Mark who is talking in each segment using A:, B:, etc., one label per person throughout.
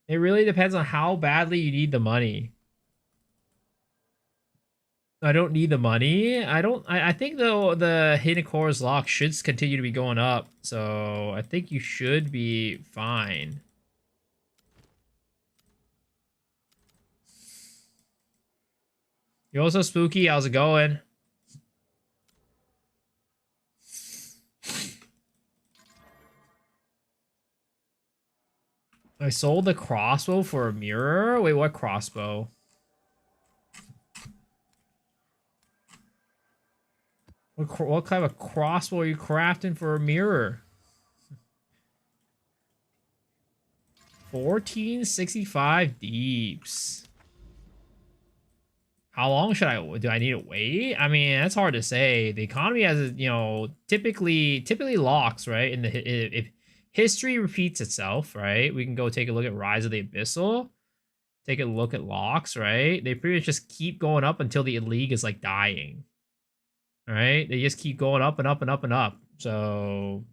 A: It really depends on how badly you need the money. I don't need the money. I think though the hidden cores lock should continue to be going up. So I think you should be fine. You're also spooky. How's it going? I sold the crossbow for a mirror. Wait, what crossbow? What kind of crossbow are you crafting for a mirror? 1465 deeps. How long should do I need to wait? I mean, that's hard to say. The economy has, you know, typically locks, right? In the if history repeats itself, right? We can go take a look at Rise of the Abyssal. Take a look at locks, right? They pretty much just keep going up until the league is like dying. All right? They just keep going up and up and up and up. So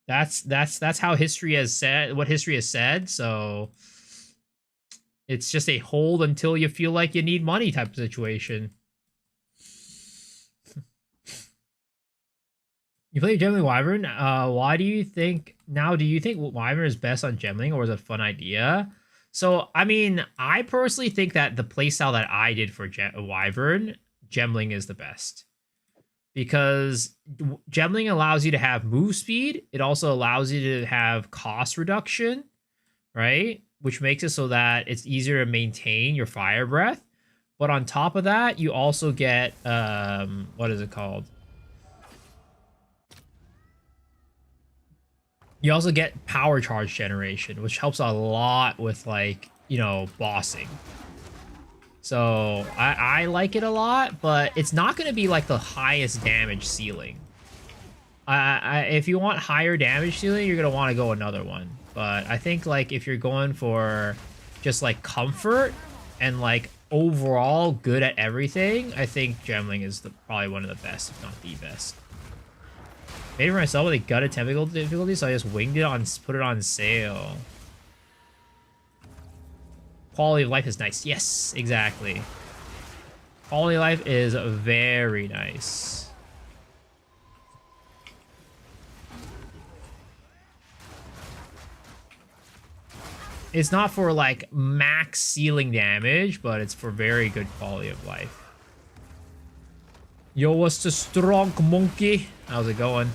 A: that's how history has said what history has said. So it's just a hold until you feel like you need money type of situation. You play Gemling Wyvern. Why do you think now? Do you think Wyvern is best on Gemling, or is it a fun idea? So, I mean, I personally think that the playstyle that I did for Wyvern, Gemling is the best. Because Gemling allows you to have move speed. It also allows you to have cost reduction, right? Which makes it so that it's easier to maintain your fire breath. But on top of that, you also get, what is it called? You also get power charge generation, which helps a lot with, like, you know, bossing. So I like it a lot, but it's not going to be like the highest damage ceiling. If you want higher damage ceiling, you're going to want to go another one. But I think like if you're going for just like comfort and like overall good at everything, I think Gemling is probably one of the best, if not the best. Made it for myself with a gutted technical difficulty, so I just winged it on, put it on sale. Quality of life is nice. Yes, exactly. Quality of life is very nice. It's not for like max ceiling damage, but it's for very good quality of life. Yo, what's the strong monkey? How's it going?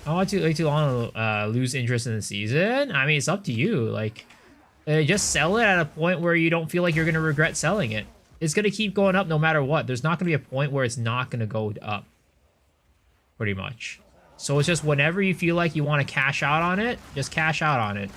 A: I want to too long to lose interest in the season. I mean, it's up to you. Like, just sell it at a point where you don't feel like you're gonna regret selling it. It's gonna keep going up no matter what. There's not gonna be a point where it's not gonna go up. Pretty much. So it's just whenever you feel like you want to cash out on it, just cash out on it.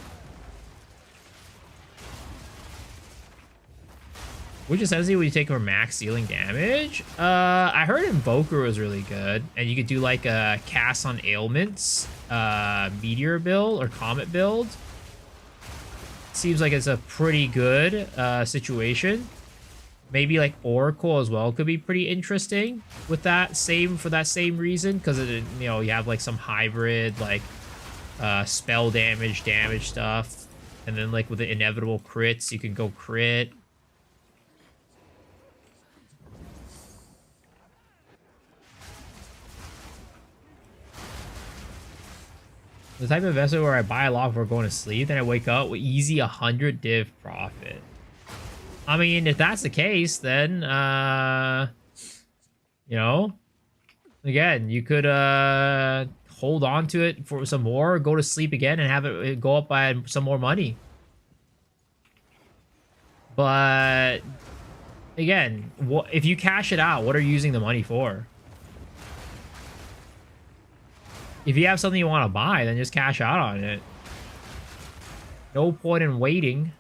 A: Which essentially when you take for max ceiling damage. I heard Invoker was really good, and you could do like a cast on ailments, meteor build or comet build. Seems like it's a pretty good situation. Maybe like Oracle as well could be pretty interesting with that same reason, because you know you have like some hybrid like spell damage stuff, and then like with the inevitable crits you can go crit. The type of investment where I buy a lot before going to sleep, then I wake up with easy 100 div profit. I mean, if that's the case, then, you know, again, you could hold on to it for some more, go to sleep again, and have it go up by some more money. But, again, if you cash it out, what are you using the money for? If you have something you want to buy, then just cash out on it. No point in waiting.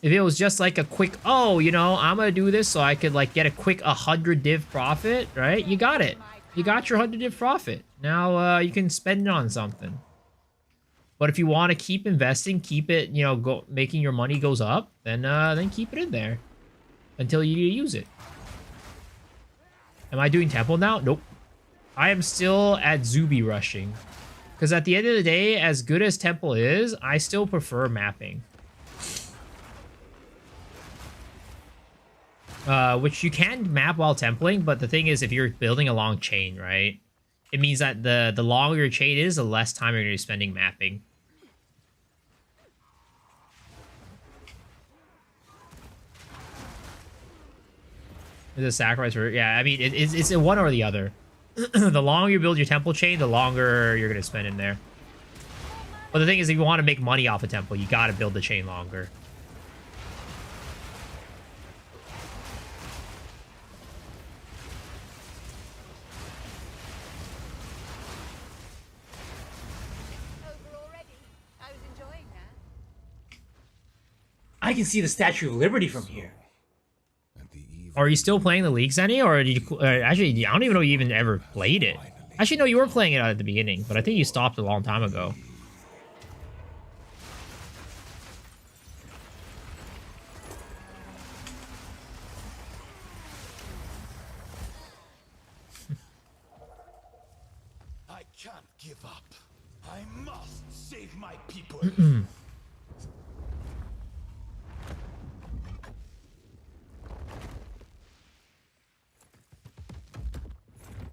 A: If it was just like a quick, oh, you know, I'm gonna do this so I could like get a quick 100 div profit, right? You got it. You got your 100 div profit. Now you can spend it on something. But if you want to keep investing, keep it, you know, go making your money goes up, then keep it in there until you use it. Am I doing temple now? Nope. I am still at Zuby rushing. Because at the end of the day, as good as temple is, I still prefer mapping. Which you can map while templing, but the thing is, if you're building a long chain, right? It means that the longer your chain is, the less time you're going to be spending mapping. Is a sacrifice for... Yeah, I mean, it's a one or the other. The longer you build your temple chain, the longer you're going to spend in there. But the thing is, if you want to make money off a temple, you got to build the chain longer.
B: I can see the Statue of Liberty from here.
A: Are you still playing the leagues any, or did you... actually, I don't even know you even ever played it. Actually, no, you were playing it at the beginning, but I think you stopped a long time ago.
C: I can't give up. I must save my people.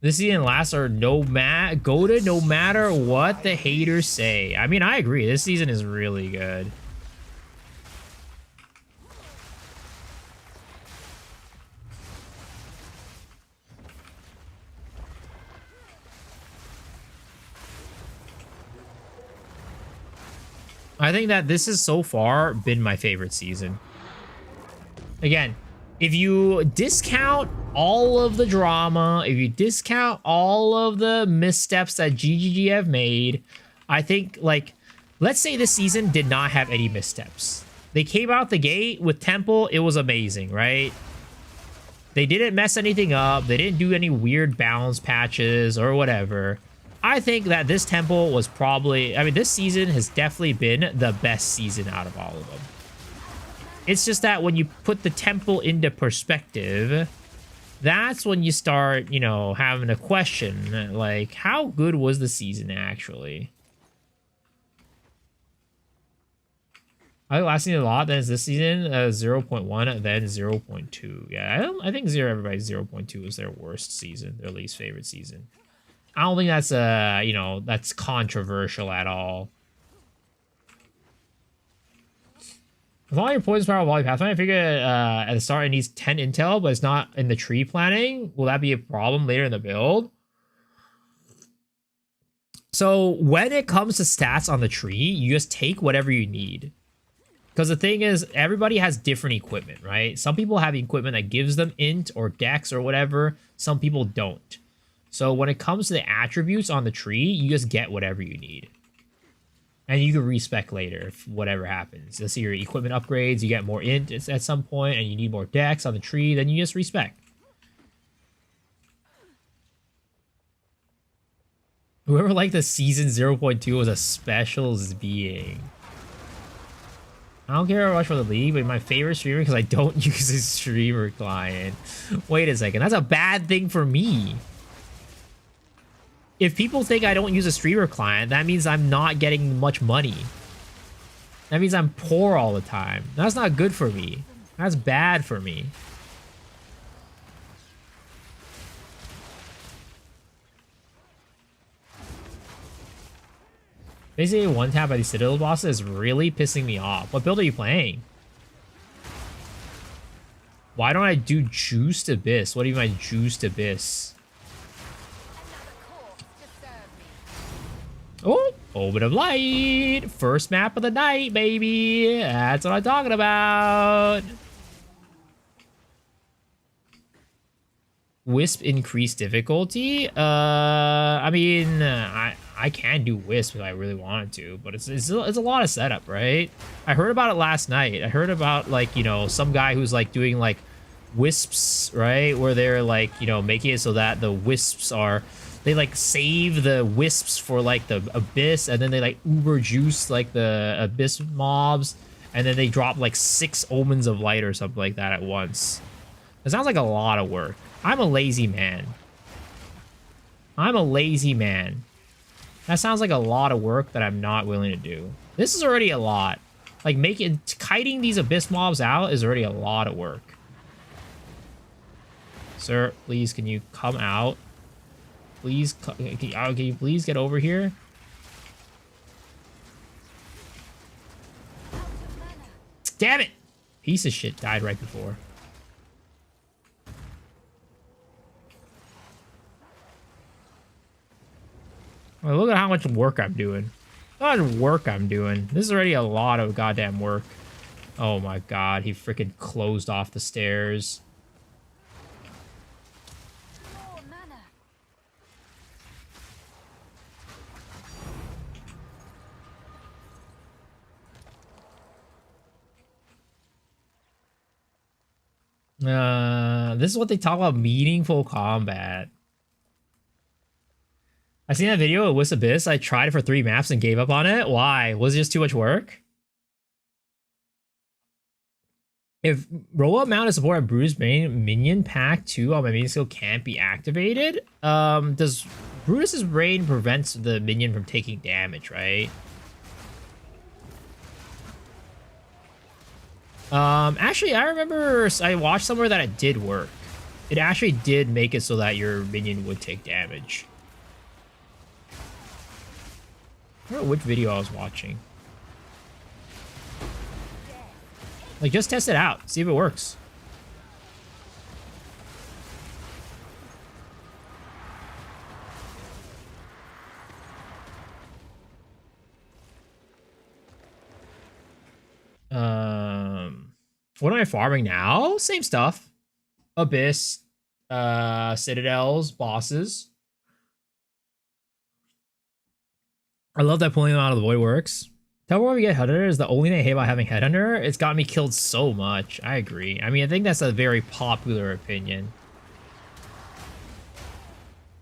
A: This season lasts or goated no matter what the haters say. I mean, I agree. This season is really good. I think that this has so far been my favorite season. Again, if you discount all of the drama, if you discount all of the missteps that GGG have made, I think, like, let's say this season did not have any missteps. They came out the gate with Temple, it was amazing, right? They didn't mess anything up, they didn't do any weird balance patches or whatever. I think that this Temple was probably, I mean, this season has definitely been the best season out of all of them. It's just that when you put the temple into perspective, that's when you start, you know, having a question, like, how good was the season actually? I think last season a lot, then it's this season, 0.1, then 0.2. Yeah, I think everybody's 0.2 was their worst season, their least favorite season. I don't think that's, you know, that's controversial at all. With all your poisons power of Volley Pathfinder, I figure at the start it needs 10 intel, but it's not in the tree planning. Will that be a problem later in the build? So when it comes to stats on the tree, you just take whatever you need. Because the thing is, everybody has different equipment, right? Some people have equipment that gives them int or dex or whatever. Some people don't. So when it comes to the attributes on the tree, you just get whatever you need. And you can respec later if whatever happens. Let's see your equipment upgrades, you get more int at some point, and you need more dex on the tree, then you just respec. Whoever liked the season 0.2 was a special being. I don't care much for the league, but my favorite streamer because I don't use a streamer client. Wait a second, that's a bad thing for me. If people think I don't use a streamer client, that means I'm not getting much money. That means I'm poor all the time. That's not good for me. That's bad for me. Basically, one tap by the Citadel bosses is really pissing me off. What build are you playing? Why don't I do Juiced Abyss? What do you mean by Juiced Abyss? Oh, Omen of Light. First map of the night, baby. That's what I'm talking about. Wisp increased difficulty? I mean, I can do Wisp if I really wanted to, but it's a lot of setup, right? I heard about it last night. I heard about, like, you know, some guy who's, like, doing, like, wisps, right? Where they're like, you know, making it so that the wisps are, they like save the wisps for like the abyss, and then they like uber juice like the abyss mobs, and then they drop like 6 omens of light or something like that at once. It sounds like a lot of work. I'm a lazy man. I'm a lazy man. That sounds like a lot of work that I'm not willing to do. This is already a lot. Like kiting these abyss mobs out is already a lot of work. Sir, please, can you come out? Please, can you please get over here? Damn it! Piece of shit died right before. Well, look at how much work I'm doing. How much work I'm doing. This is already a lot of goddamn work. Oh my god, he freaking closed off the stairs. This is what they talk about meaningful combat. I seen that video of Wisp Abyss. I tried it for 3 maps and gave up on it. Why? Was it just too much work? If roll-up mount is support a Brutus Minion pack 2 on my minion skill can't be activated, does Brutus's Brain prevents the minion from taking damage, right? Actually, I remember I watched somewhere that it did work. It actually did make it so that your minion would take damage. I don't know which video I was watching. Like, just test it out. See if it works. What am I farming now? Same stuff. Abyss, citadels, bosses. I love that pulling them out of the void works. Tell me why we get Headhunter is the only thing I hate about having Headhunter. It's got me killed so much. I agree. I mean, I think that's a very popular opinion.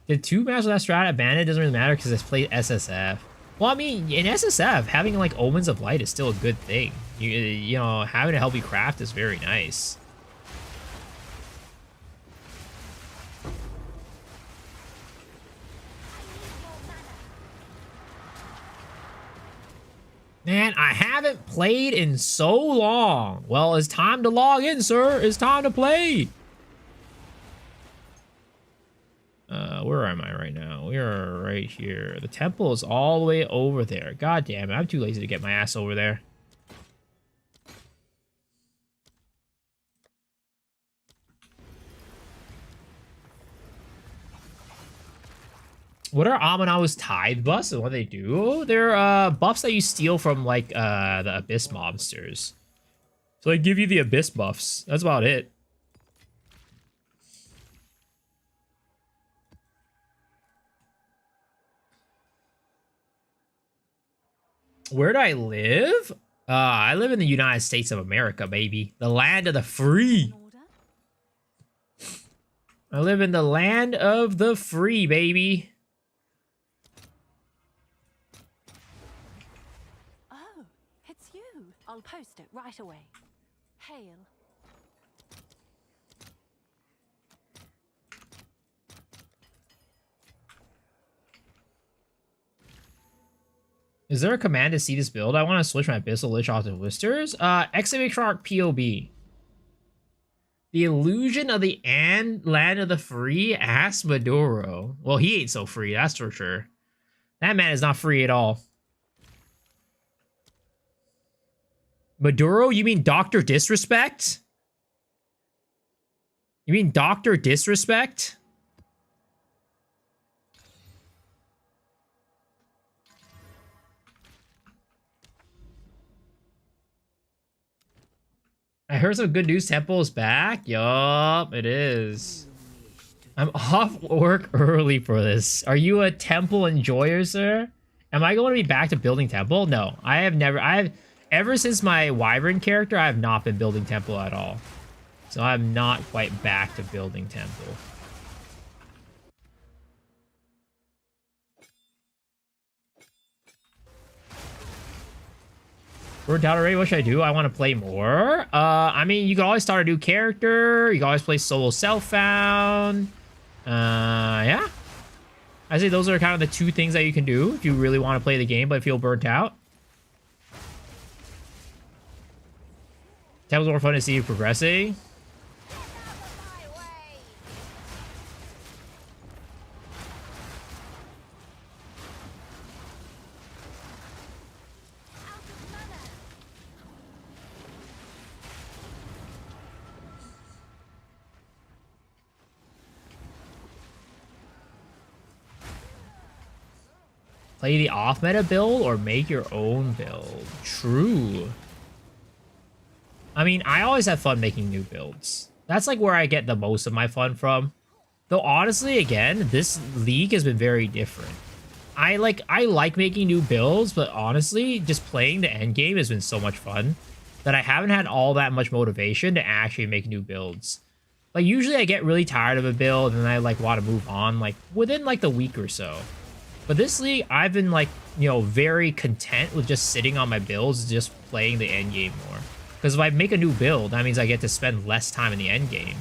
A: Did 2 maps with that strat abandoned? It doesn't really matter because it's played SSF. Well, I mean, in SSF, having like Omens of Light is still a good thing. You know, having to help you craft is very nice. Man, I haven't played in so long. Well, it's time to log in, sir. It's time to play. Where am I right now? We are right here. The temple is all the way over there. God damn it. I'm too lazy to get my ass over there. What are Amanau's Tithe buffs and what they do? They're buffs that you steal from like the Abyss monsters. So they give you the Abyss buffs. That's about it. Where do I live? I live in the United States of America, baby. The land of the free. I live in the land of the free, baby.
D: Oh, it's you. I'll post it right away. Hail.
A: Is there a command to see this build? I want to switch my Abyssal Lich off to Whisters. Exclamation mark POB. The illusion of the land of the free ass Maduro. Well, he ain't so free, that's for sure. That man is not free at all. Maduro? You mean Dr. Disrespect? You mean Dr. Disrespect? I heard some good news. Temple is back. Yup, it is. I'm off work early for this. Are you a temple enjoyer, sir? Am I going to be back to building temple? No, I have never. Ever since my Wyvern character, I have not been building temple at all. So I'm not quite back to building temple. Burnt out already. What should I do? I want to play more. I mean, you can always start a new character. You can always play solo self-found. Yeah. I say those are kind of the two things that you can do if you really want to play the game but feel burnt out. Temple's more fun to see you progressing. Play the off-meta build or make your own build. True. I mean, I always have fun making new builds. That's like where I get the most of my fun from. Though honestly, again, this league has been very different. I like making new builds, but honestly, just playing the end game has been so much fun that I haven't had all that much motivation to actually make new builds. Like usually I get really tired of a build and I like want to move on like within like the week or so. But this league, I've been like, you know, very content with just sitting on my builds, just playing the end game more. Because if I make a new build, that means I get to spend less time in the end game.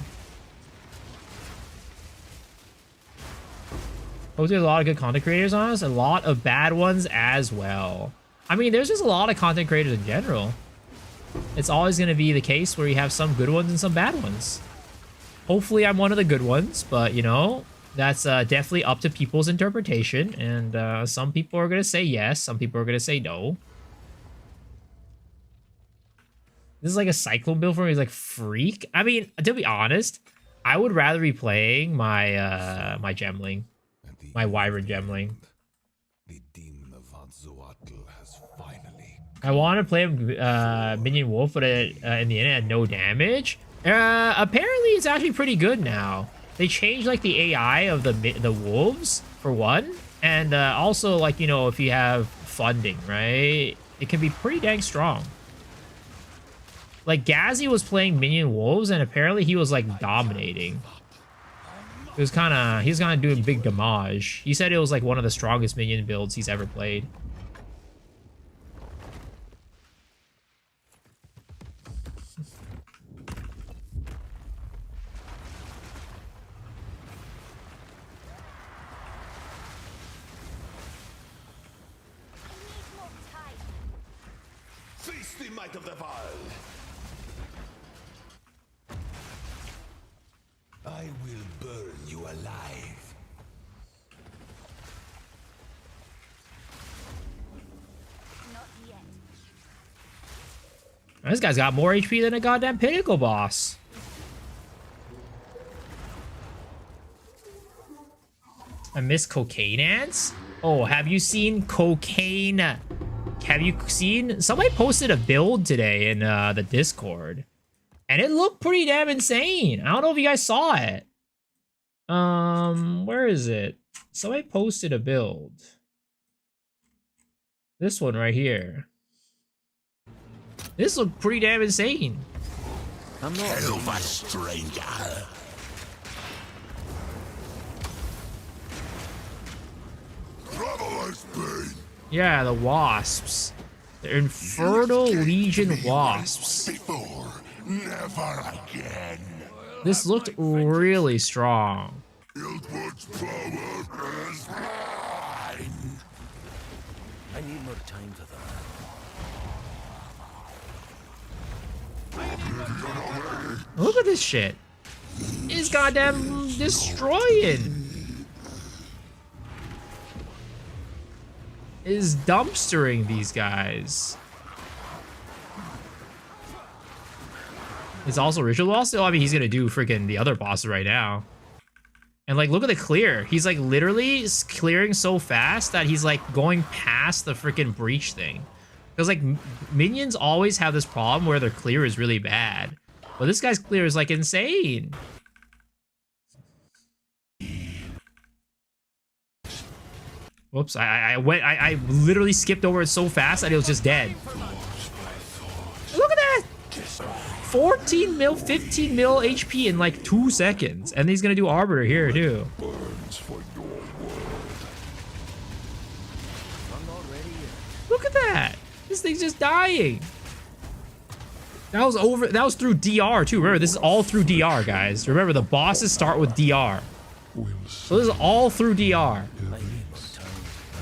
A: There's a lot of good content creators on us, a lot of bad ones as well. I mean, there's just a lot of content creators in general. It's always going to be the case where you have some good ones and some bad ones. Hopefully I'm one of the good ones, but you know, that's definitely up to people's interpretation, and some people are going to say yes, some people are going to say no. This is like a cyclone build for me. It's like freak. I mean, to be honest, I would rather be playing my my gemling, my wyvern gemling.
C: The demon of Anzoatl has finally.
A: I want to play minion wolf, but in the end, it had no damage. Apparently, it's actually pretty good now. They changed like the AI of the wolves for one, and also like, you know, if you have funding, right, it can be pretty dang strong. Like Ghazi was playing minion wolves, and apparently he was like dominating. It was he's kind of doing big damage. He said it was like one of the strongest minion builds he's ever played.
C: Face the might of the Val. I will burn you alive.
D: Not yet.
A: This guy's got more HP than a goddamn pinnacle boss. I miss cocaine ants. Oh, have you seen cocaine? Have you seen? Somebody posted a build today in the Discord, and it looked pretty damn insane. I don't know if you guys saw it. Where is it? Somebody posted a build. This one right here. This looked pretty damn insane.
C: I'm not Hello, stranger. Traveler's Bane.
A: Yeah, the wasps. The Infernal Legion wasps.
C: Before, never again.
A: This looked really strong.
C: Wildwood's power is mine. I need more time for that.
A: Look at this shit. It's goddamn destroying. Is dumpstering these guys. It's also ritual boss. I mean, he's gonna do freaking the other bosses right now. And like, look at the clear. He's like literally clearing so fast that he's like going past the freaking breach thing. Because like minions always have this problem where their clear is really bad, but this guy's clear is like insane. Whoops! I literally skipped over it so fast that it was just dead. Look at that! 14 mil, 15 mil HP in like 2 seconds. And he's gonna do Arbiter here too.
C: Burns for your word.
A: Look at that. This thing's just dying. That was through DR too. Remember, this is all through DR, guys. Remember, the bosses start with DR. So this is all through DR.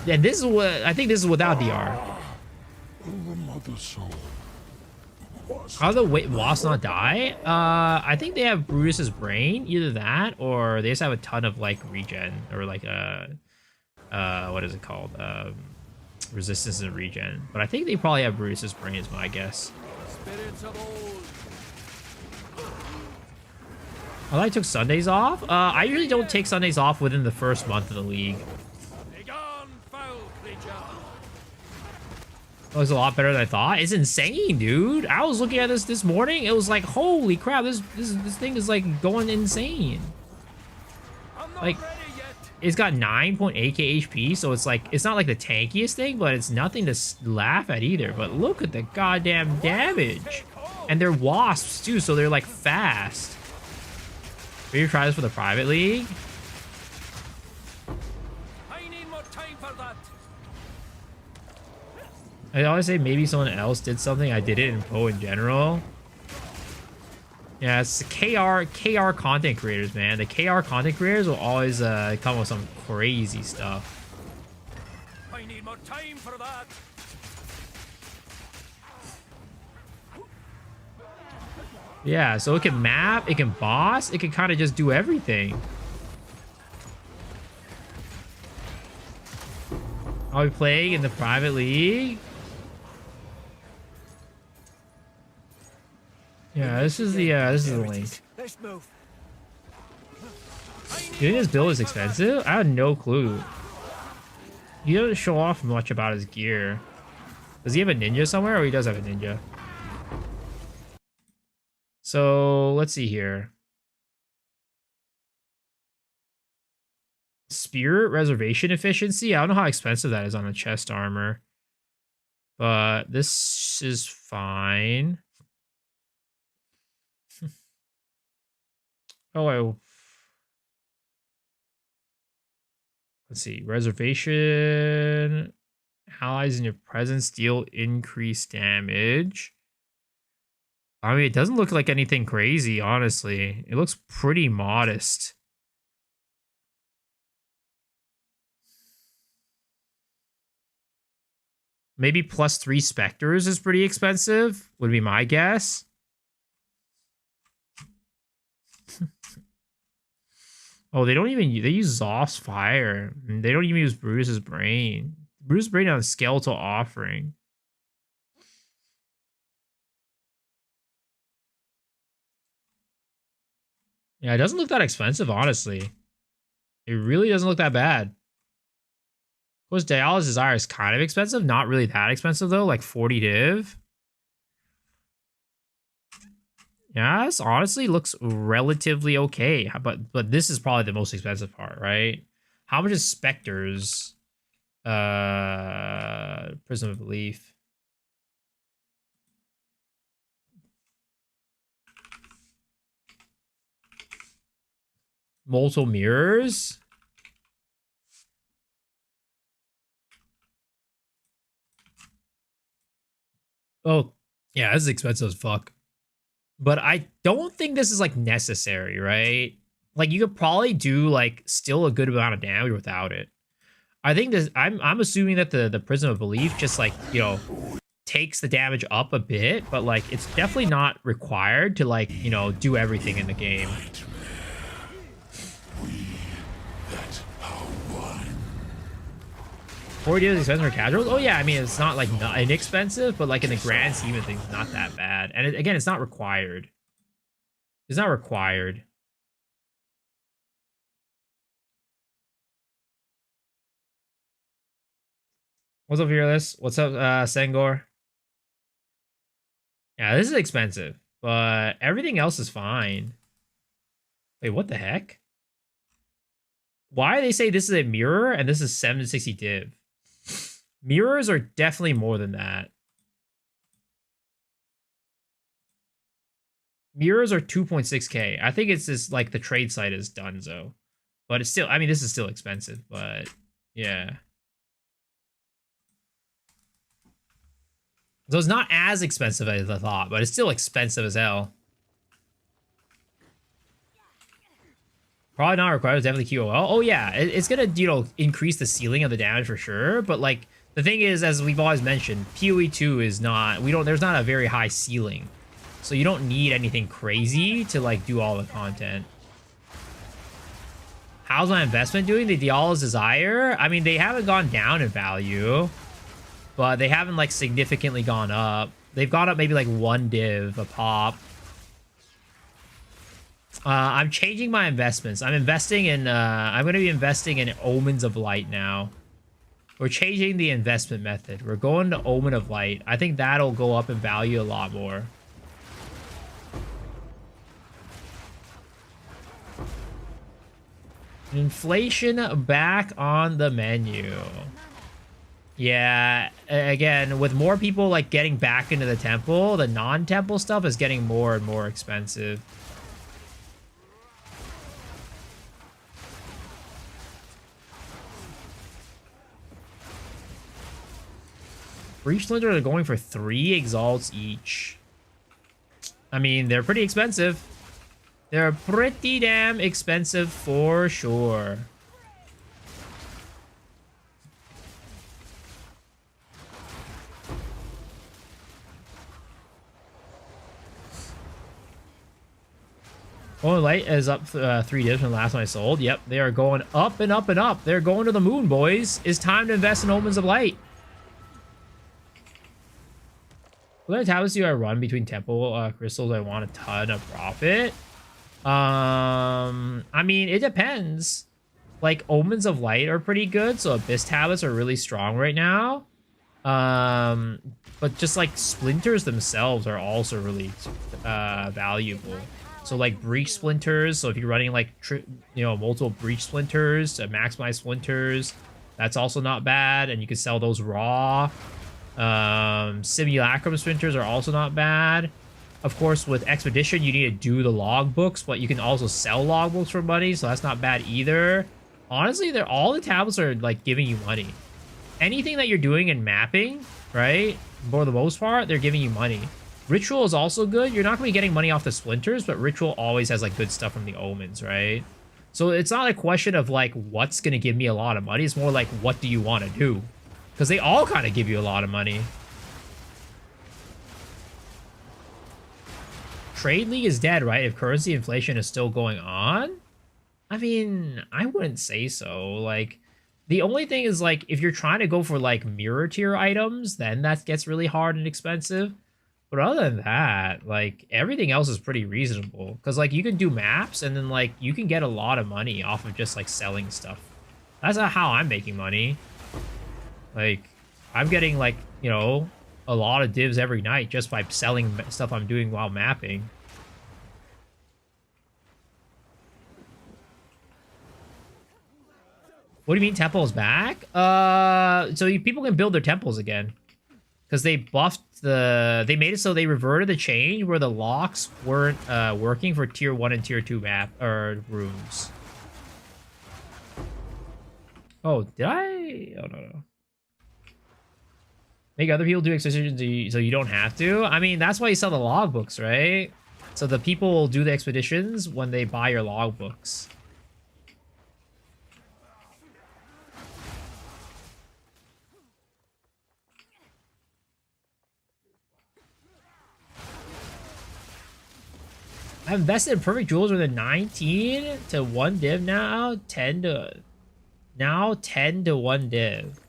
A: And this is what I think this is without DR. How the wasps not die? I think they have Brutus's brain, either that or they just have a ton of like regen or like what is it called? Resistance and regen. But I think they probably have Brutus's brain is my guess. Oh, I took Sundays off. I usually don't take Sundays off within the first month of the league. It was a lot better than I thought. It's insane, dude. I was looking at this morning. It was like, holy crap, this thing is like going insane. Like, it's got 9.8k HP, so it's like, it's not like the tankiest thing, but it's nothing to laugh at either. But look at the goddamn damage. And they're wasps too, so they're like fast. Maybe try this for the private league. I always say maybe someone else did something. I did it in Poe in general. Yeah, it's the KR content creators, man. The KR content creators will always come with some crazy stuff.
C: I need more time for that.
A: Yeah, so it can map, it can boss, it can kind of just do everything. I'll be playing in the private league. Yeah, this is the link.
C: Let's move.
A: You think his build is expensive? I had no clue. He doesn't show off much about his gear. Does he have a ninja somewhere? Or he does have a ninja. So let's see here. Spirit reservation efficiency. I don't know how expensive that is on a chest armor. But this is fine. Let's see. Reservation. Allies in your presence deal increased damage. I mean, it doesn't look like anything crazy, honestly. It looks pretty modest. Maybe +3 specters is pretty expensive, would be my guess. Oh, they don't even, they use Zoth's fire. They don't even use Brutus's brain. Brutus's brain on a skeletal offering. Yeah, it doesn't look that expensive, honestly. It really doesn't look that bad. Of course, Dialis Desire is kind of expensive. Not really that expensive, though. Like 40 div. Yeah, this honestly looks relatively okay. But this is probably the most expensive part, right? How much is Spectre's Prism of Belief? Multiple mirrors? Oh, yeah, this is expensive as fuck. But I don't think this is like necessary, right? Like you could probably do like still a good amount of damage without it. I think this I'm assuming that the Prism of Belief just like, you know, takes the damage up a bit, but like it's definitely not required to like, you know, do everything in the game. 40 is expensive for casuals? Oh yeah, I mean it's not like not inexpensive, but like in the grand scheme of things, not that bad. And again, it's not required. It's not required. What's up, Fearless? What's up, Sengor? Yeah, this is expensive, but everything else is fine. Wait, what the heck? Why do they say this is a mirror and this is 760 div? Mirrors are definitely more than that. Mirrors are 2.6k. I think it's just like the trade site is done, so. But it's still, I mean, this is still expensive, but yeah. So it's not as expensive as I thought, but it's still expensive as hell. Probably not required. It's definitely QOL. Oh yeah, it's gonna, you know, increase the ceiling of the damage for sure. But like the thing is, as we've always mentioned, PoE 2 is not. There's not a very high ceiling, so you don't need anything crazy to like do all the content. How's my investment doing? The Diala's Desire. I mean, they haven't gone down in value, but they haven't like significantly gone up. They've gone up maybe like 1 div a pop. I'm changing my investments. I'm investing in, I'm going to be investing in Omens of Light now. We're changing the investment method. We're going to Omen of Light. I think that'll go up in value a lot more. Inflation back on the menu. Yeah, again, with more people like getting back into the temple, the non-temple stuff is getting more and more expensive. Breach Splinters are going for 3 exalts each. I mean, they're pretty expensive. They're pretty damn expensive for sure. Oh, Light is up 3 divs from the last one I sold. Yep, they are going up and up and up. They're going to the moon, boys. It's time to invest in Omens of Light. What kind of tablets do I run between temple crystals? I want a ton of profit. I mean, it depends. Like, Omens of Light are pretty good, so Abyss tablets are really strong right now. But just like splinters themselves are also really valuable. So like breach splinters. So if you're running like multiple breach splinters to maximize splinters, that's also not bad, and you can sell those raw. Simulacrum splinters are also not bad. Of course, with Expedition, you need to do the logbooks, but you can also sell logbooks for money, so that's not bad either. Honestly, all the tablets are like giving you money. Anything that you're doing in mapping, right? For the most part, they're giving you money. Ritual is also good. You're not going to be getting money off the splinters, but Ritual always has like good stuff from the omens, right? So it's not a question of like what's going to give me a lot of money. It's more like what do you want to do? Because they all kind of give you a lot of money. Trade League is dead, right? If currency inflation is still going on? I mean, I wouldn't say so. Like, the only thing is, like, if you're trying to go for, like, mirror tier items, then that gets really hard and expensive. But other than that, like, everything else is pretty reasonable. Because, like, you can do maps, and then, like, you can get a lot of money off of just, like, selling stuff. That's not how I'm making money. Like, I'm getting, like, you know, a lot of divs every night just by selling stuff I'm doing while mapping. What do you mean temples back? So people can build their temples again. Because they buffed they made it so they reverted the change where the locks weren't working for tier 1 and tier 2 map or rooms. Oh, did I? Oh, no. Make other people do expeditions so you don't have to? I mean, that's why you sell the logbooks, right? So the people will do the expeditions when they buy your logbooks. I've invested in perfect jewels with a 19 to 1 div now, 10 to 1 div.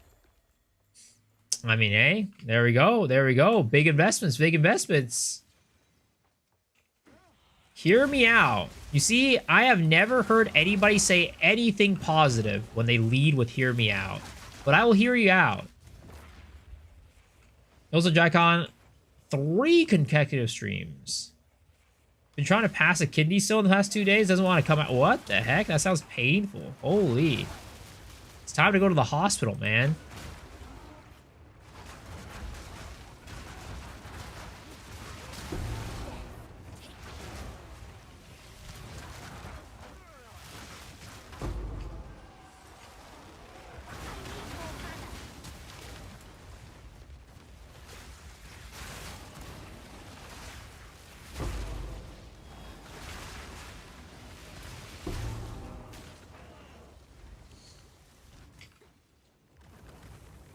A: I mean, hey, there we go. Big investments. Hear me out. You see, I have never heard anybody say anything positive when they lead with hear me out. But I will hear you out. Also, Jaicon, 3 consecutive streams. Been trying to pass a kidney stone the past 2 days. Doesn't want to come out. What the heck? That sounds painful. Holy. It's time to go to the hospital, man.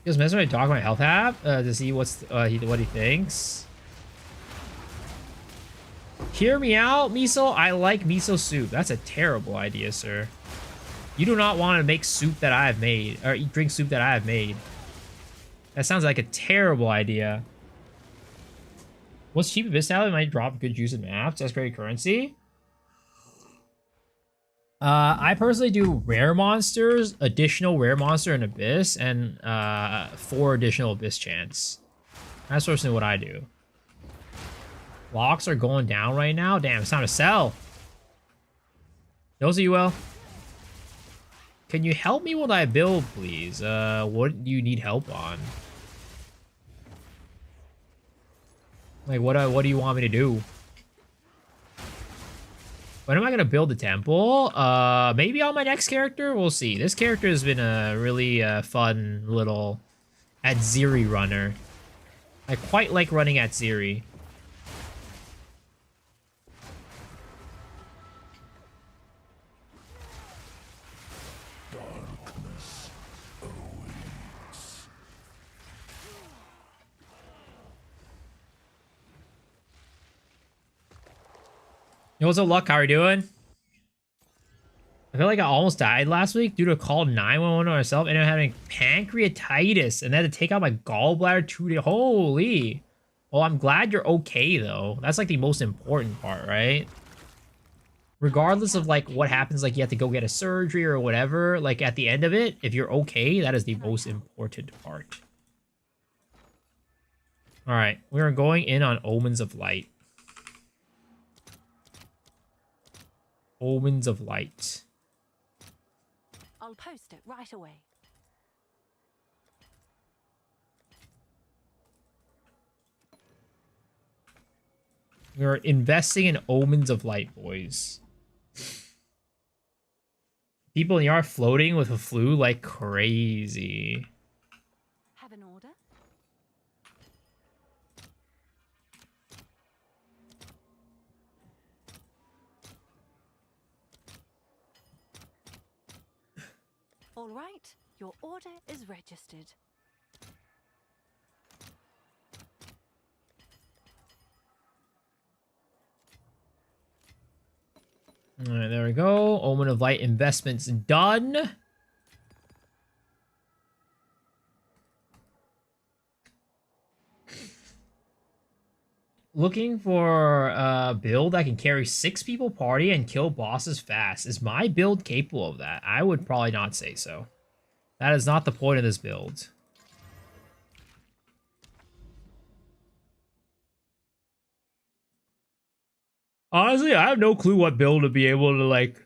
A: Just mess with my dog, my health app, to see what he thinks. Hear me out, miso. I like miso soup. That's a terrible idea, sir. You do not want to make soup that I have made, or drink soup that I have made. That sounds like a terrible idea. What's cheap Abyssal? It might drop good juice in maps. That's great currency. I personally do rare monsters, additional rare monster and abyss, and 4 additional abyss chance. That's personally what I do. Locks are going down right now. Damn, it's time to sell. Those of you well. Can you help me with my build, please? What do you need help on? Like, what do you want me to do? When am I gonna build the temple? Maybe on my next character? We'll see. This character has been a really fun little Atziri runner. I quite like running Atziri. Yo, what's up, Luck? How are you doing? I feel like I almost died last week due to a call 911 on myself and I'm having pancreatitis and I had to take out my gallbladder 2 days. Holy. Well, I'm glad you're okay, though. That's like the most important part, right? Regardless of like what happens, like you have to go get a surgery or whatever, like at the end of it, if you're okay, that is the most important part. All right, we are going in on Omens of Light. Omens of Light.
D: I'll post it right away.
A: We're investing in Omens of Light, boys. People in the yard floating with a flu like crazy.
D: Have an order? All right, your order is registered.
A: All right, there we go. Omen of Light investments done. Looking for a build that can carry 6 people party and kill bosses fast. Is my build capable of that? I would probably not say so. That is not the point of this build. Honestly, I have no clue what build to be able to like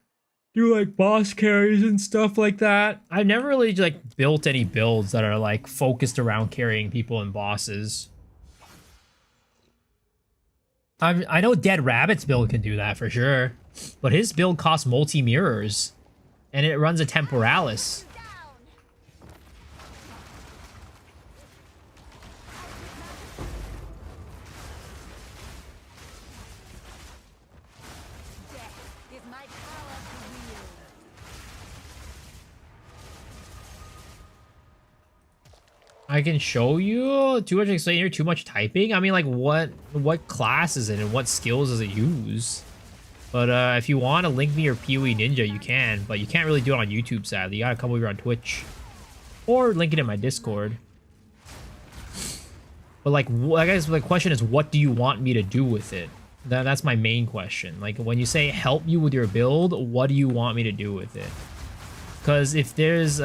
A: do like boss carries and stuff like that. I've never really like built any builds that are like focused around carrying people and bosses. I know Dead Rabbit's build can do that for sure, but his build costs multi-mirrors, and it runs a Temporalis. I can show you. Too much explaining here, too much typing. I mean, like, what class is it and what skills does it use? But if you want to link me your PoE Ninja, you can. But you can't really do it on YouTube, sadly. You gotta come over on Twitch. Or link it in my Discord. But, like, I guess the question is, what do you want me to do with it? That's my main question. Like, when you say help you with your build, what do you want me to do with it? Because if there's...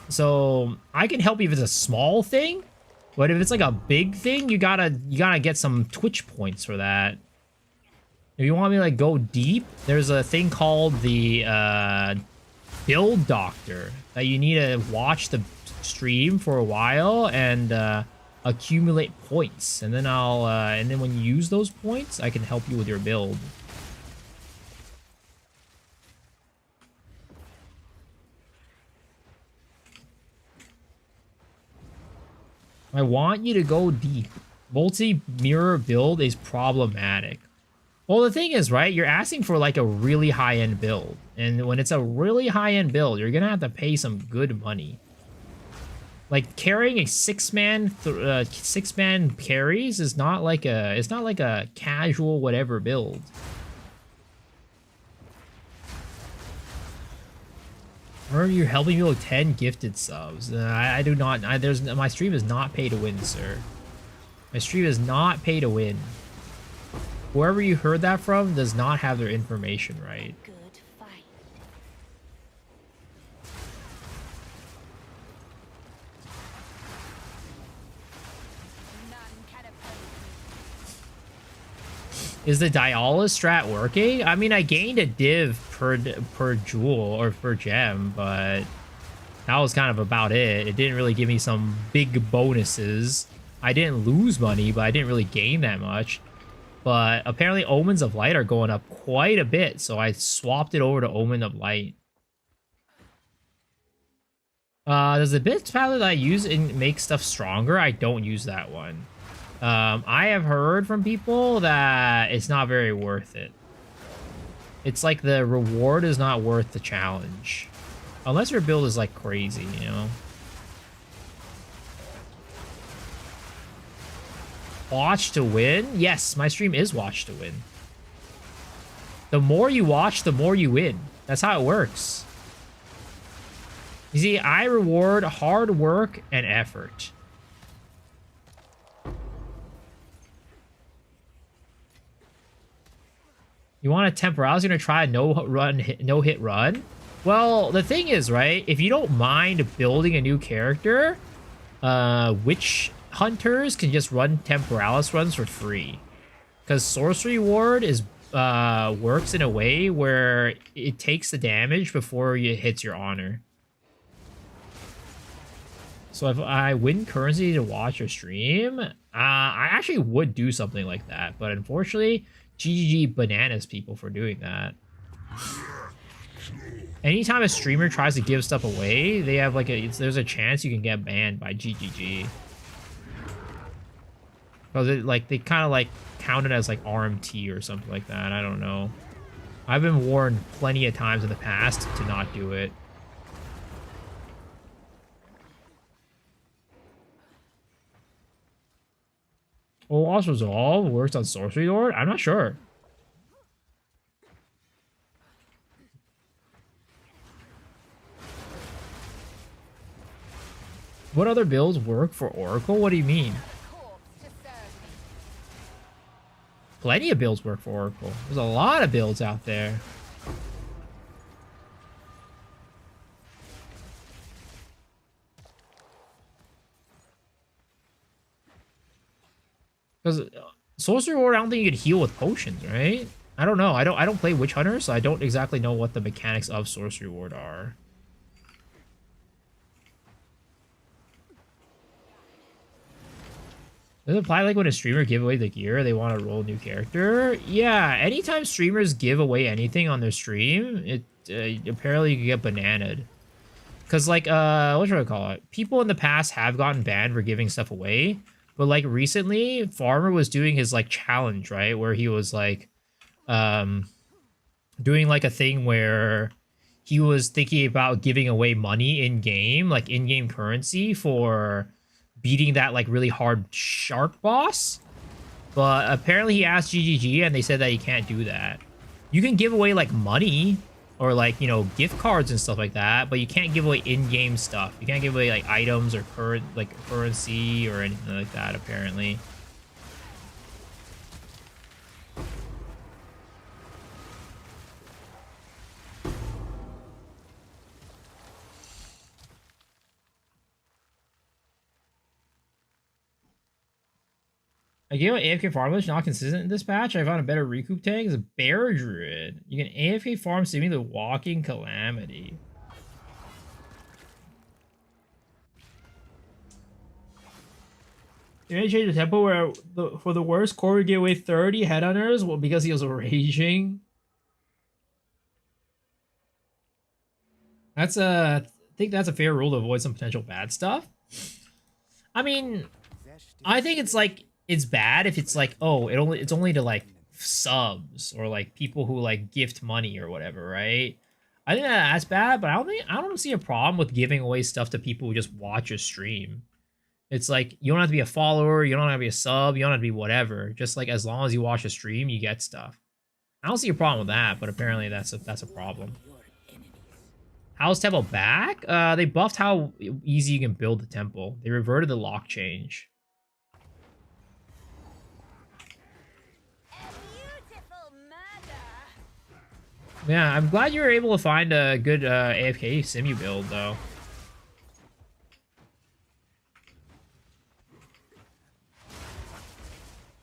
A: So I can help you if it's a small thing, but if it's like a big thing, you gotta get some Twitch points for that. If you want me to like go deep, there's a thing called the build doctor that you need to watch the stream for a while and accumulate points, and then and then when you use those points, I can help you with your build. I want you to go deep. Multi-mirror build is problematic. Well, the thing is, right, you're asking for like a really high-end build. And when it's a really high-end build, you're going to have to pay some good money. Like carrying a six-man carries is not like a, it's not like a casual whatever build. Remember, you're helping me with 10 gifted subs. I do not. My stream is not pay to win, sir. My stream is not pay to win. Whoever you heard that from does not have their information right.
D: Good fight. None can oppose me.
A: Is the Dialis strat working? I mean, I gained a div per jewel or per gem, but that was kind of about it. It didn't really give me some big bonuses. I didn't lose money, but I didn't really gain that much. But apparently Omens of Light are going up quite a bit, so I swapped it over to Omen of Light. Does the bit palette that I use make stuff stronger? I don't use that one. I have heard from people that it's not very worth it. It's like the reward is not worth the challenge. Unless your build is like crazy, you know? Watch to win? Yes, my stream is watch to win. The more you watch, the more you win. That's how it works. You see, I reward hard work and effort. You want a temporalis? You're gonna try a no-hit run? Well, the thing is, right? If you don't mind building a new character, witch hunters can just run temporalis runs for free, because sorcery ward is works in a way where it takes the damage before it hits your honor. So if I win currency to watch or stream, I actually would do something like that, but unfortunately, GGG bananas people for doing that. Anytime a streamer tries to give stuff away, they have like there's a chance you can get banned by GGG. Because they kind of like count it as like RMT or something like that. I don't know. I've been warned plenty of times in the past to not do it. Oh, also Resolve works on Sorcery Lord? I'm not sure. What other builds work for Oracle? What do you mean? Plenty of builds work for Oracle. There's a lot of builds out there. Because Sorcery Ward, I don't think you could heal with potions, right? I don't know. I don't play Witch Hunter, so I don't exactly know what the mechanics of Sorcery Ward are. Does it apply like when a streamer give away the gear, they want to roll a new character? Yeah, anytime streamers give away anything on their stream, it apparently you can get bananaed. Because like, what should I call it? People in the past have gotten banned for giving stuff away. But like recently, Farmer was doing his like challenge, right? Where he was like, doing like a thing where he was thinking about giving away money in game, like in-game currency for beating that like really hard shark boss. But apparently he asked GGG and they said that he can't do that. You can give away like money or like, you know, gift cards and stuff like that, but you can't give away in-game stuff. You can't give away like items or currency or anything like that, apparently. I gave an AFK farm glitch not consistent in this patch. I found a better recoup tag as a bear druid. You can AFK farm simming the walking calamity. They may change the tempo where for the worst Corey gave away 30 headhunters, well, because he was raging. That's I think that's a fair rule to avoid some potential bad stuff. I mean, I think it's like it's bad if it's like, oh, it's only to like subs or like people who like gift money or whatever, right? I think that's bad, but I don't see a problem with giving away stuff to people who just watch your stream. It's like you don't have to be a follower, you don't have to be a sub, you don't have to be whatever. Just like as long as you watch a stream, you get stuff. I don't see a problem with that, but apparently that's a problem. How's temple back? They buffed how easy you can build the temple. They reverted the lock change. Yeah, I'm glad you were able to find a good AFK simu build, though.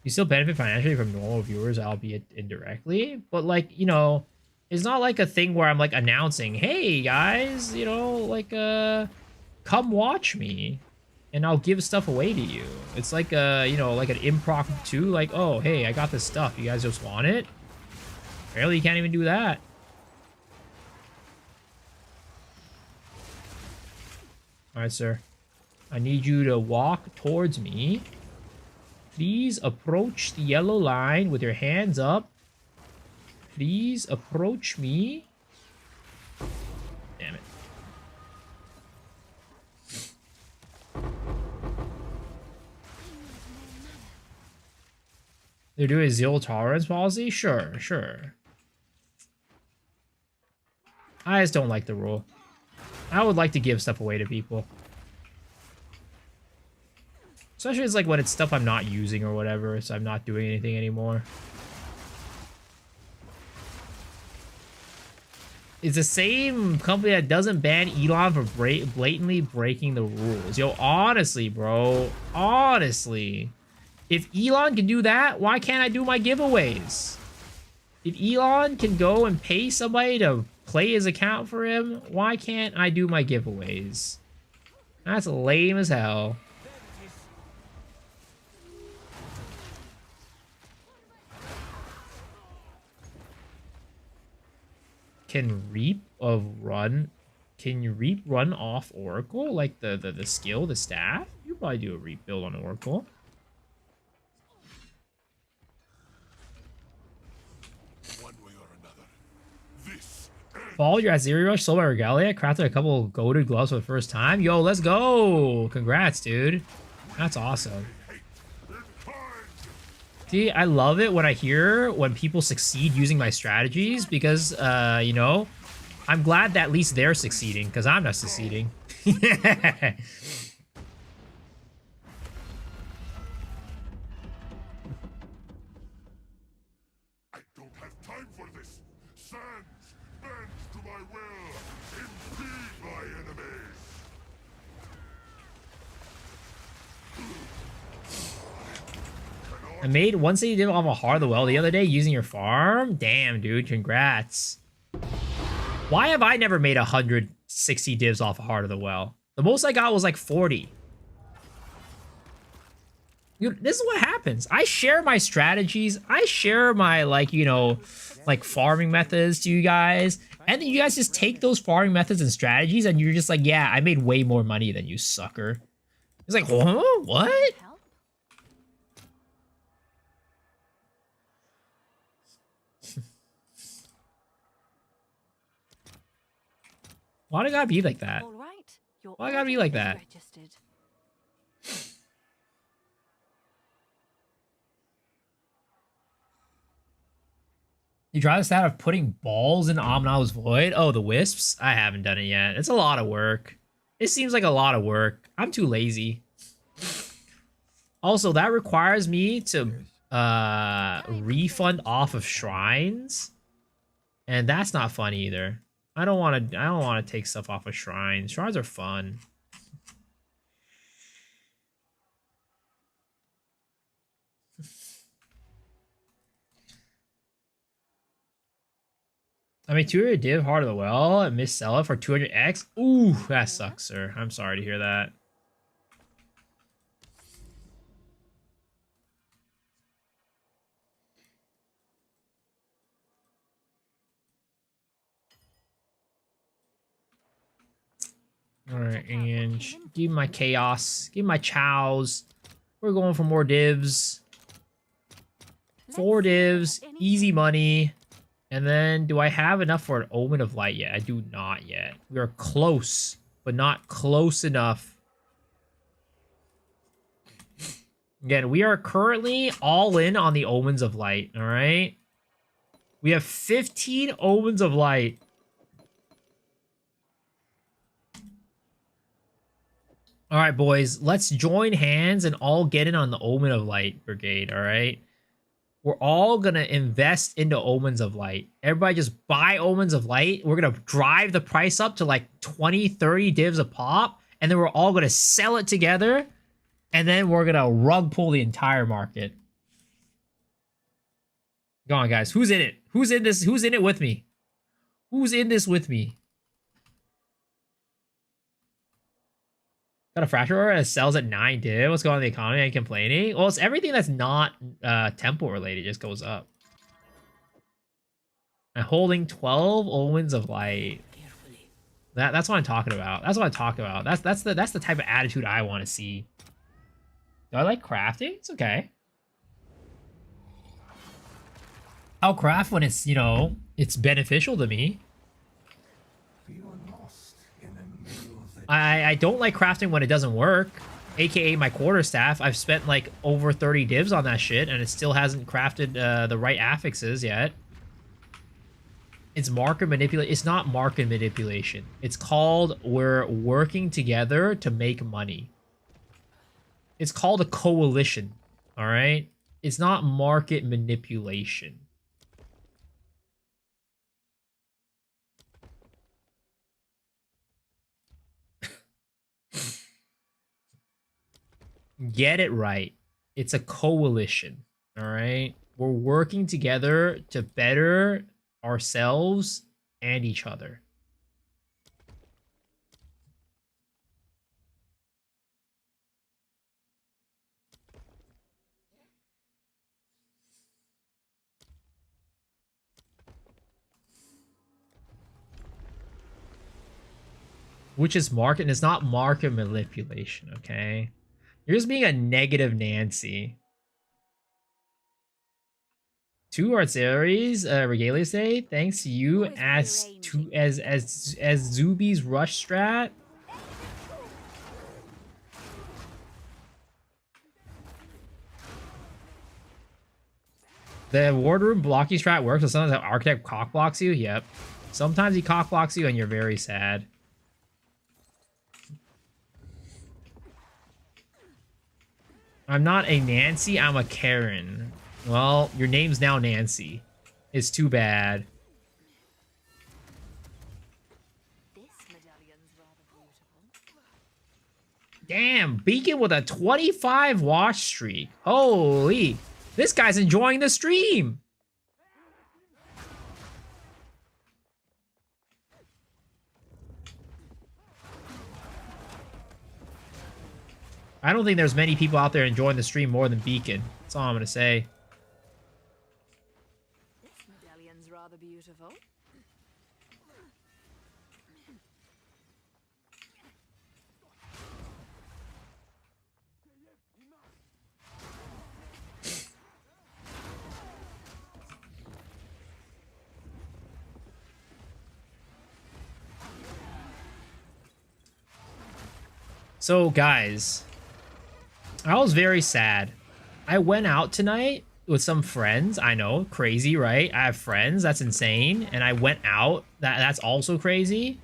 A: You still benefit financially from normal viewers, albeit indirectly. But, like, you know, it's not like a thing where I'm, like, announcing, hey, guys, you know, like, come watch me. And I'll give stuff away to you. It's like, you know, like an impromptu, like, oh, hey, I got this stuff. You guys just want it? Apparently, you can't even do that. Alright, sir. I need you to walk towards me. Please approach the yellow line with your hands up. Please approach me. Damn it. They're doing a zero tolerance policy? Sure, sure. I just don't like the rule. I would like to give stuff away to people. Especially it's like when it's stuff I'm not using or whatever, so I'm not doing anything anymore. It's the same company that doesn't ban Elon for blatantly breaking the rules. Yo, honestly, bro. Honestly. If Elon can do that, why can't I do my giveaways? If Elon can go and pay somebody to play his account for him, why can't I do my giveaways? That's lame as hell. Can Reap run off Oracle? Like the skill, the staff? You probably do a Reap build on Oracle. Fall, you're at Zero Rush, sold by Regalia, crafted a couple of goated gloves for the first time. Yo, let's go! Congrats, dude. That's awesome. See, I love it when I hear when people succeed using my strategies because, you know, I'm glad that at least they're succeeding because I'm not succeeding. I made 160 div off a Heart of the Well the other day using your farm. Damn, dude, congrats. Why have I never made 160 divs off a Heart of the Well? The most I got was like 40. Dude, this is what happens. I share my strategies. I share my, like, you know, like farming methods to you guys. And then you guys just take those farming methods and strategies and you're just like, yeah, I made way more money than you, sucker. It's like, huh? What? Why do I gotta be like that?
D: All right,
A: Why I gotta be like that?
D: Registered.
A: You try the stat of putting balls in Omna's Void? Oh, the wisps? I haven't done it yet. It's a lot of work. It seems like a lot of work. I'm too lazy. Also, that requires me to refund off of shrines. And that's not fun either. I don't want to take stuff off of shrines. Shrines are fun. I mean, 200 div Heart of the Well and missell it for 200x. Ooh, that sucks, sir. I'm sorry to hear that. Alright, and give me my chaos. Give me my chows. We're going for more divs. 4 divs. Easy money. And then, do I have enough for an Omen of Light yet? I do not yet. We are close, but not close enough. Again, we are currently all in on the Omens of Light, all right? We have 15 Omens of Light. All right, boys, let's join hands and all get in on the Omen of Light brigade, all right? We're all going to invest into Omens of Light. Everybody just buy Omens of Light. We're going to drive the price up to like 20, 30 divs a pop, and then we're all going to sell it together, and then we're going to rug pull the entire market. Go on, guys. Who's in it? Who's in this? Who's in it with me? Who's in this with me? Got a fracture order that sells at 9 div. What's going on in the economy? Ain't complaining. Well, it's everything that's not temple related just goes up. I'm holding 12 Omens of Light. That's what I'm talking about. That's what I'm talking about. That's the type of attitude I want to see. Do I like crafting? It's okay. I'll craft when it's, you know, it's beneficial to me. I don't like crafting when it doesn't work, aka my quarterstaff. I've spent like over 30 divs on that shit, and it still hasn't crafted the right affixes yet. It's market manipulation. It's not market manipulation. It's called we're working together to make money. It's called a coalition, all right? It's not market manipulation. Get it right. It's a coalition, all right? We're working together to better ourselves and each other. Which is market, and it's not market manipulation, okay? You're just being a negative Nancy. 2 artilleries, Regalia say. Thanks to you as Zuby's rush strat. The wardroom blocking strat works, so sometimes the architect cock blocks you. Yep. Sometimes he cock blocks you and you're very sad. I'm not a Nancy, I'm a Karen. Well, your name's now Nancy. It's too bad.
D: This medallion's rather beautiful.
A: Damn, Beacon with a 25 watch streak. Holy, this guy's enjoying the stream. I don't think there's many people out there enjoying the stream more than Beacon. That's all I'm gonna say.
D: This medallion's rather beautiful.
A: So, guys, I was very sad. I went out tonight with some friends. I know, crazy, right? I have friends. That's insane. And I went out. That's also crazy.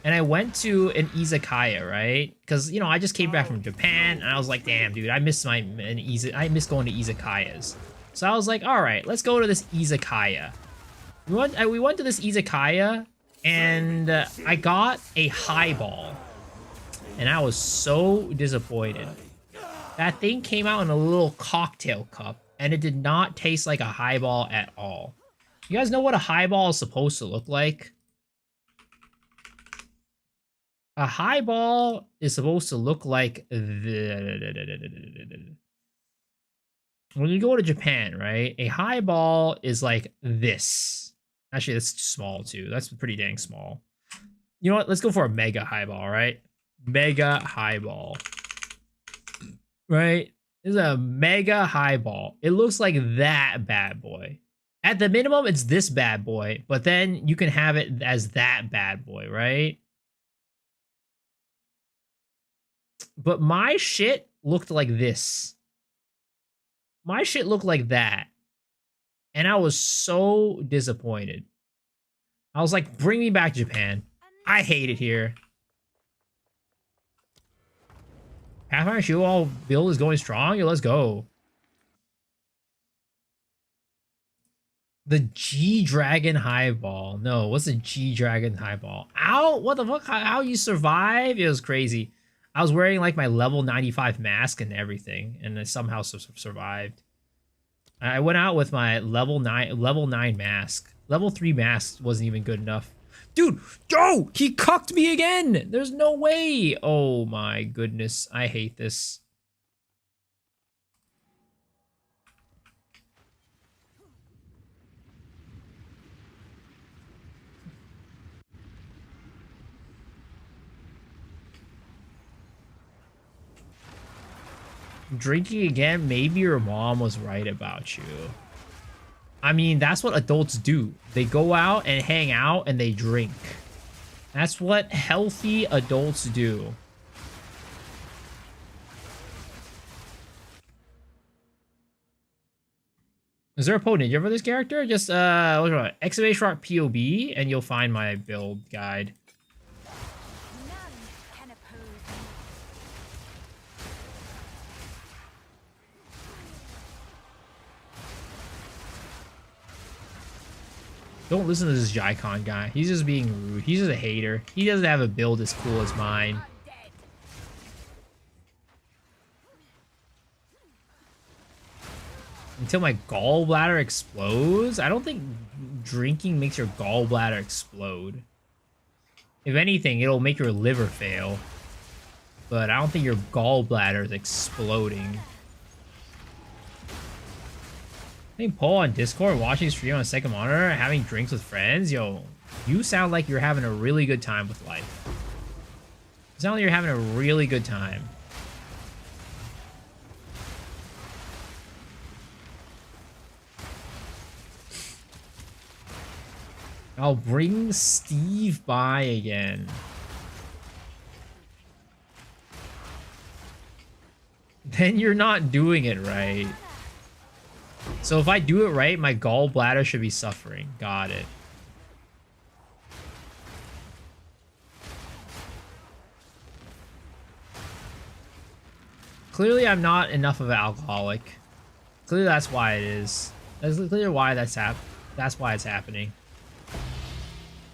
A: And I went to an izakaya, right? Because, you know, I just came back from Japan, and I was like, damn, dude, I miss going to izakayas. So I was like, all right, let's go to this izakaya. We went to this izakaya, and I got a highball. And I was so disappointed. That thing came out in a little cocktail cup, and it did not taste like a highball at all. You guys know what a highball is supposed to look like? A highball is supposed to look like when you go to Japan, right? A highball is like this. Actually, that's small too. That's pretty dang small. You know what? Let's go for a mega highball, right? Mega highball. Right? This is a mega highball. It looks like that bad boy. At the minimum, it's this bad boy, but then you can have it as that bad boy, right? But my shit looked like this. My shit looked like that. And I was so disappointed. I was like, bring me back Japan. I hate it here. Pathfinder Shield Wall build is going strong. Yo, let's go. The G-Dragon Highball. No, what's a G-Dragon Highball? Ow! What the fuck? How you survive? It was crazy. I was wearing like my level 95 mask and everything, and I somehow survived. I went out with my level 9 mask. Level 3 mask wasn't even good enough. Dude, Joe, he cucked me again. There's no way. Oh my goodness. I hate this. Drinking again, maybe your mom was right about you. I mean, that's what adults do. They go out and hang out and they drink. That's what healthy adults do. Is there a potent ninja for this character? Just, what's it? Excavation Rock POB, and you'll find my build guide. Don't listen to this Jaikon guy. He's just being rude. He's just a hater. He doesn't have a build as cool as mine. Until my gallbladder explodes? I don't think drinking makes your gallbladder explode. If anything, it'll make your liver fail. But I don't think your gallbladder is exploding. I think Paul on Discord, watching stream on a second monitor, having drinks with friends. Yo, you sound like you're having a really good time with life. You sound like you're having a really good time. I'll bring Steve by again. Then you're not doing it right. So if I do it right, my gallbladder should be suffering. Got it. Clearly, I'm not enough of an alcoholic. Clearly, that's why it is. That's clearly why that's why it's happening.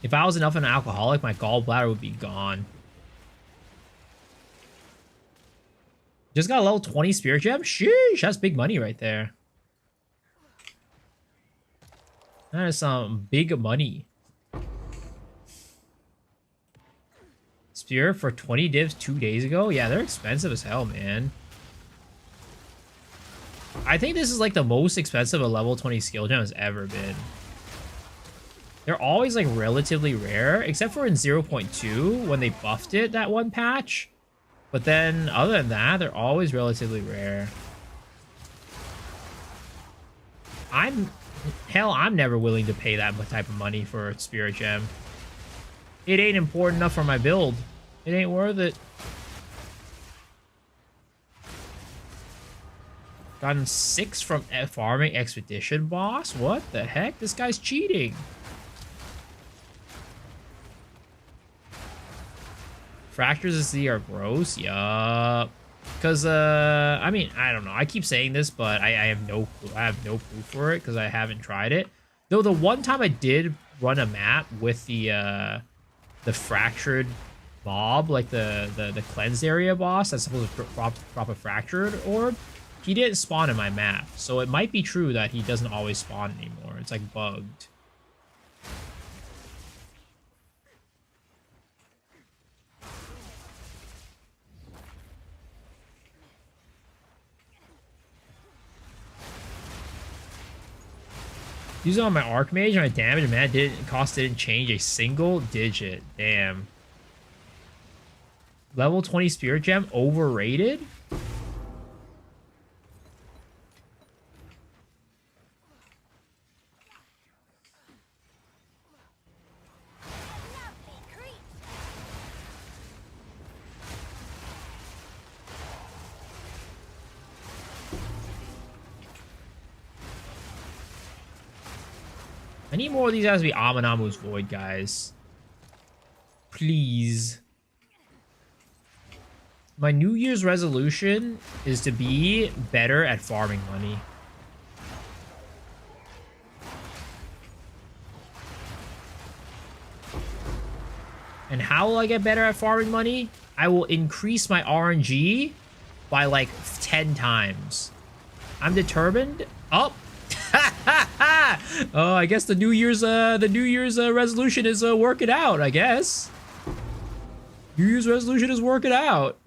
A: If I was enough of an alcoholic, my gallbladder would be gone. Just got a level 20 spirit gem? Sheesh, that's big money right there. That is some big money. Spear for 20 divs 2 days ago? Yeah, they're expensive as hell, man. I think this is like the most expensive a level 20 skill gem has ever been. They're always like relatively rare, except for in 0.2 when they buffed it that one patch. But then other than that, they're always relatively rare. I'm never willing to pay that type of money for a spirit gem. It ain't important enough for my build. It ain't worth it. Gotten 6 from farming expedition boss? What the heck? This guy's cheating. Fractures at sea are gross. Yup. Because, I mean, I don't know. I keep saying this, but I have no clue. I have no proof for it because I haven't tried it. Though the one time I did run a map with the fractured mob, like the cleansed area boss that's supposed to drop a fractured orb, he didn't spawn in my map. So it might be true that he doesn't always spawn anymore. It's like bugged. Using on my Archmage, my damage and mana didn't change a single digit. Damn. Level 20 Spirit Gem overrated? need more of these guys to be Aminamu's Void, guys. Please. My New Year's resolution is to be better at farming money. And how will I get better at farming money? I will increase my RNG by like 10 times. I'm determined. Oh. Oh, I guess the New Year's resolution is working out, I guess. New Year's resolution is working out.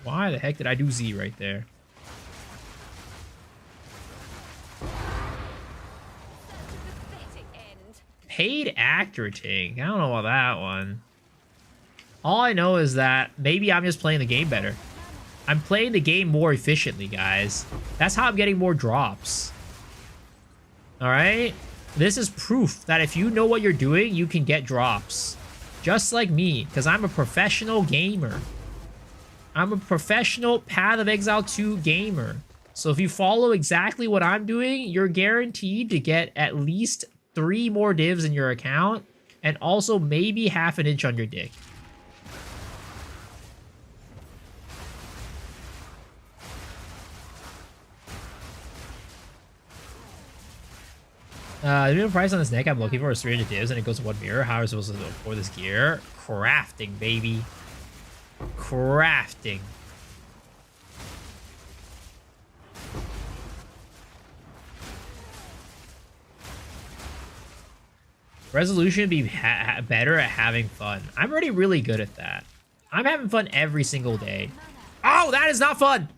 A: Why the heck did I do Z right there? Paid actor ting. I don't know about that one. All I know is that maybe I'm just playing the game better. I'm playing the game more efficiently, guys. That's how I'm getting more drops. Alright? This is proof that if you know what you're doing, you can get drops. Just like me, because I'm a professional gamer. I'm a professional Path of Exile 2 gamer. So if you follow exactly what I'm doing, you're guaranteed to get at least 3 more divs in your account, and also maybe half an inch on your dick. The minimum price on this neck I'm looking for is 300 divs, and it goes to 1 mirror. How am I supposed to afford this gear? Crafting, baby. Crafting. Resolution be better at having fun. I'm already really good at that. I'm having fun every single day. Oh, that is not fun!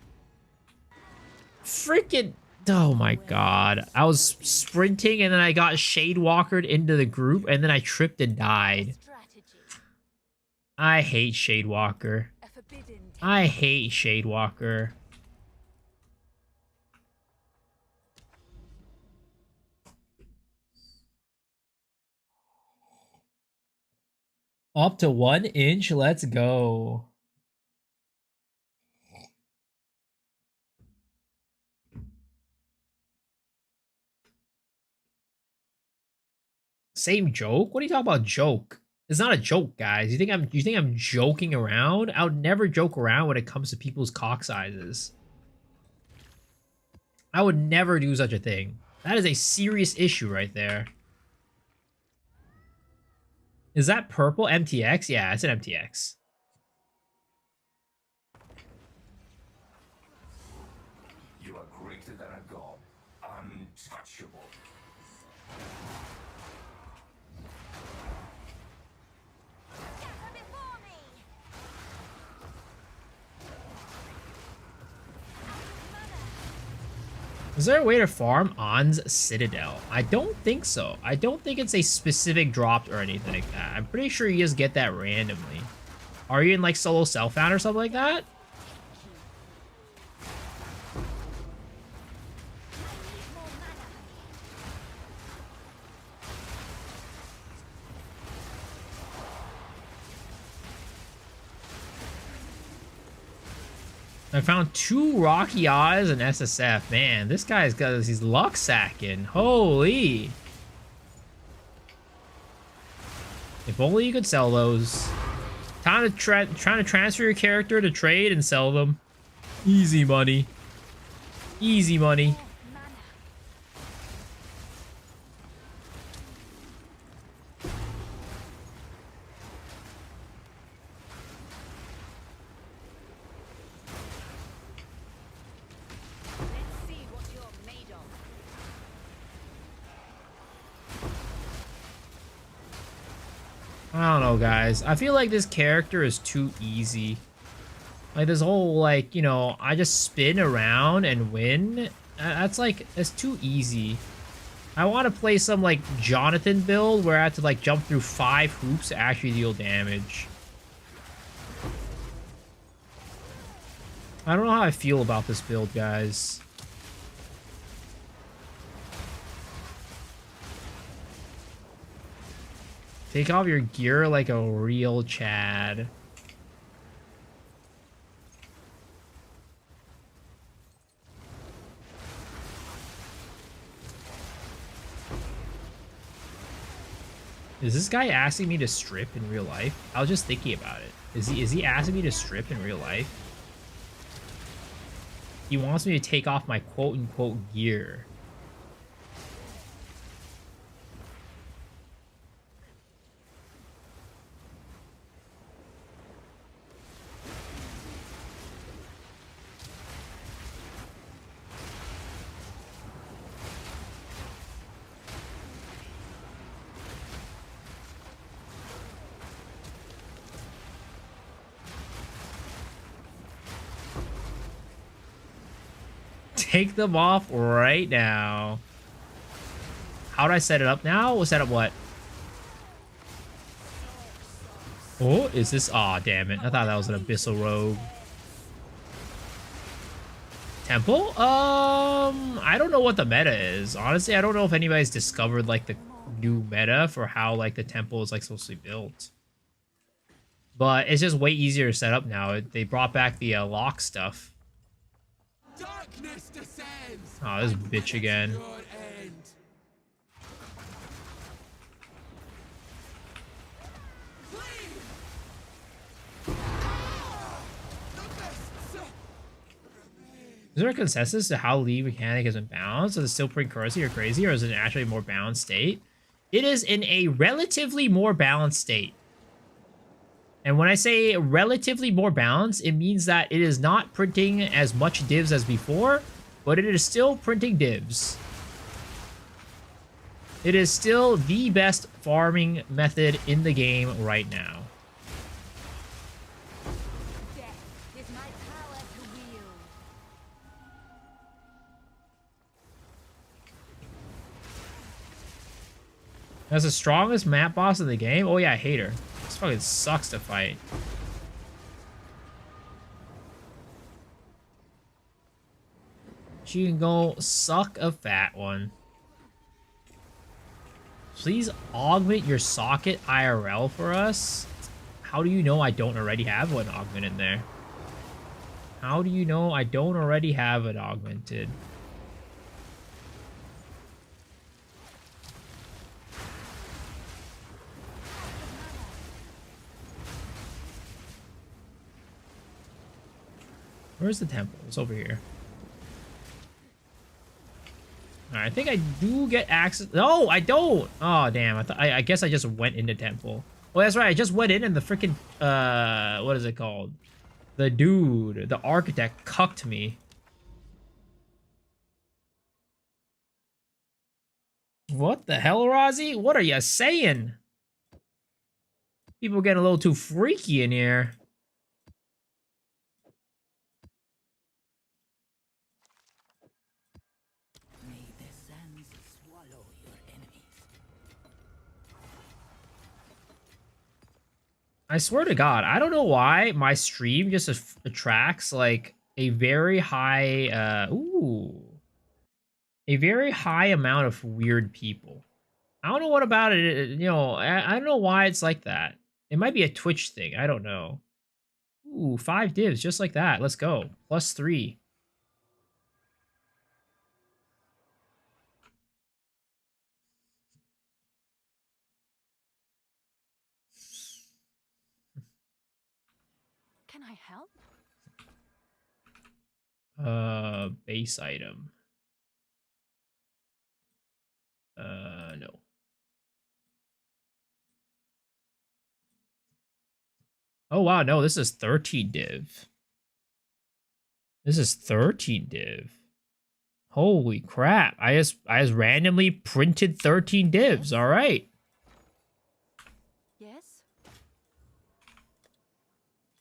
A: Freaking... Oh my god. I was sprinting and then I got Shade Walkered into the group and then I tripped and died. I hate Shade Walker. I hate Shade Walker. Up to 1 inch, let's go. Same joke? What are you talking about joke? It's not a joke, guys. You think I'm joking around? I would never joke around when it comes to people's cock sizes. I would never do such a thing. That is a serious issue right there. Is that purple MTX? Yeah, it's an MTX.
C: You are greater than a god, untouchable.
A: Is there a way to farm On's Citadel? I don't think so. I don't think it's a specific drop or anything like that. I'm pretty sure you just get that randomly. Are you in like solo self-found or something like that? I found 2 Rocky Eyes and SSF. Man, this guy's got his luck sacking. Holy. If only you could sell those. Time to trying to transfer your character to trade and sell them. Easy money. Easy money. I don't know, guys. I feel like this character is too easy. Like, this whole, like, you know, I just spin around and win. That's, like, it's too easy. I want to play some, like, Jonathan build where I have to, like, jump through 5 hoops to actually deal damage. I don't know how I feel about this build, guys. Take off your gear like a real Chad. Is this guy asking me to strip in real life? I was just thinking about it. Is he asking me to strip in real life? He wants me to take off my quote-unquote gear. Take them off right now. How do I set it up now? We'll set up what? Oh, is this? Aw, damn it. I thought that was an Abyssal Rogue. Temple? I don't know what the meta is. Honestly, I don't know if anybody's discovered, like, the new meta for how, like, the temple is, like, supposed to be built. But it's just way easier to set up now. They brought back the lock stuff.
C: Darkness descends.
A: Oh, this bitch again.
C: Your end.
A: Is there a consensus to how League mechanic is balanced? Is it still pretty cursy or crazy, or is it actually a more balanced state? It is in a relatively more balanced state. And when I say relatively more balanced, it means that it is not printing as much divs as before, but it is still printing divs. It is still the best farming method in the game right now.
D: Death is my power to wield.
A: That's the strongest map boss in the game? Oh yeah, I hate her. This fucking sucks to fight. She can go suck a fat one. Please augment your socket IRL for us. How do you know I don't already have one augmented there? How do you know I don't already have it augmented? Where's the temple? It's over here. Alright, I think I do get access. No, I don't! Oh, damn. I guess I just went into temple. Oh, that's right. I just went in and the freaking, what is it called? The dude, the architect, cucked me. What the hell, Rozzy? What are you saying? People getting a little too freaky in here.
C: May the sands swallow your enemies.
A: I swear to God, I don't know why my stream just attracts like a very high, a very high amount of weird people. I don't know what about it. You know, I don't know why it's like that. It might be a Twitch thing. I don't know. Ooh, 5 divs just like that. Let's go. +3.
D: Can I help?
A: Base item. No. Oh wow, no, this is 13 div. This is 13 div. Holy crap. I just randomly printed 13 divs. All right.
D: Yes?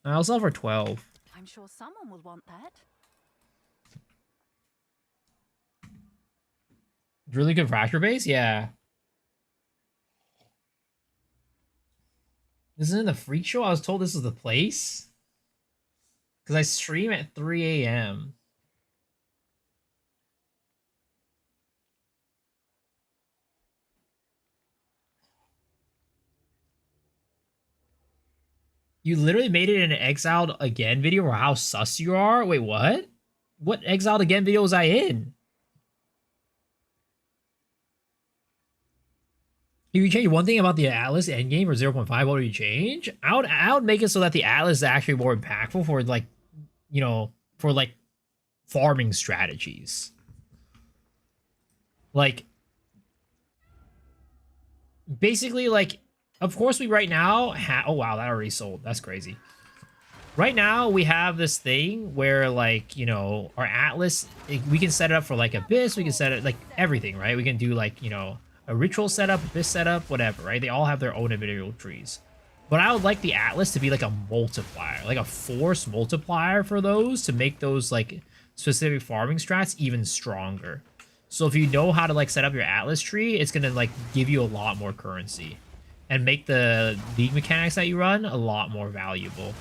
A: I'll sell for 12.
D: I'm sure someone will want that.
A: Really good fracture base? Yeah. This isn't the freak show? I was told this is the place. Because I stream at 3 a.m. You literally made it in an exiled again video or how sus you are? Wait, what? What exiled again video was I in? If you change one thing about the Atlas endgame or 0.5, what would you change? I would make it so that the Atlas is actually more impactful for like, you know, for like farming strategies. Like, basically, like, of course we right now oh wow, that already sold. That's crazy. Right now we have this thing where, like, you know, our Atlas, we can set it up for like Abyss, we can set it like everything, right? We can do like, you know, a ritual setup, Abyss setup, whatever, right? They all have their own individual trees. But I would like the Atlas to be like a multiplier, like a force multiplier for those to make those like specific farming strats even stronger. So if you know how to like set up your Atlas tree, it's gonna like give you a lot more currency and make the league mechanics that you run a lot more valuable.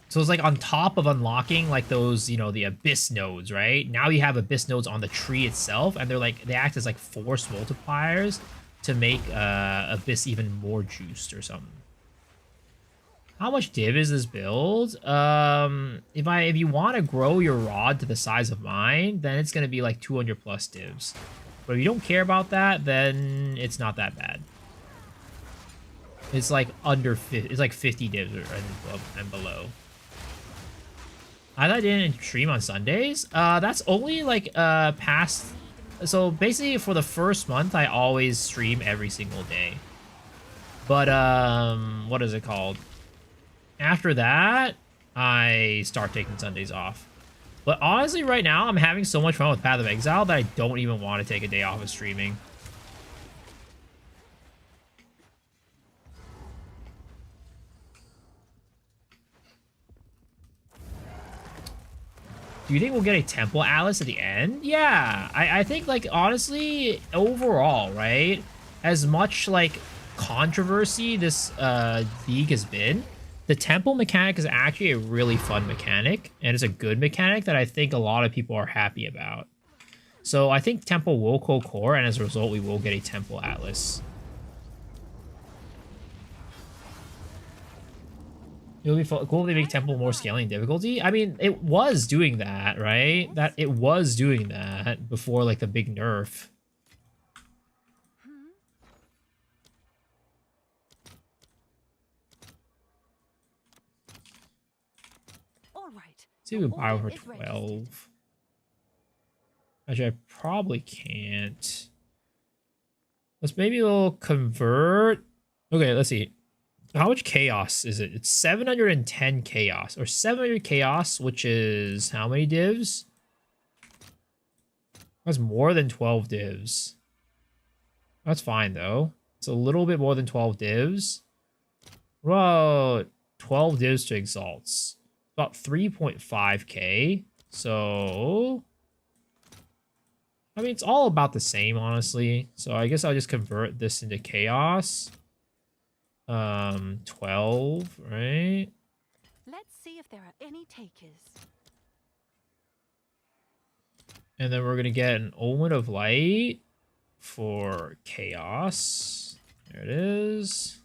A: So it's like on top of unlocking like those, you know, the Abyss nodes, right? Now you have Abyss nodes on the tree itself, and they're like, they act as like force multipliers to make Abyss even more juiced or something. How much div is this build? If you want to grow your rod to the size of mine, then it's gonna be like 200 plus divs. But if you don't care about that, then it's not that bad. It's like under 50, it's like 50 divs and below. I thought I didn't stream on Sundays. That's only like past. So basically, for the first month, I always stream every single day. But what is it called? After that, I start taking Sundays off. But honestly, right now, I'm having so much fun with Path of Exile that I don't even want to take a day off of streaming. Do you think we'll get a Temple Atlas at the end? Yeah, I think, like, honestly, overall, right? As much, like, controversy this league has been, the Temple mechanic is actually a really fun mechanic, and it's a good mechanic that I think a lot of people are happy about. So I think Temple will go core, and as a result, we will get a Temple Atlas. It would be cool if they make Temple more scaling difficulty. I mean, it was doing that, right? It was doing that before, like, the big nerf.
D: All right.
A: See if we buy over 12. Actually, I probably can't. We'll convert. Okay, let's see. How much chaos is it? It's 710 chaos, or 700 chaos, which is how many divs? That's more than 12 divs. That's fine, though. It's a little bit more than 12 divs. Well, 12 divs to exalts. About 3.5k. So, I mean, it's all about the same, honestly. So I guess I'll just convert this into chaos. 12, right?
D: Let's see if there are any takers.
A: And then we're gonna get an Omen of Light for chaos. There it is.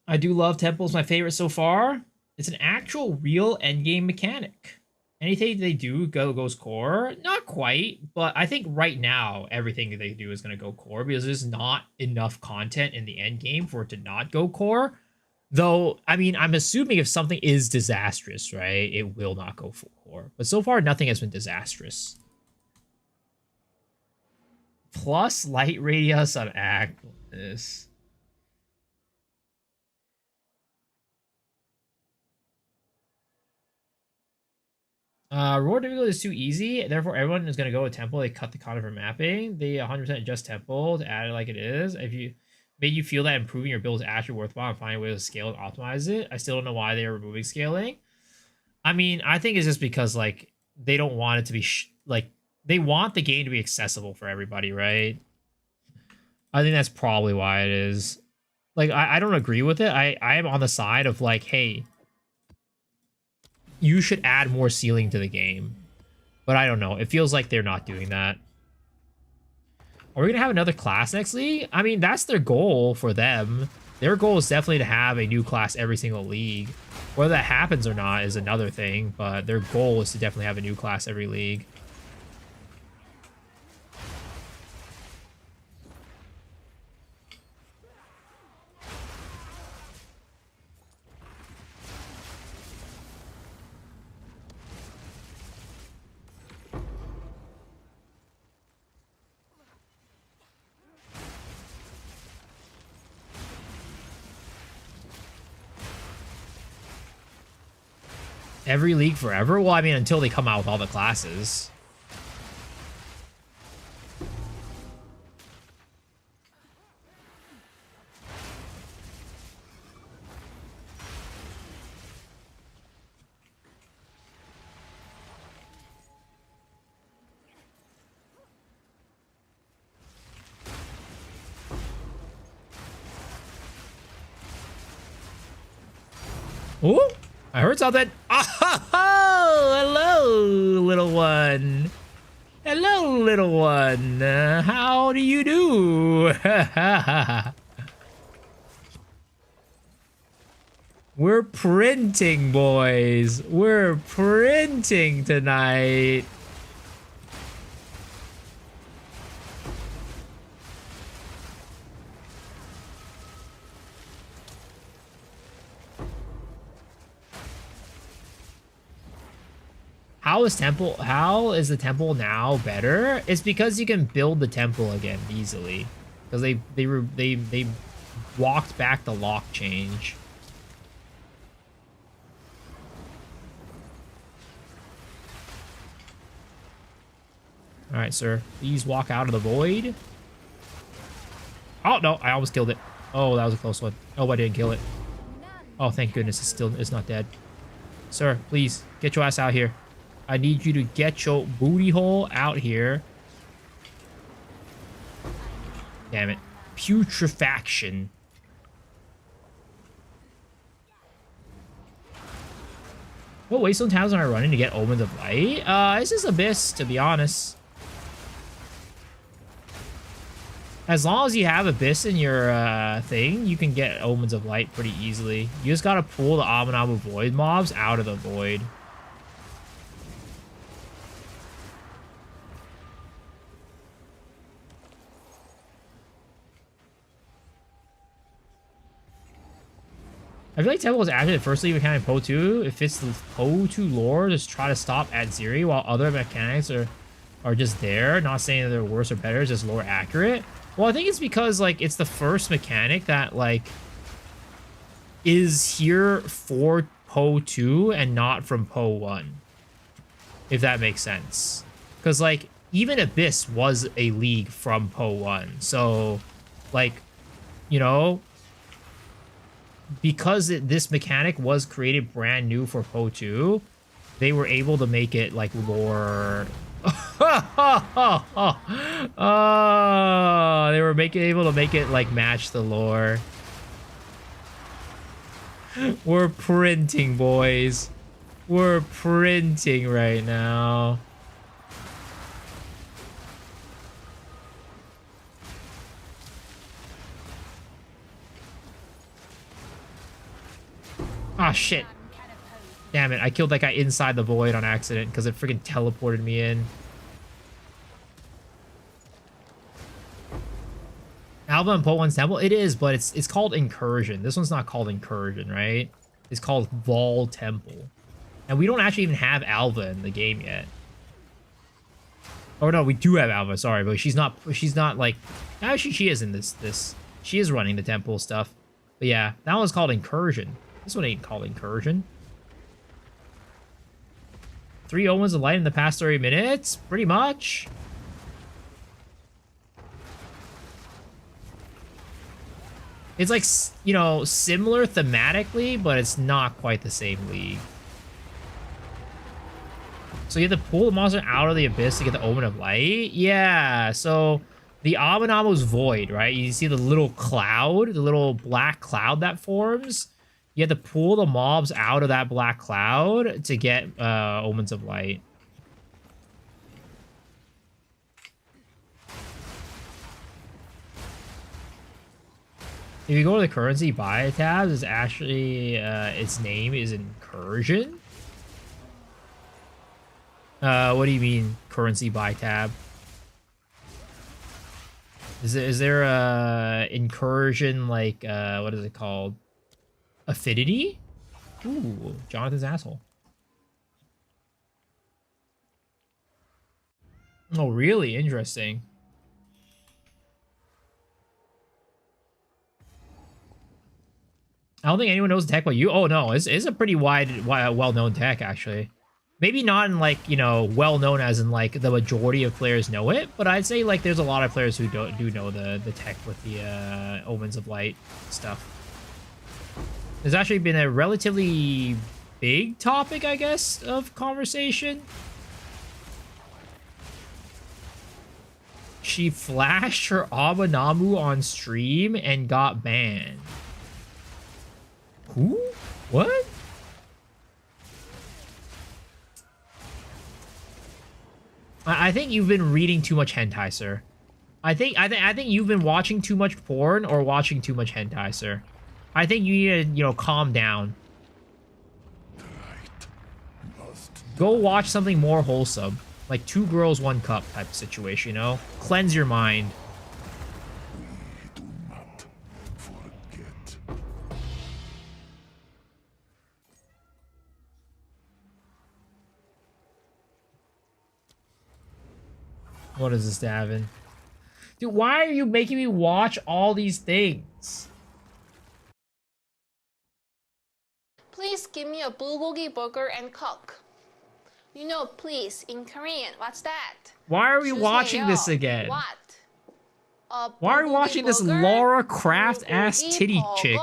A: I do love Temple's my favorite so far. It's an actual real endgame mechanic. Anything they do goes core. Not quite, but I think right now everything they do is going to go core because there's not enough content in the end game for it to not go core. Though, I mean, I'm assuming if something is disastrous, right, it will not go full core. But so far, nothing has been disastrous. Plus light radius on Agnes. Roar difficulty is too easy, therefore everyone is going to go with Temple. They cut the conifer mapping. They 100% adjust Temple to add it like it is. If you made you feel that improving your build is actually worthwhile and finding a way to scale and optimize it, I still don't know why they are removing scaling. I mean, I think it's just because, like, they don't want it to be, like, they want the game to be accessible for everybody, right? I think that's probably why it is. Like, I don't agree with it. I am on the side of, like, hey, you should add more ceiling to the game. But I don't know. It feels like they're not doing that. Are we going to have another class next league? I mean, that's their goal for them. Their goal is definitely to have a new class every single league. Whether that happens or not is another thing, but their goal is to definitely have a new class every league. Every league forever? Well, I mean, until they come out with all the classes. Ooh! I heard something. Oh, hello, little one. Hello, little one. How do you do? We're printing, boys. We're printing tonight. How is the temple now better? It's because you can build the temple again easily. Because they walked back the lock change. Alright, sir. Please walk out of the void. Oh no, I almost killed it. Oh, that was a close one. Oh, I didn't kill it. Oh, thank goodness it's not dead. Sir, please, get your ass out here. I need you to get your booty hole out here. Damn it. Putrefaction. What wasteland towns am I running to get Omens of Light? This is Abyss, to be honest. As long as you have Abyss in your thing, you can get Omens of Light pretty easily. You just gotta pull the Abominable Void mobs out of the void. I feel like Temple was after the first league mechanic Poe 2. It fits the Poe 2 lore, just try to stop at Zeri, while other mechanics are just there. Not saying that they're worse or better, just lore accurate. Well, I think it's because, like, it's the first mechanic that, like, is here for Poe 2 and not from Poe 1. If that makes sense. Because, like, even Abyss was a league from Poe 1. So, like, you know, because this mechanic was created brand new for Poe 2, they were able to make it, like, lore... Oh, they were able to make it, like, match the lore. We're printing, boys. We're printing right now. Ah, shit. Damn it, I killed that guy inside the void on accident because it freaking teleported me in. Alva and Poe 1's temple? It is, but it's called Incursion. This one's not called Incursion, right? It's called Vol Temple. And we don't actually even have Alva in the game yet. Oh no, we do have Alva, sorry, but she's not like... Actually, she is in this. She is running the temple stuff. But yeah, that one's called Incursion. This one ain't called Incursion. 3 Omens of Light in the past 30 minutes? Pretty much. It's like, you know, similar thematically, but it's not quite the same league. So you have to pull the monster out of the abyss to get the Omen of Light? Yeah, so the Abominable's Void, right? You see the little cloud, the little black cloud that forms? You have to pull the mobs out of that black cloud to get Omens of Light. If you go to the currency buy tabs, it's actually its name is Incursion. What do you mean currency buy tab? Is there a Incursion like what is it called? Affinity? Ooh, Jonathan's asshole. Oh, really? Interesting. I don't think anyone knows the tech but you. Oh no, it's a pretty well-known tech actually. Maybe not in like, you know, well-known as in like the majority of players know it, but I'd say like there's a lot of players who do know the tech with the Omens of Light stuff. There's actually been a relatively big topic, I guess, of conversation. She flashed her Abanamu on stream and got banned. Who? What? I think you've been reading too much hentai, sir. I think you've been watching too much porn or watching too much hentai, sir. I think you need to, you know, calm down. Go watch something more wholesome. Like 2 girls, 1 cup type of situation, you know? Cleanse your mind.
C: We do not forget.
A: What is this, Davin? Dude, why are you making me watch all these things?
E: Please give me a bulgogi burger and coke. You know, please, in Korean, what's that?
A: Why are we watching this again?
E: What?
A: Why are we watching this Laura Croft ass titty chick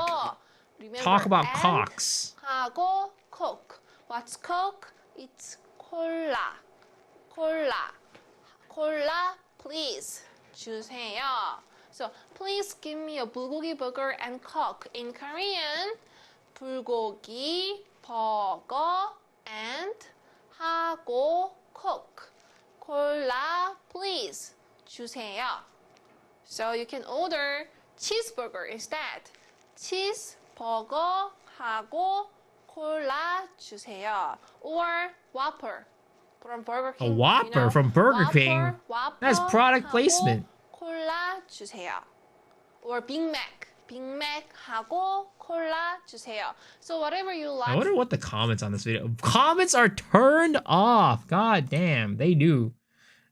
A: talk about cocks?
E: 하고 coke. What's coke? It's cola. Cola. Cola, please. 주세요. So, please give me a bulgogi burger and coke. In Korean, 불고기, 버거, and 하고 coke. Cola, please. 주세요. So you can order cheeseburger instead. cheeseburger 하고 콜라 주세요. Or Whopper from Burger King.
A: A Whopper from Burger King? That's product placement.
E: 콜라 주세요. Or Big Mac. Big Mac 하고 콜라 주세요. So whatever you like.
A: I wonder what the comments on this video. Comments are turned off. God damn, they do.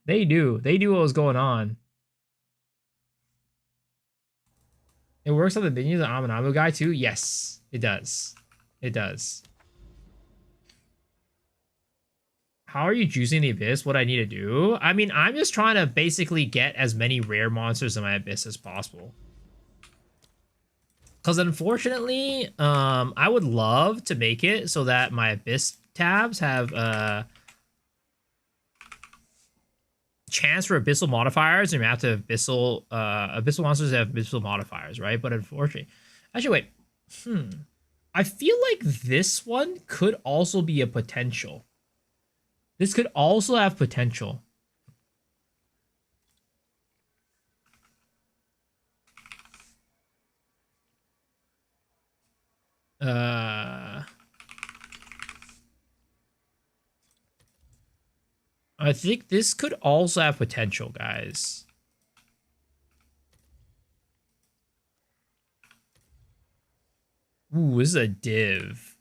A: They do. They knew what was going on. It works on the Minions and Amanamu guy too? Yes, it does. It does. How are you juicing the Abyss? What I need to do? I mean, I'm just trying to basically get as many rare monsters in my Abyss as possible. Because unfortunately, I would love to make it so that my Abyss tabs have chance for abyssal modifiers, and you have to abyssal monsters have abyssal modifiers, right? But unfortunately, actually, wait, I feel like this one could also be a potential. This could also have potential. I think this could also have potential, guys. Ooh, this is a div.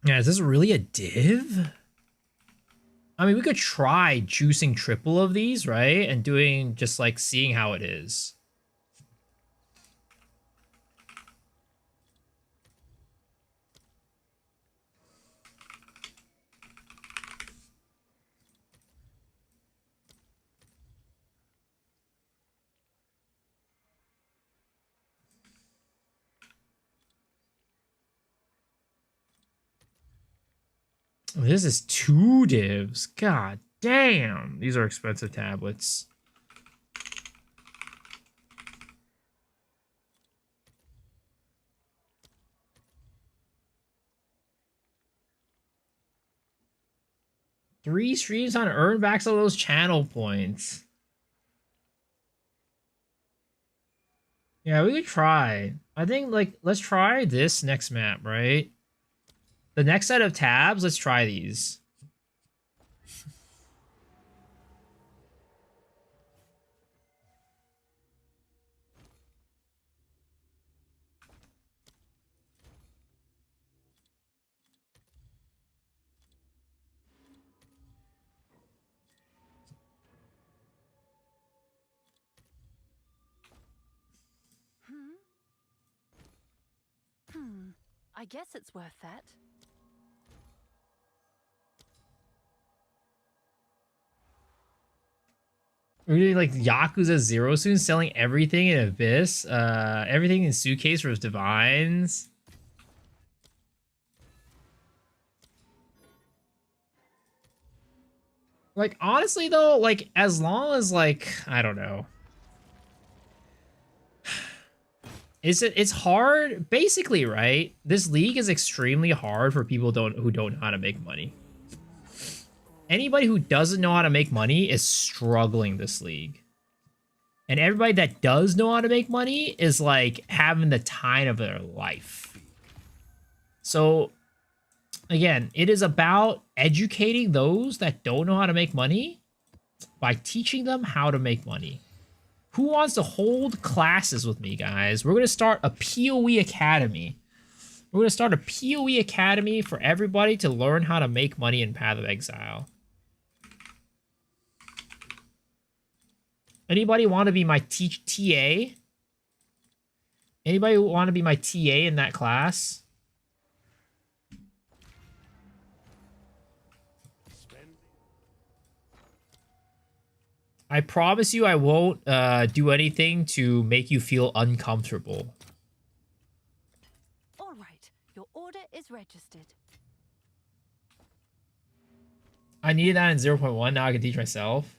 A: Yeah, is this really a div? I mean, we could try juicing triple of these, right? And doing just like seeing how it is. This is 2 divs. God damn. These are expensive tablets. Three streams on earn backs of those channel points. Yeah, we could try. I think, like, let's try this next map, right? The next set of tabs, let's try these.
D: I guess it's worth that.
A: We're doing like Yakuza 0 soon, selling everything in Abyss, everything in Suitcase for Divines. Like, honestly though, like, as long as, like, I don't know. It's hard, basically, right? This league is extremely hard for people who don't know how to make money. Anybody who doesn't know how to make money is struggling this league. And everybody that does know how to make money is, like, having the time of their life. So, again, it is about educating those that don't know how to make money by teaching them how to make money. Who wants to hold classes with me, guys? We're going to start a PoE Academy. We're going to start a PoE Academy for everybody to learn how to make money in Path of Exile. Anybody want to be my TA? Anybody want to be my TA in that class? I promise you I won't do anything to make you feel uncomfortable.
D: All right, your order is registered.
A: I needed that in 0.1, now I can teach myself.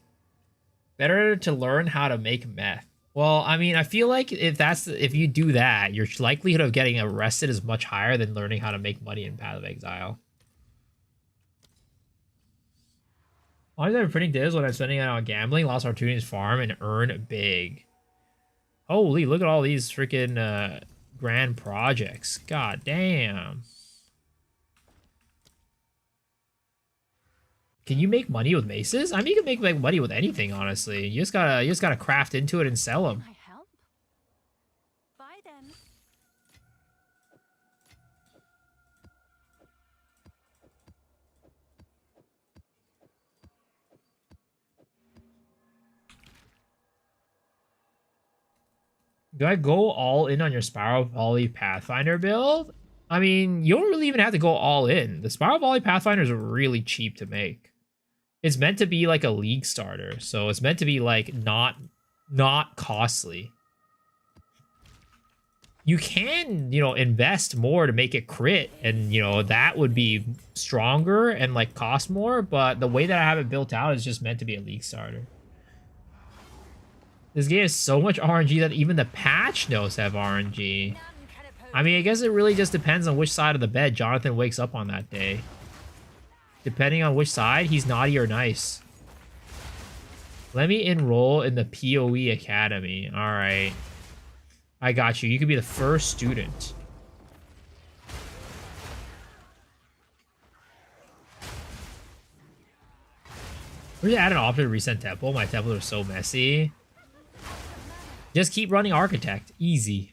A: Better to learn how to make meth. Well, I mean, I feel like if you do that, your likelihood of getting arrested is much higher than learning how to make money in Path of Exile. Why am I printing divs when I'm spending it on gambling, lost opportunities, farm, and earn big? Holy, look at all these freaking grand projects. God damn. Can you make money with maces? I mean, you can make money with anything, honestly. You just gotta craft into it and sell them.
D: Can I help? Bye then.
A: Do I go all in on your Spiral Volley Pathfinder build? I mean, you don't really even have to go all in. The Spiral Volley Pathfinder is really cheap to make. It's meant to be like a league starter, so it's meant to be like not costly. You can, you know, invest more to make it crit, and you know that would be stronger and like cost more, but the way that I have it built out is just meant to be a league starter. This game has so much RNG that even the patch notes have RNG. I mean, I guess it really just depends on which side of the bed Jonathan wakes up on that day. Depending on which side, he's naughty or nice. Let me enroll in the PoE Academy. All right. I got you. You could be the first student. We're gonna add an option to reset temple. My temples are so messy. Just keep running Architect. Easy.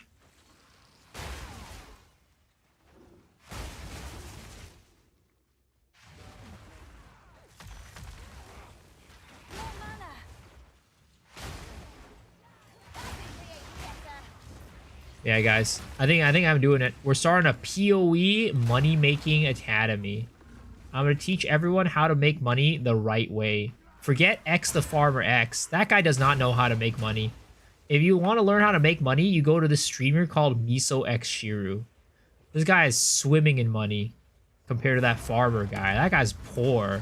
A: Yeah, guys. I think I'm doing it. We're starting a PoE money-making academy. I'm going to teach everyone how to make money the right way. Forget X the Farmer X. That guy does not know how to make money. If you want to learn how to make money, you go to this streamer called Miso X Shiru. This guy is swimming in money compared to that farmer guy. That guy's poor.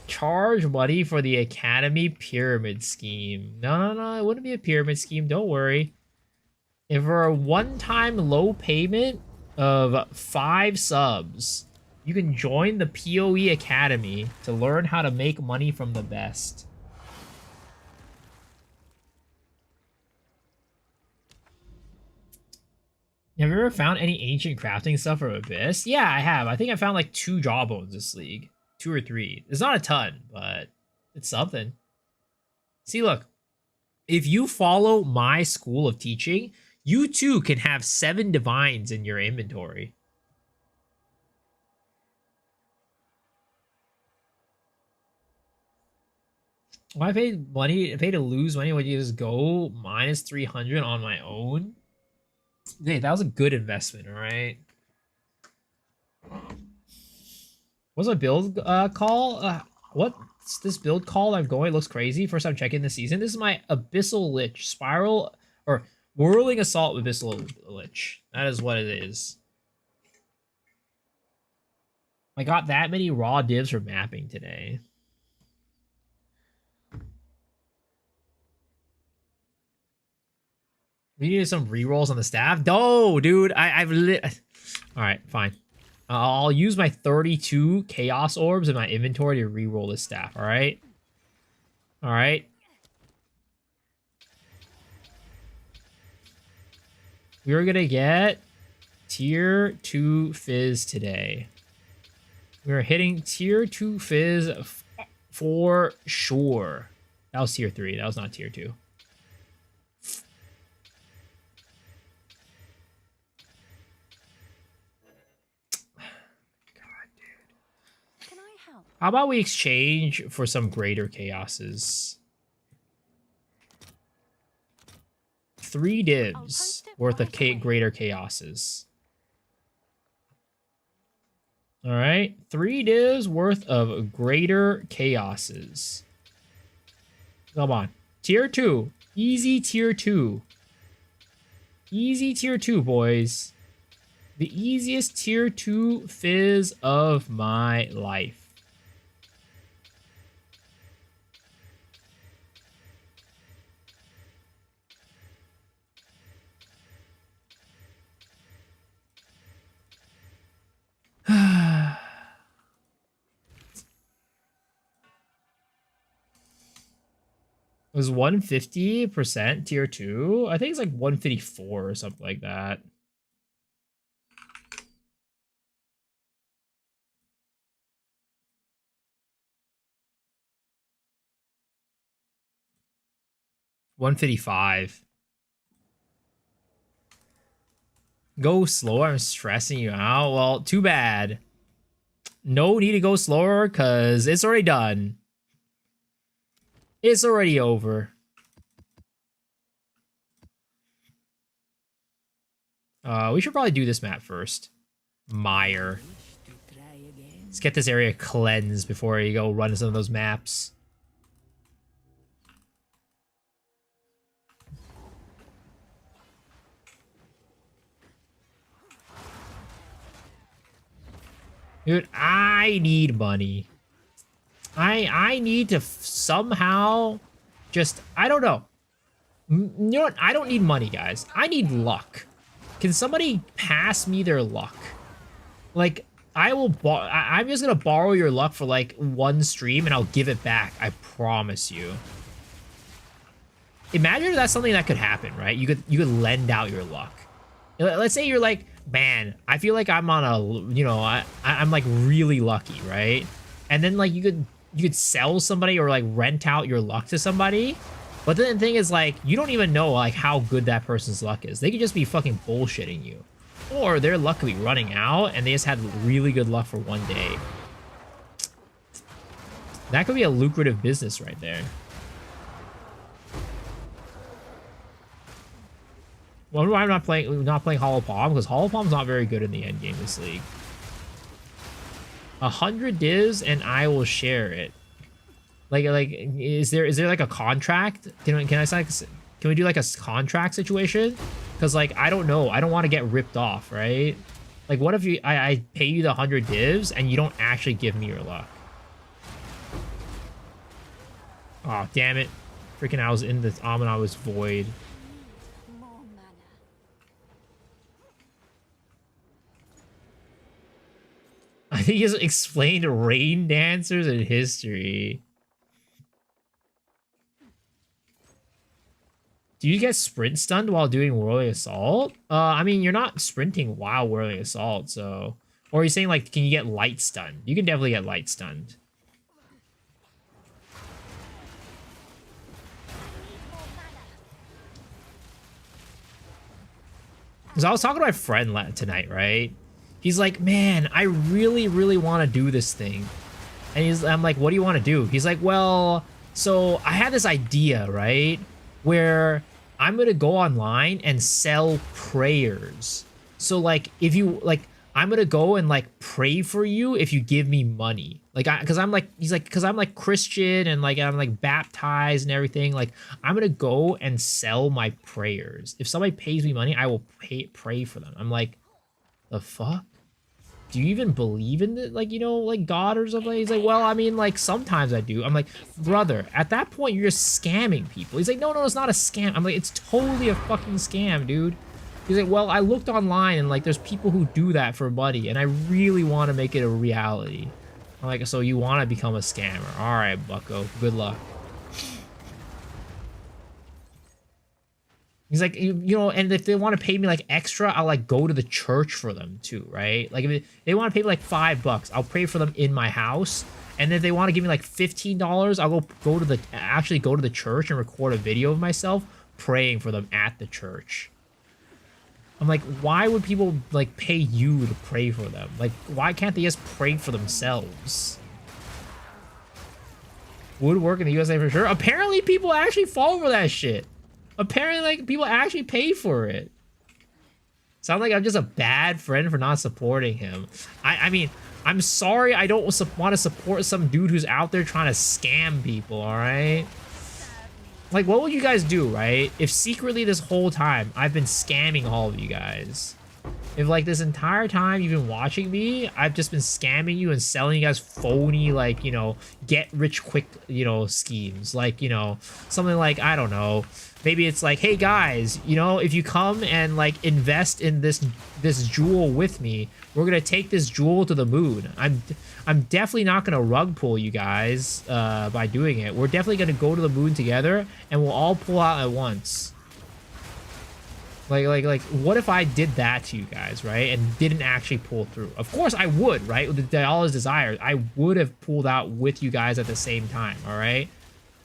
A: Charge money for the Academy pyramid scheme. No, it wouldn't be a pyramid scheme. Don't worry. If for a one-time low payment, of 5 subs, you can join the PoE Academy to learn how to make money from the best. Have you ever found any ancient crafting stuff from Abyss? Yeah, I have. I think I found like 2 jawbones this league. 2 or 3. It's not a ton, but it's something. See, look. If you follow my school of teaching, you too can have 7 divines in your inventory. Why pay money? Pay to lose money when you just go minus 300 on my own? Hey, that was a good investment, all right? What's my build call? What's this build called? I'm going. It looks crazy. First time checking this season. This is my Abyssal Lich. Spiral or Whirling Assault with Abyssal Lich. That is what it is. I got that many raw divs for mapping today. We needed some rerolls on the staff. No, dude. I've lit. All right, fine. I'll use my 32 chaos orbs in my inventory to reroll this staff. All right. All right. We're gonna get tier 2 fizz today. We're hitting tier 2 fizz for sure. That was tier 3. That was not tier 2. How about we exchange for some greater chaoses? 3 divs worth of greater chaoses. All right, 3 divs worth of greater chaoses. Come on, tier 2, easy tier 2, easy tier 2, boys. The easiest tier 2 fizz of my life. It was 150% tier 2. I think it's like 154 or something like that. $155. Go slower. I'm stressing you out. Well, too bad. No need to go slower because it's already done. It's already over. We should probably do this map first. Mire. Let's get this area cleansed before you go run some of those maps. Dude, I need money. I need to somehow just, I don't know. You know what? I don't need money, guys. I need luck. Can somebody pass me their luck? Like, I'm just gonna borrow your luck for like 1 stream and I'll give it back. I promise you. Imagine if that's something that could happen, right? You could lend out your luck. Let's say you're like, man, I feel like I'm on a, you know, I'm like really lucky, right? And then like you could sell somebody or like rent out your luck to somebody. But then the thing is like, you don't even know like how good that person's luck is. They could just be fucking bullshitting you. Or their luck could be running out and they just had really good luck for 1 day. That could be a lucrative business right there. Wonder why I'm not playing Hollow Palm, because Hollow Palm's not very good in the end game this league. 100 divs and I will share it. Like is there like a contract? Can we do like a contract situation? Because like I don't know, I don't want to get ripped off, right? Like what if I pay you the 100 divs and you don't actually give me your luck? Oh damn it! Freaking I was in the Ominous Void. He just explained rain dancers in history. Do you get sprint stunned while doing Whirling Assault? I mean, you're not sprinting while Whirling Assault, so... Or are you saying, like, can you get light stunned? You can definitely get light stunned. Because I was talking to my friend tonight, right? He's like, man, I really, really want to do this thing. And I'm like, what do you want to do? He's like, well, so I had this idea, right? Where I'm going to go online and sell prayers. So, like, if you, like, I'm going to go and, like, pray for you if you give me money. Like, because I'm, like, he's like, because I'm, like, Christian and, like, I'm, like, baptized and everything. Like, I'm going to go and sell my prayers. If somebody pays me money, I will pray for them. I'm like, the fuck? Do you even believe in it, like, you know, like God or something? He's like, well, I mean, like, sometimes I do. I'm like, brother, at that point, you're just scamming people. He's like, no, it's not a scam. I'm like, it's totally a fucking scam, dude. He's like, well, I looked online and, like, there's people who do that for money, and I really want to make it a reality. I'm like, so you want to become a scammer? All right, bucko, good luck. He's like, you know, and if they want to pay me, like, extra, I'll, like, go to the church for them, too, right? Like, if they want to pay me, like, $5, I'll pray for them in my house. And if they want to give me, like, $15, I'll actually go to the church and record a video of myself praying for them at the church. I'm like, why would people, like, pay you to pray for them? Like, why can't they just pray for themselves? Would work in the USA for sure. Apparently, people actually fall for that shit. Apparently, like, people actually pay for it. Sounds like I'm just a bad friend for not supporting him. I mean, I'm sorry I don't want to support some dude who's out there trying to scam people, alright? Like, what would you guys do, right? If secretly this whole time I've been scamming all of you guys. If, like, this entire time you've been watching me, I've just been scamming you and selling you guys phony, like, you know, get rich quick, you know, schemes. Like, you know, something like, I don't know. Maybe it's like, hey guys, you know, if you come and, like, invest in this jewel with me, we're gonna take this jewel to the moon. I'm definitely not gonna rug pull you guys by doing it. We're definitely gonna go to the moon together, and we'll all pull out at once. Like, what if I did that to you guys, right? And didn't actually pull through? Of course I would, right? With all his desires, I would have pulled out with you guys at the same time, all right?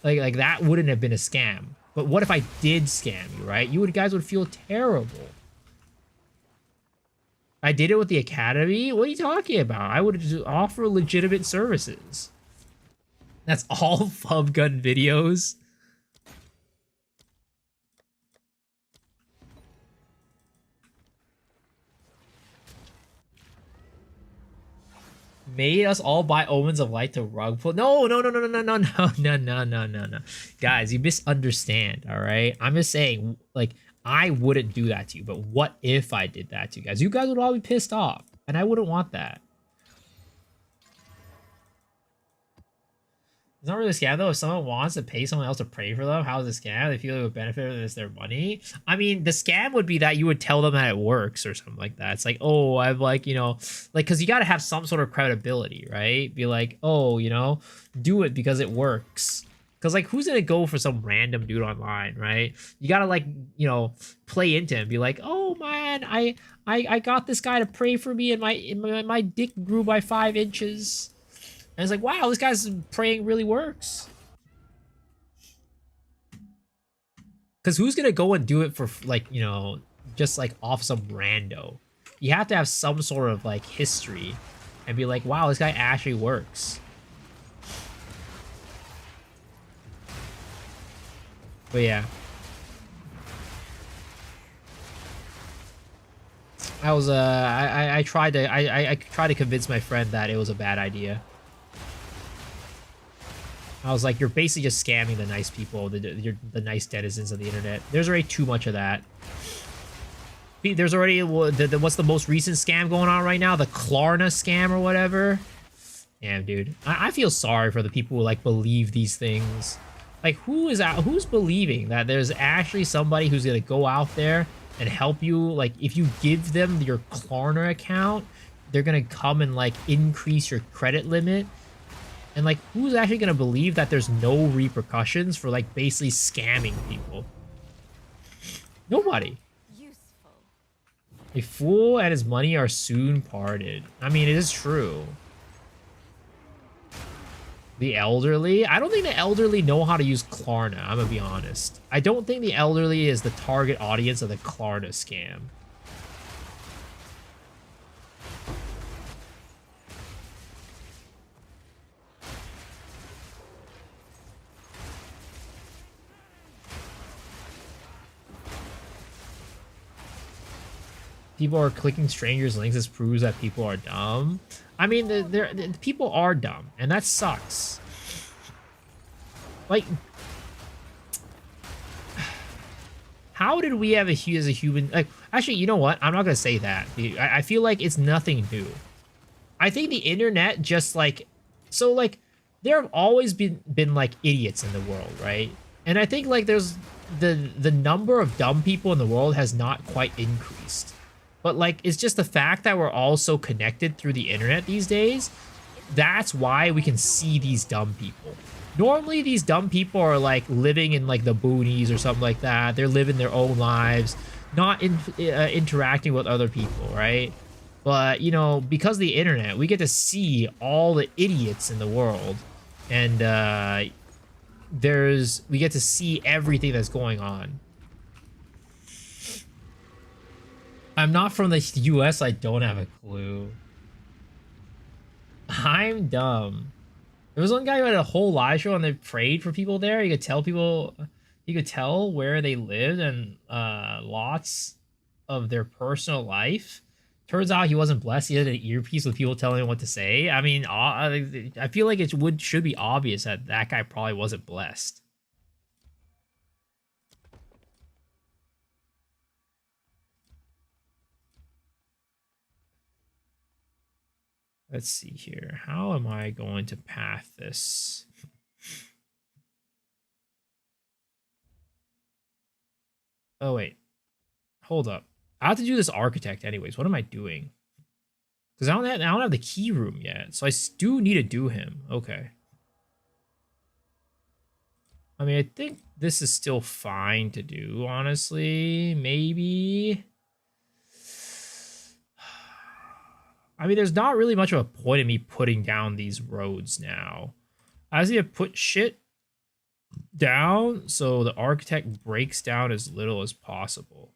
A: Like that wouldn't have been a scam. But what if I did scam you, right? You guys would feel terrible. I did it with the Academy? What are you talking about? I would just offer legitimate services. That's all Fub Gun videos. Made us all buy Omens of Light to rug pull. No. Guys, you misunderstand, all right? I'm just saying, like, I wouldn't do that to you, but what if I did that to you guys? You guys would all be pissed off, and I wouldn't want that. It's not really a scam, though. If someone wants to pay someone else to pray for them, how is it a scam? They feel it would benefit if it's their money. I mean, the scam would be that you would tell them that it works or something like that. It's like, oh, I've, like, you know, like, because you got to have some sort of credibility, right? Be like, oh, you know, do it because it works. Because, like, who's going to go for some random dude online, right? You got to, like, you know, play into him. Be like, oh, man, I got this guy to pray for me and my dick grew by 5 inches. And it's like, wow, this guy's praying really works. Because who's going to go and do it for, like, you know, just, like, off some rando? You have to have some sort of, like, history and be like, wow, this guy actually works. But yeah. I was, I tried to convince my friend that it was a bad idea. I was like, you're basically just scamming the nice people, the nice denizens of the internet. There's already too much of that. There's already, what's the most recent scam going on right now? The Klarna scam or whatever? Damn, dude. I feel sorry for the people who, like, believe these things. Like, who's believing that there's actually somebody who's gonna go out there and help you? Like, if you give them your Klarna account, they're gonna come and like increase your credit limit. And like, who's actually gonna believe that there's no repercussions for like basically scamming people? Nobody.
D: Useful.
A: A fool and his money are soon parted. I mean, it is true. The elderly? I don't think the elderly know how to use Klarna, I'm gonna be honest. I don't think the elderly is the target audience of the Klarna scam. People are clicking strangers' links. This proves that people are dumb. I mean, the people are dumb, and that sucks. Like, how did we have as a human? Like, actually, you know what? I'm not gonna say that. I feel like it's nothing new. I think the internet just like, so like, there have always been like idiots in the world, right? And I think like there's the number of dumb people in the world has not quite increased. But like, it's just the fact that we're all so connected through the internet these days. That's why we can see these dumb people. Normally, these dumb people are like living in like the boonies or something like that. They're living their own lives, not interacting with other people, right? But, you know, because of the internet, we get to see all the idiots in the world. And we get to see everything that's going on. I'm not from the US, I don't have a clue. I'm dumb. There was one guy who had a whole live show and they prayed for people there. You could tell people, you could tell where they lived and lots of their personal life. Turns out he wasn't blessed. He had an earpiece with people telling him what to say. I mean, I feel like it should be obvious that that guy probably wasn't blessed. Let's see here. How am I going to path this? Oh, wait. Hold up. I have to do this architect anyways. What am I doing? Because I don't have the key room yet. So I do need to do him. Okay. I mean, I think this is still fine to do, honestly. Maybe. I mean, there's not really much of a point in me putting down these roads now. I just need to put shit down so the architect breaks down as little as possible.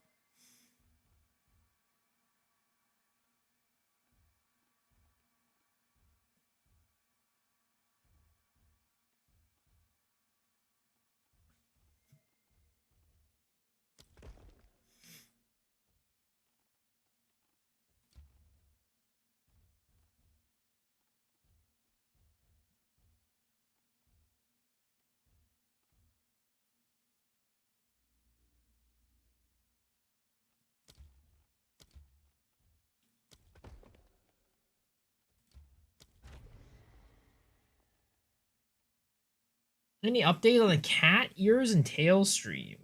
A: Any update on the cat ears and tail stream?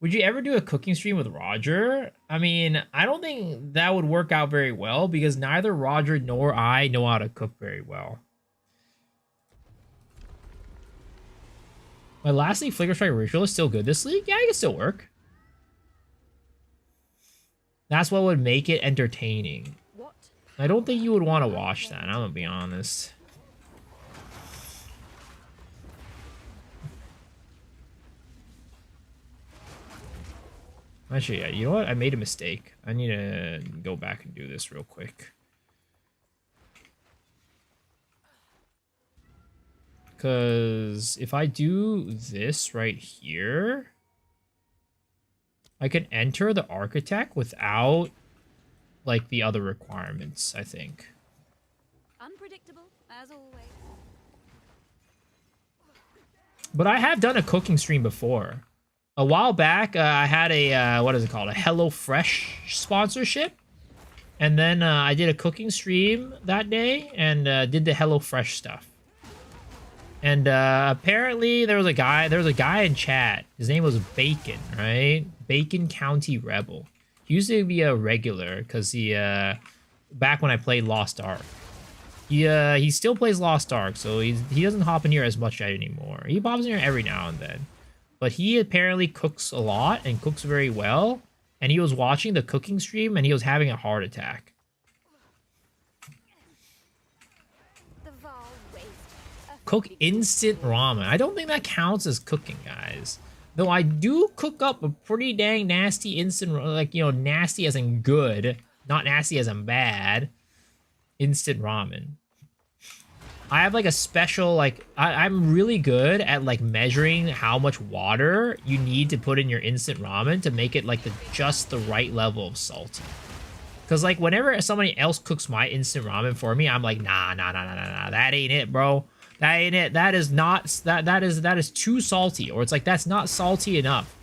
A: Would you ever do a cooking stream with Roger? I mean, I don't think that would work out very well because neither Roger nor I know how to cook very well. My last league Flicker Strike ritual is still good this league? Yeah, it can still work. That's what would make it entertaining. I don't think you would want to watch that, I'm gonna be honest. Actually, yeah, you know what? I made a mistake. I need to go back and do this real quick. Because if I do this right here, I can enter the architect without, like, the other requirements, I think.
D: Unpredictable, as always.
A: But I have done a cooking stream before. A while back, I had a, what is it called? A HelloFresh sponsorship. And then I did a cooking stream that day and did the HelloFresh stuff. And apparently there was a guy in chat. His name was Bacon, right? Bacon County Rebel. He used to be a regular because he back when I played Lost Ark. He still plays Lost Ark, so he doesn't hop in here as much anymore. He pops in here every now and then. But he apparently cooks a lot and cooks very well. And he was watching the cooking stream and he was having a heart attack. Cook instant ramen. I don't think that counts as cooking, guys. Though I do cook up a pretty dang nasty instant, like, you know, nasty as in good, not nasty as in bad, instant ramen. I have like a special, like, I'm really good at like measuring how much water you need to put in your instant ramen to make it like just the right level of salty. Because like whenever somebody else cooks my instant ramen for me, I'm like, nah, that ain't it, bro. That ain't it. That is not, that is too salty. Or it's like, that's not salty enough.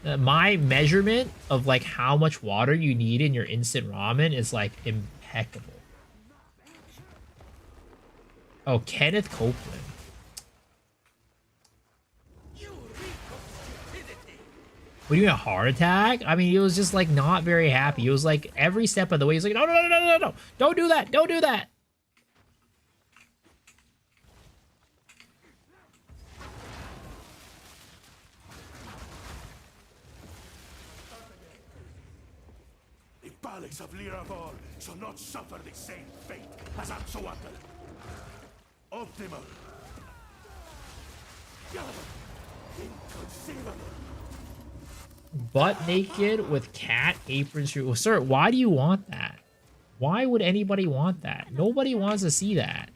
A: My measurement of like how much water you need in your instant ramen is like impeccable. Oh, Kenneth Copeland. What do you mean, a heart attack? I mean, he was just like not very happy. He was like every step of the way, he's like, no, don't do that, don't do that.
C: The Palace of Liraval shall not suffer the same fate as Axolotl. Optimal. Inconceivable.
A: Butt naked with cat aprons. Well, sir, why do you want that? Why would anybody want that? Nobody wants to see that.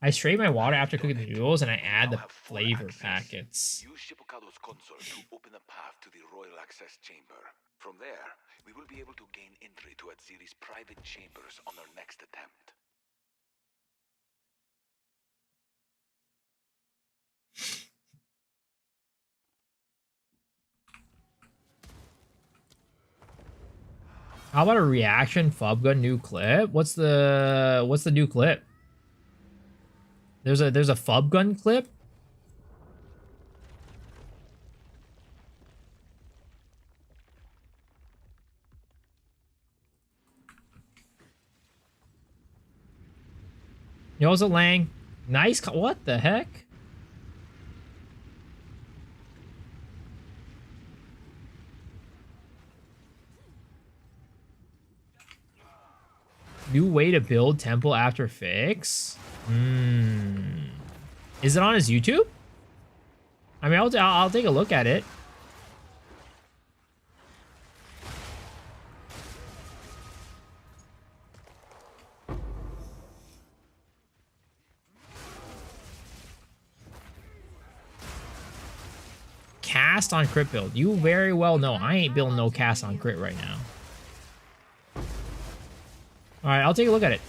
A: I strain my water after cooking the noodles and I add the flavor packets.
F: Use Shippocado's console to open a path to the Royal Access Chamber. From there, we will be able to gain entry to Atziri's private chambers on our next attempt.
A: How about a reaction Fubgun new clip? What's the new clip? There's a Fubgun clip? Yo, what's up, Lang? Nice. What the heck? New way to build temple after fix? Is it on his YouTube? I mean, I'll take a look at it. Cast on crit build. You very well know I ain't building no cast on crit right now. Alright, I'll take a look at it.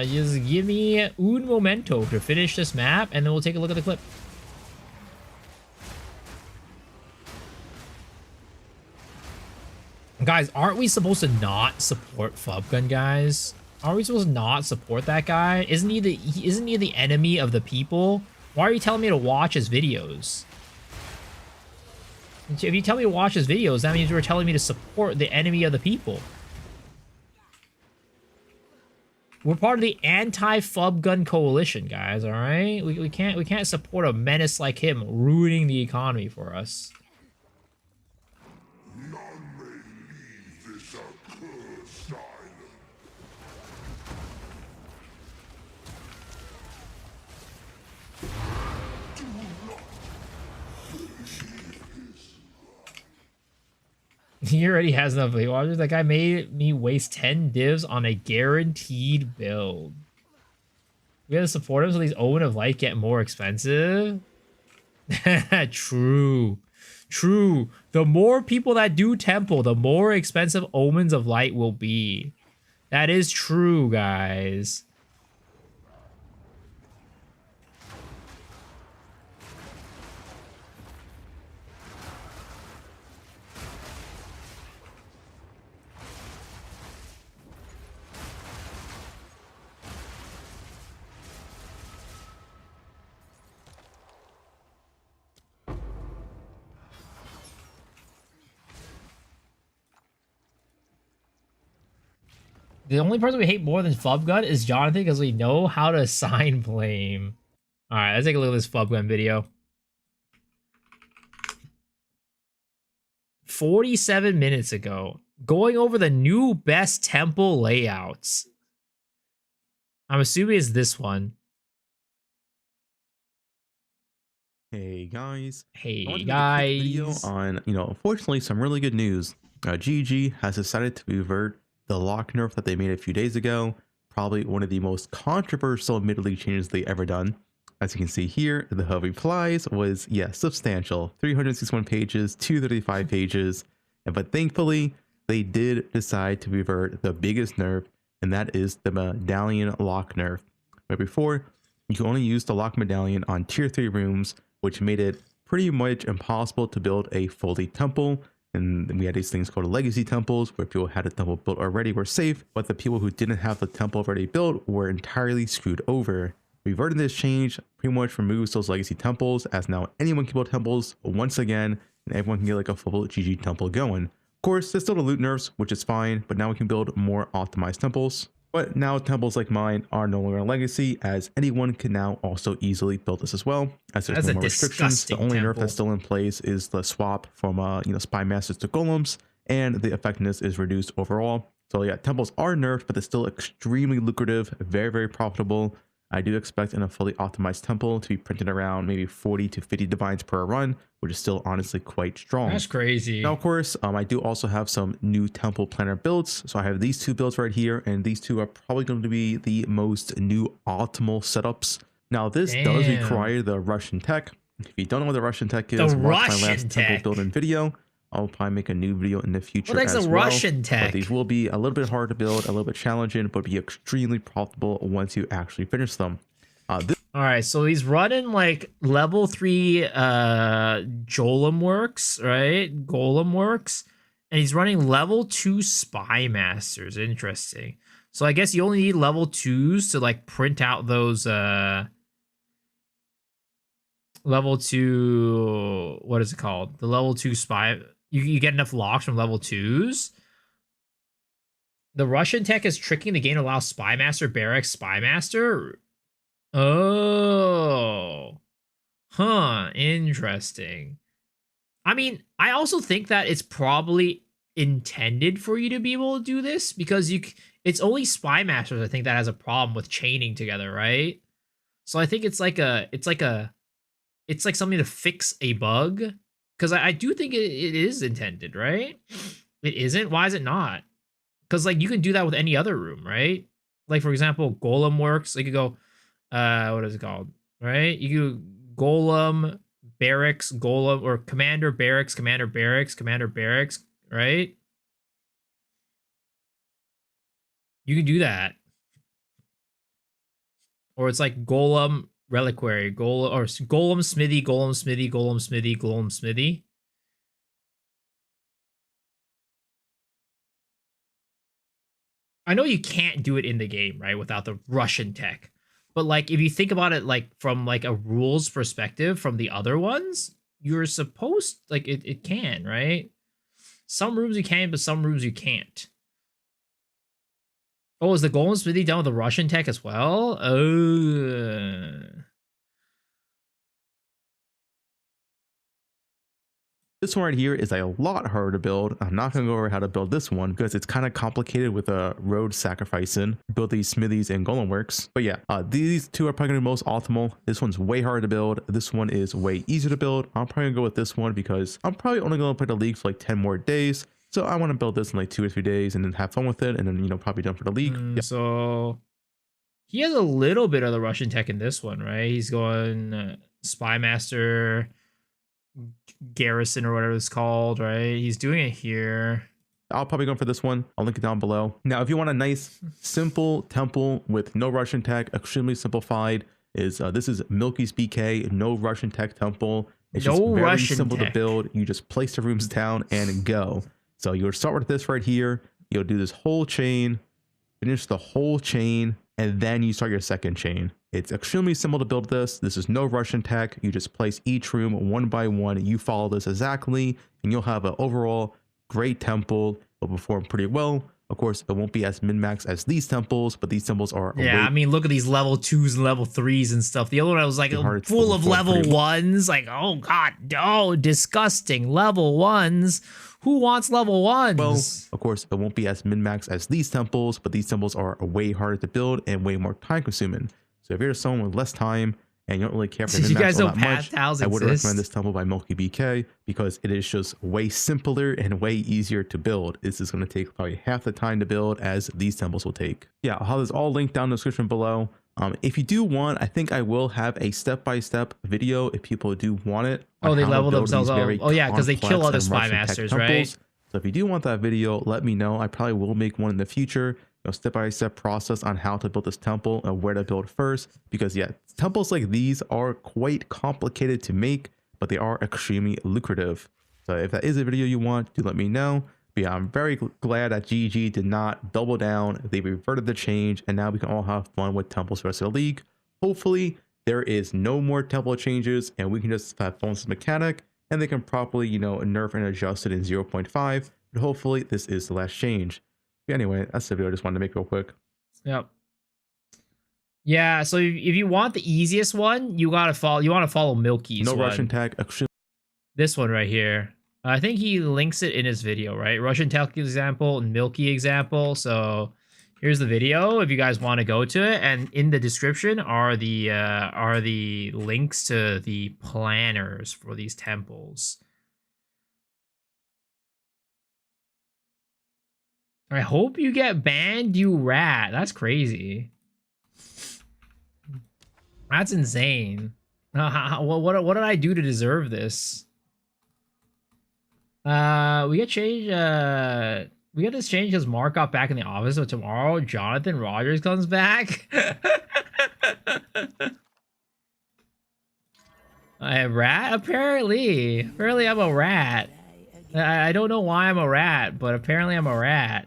A: Just give me un momento to finish this map, and then we'll take a look at the clip. Guys, aren't we supposed to not support Fubgun, guys? Aren't we supposed to not support that guy? Isn't he the enemy of the people? Why are you telling me to watch his videos? If you tell me to watch his videos, that means you're telling me to support the enemy of the people. We're part of the anti-Fubgun coalition, guys, all right? We can't support a menace like him ruining the economy for us.
C: None may leave this accursed island. Do not
A: He already has enough Weight Watchers. That guy made me waste 10 divs on a guaranteed build. We gotta support him so these Omen of Light get more expensive. True. True. The more people that do Temple, the more expensive Omens of Light will be. That is true, guys. The only person we hate more than Flubgun is Jonathan because we know how to sign blame. All right, let's take a look at this Flubgun video. 47 minutes ago, going over the new best temple layouts. I'm assuming it's this one.
G: Hey guys. I
A: Hey
G: wanted to make a quick video
A: guys.
G: on, unfortunately some really good news. GG has decided to revert the lock nerf that they made a few days ago. Probably one of the most controversial mid-league changes they ever done. As you can see here, the replies was, substantial. 361 pages, 235 pages. But thankfully, they did decide to revert the biggest nerf, and that is the medallion lock nerf. Where before, you could only use the lock medallion on tier 3 rooms, which made it pretty much impossible to build a fully temple. And we had these things called legacy temples, where people had a temple built already were safe, but the people who didn't have the temple already built were entirely screwed over. Reverting this change pretty much removes those legacy temples, as now anyone can build temples once again, and everyone can get like a full GG temple going. Of course, there's still the loot nerfs, which is fine, but now we can build more optimized temples. But now temples like mine are no longer a legacy, as anyone can now also easily build this as well, as there's no more restrictions. The only nerf that's still in place is the swap from spy masters to golems, and the effectiveness is reduced overall. So yeah, temples are nerfed, but they're still extremely lucrative, very, very profitable. I do expect in a fully optimized temple to be printed around maybe 40 to 50 divines per run, which is still honestly quite strong.
A: That's crazy.
G: Now, of course, I do also have some new temple planner builds. So I have these two builds right here, and these two are probably going to be the most new optimal setups. Now, this does require the Russian tech. If you don't know what the Russian tech is, watch my last temple building video. I'll probably make a new video in the future as well.
A: Russian tech?
G: But these will be a little bit hard to build, a little bit challenging, but be extremely profitable once you actually finish them.
A: All right, so he's running like level 3 Golem works, right? Golem works, and he's running level 2 Spy Masters. Interesting. So I guess you only need level 2s to like print out those level 2, what is it called? The level 2 spy. You get enough locks from level 2s. The Russian tech is tricking the game to allow Spy Master, Barracks, Spy Master. Oh. Huh. Interesting. I mean, I also think that it's probably intended for you to be able to do this, because it's only Spy Masters, I think, that has a problem with chaining together, right? So I think it's like something to fix a bug, because I do think it is intended, right? It isn't? Why is it not? Because like you can do that with any other room, right? Like for example, Golem works. You could go, what is it called? Right? You could Golem, Barracks, Golem, or Commander Barracks, Commander Barracks, Commander Barracks, right? You can do that. Or it's like Golem, Reliquary, Golem Smithy, Golem Smithy, Golem Smithy, Golem Smithy. I know you can't do it in the game, right, without the Russian tech. But like if you think about it like from like a rules perspective from the other ones, you're supposed like it can, right? Some rooms you can, but some rooms you can't. Oh, is the Golem Smithy done with the Russian tech as well? Oh.
G: This one right here is a lot harder to build. I'm not going to go over how to build this one because it's kind of complicated with a road sacrificing, build these smithies and golem works. But yeah, these two are probably going to be most optimal. This one's way harder to build. This one is way easier to build. I'm probably going to go with this one because I'm probably only going to play the league for like 10 more days. So I want to build this in like 2 or 3 days and then have fun with it. And then, probably done for the league. Yeah.
A: So he has a little bit of the Russian tech in this one, right? He's going Spy Master, Garrison, or whatever it's called, right? He's doing it here.
G: I'll probably go for this one. I'll link it down below. Now, if you want a nice, simple temple with no Russian tech, extremely simplified, this is Milky's BK, no Russian tech temple. It's just very simple to build. You just place the rooms down and go. So you'll start with this right here. You'll do this whole chain, finish the whole chain, and then you start your second chain. It's extremely simple to build this. This is no Russian tech. You just place each room one by one. You follow this exactly, and you'll have an overall great temple. Will perform pretty well Of course, it won't be as min-max as these temples, but these temples are
A: Yeah, I mean, look at these level 2s and level 3s and stuff. The other one was like full of level 1s. Like, oh god, no, disgusting. Level 1s. Who wants level 1s?
G: Well, of course, it won't be as min-max as these temples, but these temples are way harder to build and way more time consuming. So if you're someone with less time and you don't really care for
A: you guys
G: min-max
A: know
G: all that much, I would recommend this temple by Milky BK because it is just way simpler and way easier to build. This is going to take probably half the time to build as these temples will take. Yeah, I'll have this all linked down in the description below. If you do want, I think I will have a step-by-step video if people do want it.
A: Oh, they level themselves up. Oh yeah, because they kill other spy masters, right?
G: So if you do want that video, let me know. I probably will make one in the future. Step-by-step process on how to build this temple and where to build first, because yeah, temples like these are quite complicated to make, but they are extremely lucrative. So if that is a video you want, do let me know. But yeah, I'm very glad that GG did not double down. They reverted the change, and now we can all have fun with temples for the rest of the league. Hopefully there is no more temple changes and we can just have fun with this mechanic, and they can properly, nerf and adjust it in 0.5. But hopefully this is the last change. Anyway, that's the video I just wanted to make real quick.
A: Yep. Yeah, so if you want the easiest one, you want to follow Milky's
G: No
A: one.
G: Russian tag.
A: This one right here. I think he links it in his video, right? Russian tag example and Milky example. So here's the video if you guys want to go to it, and in the description are the links to the planners for these temples. I hope you get banned, you rat. That's crazy. That's insane. What did I do to deserve this? We get this change because Mark got back in the office, so tomorrow Jonathan Rogers comes back. I am rat? Apparently I'm a rat. I don't know why I'm a rat, but apparently I'm a rat.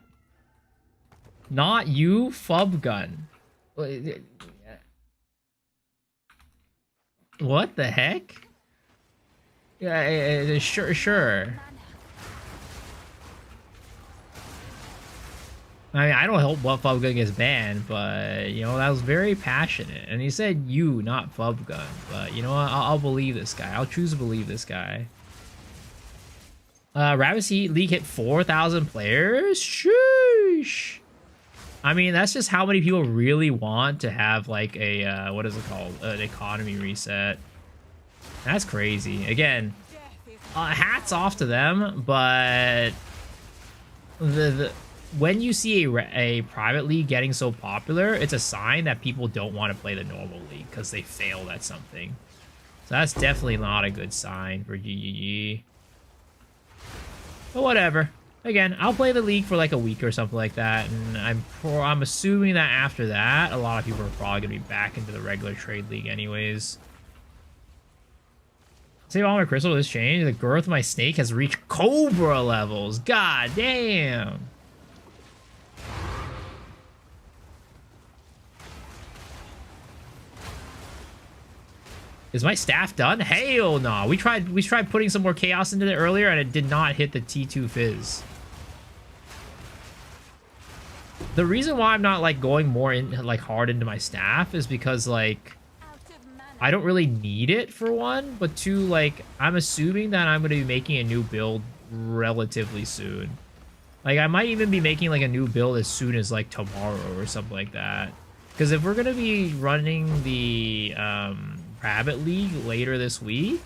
A: Not you, Fubgun. What the heck? Yeah, sure. I mean, I don't hope what Fubgun gets banned, but that was very passionate. And he said you, not Fubgun. But you know what? I'll believe this guy. I'll choose to believe this guy. Rabbit's League hit 4,000 players. Sheesh. I mean, that's just how many people really want to have like a what is it called? An economy reset. That's crazy. Again, hats off to them, but when you see a private league getting so popular, it's a sign that people don't want to play the normal league because they failed at something. So that's definitely not a good sign for GGG. But whatever. Again, I'll play the league for like a week or something like that, and I'm assuming that after that, a lot of people are probably gonna be back into the regular trade league anyways. Save all my crystal this change. The girth of my snake has reached Cobra levels. God damn. Is my staff done? Hell no. We tried putting some more chaos into it earlier, and it did not hit the T2 fizz. The reason why I'm not like going more in like hard into my staff is because like I don't really need it for one, but two, like I'm assuming that I'm going to be making a new build relatively soon. Like I might even be making like a new build as soon as like tomorrow or something like that. Because if we're going to be running the Rabbit League later this week,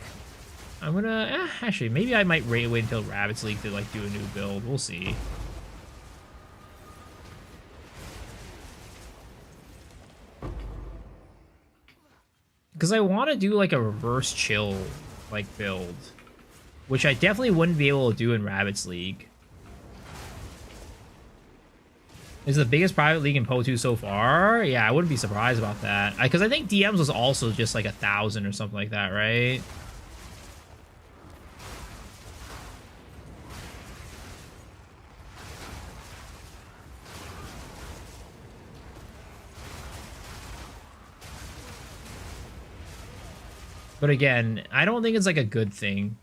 A: I'm gonna actually maybe I might wait until Rabbit's League to like do a new build. We'll see. Because I want to do like a reverse chill like build, which I definitely wouldn't be able to do in Rabbit's League. Is the biggest private league in PO2 so far? Yeah, I wouldn't be surprised about that. Because I think DMs was also just like 1,000 or something like that, right? But again, I don't think it's like a good thing.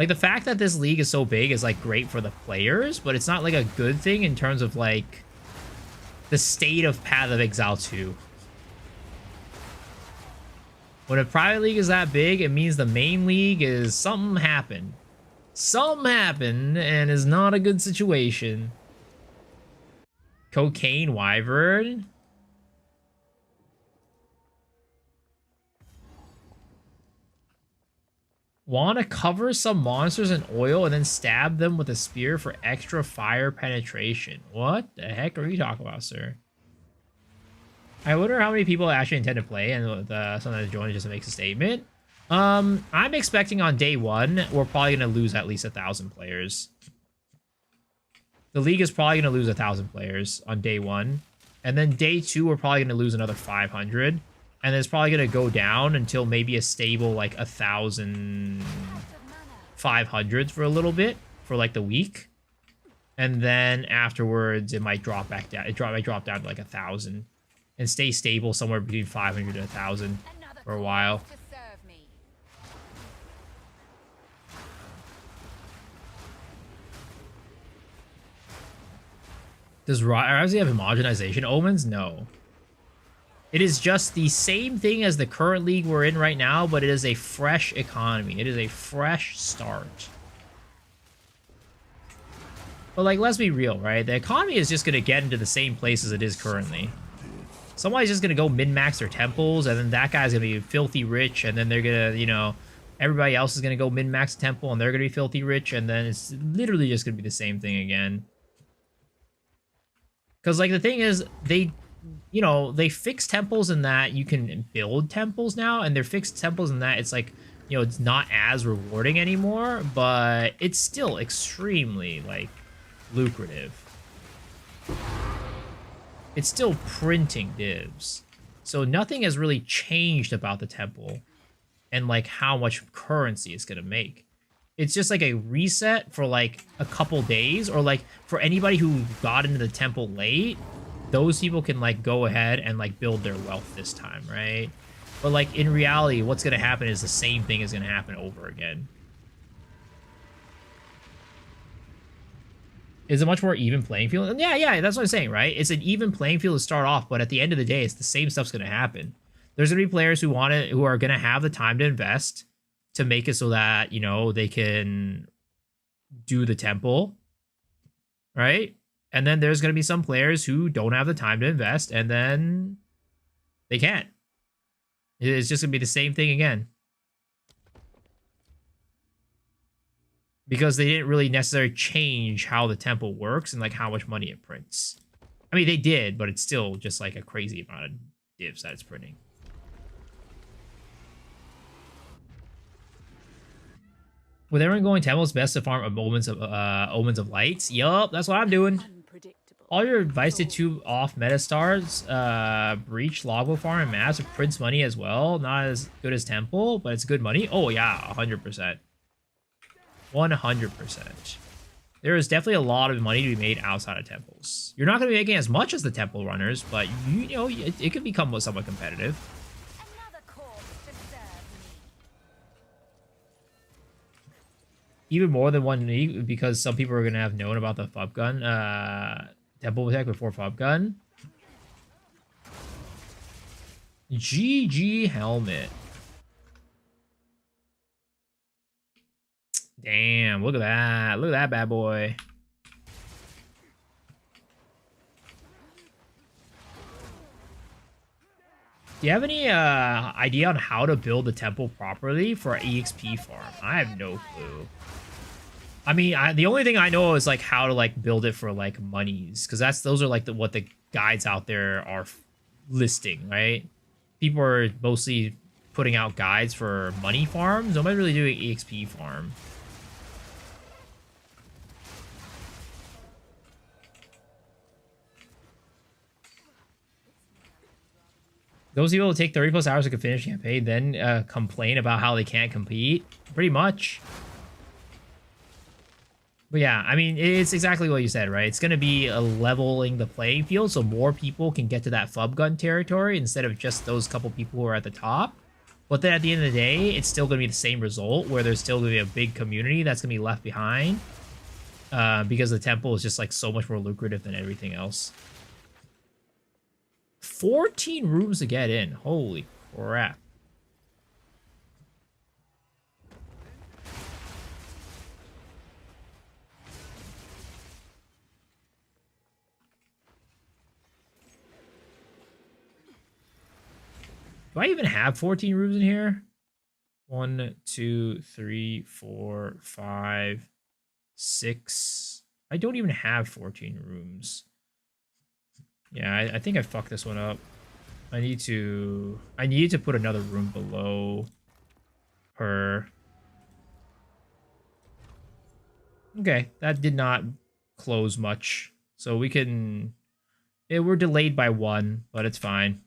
A: Like, the fact that this league is so big is, like, great for the players, but it's not, like, a good thing in terms of, like, the state of Path of Exile 2. When a private league is that big, it means the main league is something happened. Something happened, and is not a good situation. Cocaine Wyvern? Want to cover some monsters in oil and then stab them with a spear for extra fire penetration. What the heck are you talking about, sir? I wonder how many people actually intend to play, and sometimes join just makes a statement. I'm expecting on day 1, we're probably going to lose at least 1,000 players. The league is probably going to lose 1,000 players on day 1. And then day 2, we're probably going to lose another 500. And it's probably going to go down until maybe a stable, like, 1,500 for a little bit, for, like, the week. And then afterwards, it might drop back down. It might drop down to, like, 1,000. And stay stable somewhere between 500 and 1,000 for a while. Does Rise have homogenization omens? No. It is just the same thing as the current league we're in right now, but it is a fresh economy. It is a fresh start. But, like, let's be real, right? The economy is just going to get into the same place as it is currently. Somebody's just going to go min-max their temples, and then that guy's going to be filthy rich, and then they're going to, you know, everybody else is going to go min-max the temple, and they're going to be filthy rich, and then it's literally just going to be the same thing again. Because, like, the thing is, they, you know, they fix temples in that you can build temples now, and they're fixed temples in that it's like, you know, it's not as rewarding anymore, but it's still extremely, like, lucrative. It's still printing divs. So nothing has really changed about the temple and, like, how much currency it's going to make. It's just like a reset for, like, a couple days, or, like, for anybody who got into the temple late, those people can, like, go ahead and, like, build their wealth this time, right? But, like, in reality, what's going to happen is the same thing is going to happen over again. Is a much more even playing field? And yeah, that's what I'm saying, right? It's an even playing field to start off, but at the end of the day, it's the same stuff's going to happen. There's going to be players who are going to have the time to invest to make it so that, you know, they can do the temple, right? And then there's going to be some players who don't have the time to invest, and then they can't. It's just going to be the same thing again. Because they didn't really necessarily change how the temple works and, like, how much money it prints. I mean, they did, but it's still just, like, a crazy amount of divs that it's printing. With everyone going temple, it's best to farm omens of lights. Yup, that's what I'm doing. All your advice to 2 off meta stars, Breach, Logbook Farm, and Maps prints money as well. Not as good as Temple, but it's good money. Oh yeah, 100%. 100%. There is definitely a lot of money to be made outside of temples. You're not going to be making as much as the temple runners, but you know, it could become somewhat competitive. Even more than 1 league, because some people are going to have known about the FUB gun, temple attack before FUB gun. GG helmet. Damn, look at that. Look at that bad boy. Do you have any idea on how to build a temple properly for an EXP farm? I have no clue. I mean, the only thing I know is, like, how to, like, build it for, like, monies, because those are, like, what the guides out there are listing, right? People are mostly putting out guides for money farms. Nobody's really doing EXP farm. Those people who take 30 plus hours to finish campaign, then complain about how they can't compete. Pretty much. But yeah, I mean, it's exactly what you said, right? It's going to be leveling the playing field so more people can get to that FUB gun territory instead of just those couple people who are at the top. But then at the end of the day, it's still going to be the same result where there's still going to be a big community that's going to be left behind because the temple is just like so much more lucrative than everything else. 14 rooms to get in. Holy crap. Do I even have 14 rooms in here? 1, 2, 3, 4, 5, 6. I don't even have 14 rooms. Yeah, I think I fucked this one up. I need to put another room below her. Okay, that did not close much. So we can... we're delayed by 1, but it's fine.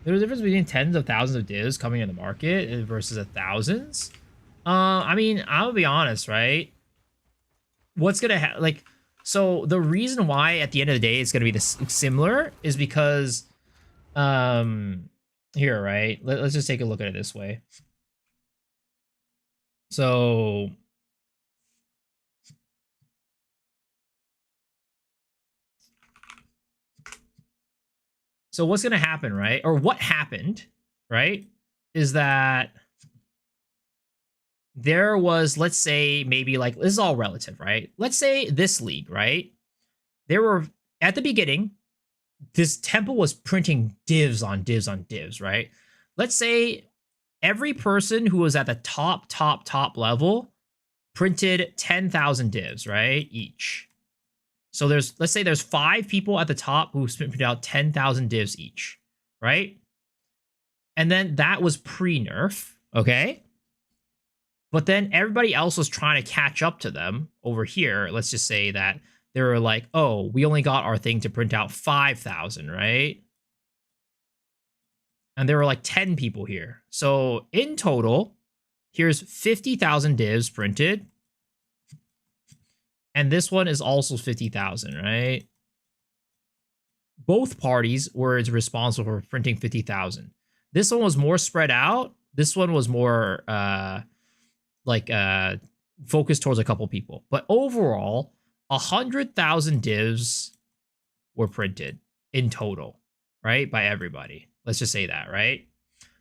A: There's a difference between tens of thousands of divs coming in the market versus thousands. I mean, I'm gonna be honest, right? What's gonna so the reason why at the end of the day it's gonna be this similar is because, here, right? Let's just take a look at it this way. So what's going to happen, right? Or what happened, right? Is that there was, let's say, maybe like, this is all relative, right? Let's say this league, right? There were, at the beginning, this temple was printing divs on divs on divs, right? Let's say every person who was at the top level printed 10,000 divs, right? Each. So let's say there's 5 people at the top who printed out 10,000 divs each, right? And then that was pre-nerf, okay? But then everybody else was trying to catch up to them over here. Let's just say that they were like, oh, we only got our thing to print out 5,000, right? And there were like 10 people here. So in total, here's 50,000 divs printed. And this one is also 50,000, right? Both parties were responsible for printing 50,000. This one was more spread out. This one was more focused towards a couple people. But overall, 100,000 divs were printed in total, right? By everybody. Let's just say that, right?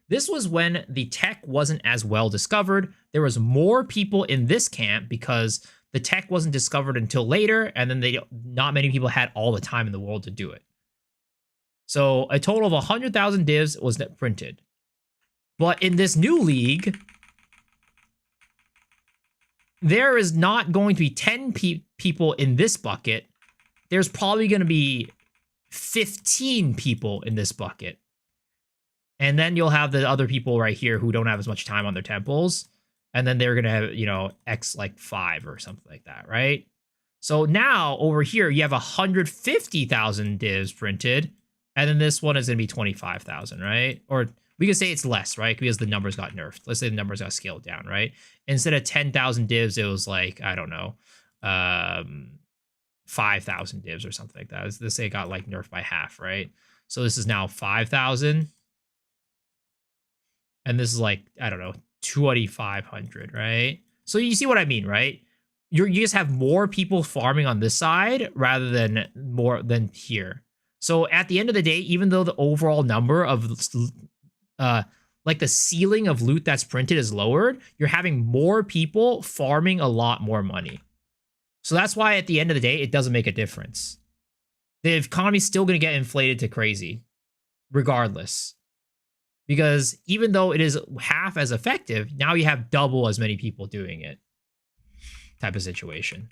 A: This was when the tech wasn't as well discovered. There was more people in this camp because the tech wasn't discovered until later, and then not many people had all the time in the world to do it. So a total of 100,000 divs was printed. But in this new league, there is not going to be 10 people in this bucket. There's probably going to be 15 people in this bucket. And then you'll have the other people right here who don't have as much time on their temples. And then they're going to have, you know, X like 5 or something like that, right? So now over here, you have 150,000 divs printed. And then this one is going to be 25,000, right? Or we could say it's less, right? Because the numbers got nerfed. Let's say the numbers got scaled down, right? Instead of 10,000 divs, it was like, I don't know, 5,000 divs or something like that. Let's say it got like nerfed by half, right? So this is now 5,000. And this is like, I don't know, 2,500, right? So you see what I mean, right? You just have more people farming on this side rather than more than here. So at the end of the day, even though the overall number of like the ceiling of loot that's printed is lowered, you're having more people farming a lot more money. So that's why at the end of the day, it doesn't make a difference. The economy's still going to get inflated to crazy regardless. Because even though it is half as effective, now you have double as many people doing it. Type of situation.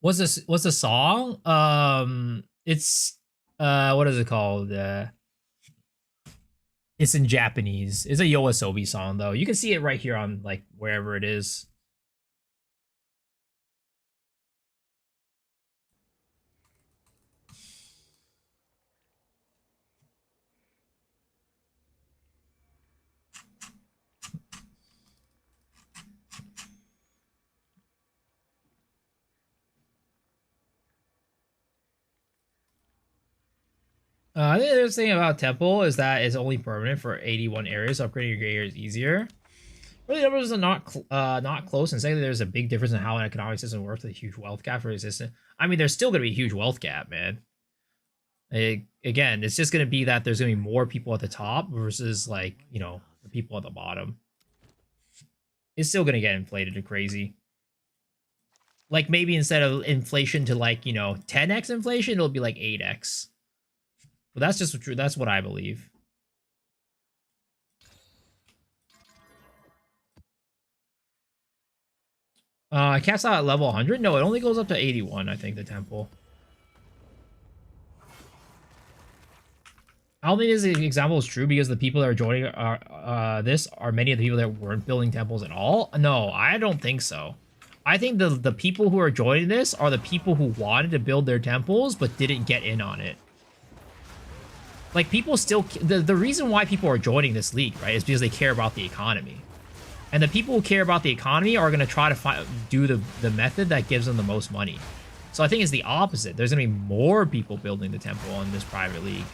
A: What's the song? It's what is it called? It's in Japanese. It's a Yoasobi song though. You can see it right here on like wherever it is. I think the other thing about Temple is that it's only permanent for 81 areas, so upgrading your gray area is easier. Really, numbers are not close, and secondly, there's a big difference in how an economic system works with a huge wealth gap for resistance. I mean, there's still going to be a huge wealth gap, man. Again, it's just going to be that there's going to be more people at the top versus, like, you know, the people at the bottom. It's still going to get inflated to crazy. Like, maybe instead of inflation to, like, you know, 10x inflation, it'll be like 8x. But that's just true. That's what I believe. Caps out at level 100? No, it only goes up to 81, I think, the temple. I don't think this example is true because the people that are joining this are many of the people that weren't building temples at all. No, I don't think so. I think the people who are joining this are the people who wanted to build their temples but didn't get in on it. Like, people still... The reason why people are joining this league, right, is because they care about the economy. And the people who care about the economy are going to try to do the method that gives them the most money. So I think it's the opposite. There's going to be more people building the temple in this private league.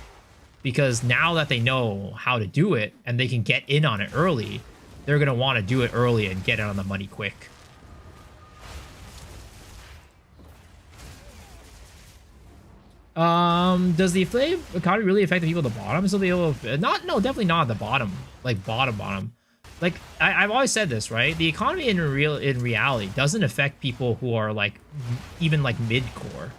A: Because now that they know how to do it, and they can get in on it early, they're going to want to do it early and get in on the money quick. Does the inflated economy really affect the people at the bottom? So they will no, definitely not at the bottom. Like bottom. Like I've always said this, right? The economy in reality doesn't affect people who are like even like mid-core.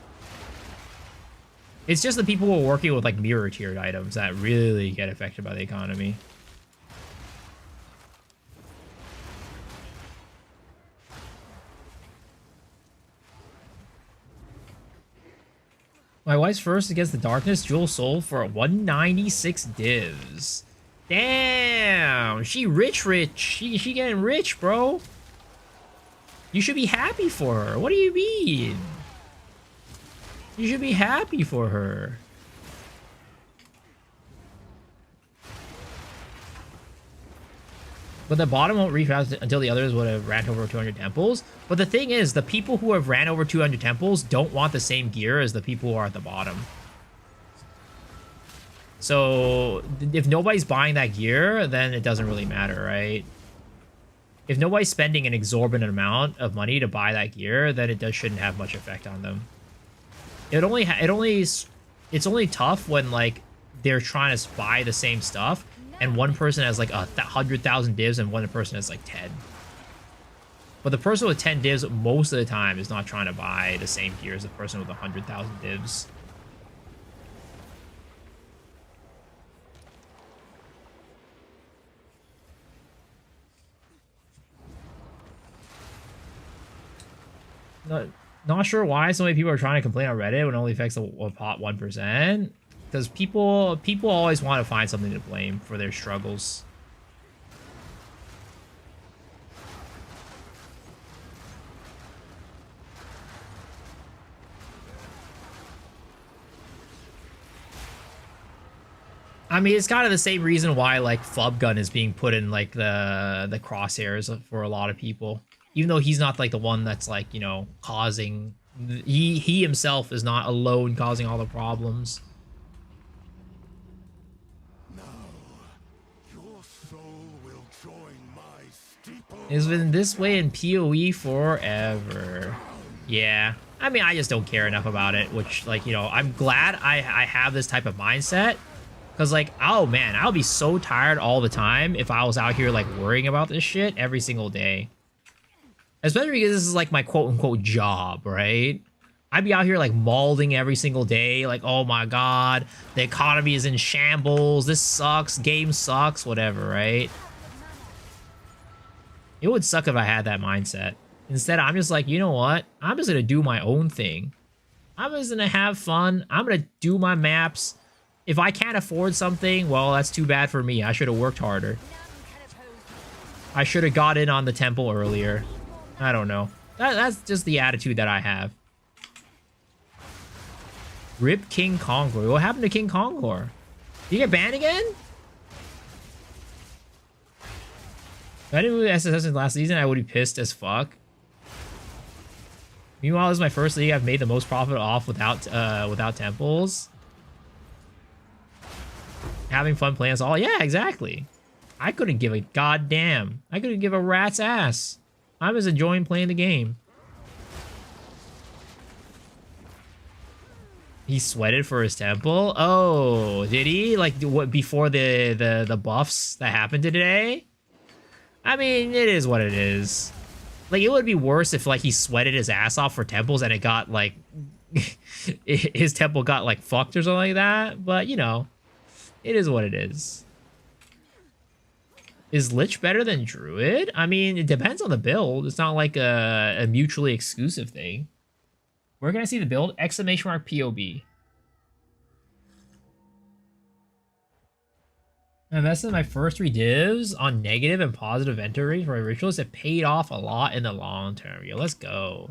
A: It's just the people who are working with like mirror tiered items that really get affected by the economy. My wife's first against the darkness, Jewel sold for 196 divs. Damn, she rich. She getting rich, bro. You should be happy for her. What do you mean? You should be happy for her. But the bottom won't refresh until the others would have ran over 200 temples. But the thing is, the people who have ran over 200 temples don't want the same gear as the people who are at the bottom. So if nobody's buying that gear, then it doesn't really matter, right? If nobody's spending an exorbitant amount of money to buy that gear, then it shouldn't have much effect on them. It's only tough when like they're trying to buy the same stuff and one person has like 100,000 divs and one person has like 10. But the person with 10 divs most of the time is not trying to buy the same gear as the person with 100,000 divs. Not sure why so many people are trying to complain on Reddit when it only affects the top 1%. Because people always want to find something to blame for their struggles. I mean, it's kind of the same reason why like Flub Gun is being put in like the crosshairs for a lot of people. Even though he's not like the one that's like, you know, causing... He himself is not alone causing all the problems.
C: Now, your soul will join my steeple.
A: It's been this way in PoE forever. Yeah. I mean, I just don't care enough about it, which, like, you know, I'm glad I have this type of mindset. Because, like, oh, man, I'll be so tired all the time if I was out here, like, worrying about this shit every single day. Especially because this is like my quote-unquote job, right? I'd be out here like mauling every single day, like, oh my god, the economy is in shambles, this sucks, game sucks, whatever, right? It would suck if I had that mindset. Instead, I'm just like, you know what? I'm just gonna do my own thing. I'm just gonna have fun. I'm gonna do my maps. If I can't afford something, well, that's too bad for me. I should have worked harder. I should have got in on the temple earlier. I don't know. That's just the attitude that I have. Rip King Kongor. What happened to King Kongor? Did he get banned again? If I didn't move SSS in last season, I would be pissed as fuck. Meanwhile, this is my first league I've made the most profit off without temples. having fun playing us all. Yeah, exactly. I couldn't give a goddamn. I couldn't give a rat's ass. I was enjoying playing the game. He sweated for his temple? Oh, did he? Like, what, before the buffs that happened today? I mean, it is what it is. Like, it would be worse if, like, he sweated his ass off for temples and it got, like... his temple got, like, fucked or something like that. But, you know, it is what it is. Is Lich better than Druid? I mean, it depends on the build. It's not like a mutually exclusive thing. Where can I see the build? Exclamation mark POB. I invested in my first 3 divs on negative and positive enter rates for my rituals. It paid off a lot in the long term. Yo, let's go.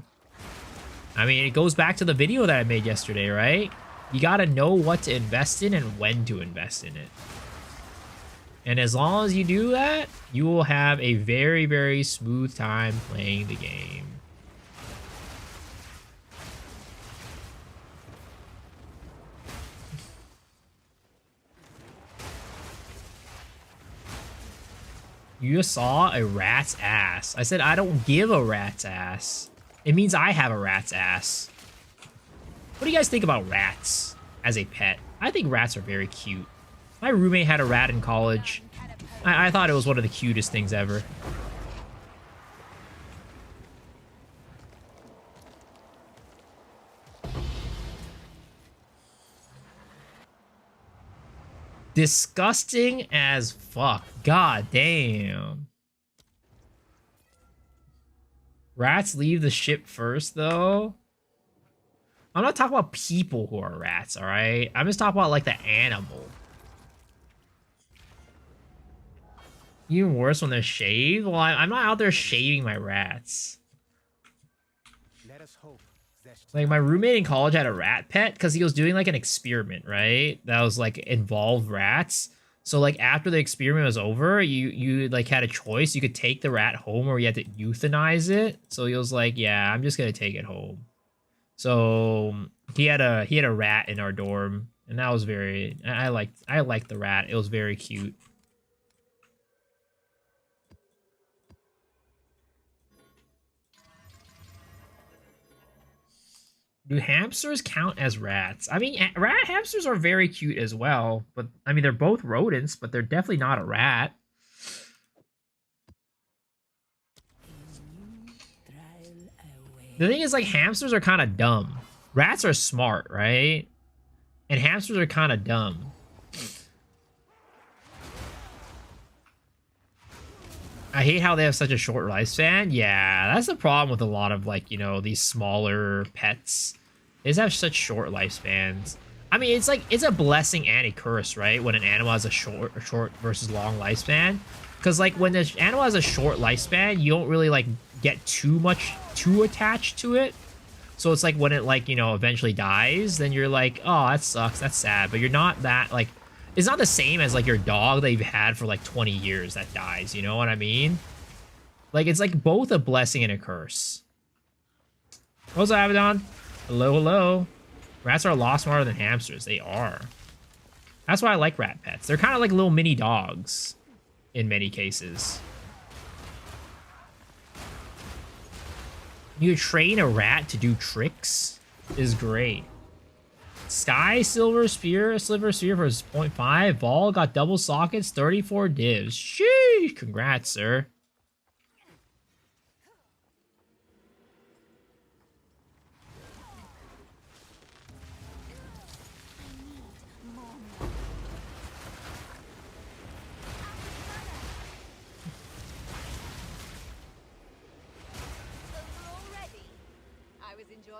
A: I mean, it goes back to the video that I made yesterday, right? You gotta know what to invest in and when to invest in it. And as long as you do that, you will have a very, very smooth time playing the game. You just saw a rat's ass. I said I don't give a rat's ass. It means I have a rat's ass. What do you guys think about rats as a pet? I think rats are very cute. My roommate had a rat in college. I thought it was one of the cutest things ever. Disgusting as fuck. God damn. Rats leave the ship first, though. I'm not talking about people who are rats, alright? I'm just talking about, like, the animal. Even worse when they're shaved? Well, I'm not out there shaving my rats.
H: Let us hope.
A: Like, my roommate in college had a rat pet because he was doing, like, an experiment, right? That was, like, involved rats. So, like, after the experiment was over, you like, had a choice. You could take the rat home or you had to euthanize it. So he was like, yeah, I'm just gonna take it home. So he had a rat in our dorm, and that was very... I liked the rat. It was very cute. Do hamsters count as rats? I mean, hamsters are very cute as well, but I mean, they're both rodents, but they're definitely not a rat. The thing is, like, hamsters are kind of dumb. Rats are smart, right? And hamsters are kind of dumb. I hate how they have such a short lifespan. Yeah, that's the problem with a lot of, like, you know, these smaller pets. They just have such short lifespans. I mean, it's like, it's a blessing and a curse, right? When an animal has a short versus long lifespan. Because, like, when the animal has a short lifespan, you don't really, like, get too attached to it. So it's like when it, like, you know, eventually dies, then you're like, oh, that sucks, that's sad. But you're not that, like, it's not the same as, like, your dog that you've had for, like, 20 years that dies, you know what I mean? Like, it's, like, both a blessing and a curse. What's up, Abaddon? Hello, hello. Rats are a lot smarter than hamsters. They are. That's why I like rat pets. They're kind of like little mini dogs in many cases. You train a rat to do tricks is great. Sky Silver Sphere for 0.5. Vol got double sockets, 34 divs. Sheesh! Congrats, sir.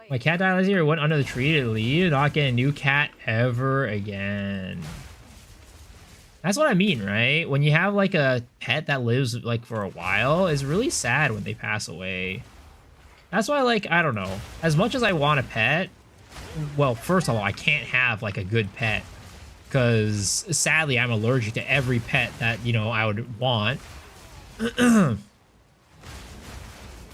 A: My cat died last year. Went under the tree to leave. Not get a new cat ever again. That's what I mean, right? When you have, like, a pet that lives, like, for a while, it's really sad when they pass away. That's why, like, I don't know. As much as I want a pet, well, first of all, I can't have, like, a good pet. Because, sadly, I'm allergic to every pet that, you know, I would want.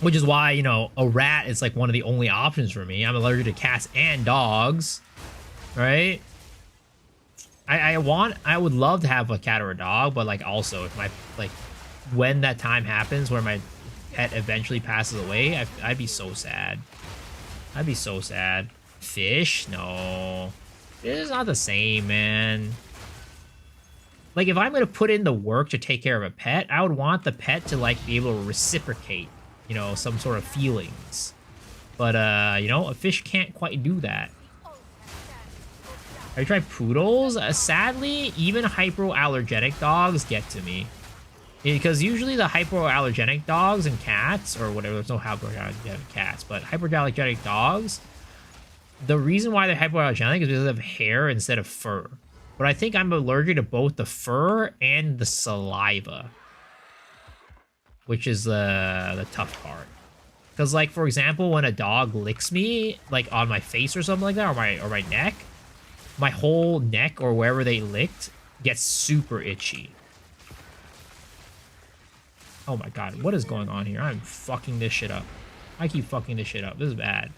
A: Which is why, you know, a rat is, like, one of the only options for me. I'm allergic to cats and dogs, right? I would love to have a cat or a dog, but like also if my like when that time happens where my pet eventually passes away, I'd be so sad. I'd be so sad. Fish? No. Fish is not the same, man. Like, if I'm gonna put in the work to take care of a pet, I would want the pet to, like, be able to reciprocate, you know, some sort of feelings. But, you know, a fish can't quite do that. Have you tried poodles? Sadly, even hypoallergenic dogs get to me. Because usually the hypoallergenic dogs and cats, or whatever, there's no hypoallergenic cats, but hypoallergenic dogs, the reason why they're hypoallergenic is because they have hair instead of fur. But I think I'm allergic to both the fur and the saliva, which is the tough part. Because, like, for example, when a dog licks me, like, on my face or something like that, or my neck, my whole neck or wherever they licked gets super itchy. Oh my god, what is going on here? I'm fucking this shit up. I keep fucking this shit up. This is bad.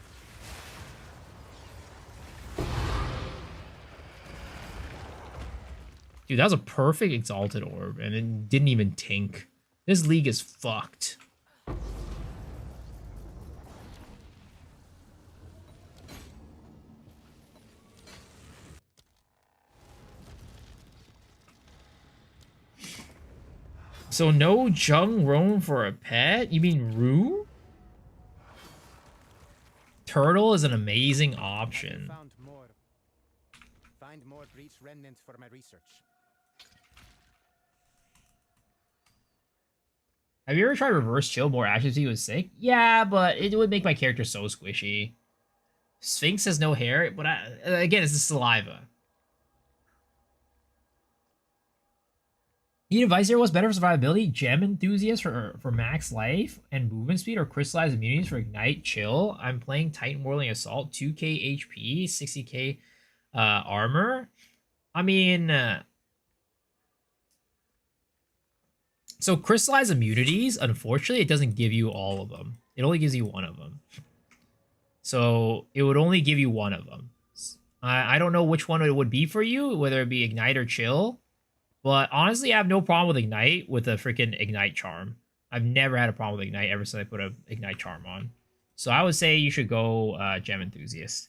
A: Dude, that was a perfect Exalted Orb, and it didn't even tink. This league is fucked. So no Jung Roam for a pet? You mean Rue? Turtle is an amazing option.
H: Find more breach remnants for my research.
A: Have you ever tried reverse chill more actions if he was sick? Yeah, but it would make my character so squishy. Sphinx has no hair, but again, it's the saliva. Need advice here? What's better for survivability? Gem enthusiast for max life and movement speed, or crystallized immunities for ignite chill? I'm playing Titan Whirling Assault, 2k HP, 60k armor. I mean, so crystallized immunities, unfortunately, it doesn't give you all of them. It only gives you one of them. So it would only give you one of them. I don't know which one it would be for you, whether it be ignite or chill. But honestly, I have no problem with Ignite with a freaking Ignite Charm. I've never had a problem with Ignite ever since I put an Ignite Charm on. So I would say you should go Gem Enthusiast.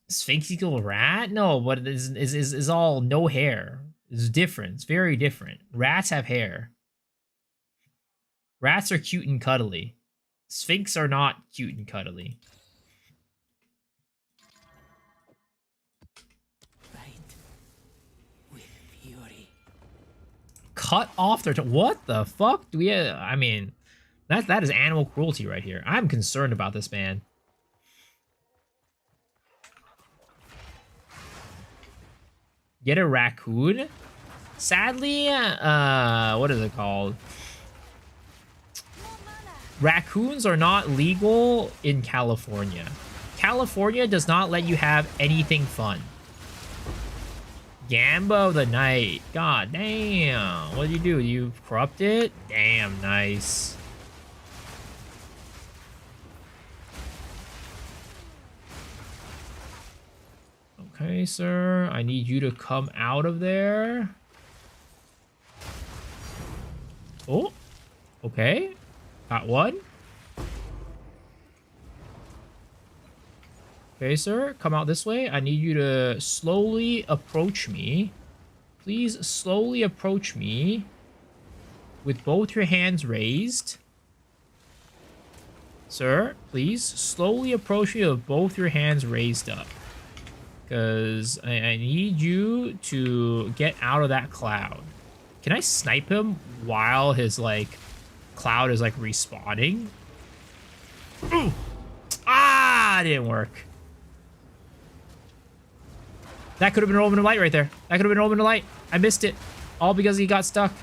A: Sphinx equal rat? No, but it is all no hair. It's different. It's very different. Rats have hair. Rats are cute and cuddly. Sphinx are not cute and cuddly. Cut off their what the fuck? Do we I mean, that is animal cruelty right here. I'm concerned about this man. Get a raccoon? Sadly, what is it called? Raccoons are not legal in California. California does not let you have anything fun. Gamba of the Night. God damn. What did you do? You corrupt it? Damn, nice. Okay, sir. I need you to come out of there. Oh. Okay. Got one. Okay, sir, come out this way. I need you to slowly approach me. Please slowly approach me with both your hands raised. Sir, please slowly approach me with both your hands raised up. Because I need you to get out of that cloud. Can I snipe him while his, like, cloud is, like, respawning? Ooh! Ah, it didn't work. That could have been an open to light right there. That could have been an open to light. I missed it. All because he got stuck.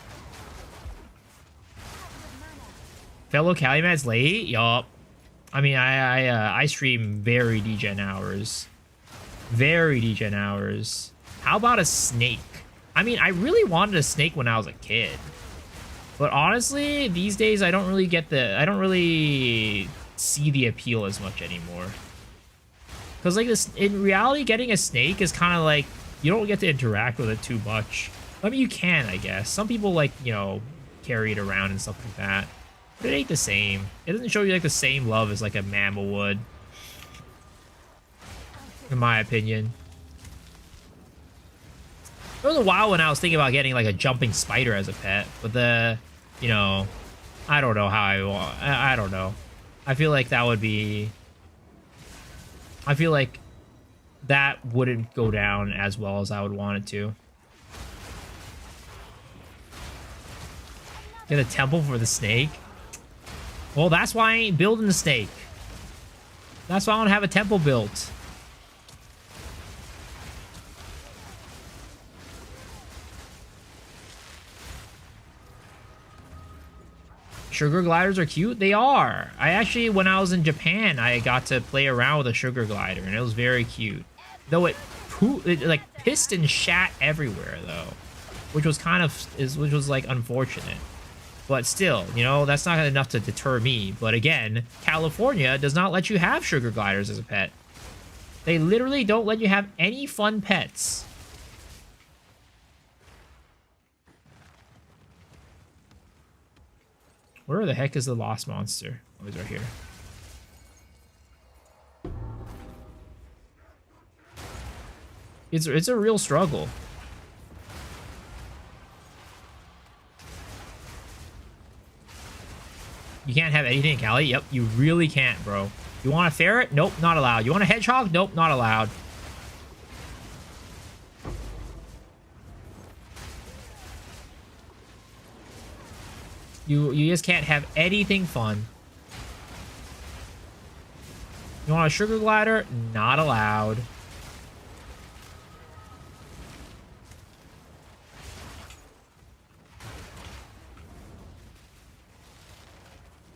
A: Fellow Calumet's late? Yup. I mean, I stream very degen hours. Very degen hours. How about a snake? I mean, I really wanted a snake when I was a kid. But honestly, these days I don't really see the appeal as much anymore. Because like this, in reality, getting a snake is kind of like you don't get to interact with it too much. I mean, you can, I guess. Some people like, you know, carry it around and stuff like that. But it ain't the same. It doesn't show you like the same love as like a mammal would, in my opinion. There was a while when I was thinking about getting like a jumping spider as a pet, but you know, I don't know how I don't know. I feel like that would be. I feel like that wouldn't go down as well as I would want it to. Get a temple for the snake? Well, that's why I ain't building the snake. That's why I don't have a temple built. Sugar gliders are cute? They are. I actually, when I was in Japan, I got to play around with a sugar glider, and it was very cute. Though it like pissed and shat everywhere, though, which was kind of which was like unfortunate. But still, you know, that's not enough to deter me. But again, California does not let you have sugar gliders as a pet. They literally don't let you have any fun pets. Where the heck is the lost monster? Oh, he's right here. It's a real struggle. You can't have anything in Cali? Yep, you really can't, bro. You want a ferret? Nope, not allowed. You want a hedgehog? Nope, not allowed. You just can't have anything fun. You want a sugar glider? Not allowed.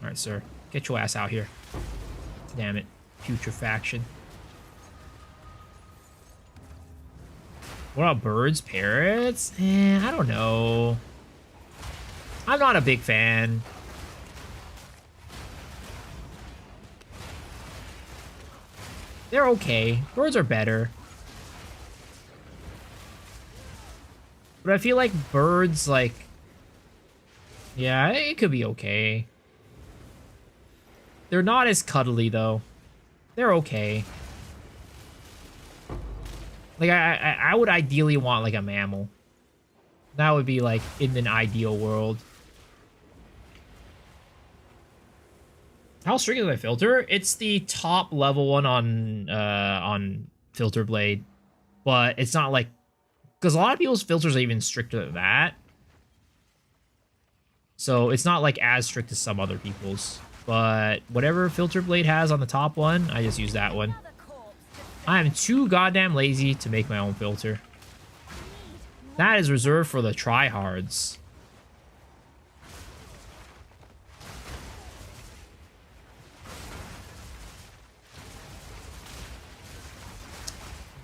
A: Alright, sir. Get your ass out here. Damn it. Putrefaction. What about birds? Parrots? I don't know. I'm not a big fan. They're okay. Birds are better. But I feel like birds, like... yeah, it could be okay. They're not as cuddly, though. They're okay. Like, I would ideally want, like, a mammal. That would be, like, in an ideal world. How strict is my filter? It's the top level one on Filter Blade. But it's not, like... because a lot of people's filters are even stricter than that. So it's not, like, as strict as some other people's. But whatever Filter Blade has on the top one, I just use that one. I am too goddamn lazy to make my own filter. That is reserved for the tryhards.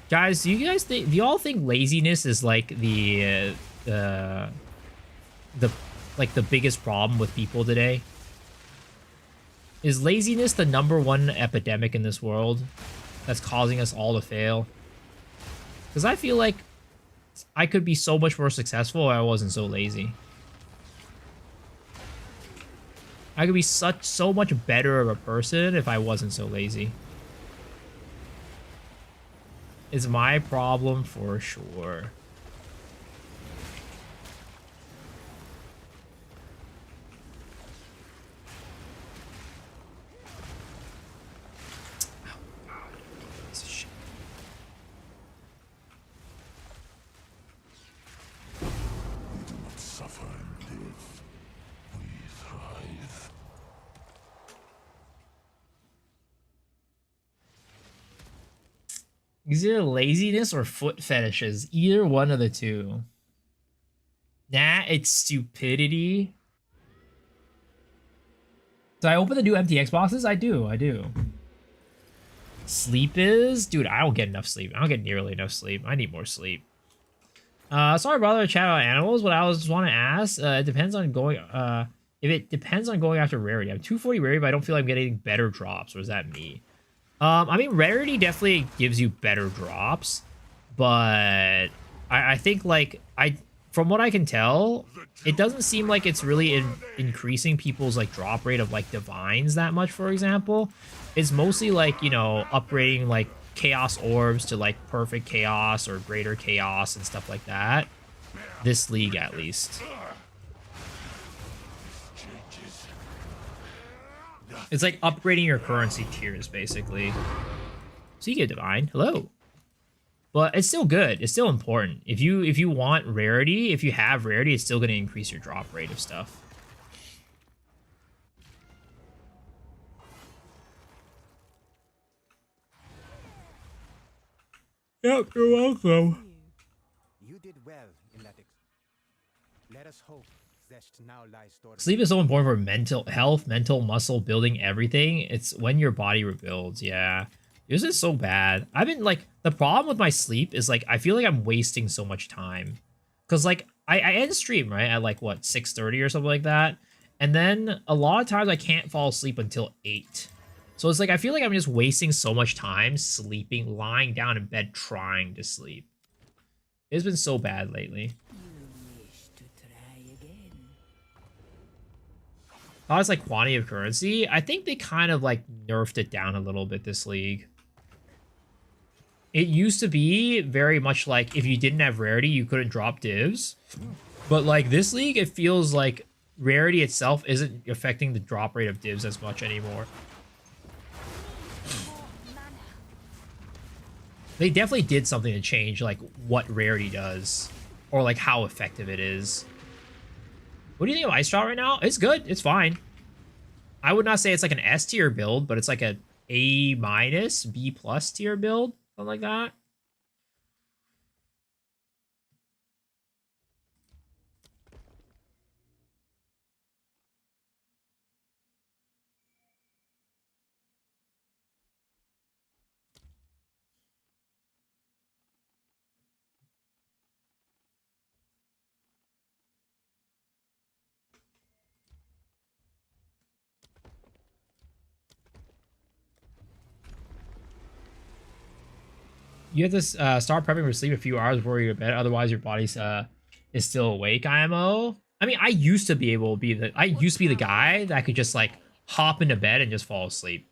A: Guys, do y'all think laziness is like the biggest problem with people today? Is laziness the #1 epidemic in this world that's causing us all to fail? Because I feel like I could be so much more successful if I wasn't so lazy. I could be so much better of a person if I wasn't so lazy. It's my problem for sure.
C: Suffer and live. We thrive.
A: Is it laziness or foot fetishes? Either one of the two. Nah, it's stupidity. Did I open the new empty Xboxes? I do. Sleep is? Dude, I don't get enough sleep. I don't get nearly enough sleep. I need more sleep. Sorry, brother, to chat about animals. What I just want to ask, it depends on going, if it depends on going after rarity. I'm 240 rarity, but I don't feel like I'm getting better drops. Or is that me? I mean, rarity definitely gives you better drops, but I think like from what I can tell, it doesn't seem like it's really increasing people's like drop rate of like divines that much. For example, it's mostly like, you know, upgrading like chaos orbs to like perfect chaos or greater chaos and stuff like that. This league, at least. It's like upgrading your currency tiers, basically. So you get divine. Hello. But it's still good. It's still important. If you want rarity, if you have rarity, it's still going to increase your drop rate of stuff. Yep, you're welcome.
H: You did well in that. Let us hope Zest now lies dormant.
A: Sleep is so important for mental health, mental, muscle building, everything. It's when your body rebuilds. Yeah. This is so bad. I've been like, the problem with my sleep is like, I feel like I'm wasting so much time. Cause like, I end stream, right? At like what, 6:30 or something like that. And then a lot of times I can't fall asleep until 8. So it's like, I feel like I'm just wasting so much time sleeping, lying down in bed, trying to sleep. It's been so bad lately. Oh, it's like quantity of currency. I think they kind of like nerfed it down a little bit this league. It used to be very much like if you didn't have rarity, you couldn't drop divs. But like this league, it feels like rarity itself isn't affecting the drop rate of divs as much anymore. They definitely did something to change like what rarity does or like how effective it is. What do you think of Ice Shot right now? It's good. It's fine. I would not say it's like an S tier build, but it's like a A-, B+ tier build. Something like that. You have to start prepping for sleep a few hours before you go to bed. Otherwise, your body's is still awake. IMO. I mean, I used to be the guy that could just like hop into bed and just fall asleep.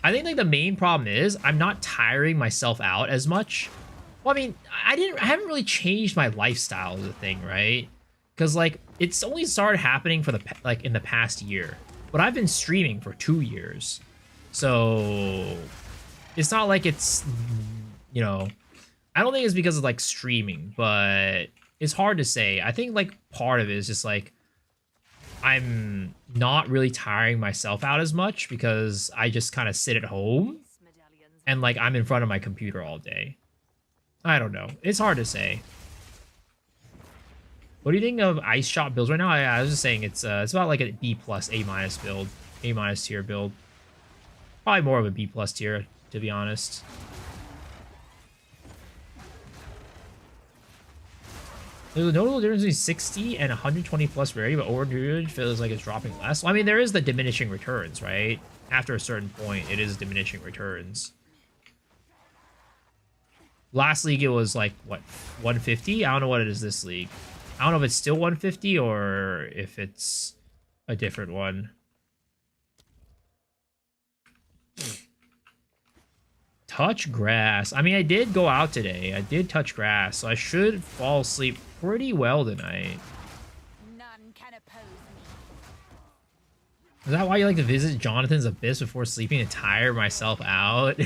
A: I think like the main problem is I'm not tiring myself out as much. Well, I mean, I haven't really changed my lifestyle as a thing, right? Because like it's only started happening for in the past year, but I've been streaming for 2 years, so it's not like it's, you know, I don't think it's because of like streaming, but it's hard to say. I think like part of it is just like I'm not really tiring myself out as much because I just kind of sit at home and like I'm in front of my computer all day. I don't know. It's hard to say. What do you think of Ice Shot builds right now? I was just saying it's about like a B+, A- build, A- tier build. Probably more of a B+ tier, to be honest. There's a notable difference between 60 and 120 plus rarity, but over 100 feels like it's dropping less. Well, I mean, there is the diminishing returns, right? After a certain point, it is diminishing returns. Last league, it was like, what, 150? I don't know what it is this league. I don't know if it's still 150 or if it's a different one. Touch grass. I mean, I did go out today. I did touch grass, so I should fall asleep pretty well tonight.
D: None can oppose me.
A: Is that why you like to visit Jonathan's Abyss before sleeping to tire myself out?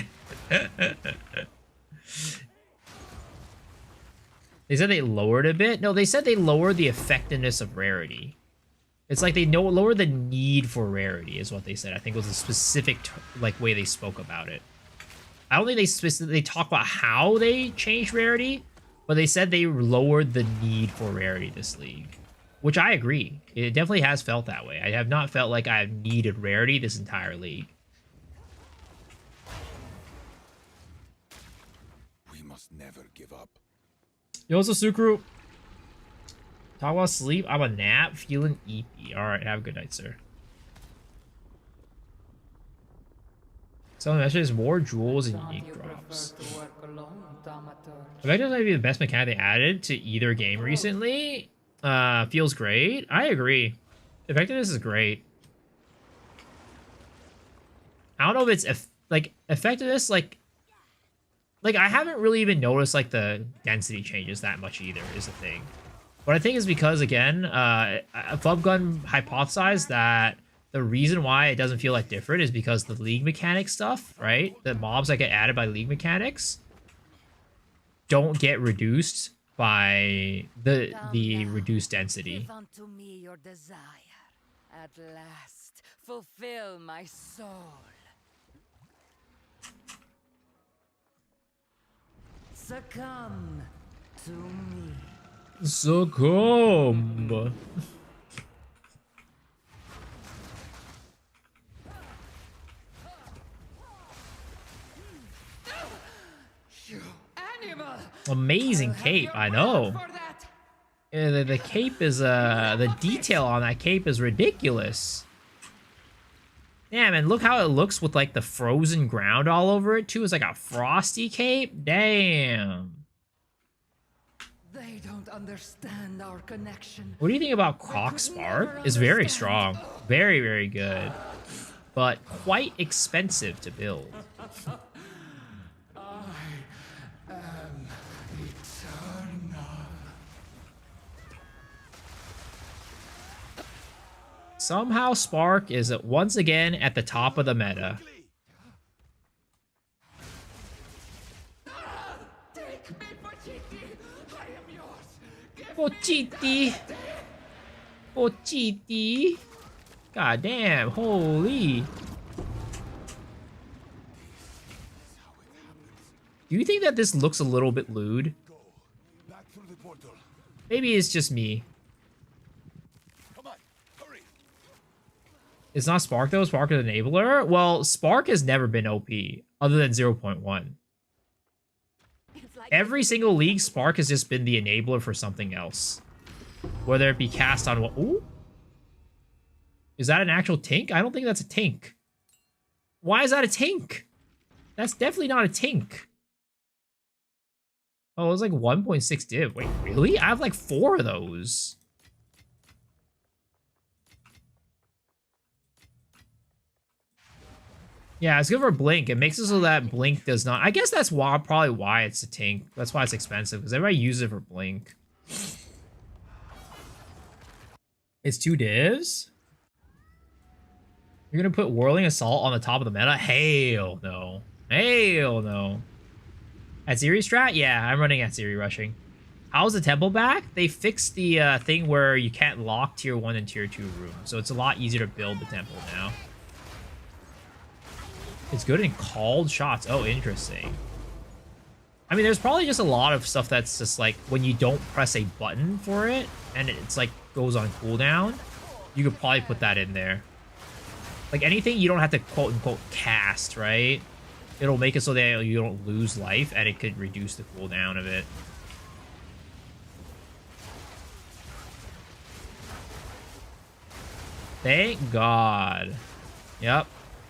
A: They said they lowered a bit. No, they said they lowered the effectiveness of rarity. It's like they lower the need for rarity is what they said. I think it was a specific like way they spoke about it. I don't think they specifically talk about how they changed rarity, but they said they lowered the need for rarity this league, which I agree. It definitely has felt that way. I have not felt like I've needed rarity this entire league.
F: We must never give up.
A: Yo, what's up, Sukru? Talk about sleep. I'm a nap, feeling eepy. All right, have a good night, sir. So there's more jewels and unique drops. Effectiveness might be the best mechanic they added to either game recently. Feels great. I agree. Effectiveness is great. I don't know if it's like effectiveness, like I haven't really even noticed like the density changes that much either is the thing. But I think it's because again, Flubgun hypothesized that the reason why it doesn't feel like different is because the league mechanic stuff, right? The mobs that get added by league mechanics don't get reduced by the reduced density.
I: Give unto me your desire. At last, fulfill my soul. Succumb to me.
A: Succumb. Amazing cape, I know. Yeah, the cape is the detail on that cape is ridiculous. Damn, and look how it looks with like the frozen ground all over it too. It's like a frosty cape. Damn.
I: They don't understand our connection.
A: What do you think about Croc Spark? It's very strong. Very, very good. But quite expensive to build. Somehow Spark is once again at the top of the meta. Pochiti! Pochiti! God damn, holy. Do you think that this looks a little bit lewd? Maybe it's just me. It's not Spark though, Spark is Enabler? Well, Spark has never been OP, other than 0.1. Every single league, Spark has just been the enabler for something else. Whether it be cast on what... Ooh? Is that an actual Tink? I don't think that's a Tink. Why is that a Tink? That's definitely not a Tink. Oh, it was like 1.6 div. Wait, really? I have like 4 of those. Yeah, it's good for Blink. It makes it so that Blink does not... I guess that's why, probably why it's a Tink. That's why it's expensive, because everybody uses it for Blink. It's 2 divs? You're going to put Whirling Assault on the top of the meta? Hell no. Hell no. At Zeri strat? Yeah, I'm running at Zeri rushing. How's the temple back? They fixed the thing where you can't lock tier 1 and tier 2 rooms, so it's a lot easier to build the temple now. It's good in called shots. Oh, interesting. I mean, there's probably just a lot of stuff that's just like when you don't press a button for it and it's like goes on cooldown, you could probably put that in there. Like anything you don't have to quote unquote cast, right? It'll make it so that you don't lose life and it could reduce the cooldown of it. Thank God. Yep.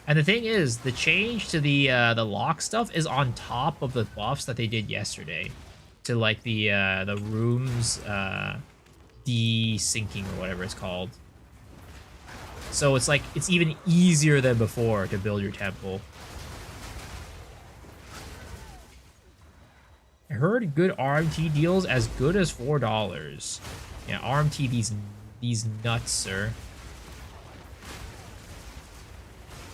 A: And the thing is, the change to the lock stuff is on top of the buffs that they did yesterday, to like the rooms de-syncing or whatever it's called. So it's like it's even easier than before to build your temple. I heard good RMT deals as good as $4. Yeah, RMT these nuts, sir.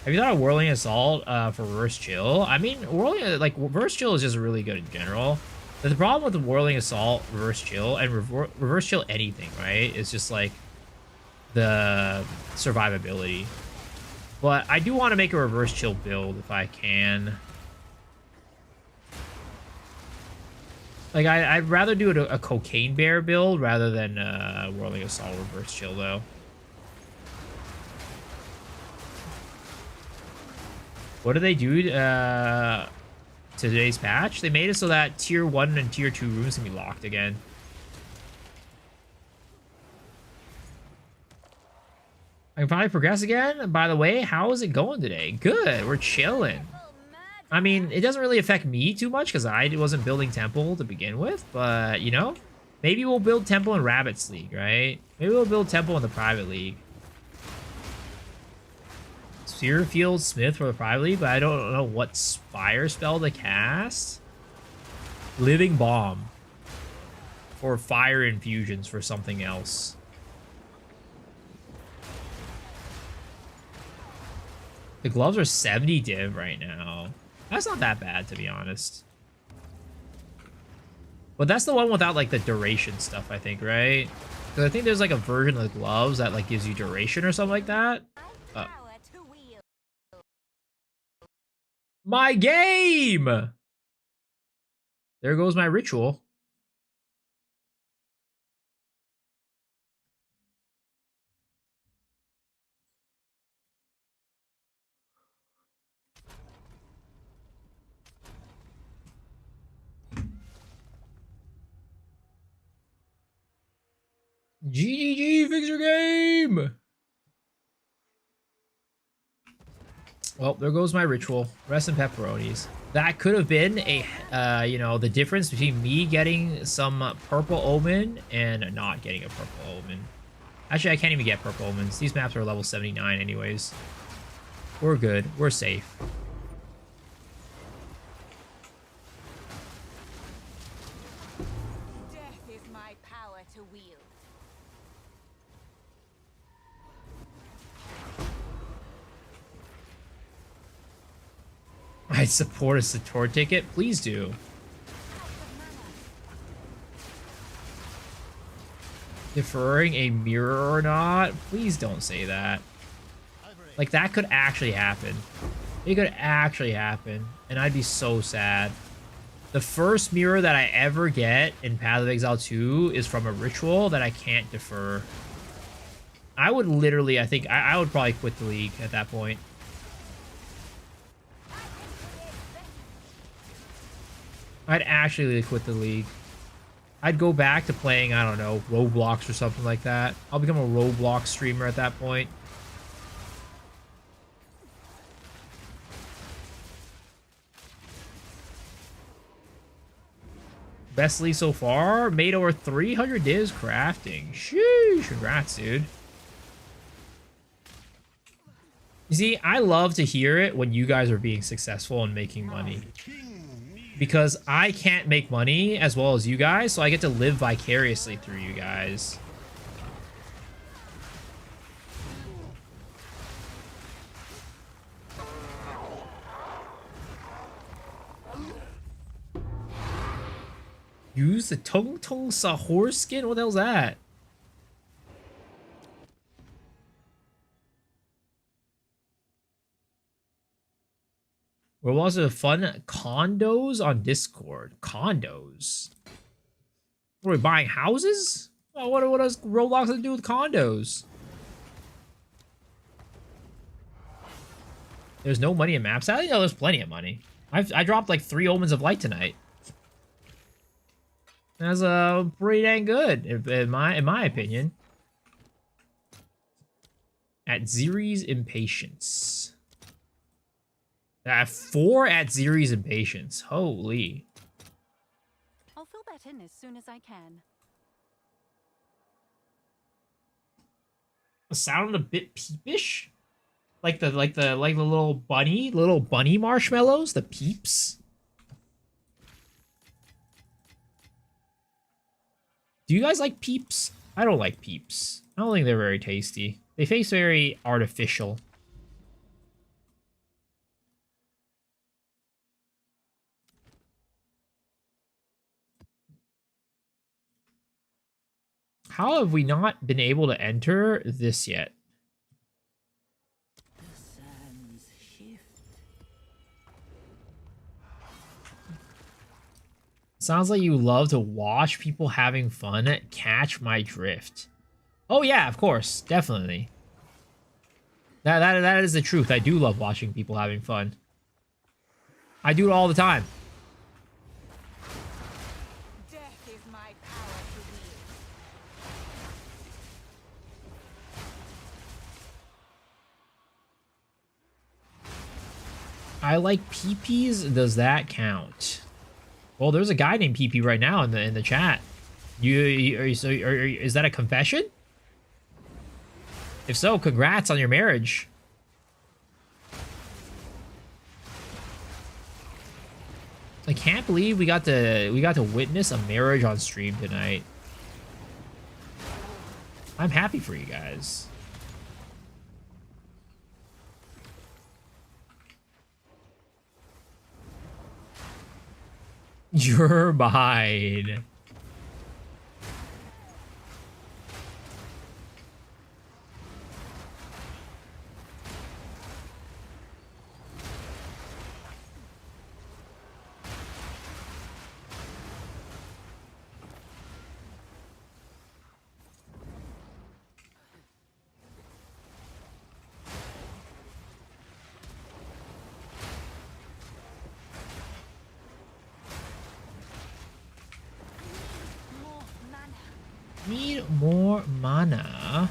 A: Have you thought of Whirling Assault for Reverse Chill? I mean, Reverse Chill is just really good in general. But the problem with the Whirling Assault, Reverse Chill, and Reverse Chill anything, right? It's just like the survivability. But I do want to make a Reverse Chill build if I can. Like, I'd rather do a Cocaine Bear build rather than Whirling Assault Reverse Chill, though. What did they do to today's patch? They made it so that tier 1 and tier 2 rooms can be locked again. I can finally progress again. By the way, how is it going today? Good. We're chilling. I mean, it doesn't really affect me too much because I wasn't building temple to begin with, but, you know, maybe we'll build temple in Rabbit's League, right? Maybe we'll build temple in the private league. Spherefield Smith for the private league, but I don't know what fire spell to cast. Living Bomb. Or fire infusions for something else. The gloves are 70 div right now. That's not that bad, to be honest. But that's the one without, like, the duration stuff, I think, right? Because I think there's, like, a version of the gloves that, like, gives you duration or something like that. My game! There goes my ritual. GGG, fix your game! Well, there goes my ritual. Rest in pepperonis. That could have been a, you know, the difference between me getting some purple omen and not getting a purple omen. Actually, I can't even get purple omens. These maps are level 79 anyways. We're good. We're safe.
I: Death is my power to wield.
A: I support a Sator ticket. Please do. Deferring a mirror or not? Please don't say that. Like, that could actually happen. It could actually happen. And I'd be so sad. The first mirror that I ever get in Path of Exile 2 is from a ritual that I can't defer. I would literally, I think, I would probably quit the league at that point. I'd actually quit the league. I'd go back to playing, I don't know, Roblox or something like that. I'll become a Roblox streamer at that point. Best league so far? Made over 300 divs crafting. Sheesh, congrats, dude. You see, I love to hear it when you guys are being successful and making money. Because I can't make money as well as you guys, so I get to live vicariously through you guys. Use the Tung Tung Sahur skin? What the hell's that? Where was it fun? Condos on Discord. Condos? What are we buying houses? Oh, what does Roblox have to do with condos? There's no money in maps. I think there's plenty of money. I dropped like 3 Omens of Light tonight. That's pretty dang good, in my opinion. At Ziri's Impatience. 4 at Ziri's Impatience. Holy.
D: I'll fill that in as soon as I can.
A: It sounded a bit peepish. Like the little bunny marshmallows, the peeps. Do you guys like peeps? I don't like peeps. I don't think they're very tasty. They taste very artificial. How have we not been able to enter this yet?
I: The sands shift.
A: Sounds like you love to watch people having fun. Catch my drift. Oh yeah, of course, definitely. That is the truth. I do love watching people having fun. I do it all the time.
I: Death is my power to wield.
A: I like PPs. Does that count? Well, there's a guy named PP right now in the chat. Is that a confession? If so, congrats on your marriage. I can't believe we got to witness a marriage on stream tonight. I'm happy for you guys. You're behind. Need more mana.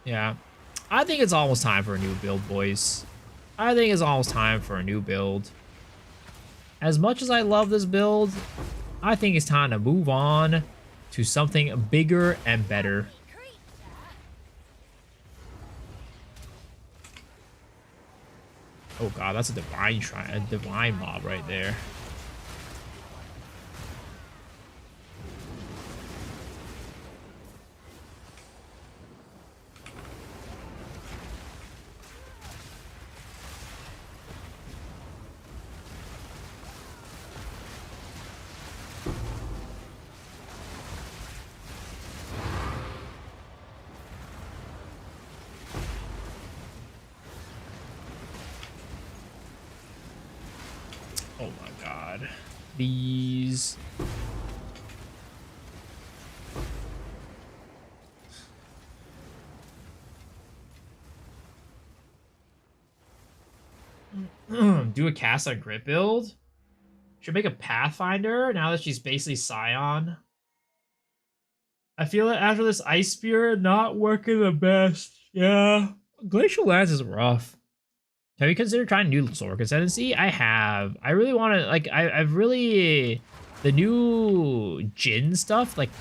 A: Yeah. I think it's almost time for a new build, boys. I think it's almost time for a new build. As much as I love this build, I think it's time to move on to something bigger and better. Oh god, that's a divine mob right there. Oh my god. These... Do a cast on Grit build? Should make a Pathfinder now that she's basically Scion. I feel that after this Ice Spear, not working the best. Yeah. Glacial Lance is rough. Have you considered trying to do Sword Ascendancy? I have. I really want to, like, I've really... The new Jin stuff, like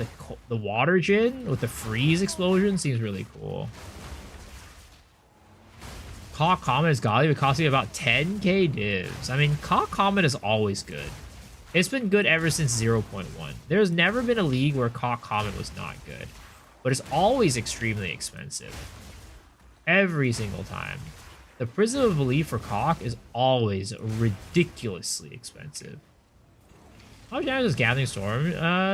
A: the water Jin with the freeze explosion seems really cool. Caw Comet is godly, but costing about 10k divs. I mean, Caw Comet is always good. It's been good ever since 0.1. There's never been a league where Caw Comet was not good. But it's always extremely expensive. Every single time. The Prism of Belief for Cock is always ridiculously expensive. How much damage does Gathering Storm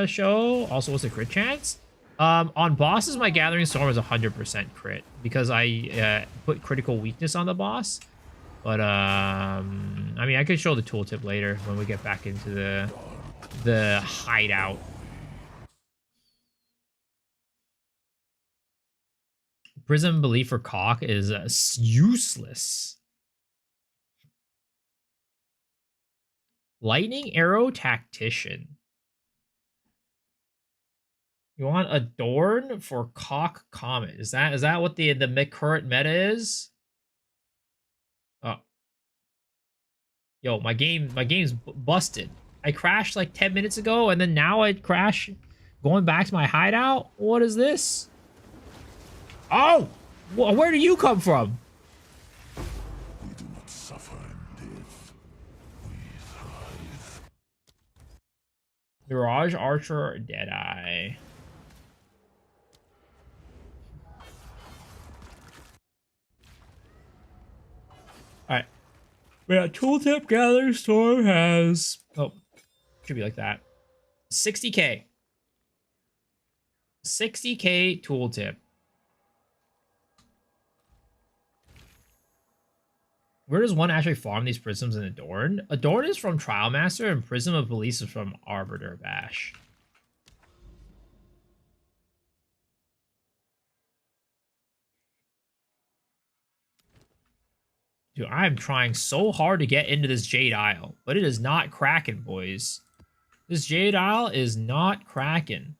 A: show? Also, what's the crit chance? On bosses, my Gathering Storm is 100% crit because I put critical weakness on the boss. But I mean, I could show the tooltip later when we get back into the hideout. Prism Belief for Cock is useless. Lightning Arrow Tactician. You want Adorn for Cock Comet. Is that what the current meta is? Oh. Yo, my game's busted. I crashed like 10 minutes ago and then now I crash going back to my hideout? What is this? Oh! Where do you come from?
C: We do not suffer and live. We thrive.
A: Mirage Archer Deadeye. Alright. Yeah, tooltip Gathering Storm has... Oh, should be like that. 60k. 60k tooltip. Where does one actually farm these prisms in Adorn? Adorn is from Trial Master and Prism of Belief is from Arbiter Bash. Dude, I'm trying so hard to get into this Jade Isle, but it is not cracking, boys. This Jade Isle is not cracking.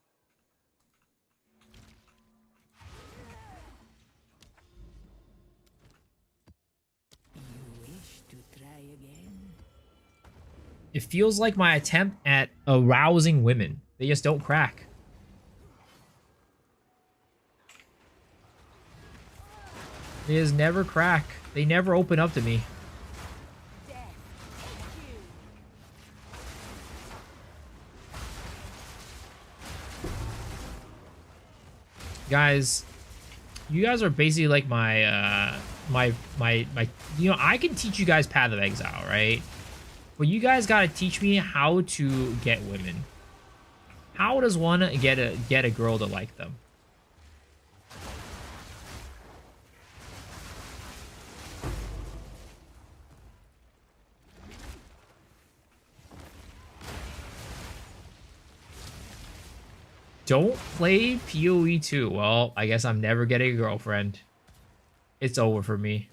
A: It feels like my attempt at arousing women. They just don't crack. They just never crack. They never open up to me. Guys, you guys are basically like my you know, I can teach you guys Path of Exile, right? But you guys gotta teach me how to get women. How does one get a girl to like them? Don't play PoE 2. Well, I guess I'm never getting a girlfriend. It's over for me.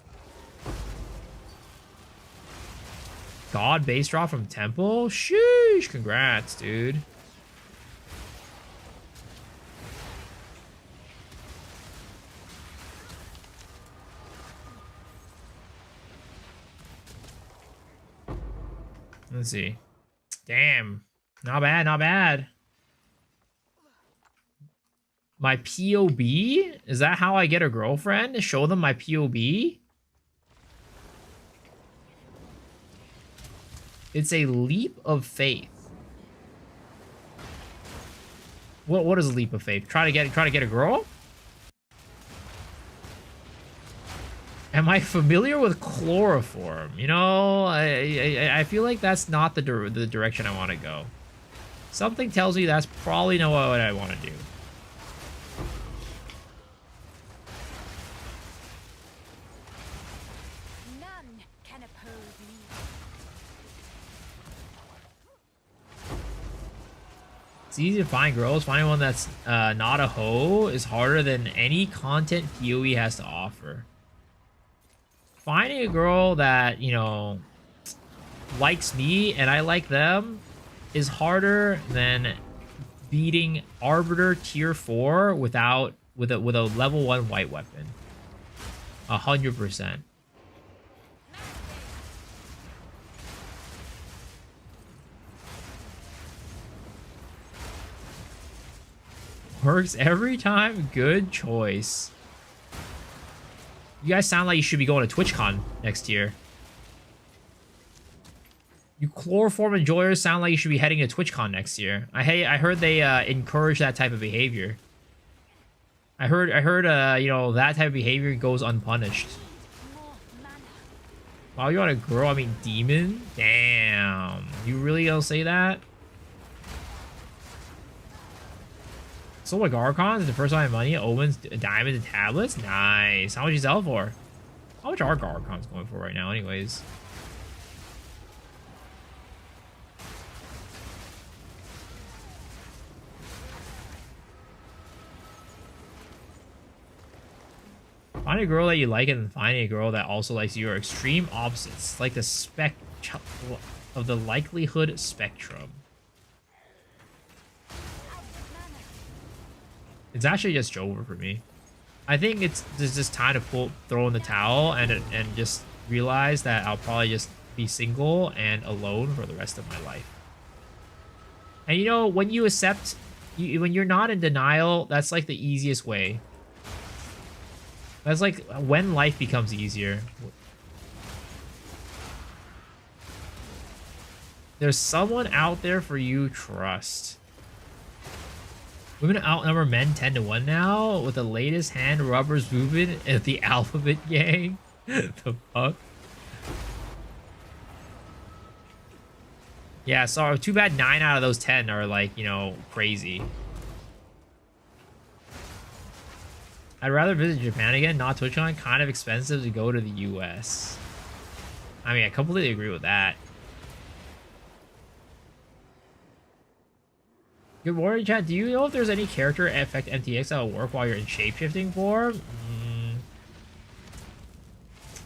A: God base draw from Temple? Sheesh, congrats, dude. Let's see. Damn. Not bad, not bad. My POB? Is that how I get a girlfriend? Show them my POB? It's a leap of faith. What is a leap of faith? Try to get a girl? Am I familiar with chloroform? You know, I feel like that's not the direction I want to go. Something tells me that's probably not what I want to do.
D: None can oppose me.
A: It's easy to find girls. Finding one that's not a hoe is harder than any content PoE has to offer. Finding a girl that, you know, likes me and I like them is harder than beating Arbiter tier 4 with a level 1 white weapon. 100%. Works every time. Good choice. You guys sound like you should be going to TwitchCon next year. You chloroform enjoyers sound like you should be heading to TwitchCon next year. I heard they encourage that type of behavior. I heard you know, that type of behavior goes unpunished. Wow, you want a girl? I mean, demon? Damn. You really gonna say that? Sold like Archons, the first time money, Omens, Diamonds, and Tablets. Nice. How much you sell for? How much are Archons going for right now, anyways? Find a girl that you like and finding a girl that also likes you are extreme opposites, like the spectrum of the likelihood spectrum. It's actually just over for me. I think there's just time to throw in the towel and just realize that I'll probably just be single and alone for the rest of my life. And you know, when you accept, when you're not in denial, that's like the easiest way. That's like when life becomes easier. There's someone out there for you, trust. Women outnumber men 10-1 now with the latest hand rubbers movement at the alphabet gang. The fuck? Yeah, sorry. Too bad 9 out of those 10 are like, you know, crazy. I'd rather visit Japan again, not TwitchCon. Kind of expensive to go to the US. I mean, I completely agree with that. Good morning, chat. Do you know if there's any character effect MTX that will work while you're in shapeshifting form?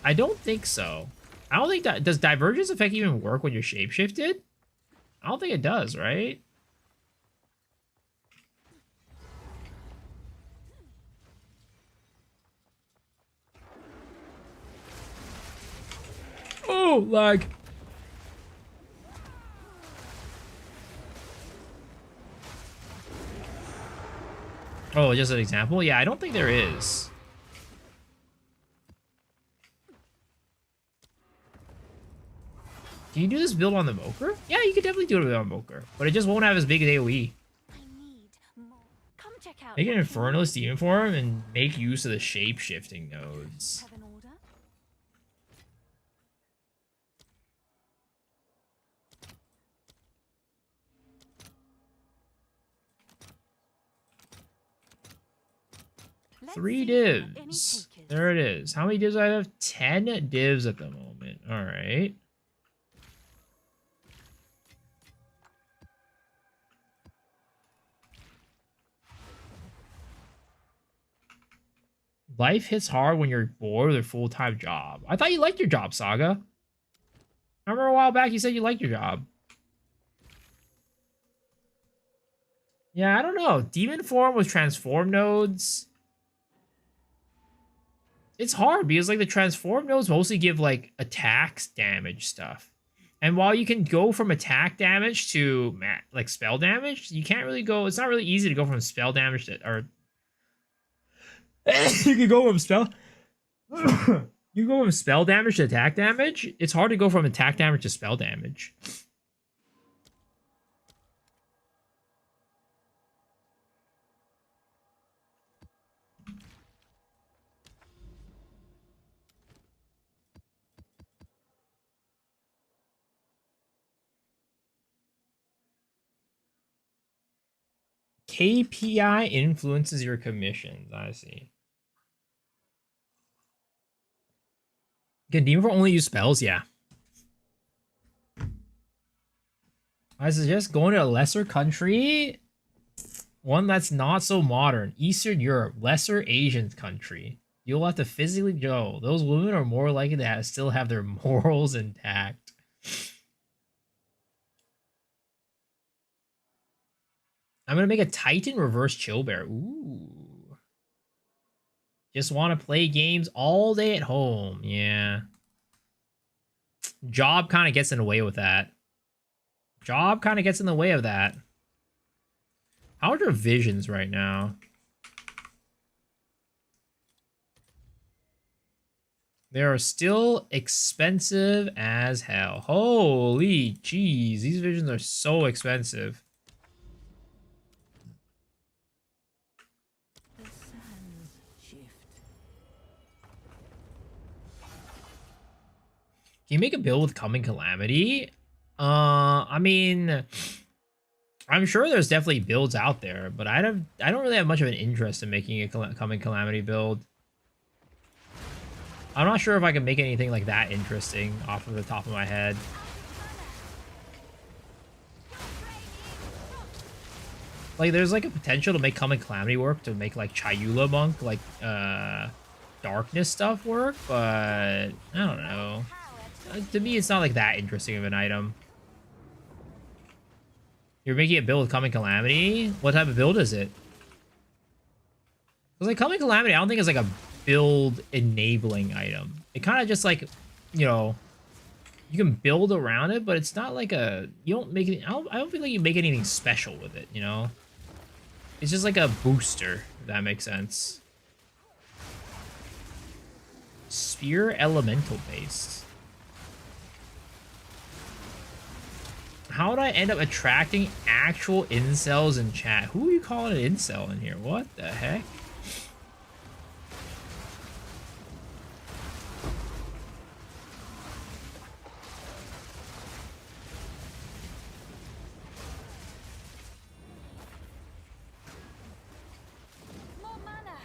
A: I don't think so. I don't think that... Does Divergence effect even work when you're shapeshifted? I don't think it does, right? Oh, lag. Oh, just an example? Yeah, I don't think there is. Can you do this build on the Moker? Yeah, you could definitely do it on Moker, but it just won't have as big as AoE.
D: I need more. Come check out.
A: Make an
D: what
A: Infernalist Demon form and make use of the shape-shifting nodes.
D: have an order. Let's
A: 3
D: see if there are any
A: divs.
D: takers.
A: There it is. How many divs do I have? 10 divs at the moment. All right. Life hits hard when you're bored with a full-time job. I thought you liked your job, Saga. I remember a while back you said you liked your job. Yeah, I don't know. Demon form with transform nodes. It's hard because like the transform nodes mostly give like attacks damage stuff. And while you can go from attack damage to like spell damage, you can't really go. It's not really easy to go from spell damage to or you can go from spell. You go from spell damage to attack damage. It's hard to go from attack damage to spell damage. KPI influences your commissions. I see. Can Demon Form only use spells? Yeah. I suggest going to a lesser country. One that's not so modern. Eastern Europe. Lesser Asian country. You'll have to physically go. Those women are more likely to still have their morals intact. I'm going to make a Titan reverse chill bear. Ooh. Just want to play games all day at home. Yeah. Job kind of gets in the way with that. Job kind of gets in the way of that. How are your visions right now? They are still expensive as hell. Holy jeez. These visions are so expensive. Can you make a build with Coming Calamity? I mean, I'm sure there's definitely builds out there, but I don't really have much of an interest in making a Coming Calamity build. I'm not sure if I can make anything like that interesting off of the top of my head. Like, there's like a potential to make Coming Calamity work, to make like Chayula Monk, like darkness stuff work, but I don't know. To me, it's not like that interesting of an item. You're making a build with Coming Calamity? What type of build is it? Because like Coming Calamity, I don't think it's like a build enabling item. It kind of just like, you know, you can build around it, but it's not like a, you don't make it, I don't feel like you make anything special with it, you know? It's just like a booster, if that makes sense. Spear elemental based. How would I end up attracting actual incels in chat? Who are you calling an incel in here? What the heck?
D: More mana.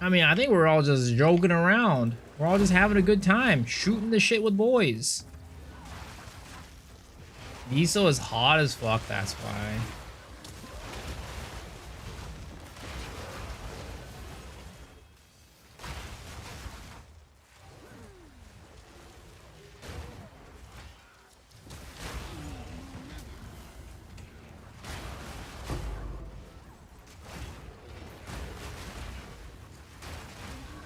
A: I mean, I think we're all just joking around. We're all just having a good time, shooting the shit with boys. Miso is hot as fuck, that's why.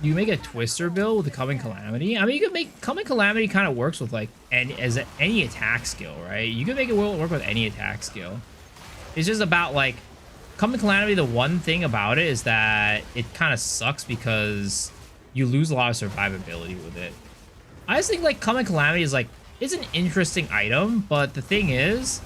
A: you make a Twister build with the Coming Calamity? I mean, you could make Coming Calamity kind of works with like any attack skill, right? You could make it work with any attack skill. It's just about like Coming Calamity. The one thing about it is that it kind of sucks because you lose a lot of survivability with it. I just think like Coming Calamity is like it's an interesting item, but the thing is,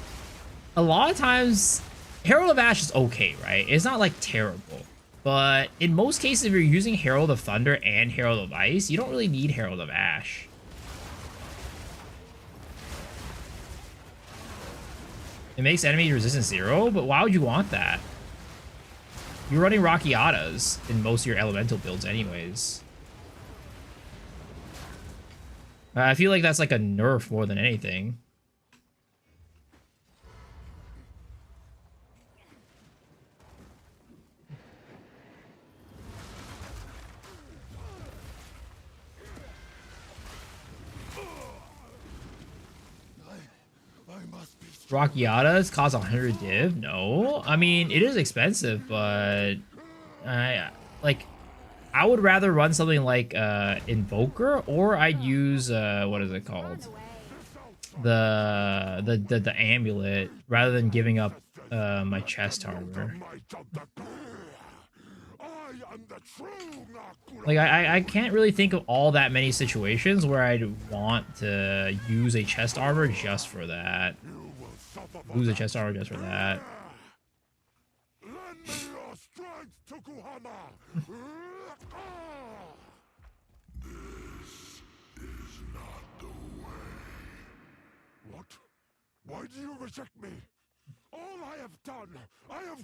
A: a lot of times Herald of Ash is okay, right? It's not like terrible. But in most cases, if you're using Herald of Thunder and Herald of Ice, you don't really need Herald of Ash. It makes enemy resistance 0, but why would you want that? You're running Rockiatas in most of your elemental builds anyways. I feel like that's like a nerf more than anything. Rockiatas cost 100 div? No. I mean, it is expensive, but I would rather run something like Invoker, or I'd use what is it called? The amulet rather than giving up my chest armor. Like I can't really think of all that many situations where I'd want to use a chest armor just for that. Lose a chest armor just for that.
C: What? Why do you reject me? All I have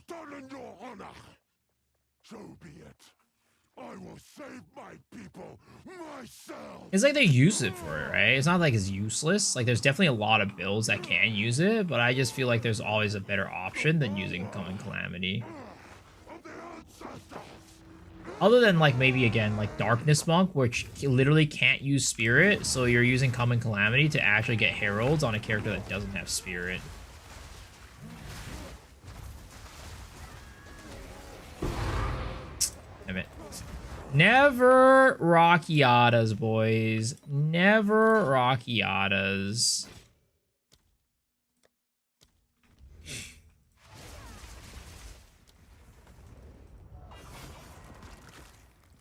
C: done in your honor. So be it. I will save my people myself.
A: It's like they use it for it, right? It's not like it's useless. Like there's definitely a lot of builds that can use it, but I just feel like there's always a better option than using Coming Calamity. Other than like maybe again like Darkness Monk, which literally can't use Spirit, so you're using Coming Calamity to actually get Heralds on a character that doesn't have Spirit. Damn it. Never Rockiatas, boys. Never Rockiatas.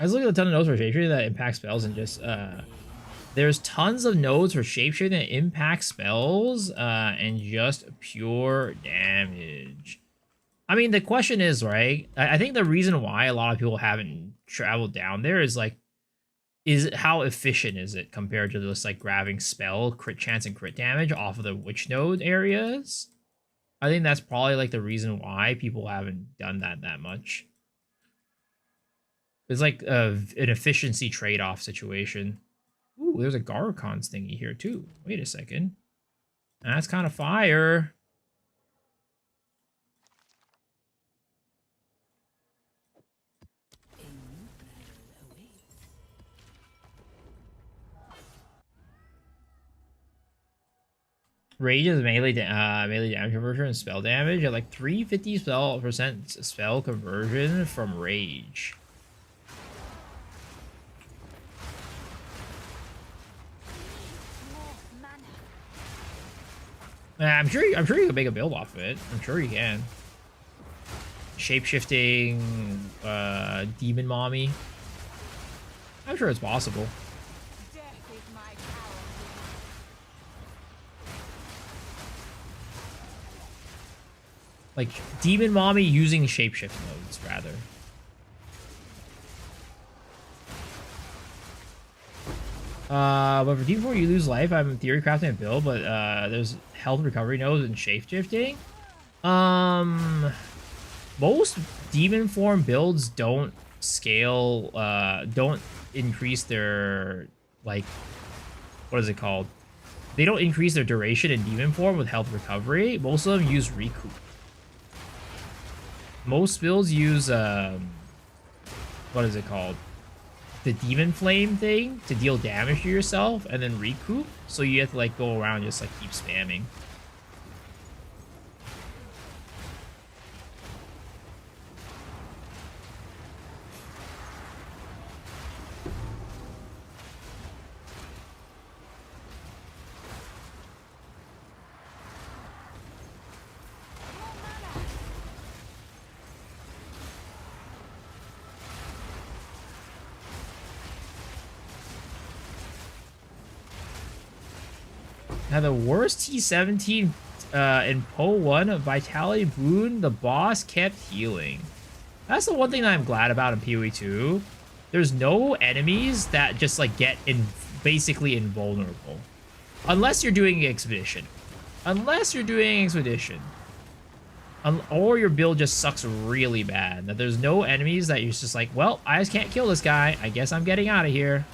A: I was looking at a ton of nodes for shapeshifting that impact spells and just there's tons of nodes for shapeshifting that impact spells and just pure damage. I mean, the question is, right? I think the reason why a lot of people haven't traveled down there is like, how efficient is it compared to just like grabbing spell, crit chance, and crit damage off of the witch node areas? I think that's probably like the reason why people haven't done that much. It's like an efficiency trade-off situation. Ooh, there's a Garcon's thingy here too. Wait a second. That's kind of fire. Rage is melee damage conversion and spell damage at like 350% spell conversion from Rage. I'm sure you can make a build off of it. I'm sure you can. Shapeshifting, demon mommy. I'm sure it's possible. Like demon mommy using shapeshift modes rather. But for D4 you lose life. I'm in theory crafting a build, but there's health recovery nodes and shapeshifting. Most demon form builds don't scale, don't increase their like, what is it called? They don't increase their duration in demon form with health recovery. Most of them use recoup. Most builds use what is it called? The demon flame thing to deal damage to yourself and then recoup, so you have to like go around and just like keep spamming. Now the worst T17 in Po 1 of Vitality Boon, the boss kept healing. That's the one thing that I'm glad about in PoE 2. There's no enemies that just like get basically invulnerable. Unless you're doing Expedition. Unless you're doing Expedition. Or your build just sucks really bad. Now, there's no enemies that you're just like, well, I just can't kill this guy. I guess I'm getting out of here.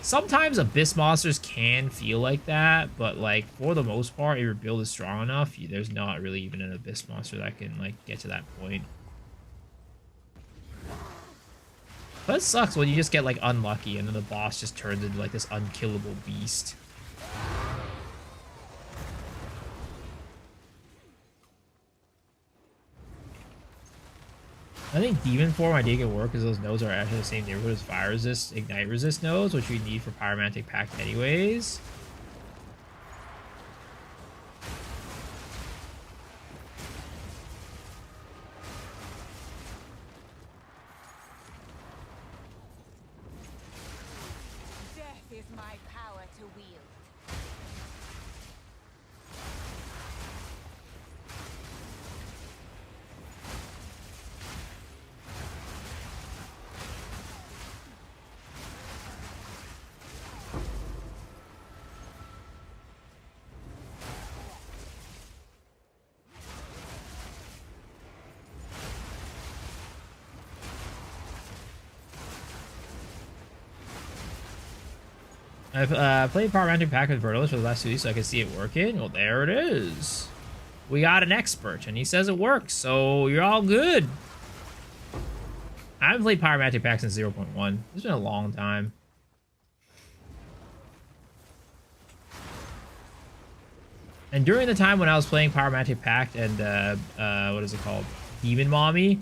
A: Sometimes Abyss monsters can feel like that, but like for the most part, if your build is strong enough, there's not really even an Abyss monster that can like get to that point. But it sucks when you just get like unlucky and then the boss just turns into like this unkillable beast. I think Demon form I did get work because those nodes are actually the same neighborhood as Fire Resist, Ignite Resist nodes, which we need for Pyromantic Pact anyways.
I: Death is my power to wield.
A: I've played Pyromantic Pact with Vertilus for the last 2 weeks so I can see it working. Well, there it is. We got an expert, and he says it works, so you're all good. I haven't played Pyromantic Pact since 0.1. It's been a long time. And during the time when I was playing Pyromantic Pact and, what is it called? Demon Mommy,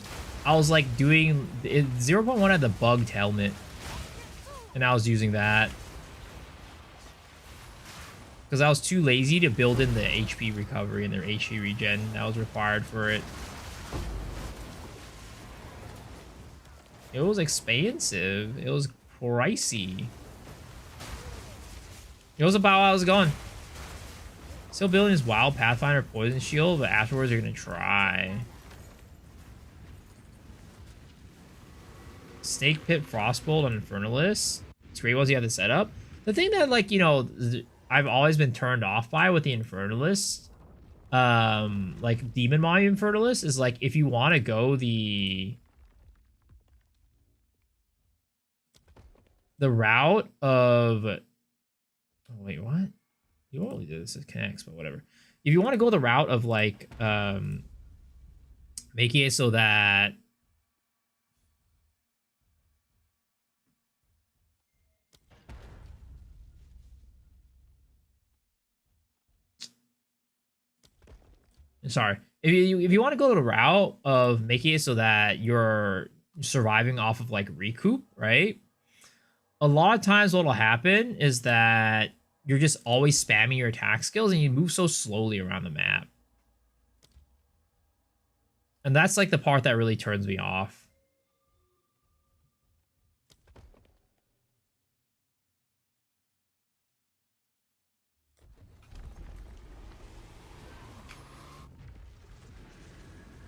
A: I was like doing... 0.1 had the bugged helmet. And I was using that. Because I was too lazy to build in the HP recovery and their HP regen that was required for it. It was expensive. It was pricey. It was about how I was going. Still building this Wild Pathfinder Poison Shield, but afterwards you're going to try. Snake Pit Frostbolt on Infernalist. It's great once you have the setup. The thing that, like, you know... I've always been turned off by with the Infernalist, like Demon Mommy Infernalist, is like if you want to go the route of, oh wait, what? You only do this, it connects, but whatever. If you want to go the route of like making it so that sorry. If you want to go the route of making it so that you're surviving off of like recoup, right? A lot of times what'll happen is that you're just always spamming your attack skills and you move so slowly around the map. And that's like the part that really turns me off.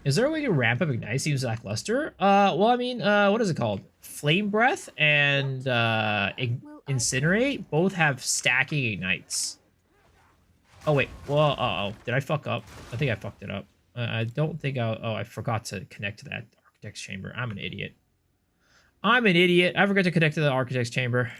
A: Is there a way to ramp up Ignite? Seems lackluster. Well, I mean, what is it called? Flame Breath and Incinerate both have stacking Ignites. Oh, wait. Well, uh-oh. Did I fuck up? I think I fucked it up. I don't think I forgot to connect to that Architect's Chamber. I'm an idiot. I'm an idiot. I forgot to connect to the Architect's Chamber.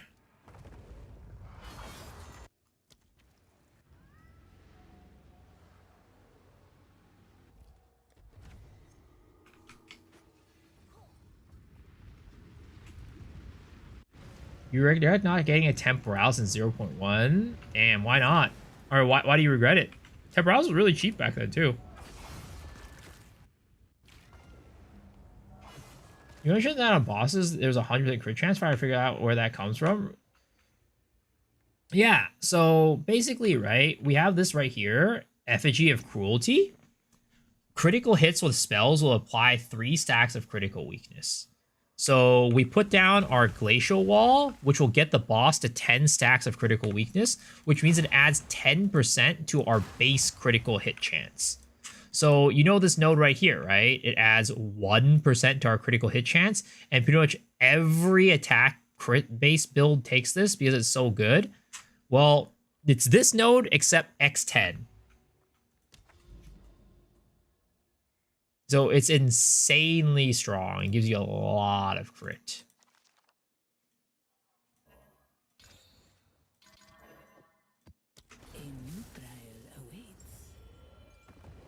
A: You regret not getting a Temporal since 0.1? Damn, why not? Or why do you regret it? Temporals was really cheap back then, too. You mentioned that on bosses, there's a 100% crit chance. Trying to figure out where that comes from. Yeah, so basically, right, we have this right here. Effigy of Cruelty. Critical hits with spells will apply 3 stacks of critical weakness. So we put down our glacial wall, which will get the boss to 10 stacks of critical weakness, which means it adds 10% to our base critical hit chance. So you know this node right here, right? It adds 1% to our critical hit chance, and pretty much every attack crit base build takes this because it's so good. Well, it's this node except X10. So it's insanely strong. It gives you a lot of crit.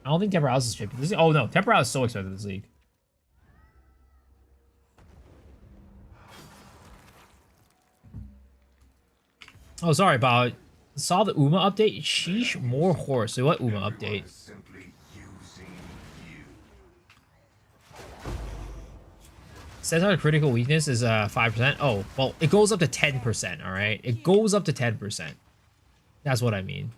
A: I don't think Temper House is cheap. Oh no, Temper House is so expensive this league. Oh, sorry about. Saw the Uma update. Sheesh, more horse. So what Uma update? Says our critical weakness is 5%. Oh, well, it goes up to 10%. All right, it goes up to 10%. That's what I mean.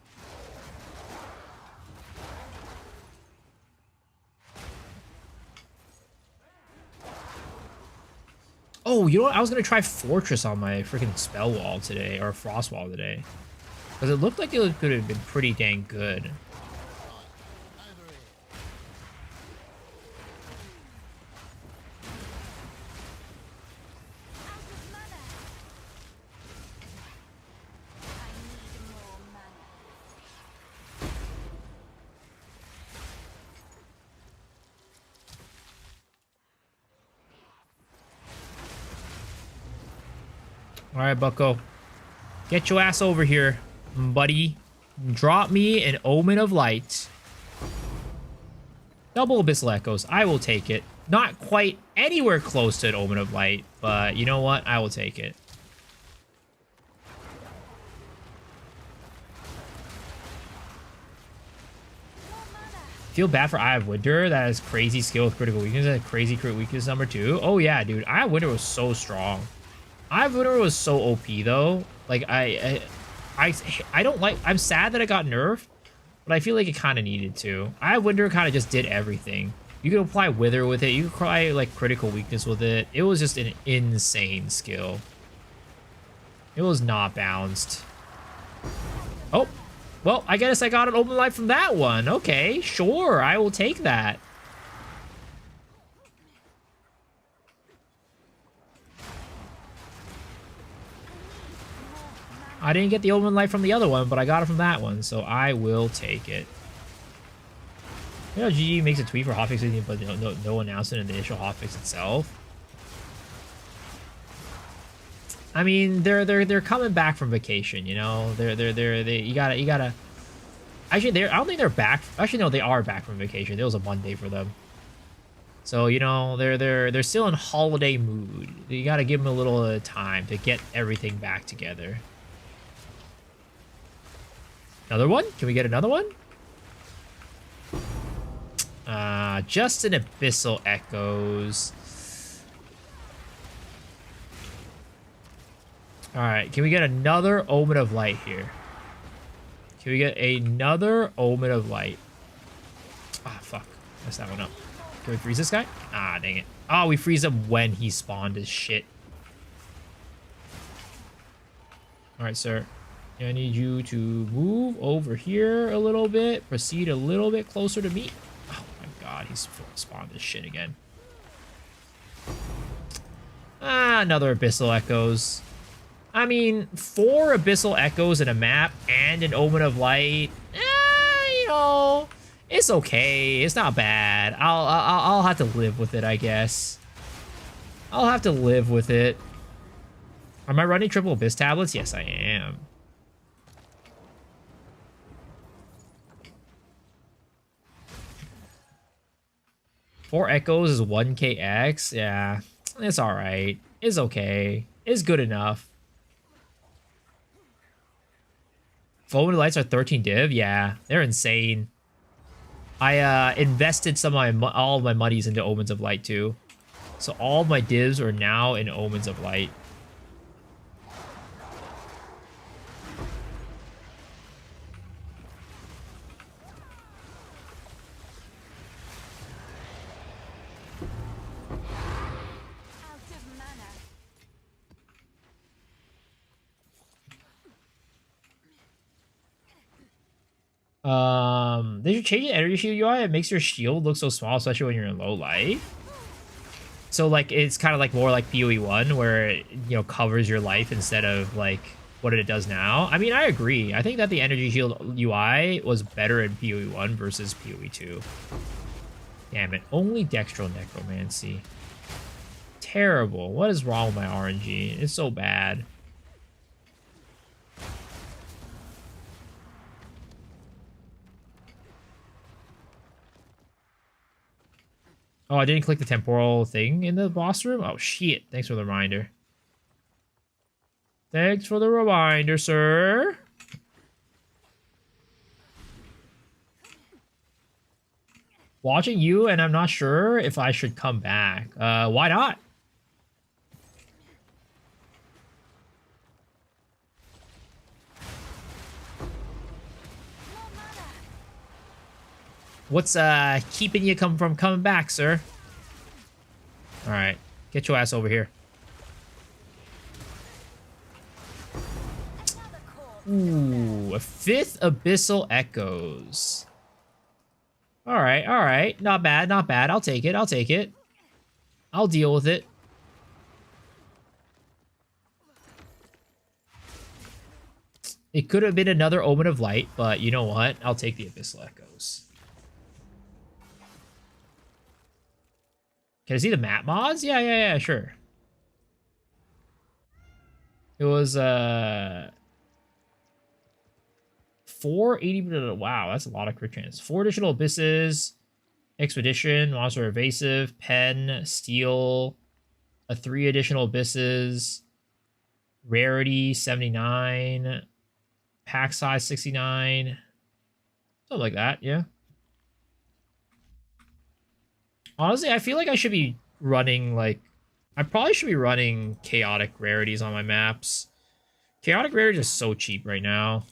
A: Oh, you know what? I was gonna try Fortress on my freaking spell wall today, or frost wall today, because it looked like it could have been pretty dang good. All right, Bucko. Get your ass over here, buddy. Drop me an Omen of Light. Double Abyssal Echoes. I will take it. Not quite anywhere close to an Omen of Light, but you know what? I will take it. Feel bad for Eye of Winter. That has crazy skill with critical weakness and crazy crit weakness number 2. Oh yeah, dude. Eye of Winter was so strong. Eye of Winter was so OP though. Like I don't like. I'm sad that it got nerfed, but I feel like it kind of needed to. Eye of Winter kind of just did everything. You could apply Wither with it. You could apply like critical weakness with it. It was just an insane skill. It was not balanced. Oh, well, I guess I got an open light from that one. Okay, sure, I will take that. I didn't get the open light from the other one, but I got it from that one, so I will take it. You know, GG makes a tweet for hotfix, but no announcement in the initial hotfix itself. I mean, they're coming back from vacation, you know. You gotta. Actually, I don't think they're back. Actually, no, they are back from vacation. It was a Monday for them. So you know, they're still in holiday mood. You gotta give them a little time to get everything back together. Another one? Can we get another one? Just an Abyssal Echoes. Alright, can we get another Omen of Light here? Can we get another Omen of Light? Ah, fuck. Messed that one up. Can we freeze this guy? Ah, dang it. Oh, we freeze him when he spawned as shit. Alright, sir. I need you to move over here a little bit. Proceed a little bit closer to me. Oh my god, he's spawned this shit again. Ah, another Abyssal Echoes. I mean, 4 Abyssal Echoes in a map and an Omen of Light. You know, it's okay. It's not bad. I'll have to live with it, I guess. I'll have to live with it. Am I running triple Abyss tablets? Yes, I am. Four Echoes is 1kx. Yeah, it's all right. It's okay. It's good enough. Foaming Lights are 13 div. Yeah, they're insane. I invested all of my monies into Omens of Light too, so all of my divs are now in Omens of Light. They should change the energy shield UI. It makes your shield look so small, especially when you're in low light. So like it's kind of like more like PoE1 where it, you know, covers your life instead of like what it does now. I mean, I agree. I think that the energy shield UI was better in PoE1 versus PoE2. Damn it. Only Dextral Necromancy. Terrible. What is wrong with my RNG? It's so bad. Oh, I didn't click the temporal thing in the boss room? Oh, shit. Thanks for the reminder. Thanks for the reminder, sir. Watching you, and I'm not sure if I should come back. Why not? What's keeping you from coming back, sir? All right, get your ass over here. Ooh, a 5th Abyssal Echoes. All right. Not bad, not bad. I'll take it. I'll take it. I'll deal with it. It could have been another Omen of Light, but you know what? I'll take the Abyssal Echoes. Can I see the map mods? Yeah, sure. It was 480. Wow, that's a lot of crit chance. 4 additional abysses, expedition, monster evasive, pen, steel, 3 additional abysses, rarity 79, pack size 69, something like that. Yeah. Honestly, I feel like I should be running like I probably should be running chaotic rarities on my maps. Chaotic rarities are so cheap right now.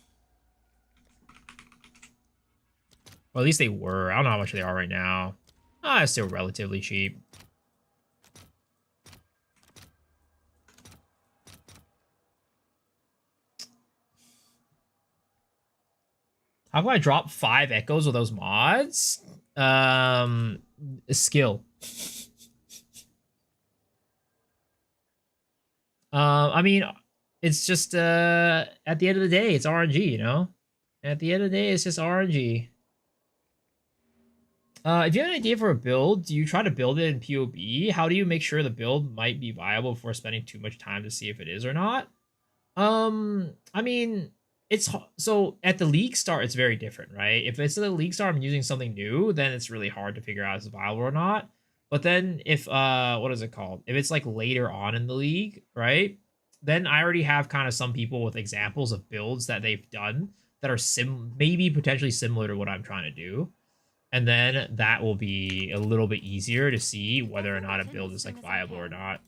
A: Or at least they were. I don't know how much they are right now. It's still relatively cheap. How can I drop 5 echoes with those mods? Skill. I mean, it's just at the end of the day, it's RNG, you know? At the end of the day, it's just RNG. If you have an idea for a build, do you try to build it in PoB? How do you make sure the build might be viable before spending too much time to see if it is or not? I mean, it's so at the league start, it's very different, right? If it's the league start, I'm using something new, then it's really hard to figure out if it's viable or not. But then if what is it called? If it's like later on in the league, right? Then I already have kind of some people with examples of builds that they've done that are maybe potentially similar to what I'm trying to do. And then that will be a little bit easier to see whether or not a build is like viable or not.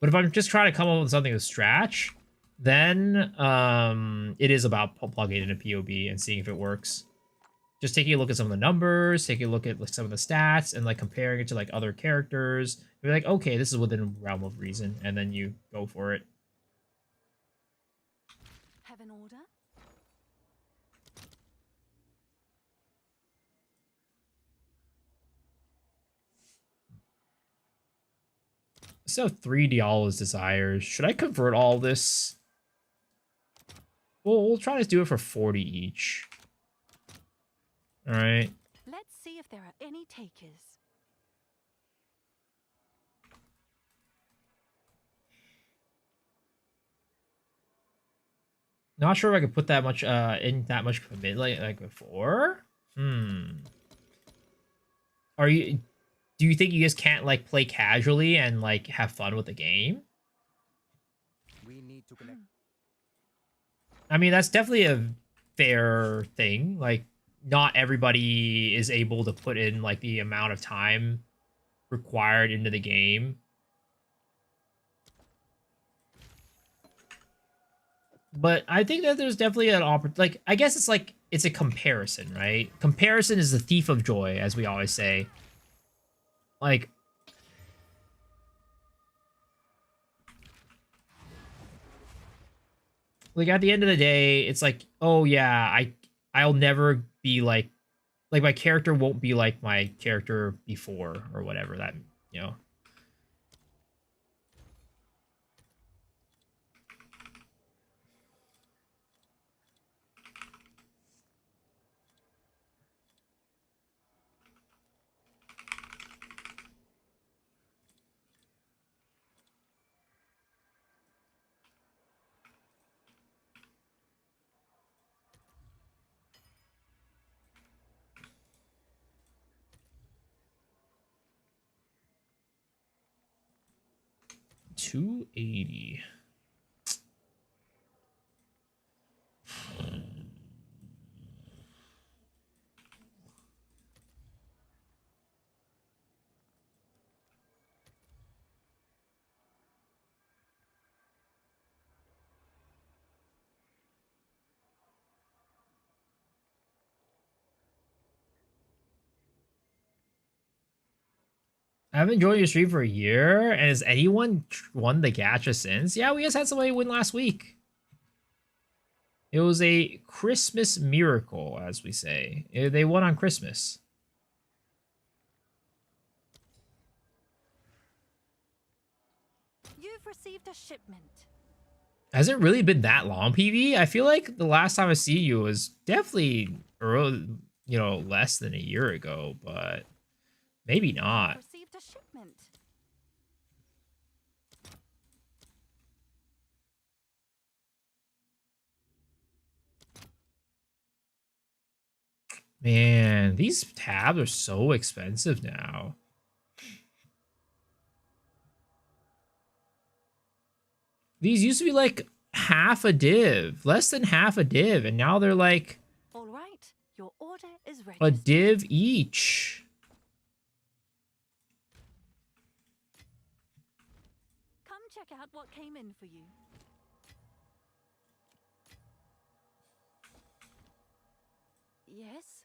A: But if I'm just trying to come up with something with Stratch, then it is about plugging it into PoB and seeing if it works. Just taking a look at some of the numbers, taking a look at like some of the stats, and like comparing it to like other characters. You're like, okay, this is within the realm of reason, and then you go for it.
D: Have an order?
A: So 3 Diala's desires. Should I convert all this? Well, we'll try to do it for 40 each. All right.
D: Let's see if there are any takers.
A: Not sure if I could put that much in that much commit like before. Are you? Do you think you just can't like play casually and like have fun with the game?
H: We need to collect.
A: I mean, that's definitely a fair thing. Like, not everybody is able to put in like the amount of time required into the game. But I think that there's definitely an opportunity. Like, I guess it's like it's a comparison, right? Comparison is the thief of joy, as we always say. Like, at the end of the day, it's like, oh yeah, I'll never be like my character won't be like my character before or whatever that, you know. 280. I haven't joined your stream for a year, and has anyone won the gacha since? Yeah, we just had somebody win last week. It was a Christmas miracle, as we say. They won on Christmas.
D: You've received a shipment.
A: Has it really been that long, PV? I feel like the last time I see you was definitely early, you know, less than a year ago, but maybe not.
D: You've received a shipment.
A: Man, these tabs are so expensive now. These used to be like half a div, less than half a div, and now they're like
D: All right, your order is
A: a
D: registered.
A: div each.
D: Come check out what came in for you. Yes?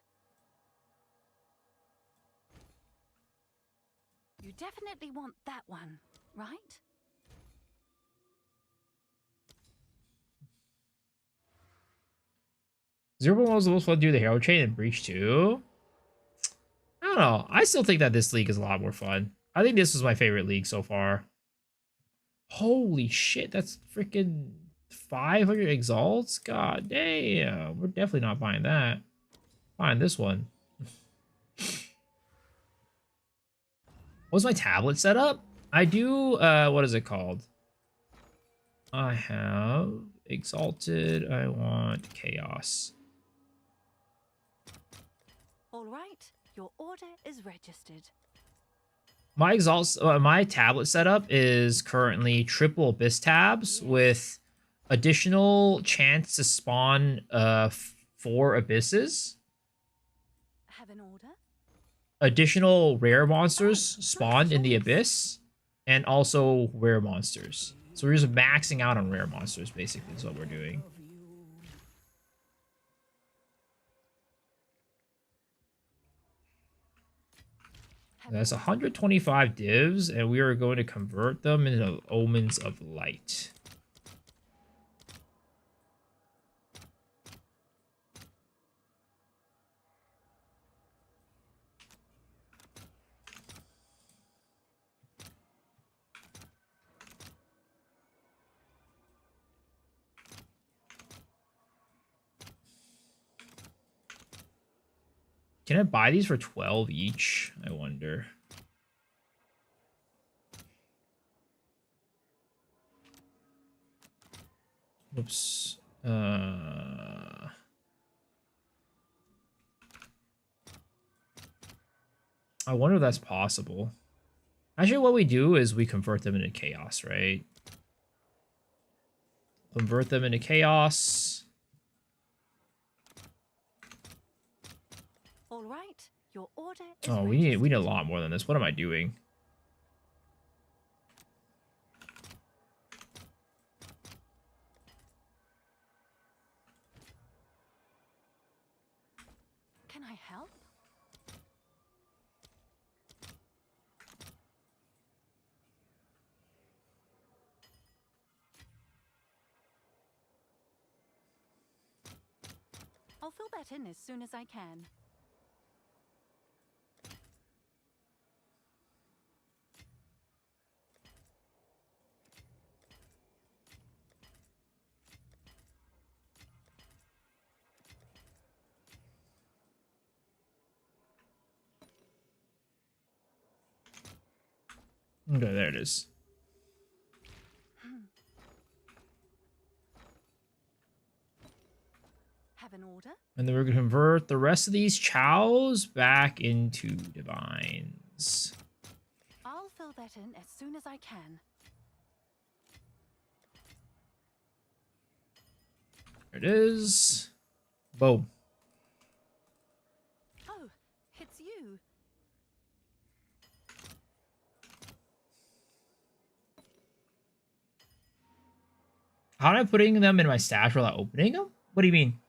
D: You definitely want that one, right?
A: Zero was the most fun to do the hero chain and breach too. I don't know. I still think that this league is a lot more fun. I think this was my favorite league so far. Holy shit, that's freaking 500 exalts? God damn. We're definitely not buying that. Buying this one. What's my tablet setup? I do, what is it called? I have exalted. I want chaos.
D: All right, your order is registered.
A: My my tablet setup is currently triple abyss tabs with additional chance to spawn 4 abysses,
D: Have an order?
A: additional rare monsters spawned in the abyss, and also rare monsters. So we're just maxing out on rare monsters, basically, is what we're doing. That's 125 divs, and we are going to convert them into omens of light. Can I buy these for 12 each? I wonder. Whoops. I wonder if that's possible. Actually, what we do is we convert them into chaos, right? Convert them into chaos.
D: All right, your order is
A: Oh, we need a lot more than this. What am I doing?
D: Can I help? I'll fill that in as soon as I can.
A: Okay, there it is.
D: Have an order?
A: And then we're going to convert the rest of these chows back into divines.
D: I'll fill that in as soon as I can.
A: There it is. Boom.
D: Oh, it's you.
A: How am I putting them in my stash without opening them? What do you mean?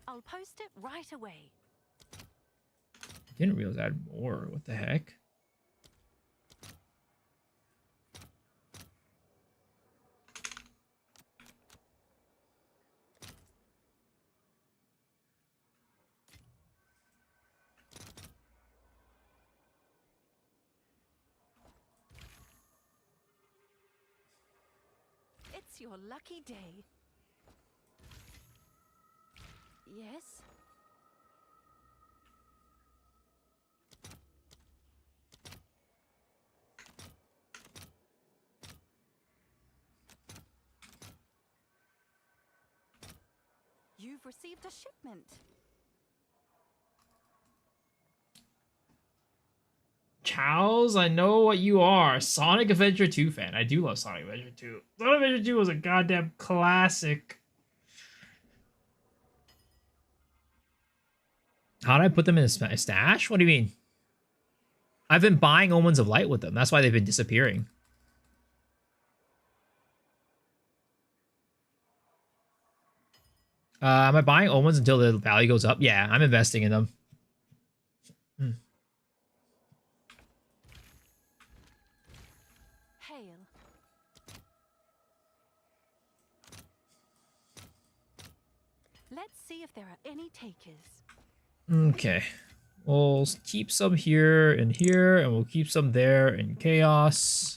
D: I'll post it right away.
A: Didn't realize I had more. What the heck?
D: It's your lucky day. Yes? You've received a shipment.
A: Chows, I know what you are. Sonic Adventure 2 fan. I do love Sonic Adventure 2. Sonic Adventure 2 was a goddamn classic. How did I put them in a stash? What do you mean? I've been buying Omens of Light with them. That's why they've been disappearing. Am I buying Omens until the value goes up? Yeah, I'm investing in them.
D: Hail. Let's see if there are any takers.
A: Okay. We'll keep some here and here, and we'll keep some there in Chaos.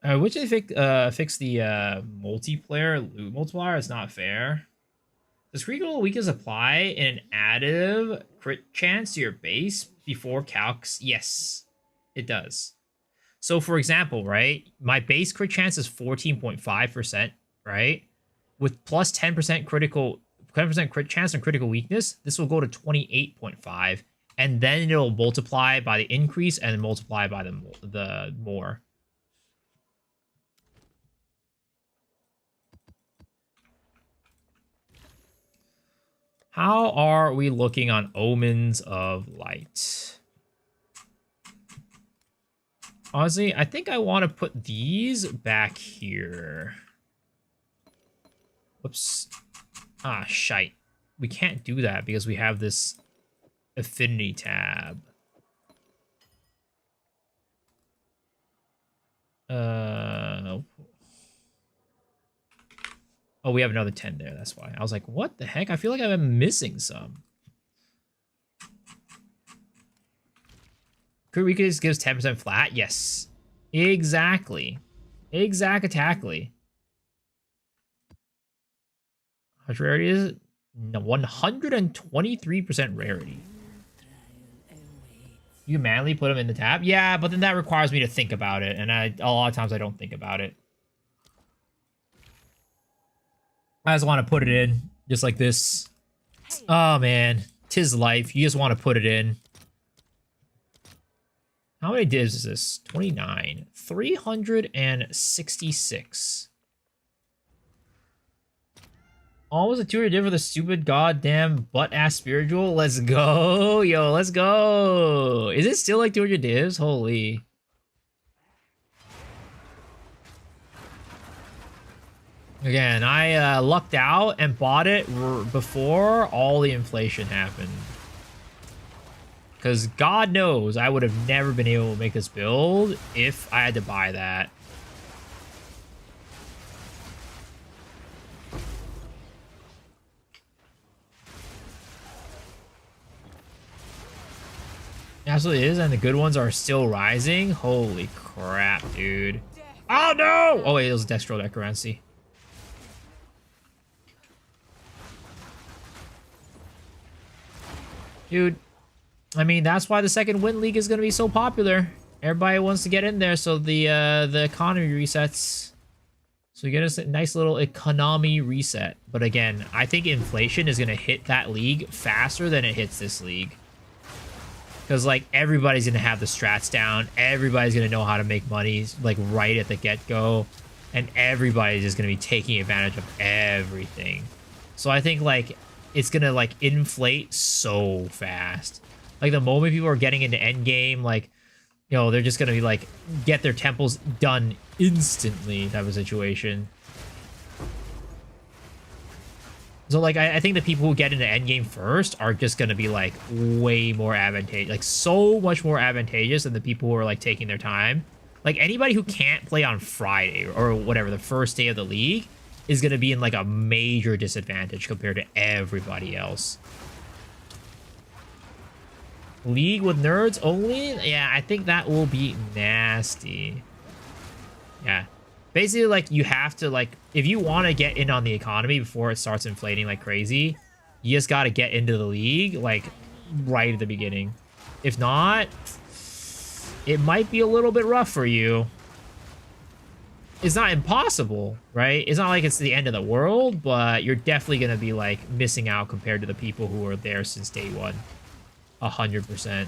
A: Which I think fix the multiplayer loot multiplier is not fair. Does critical weakness apply in an additive crit chance to your base before calcs? Yes, it does. So for example, right, my base crit chance is 14.5%, right? With plus 10% critical 10% crit chance and critical weakness, this will go to 28.5, and then it'll multiply by the increase and multiply by the more. How are we looking on Omens of Light? Honestly, I think I want to put these back here. Whoops. Ah, shite. We can't do that because we have this affinity tab. Oh, we have another 10 there. That's why. I was like, what the heck? I feel like I'm missing some. Crit weakness gives 10% flat? Yes. Exactly. Exactly. How much rarity is it? No, 123% rarity. You manually put them in the tab? Yeah, but then that requires me to think about it, and a lot of times I don't think about it. I just want to put it in, just like this. Oh, man. 'Tis life. You just want to put it in. How many divs is this? 29. 366. Almost a 200 div for the stupid goddamn butt-ass spiritual. Let's go. Yo, let's go. Is it still like 200 divs? Holy. Again, I lucked out and bought it before all the inflation happened. Because God knows I would have never been able to make this build if I had to buy that. Absolutely is, and the good ones are still rising. Holy crap, dude. Oh no! Oh wait, it was Destro Necromancy. Dude, I mean, that's why the second Win League is going to be so popular. Everybody wants to get in there, so the economy resets. So we get us a nice little economy reset. But again, I think inflation is going to hit that league faster than it hits this league. Because, like, everybody's going to have the strats down. Everybody's going to know how to make money, like, right at the get-go. And everybody's just going to be taking advantage of everything. So I think, like, it's going to, like, inflate so fast. Like, the moment people are getting into endgame, like, you know, they're just going to be, like, get their temples done instantly type of situation. So, like, I think the people who get into endgame first are just going to be, like, way more advantageous. Like, so much more advantageous than the people who are, like, taking their time. Like, anybody who can't play on Friday or whatever, the first day of the league, is going to be in, like, a major disadvantage compared to everybody else. League with nerds only? Yeah, I think that will be nasty. Yeah. Basically, like, you have to, like, if you want to get in on the economy before it starts inflating like crazy, you just got to get into the league, like, right at the beginning. If not, it might be a little bit rough for you. It's not impossible, right? It's not like it's the end of the world, but you're definitely going to be, like, missing out compared to the people who are there since day one. 100%.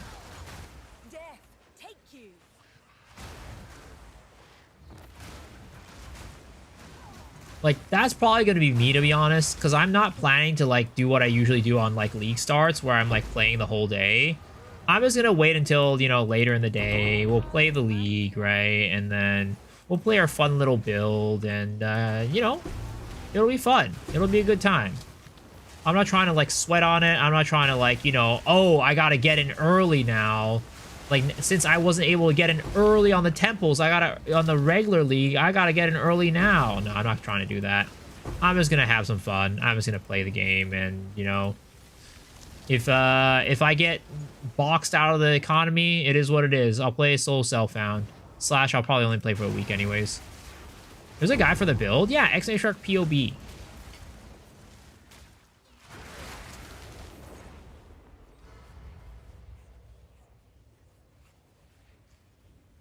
A: Like, that's probably going to be me, to be honest, because I'm not planning to, like, do what I usually do on, like, league starts, where I'm, like, playing the whole day. I'm just going to wait until, you know, later in the day. We'll play the league, right? And then we'll play our fun little build, and, you know, it'll be fun. It'll be a good time. I'm not trying to, like, sweat on it. I'm not trying to, like, you know, oh, I got to get in early now. Like, since I wasn't able to get in early on the temples, on the regular league, I gotta get in early now. No, I'm not trying to do that. I'm just gonna have some fun. I'm just gonna play the game, and, you know, if I get boxed out of the economy, it is what it is. I'll play Soul Self-Found. / I'll probably only play for a week anyways. There's a guy for the build? Yeah, X-Ray Shark POB.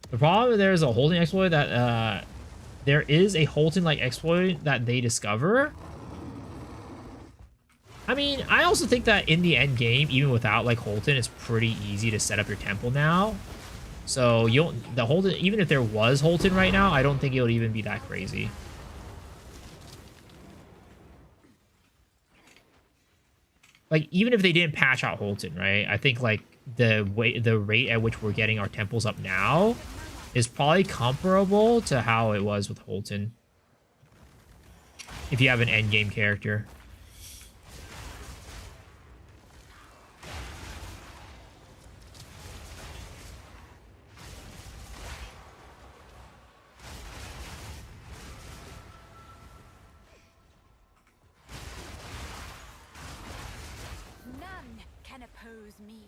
A: The problem, there's a Holton exploit that, there is a Holton-like exploit that they discover. I mean, I also think that in the end game, even without, like, Holton, it's pretty easy to set up your temple now. So, the Holton, even if there was Holton right now, I don't think it would even be that crazy. Like, even if they didn't patch out Holton, right? I think, like, the rate at which we're getting our temples up now is probably comparable to how it was with Holton. If you have an endgame character.
D: None can oppose me.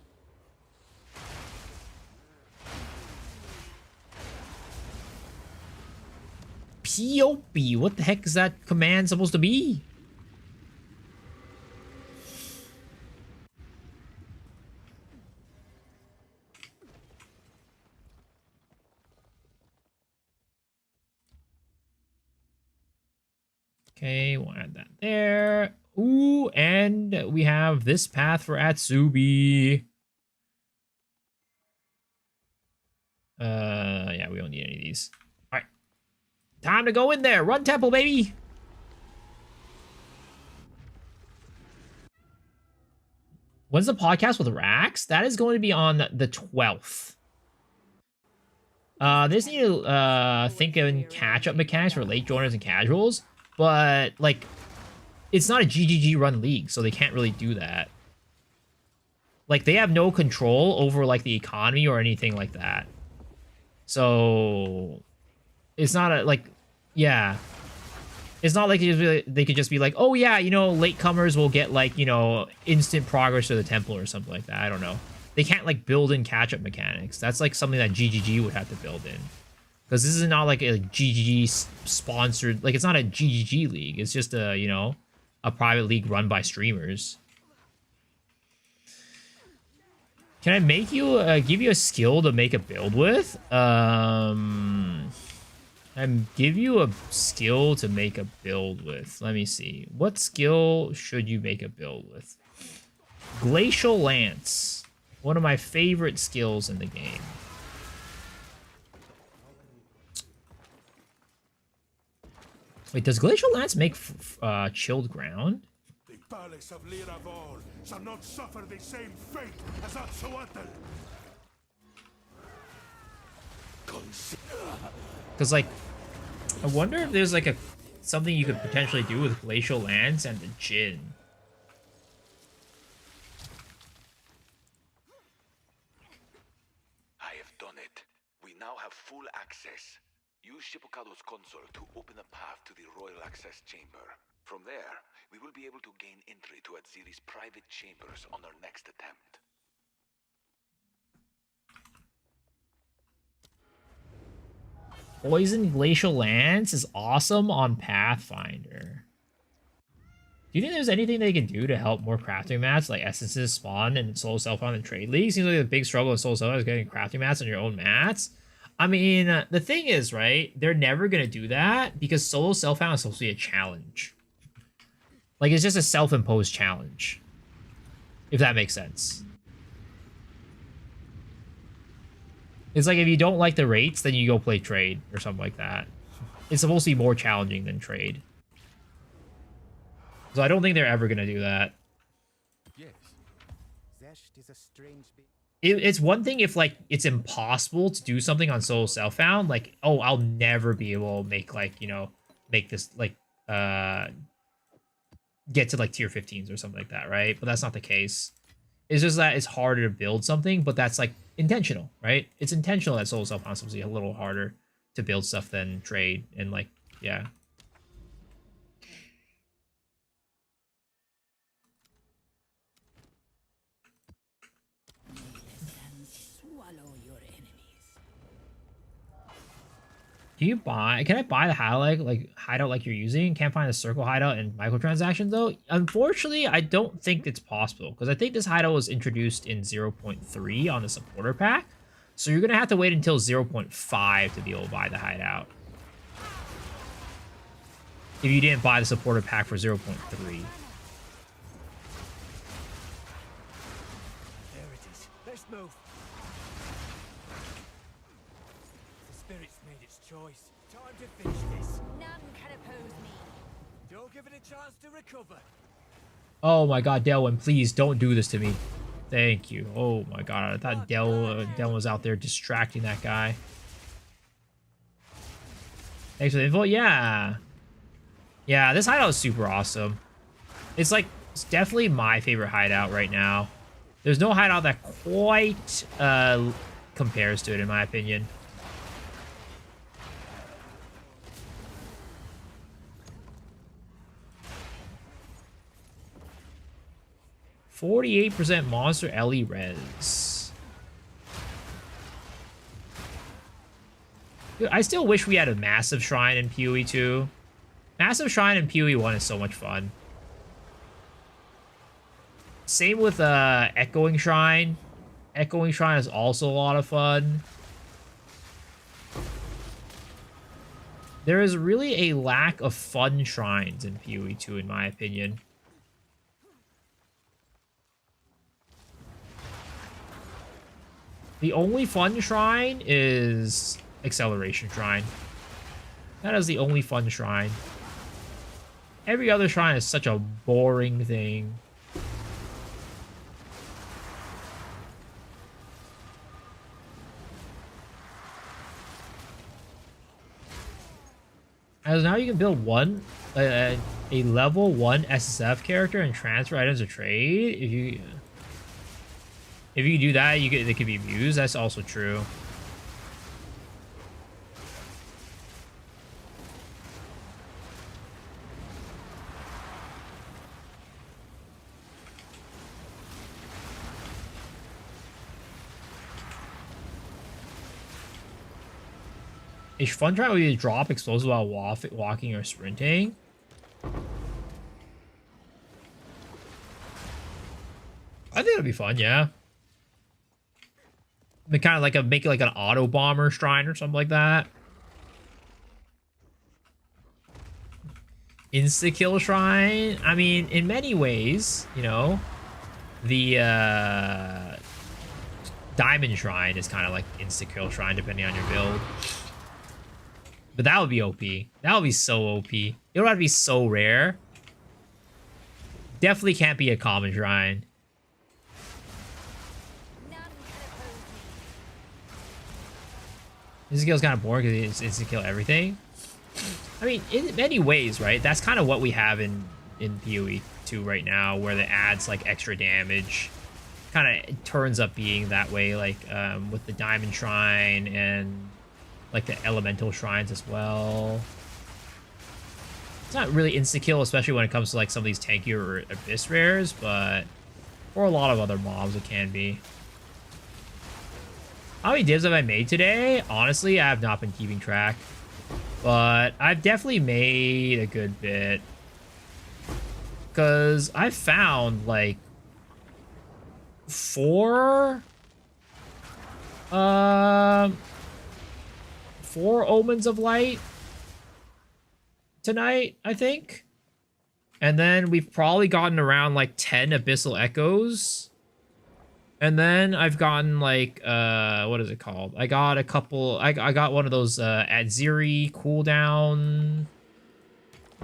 A: POP, what the heck is that command supposed to be? Okay, we'll add that there. Ooh, and we have this path for Atsubi. Yeah, we don't need any of these. All right. Time to go in there. Run temple, baby. When's the podcast with Rax? That is going to be on the 12th. They just need to think of catch-up mechanics for late joiners and casuals. but like it's not a GGG run league, so they can't really do that. Like they have no control over like the economy or anything like that. So it's not a like, yeah. It's not like they could just be like, oh yeah, you know, latecomers will get like, you know, instant progress to the temple or something like that. I don't know. They can't like build in catch-up mechanics. That's like something that GGG would have to build in. Because this is not like a GGG sponsored, like it's not a GGG league. It's just a, you know, a private league run by streamers. Can I make you, give you a skill to make a build with? And give you a skill to make a build with. Let me see. What skill should you make a build with? Glacial Lance. One of my favorite skills in the game. Wait, does Glacial Lance make chilled ground?
C: The palace of Liravol shall not suffer the same fate as Atsuatl.
A: Because, like, I wonder if there's, like, something you could potentially do with Glacial Lance and the Jin.
F: I have done it. We now have full access. Use Shippukado's console to open a path to the Royal Access Chamber. From there, we will be able to gain entry to Atziri's private chambers on our next attempt.
A: Poison Glacial Lance is awesome on Pathfinder. Do you think there's anything they can do to help more crafting mats, like essences spawn in solo self-found and trade league? Seems like the big struggle in solo self is getting crafting mats on your own mats. I mean, the thing is, right, they're never going to do that because solo self-found is supposed to be a challenge. Like, it's just a self-imposed challenge. If that makes sense. It's like if you don't like the rates, then you go play trade or something like that. It's supposed to be more challenging than trade. So I don't think they're ever going to do that.
H: Yes. Zesht is a strange
A: It's one thing if, like, it's impossible to do something on solo self-found. Like, oh, I'll never be able to make, like, you know, make this, like, get to, like, tier 15s or something like that, right? But that's not the case. It's just that it's harder to build something, but that's, like, intentional, right? It's intentional that solo self-found is supposed to be a little harder to build stuff than trade. And, like, yeah. Do you buy? Can I buy the hideout like you're using? Can't find the circle hideout and microtransactions though. Unfortunately, I don't think it's possible because I think this hideout was introduced in 0.3 on the supporter pack. So you're gonna have to wait until 0.5 to be able to buy the hideout. If you didn't buy the supporter pack for 0.3.
H: There it is. Let's move. The spirit's made its choice. Time to finish this.
D: None can oppose me.
H: Don't give it a chance to recover.
A: Oh my god, Delwyn, please don't do this to me. Thank you. Oh my god, I thought Del was out there distracting that guy. Thanks for the info. Yeah. Yeah, this hideout is super awesome. It's like, it's definitely my favorite hideout right now. There's no hideout that quite compares to it, in my opinion. %48% monster Ellie res. Dude, I still wish we had a massive shrine in PoE 2. Massive shrine in PoE 1 is so much fun. Same with Echoing Shrine. Echoing Shrine is also a lot of fun. There is really a lack of fun shrines in PoE 2, in my opinion. The only fun shrine is Acceleration Shrine. That is the only fun shrine. Every other shrine is such a boring thing. As now you can build a level 1 SSF character and transfer items to trade. If you do that, they could be abused. That's also true. A fun try would be to drop explosives while walking or sprinting. I think it'd be fun, yeah. Kind of like make it like an auto bomber shrine or something like that. Insta kill shrine. I mean, in many ways, you know, the diamond shrine is kind of like insta kill shrine depending on your build. But that would be OP. That would be so OP. It would have to be so rare. Definitely can't be a common shrine. This skill's kind of boring because it's to kill everything. I mean, in many ways, right? That's kind of what we have in PoE 2 right now, where it adds like extra damage. Kind of turns up being that way, like with the diamond shrine and like the elemental shrines as well. It's not really insta-kill, especially when it comes to like some of these tankier or abyss rares, but for a lot of other mobs it can be. How many divs have I made today? Honestly, I have not been keeping track, but I've definitely made a good bit. Because I've found like 4 Omens of Light tonight, I think. And then we've probably gotten around like 10 Abyssal Echoes. And then I've gotten like, what is it called? I got a couple, I got one of those Adziri cooldown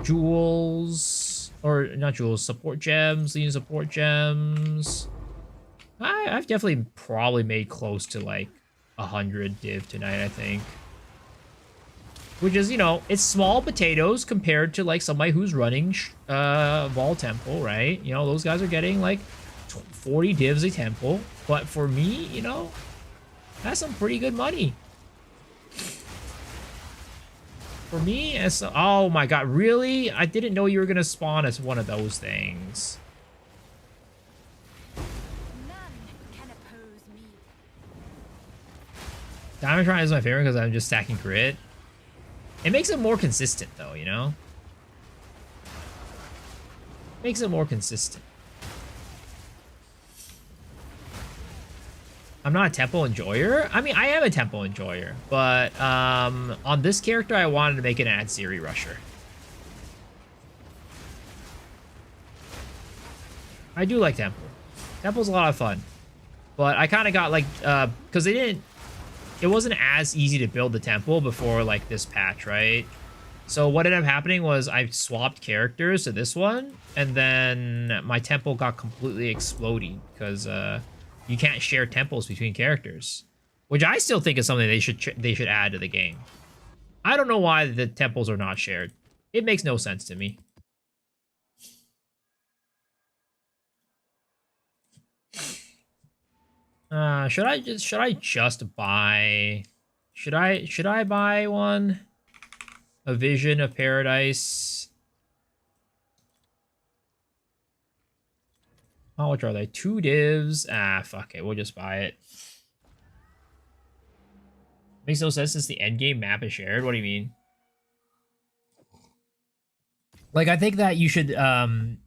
A: jewels. Or not jewels, support gems, leading support gems. I've definitely probably made close to like 100 div tonight, I think. Which is, you know, it's small potatoes compared to like somebody who's running Vol Temple, right? You know, those guys are getting like 40 divs a temple. But for me, you know, that's some pretty good money. For me, as oh my god, really? I didn't know you were gonna spawn as one of those things. Diamond Shrine is my favorite because I'm just stacking grit. It makes it more consistent though, you know? Makes it more consistent. I'm not a temple enjoyer. I mean, I am a temple enjoyer, but on this character, I wanted to make an Adziri rusher. I do like temple. Temple's a lot of fun, but I kind of got like because it wasn't as easy to build the temple before like this patch, right? So what ended up happening was I swapped characters to this one, and then my temple got completely exploding because you can't share temples between characters, which I still think is something they should add to the game. I don't know why the temples are not shared. It makes no sense to me. Should I buy one? A Vision of Paradise. How much are they? 2 divs. Ah, fuck it. We'll just buy it. Makes no sense since the endgame map is shared. What do you mean? Like, I think that you should,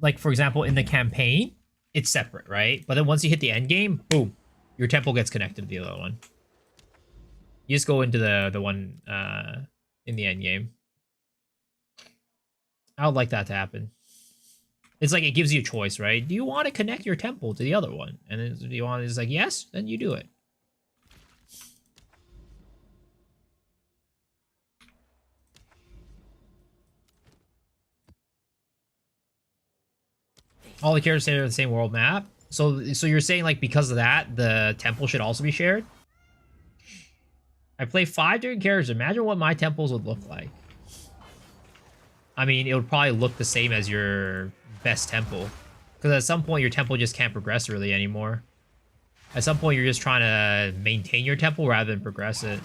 A: like, for example, in the campaign, it's separate, right? But then once you hit the endgame, boom, your temple gets connected to the other one. You just go into the one in the endgame. I would like that to happen. It's like it gives you a choice, right? Do you want to connect your temple to the other one? And then do you want, it's like, yes, then you do it. All the characters stay on the same world map. So you're saying like because of that, the temple should also be shared? I play 5 different characters. Imagine what my temples would look like. I mean, it would probably look the same as your best temple. Because at some point, your temple just can't progress really anymore. At some point, you're just trying to maintain your temple rather than progress it.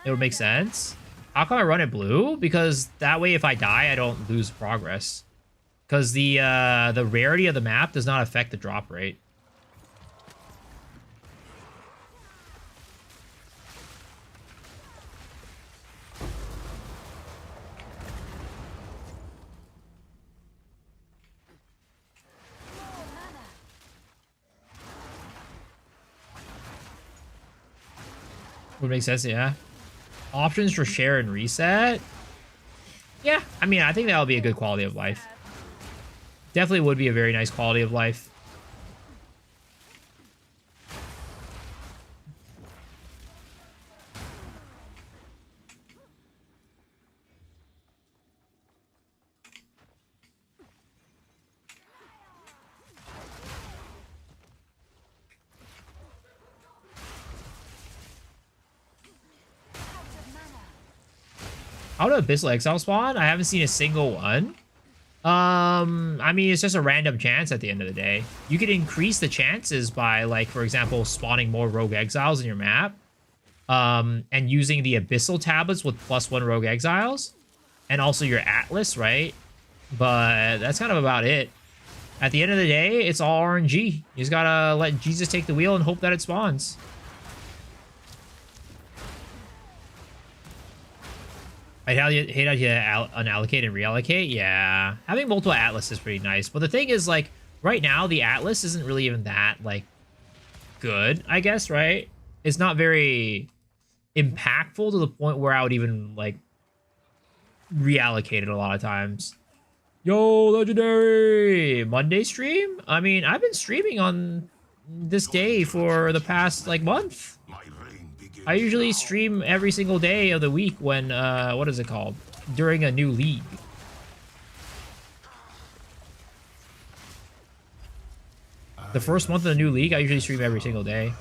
A: It would make sense. How come I run it blue? Because that way, if I die, I don't lose progress. Because the rarity of the map does not affect the drop rate. Would make sense, yeah. Options for share and reset. Yeah, I mean, I think that would be a good quality of life. Definitely would be a very nice quality of life. How do Abyssal Exile spawn? I haven't seen a single one. I mean, it's just a random chance at the end of the day. You could increase the chances by, like, for example, spawning more Rogue Exiles in your map. And using the Abyssal tablets with +1 Rogue Exiles. And also your Atlas, right? But that's kind of about it. At the end of the day, it's all RNG. You just gotta let Jesus take the wheel and hope that it spawns. I hate how you unallocate and reallocate. Yeah, having multiple Atlas is pretty nice. But the thing is, like, right now, the Atlas isn't really even that, like, good, I guess, right? It's not very impactful to the point where I would even, like, reallocate it a lot of times. Yo, Legendary! Monday stream? I mean, I've been streaming on this day for the past, like, month. I usually stream every single day of the week when, what is it called? During a new league. The first month of the new league, I usually stream every single day.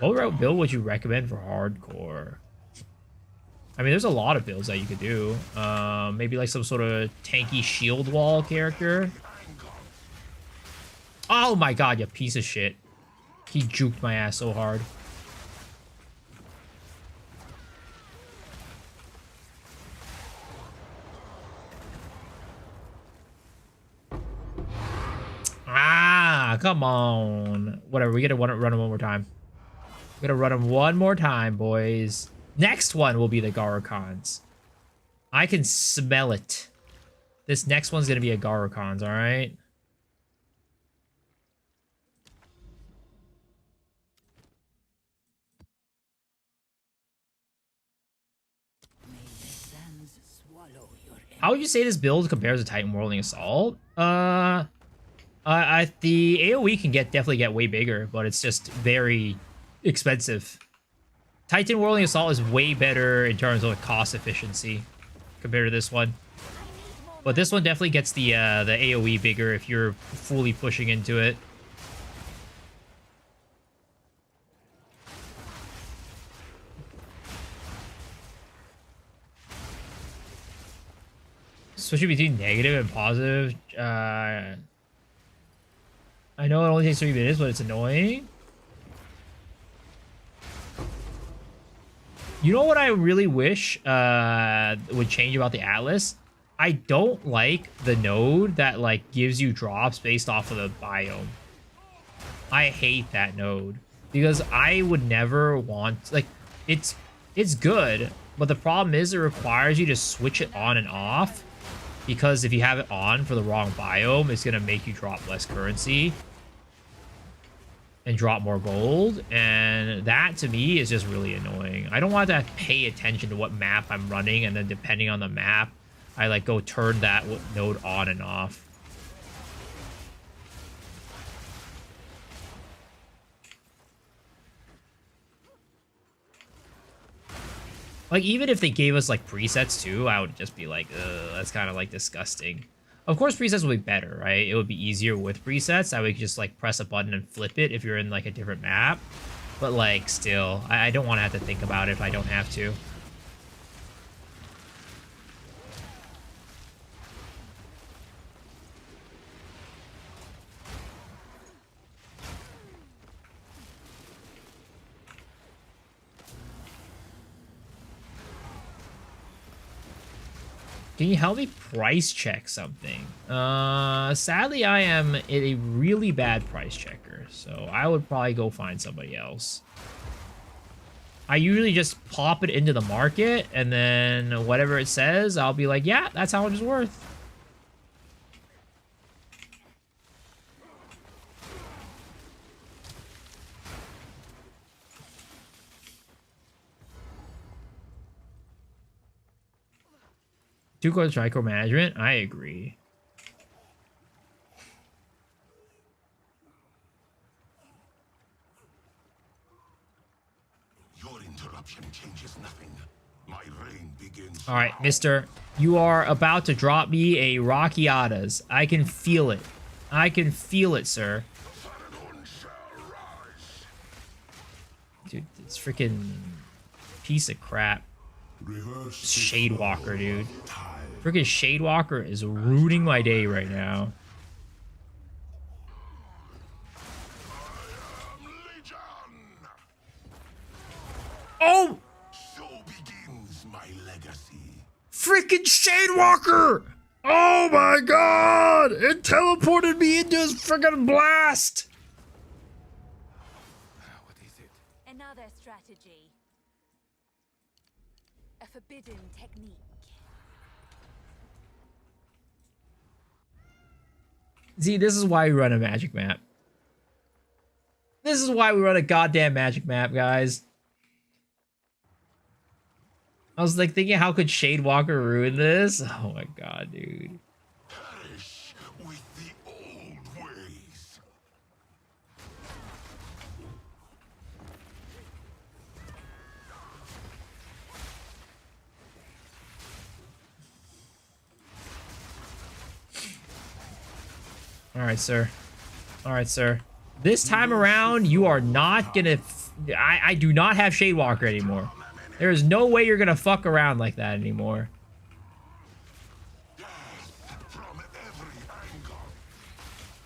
A: What build would you recommend for hardcore? I mean, there's a lot of builds that you could do. Maybe like some sort of tanky shield wall character. Oh my god, you piece of shit. He juked my ass so hard. Ah, come on. Whatever, we gotta run him one more time. We gotta run him one more time, boys. Next one will be the Garokons. I can smell it. This next one's gonna be a Garokons, alright? How would you say this build compares to Titan Whirling Assault? The AoE can definitely get way bigger, but it's just very expensive. Titan Whirling Assault is way better in terms of cost efficiency compared to this one. But this one definitely gets the AoE bigger if you're fully pushing into it. Switching between negative and positive. I know it only takes 3 minutes, but it's annoying. You know what I really wish would change about the Atlas? I don't like the node that, like, gives you drops based off of the biome. I hate that node because I would never want, like, it's good, but the problem is it requires you to switch it on and off. Because if you have it on for the wrong biome, it's going to make you drop less currency. And drop more gold. And that, to me, is just really annoying. I don't want to pay attention to what map I'm running. And then depending on the map, I, like, go turn that node on and off. Like, even if they gave us, like, presets, too, I would just be like, ugh, that's kind of, like, disgusting. Of course, presets would be better, right? It would be easier with presets. I would just, like, press a button and flip it if you're in, like, a different map. But, like, still, I don't want to have to think about it if I don't have to. Can you help me price check something? Sadly, I am a really bad price checker, so I would probably go find somebody else. I usually just pop it into the market, and then whatever it says, I'll be like, yeah, that's how much it's worth. Too close micromanagement? I agree.
C: Your interruption changes nothing. My reign begins.
A: All right, mister. You are about to drop me a Rockiatas. I can feel it. I can feel it, sir. Dude, this freaking piece of crap. Shadewalker, dude. Freaking Shadewalker is ruining my day right now. Oh!
C: So begins my legacy.
A: Freaking Shadewalker! Oh my god! It teleported me into his freaking blast!
C: What is it?
D: Another strategy. A forbidden technique.
A: See, this is why we run a magic map. This is why we run a goddamn magic map, guys. I was like thinking, how could Shadewalker ruin this? Oh my god, dude.
C: Perish with the old ways.
A: Alright, sir. Alright, sir. This time around, you are not gonna... I do not have Shadewalker anymore. There is no way you're gonna fuck around like that anymore.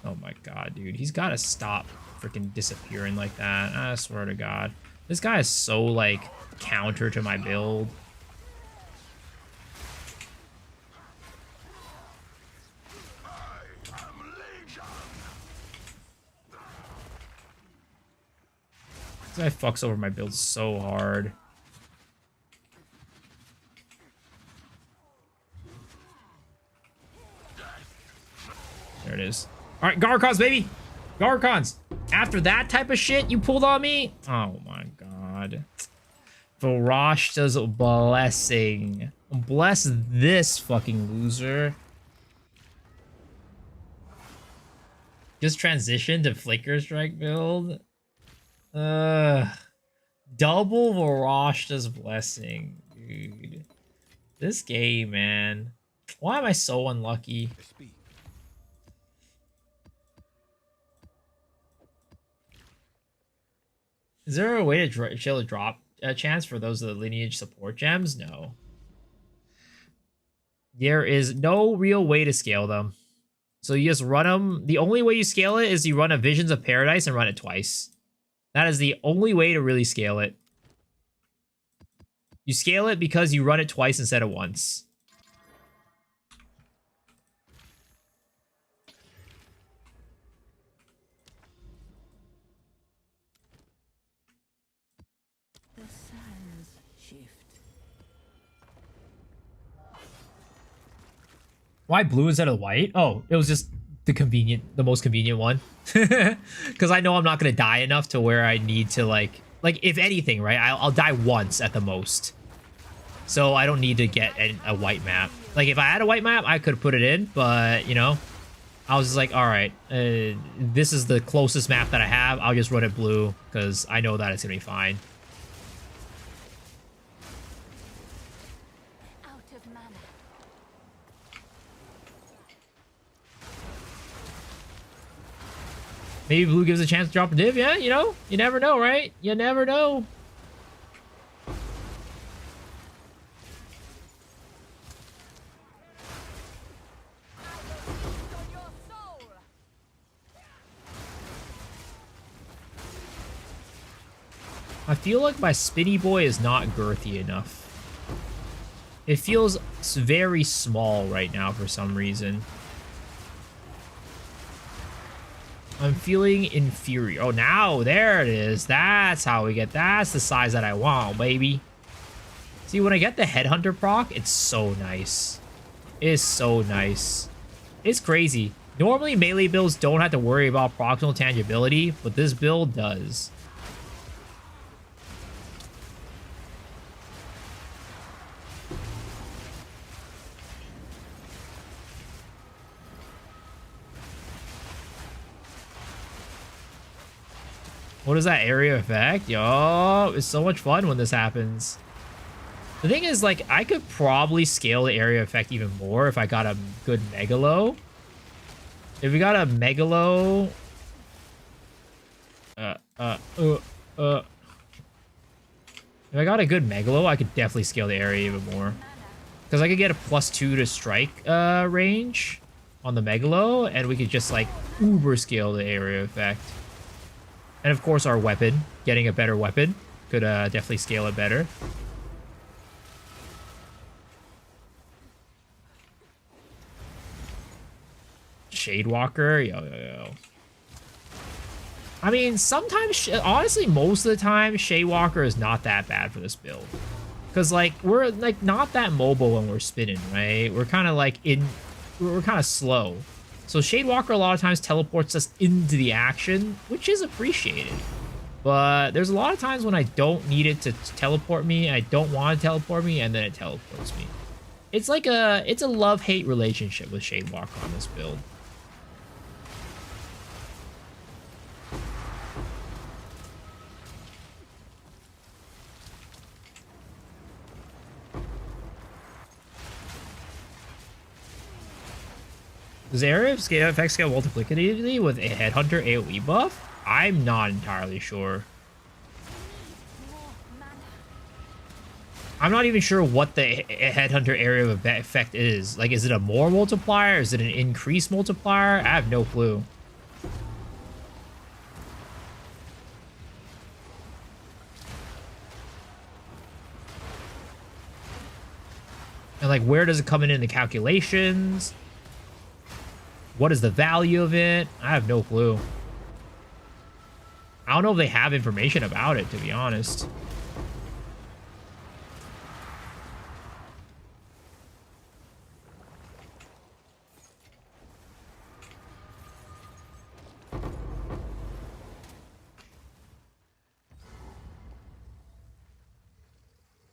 A: Oh my god, dude. He's gotta stop freaking disappearing like that. I swear to god. This guy is so, like, counter to my build. This guy fucks over my build so hard. There it is. All right, Garcons, baby. Garcons. After that type of shit you pulled on me? Oh my god. Varashta's blessing. Bless this fucking loser. Just transition to Flicker Strike build. Double Varashta's blessing, dude. This game, man. Why am I so unlucky? Is there a way to chill a drop chance for those of the lineage support gems? No. There is no real way to scale them. So you just run them. The only way you scale it is you run a Visions of Paradise and run it twice. That is the only way to really scale it. You scale it because you run it twice instead of once.
D: The sands shift.
A: Why blue instead of white? Oh, it was just the most convenient one. Because I know I'm not gonna die enough to where I need to like if anything, right? I'll die once at the most. So I don't need to get a white map. Like if I had a white map, I could put it in, but you know, I was just like, all right, this is the closest map that I have. I'll just run it blue because I know that it's gonna be fine.
D: Out of mana.
A: Maybe blue gives a chance to drop a div. Yeah, you know, you never know, right? You never know. I feel like my Spinny Boy is not girthy enough. It feels very small right now for some reason. I'm feeling inferior. Oh, now, there it is. That's how we get, that's the size that I want, baby. See, when I get the Headhunter proc, it's so nice. It is so nice. It's crazy. Normally, melee builds don't have to worry about proximal tangibility, but this build does. What is that area effect? Yo, it's so much fun when this happens. The thing is, like, I could probably scale the area effect even more if I got a good Megalo. If we got a Megalo... If I got a good Megalo, I could definitely scale the area even more. Because I could get a +2 to strike range on the Megalo, and we could just, like, uber scale the area effect. And of course our weapon, getting a better weapon, could definitely scale it better. Shadewalker, yo. I mean, sometimes, honestly, most of the time, Shadewalker is not that bad for this build. Because, like, we're, like, not that mobile when we're spinning, right? We're kind of, like, we're kind of slow. So Shadewalker a lot of times teleports us into the action, which is appreciated. But there's a lot of times when I don't need it to teleport me, I don't want to teleport me, and then it teleports me. It's like it's a love-hate relationship with Shadewalker on this build. Does area effect scale multiplicatively with a Headhunter AoE buff? I'm not entirely sure. I'm not even sure what the Headhunter area of effect is. Like, is it a more multiplier? Is it an increased multiplier? I have no clue. And, like, where does it come in the calculations? What is the value of it? I have no clue. I don't know if they have information about it, to be honest.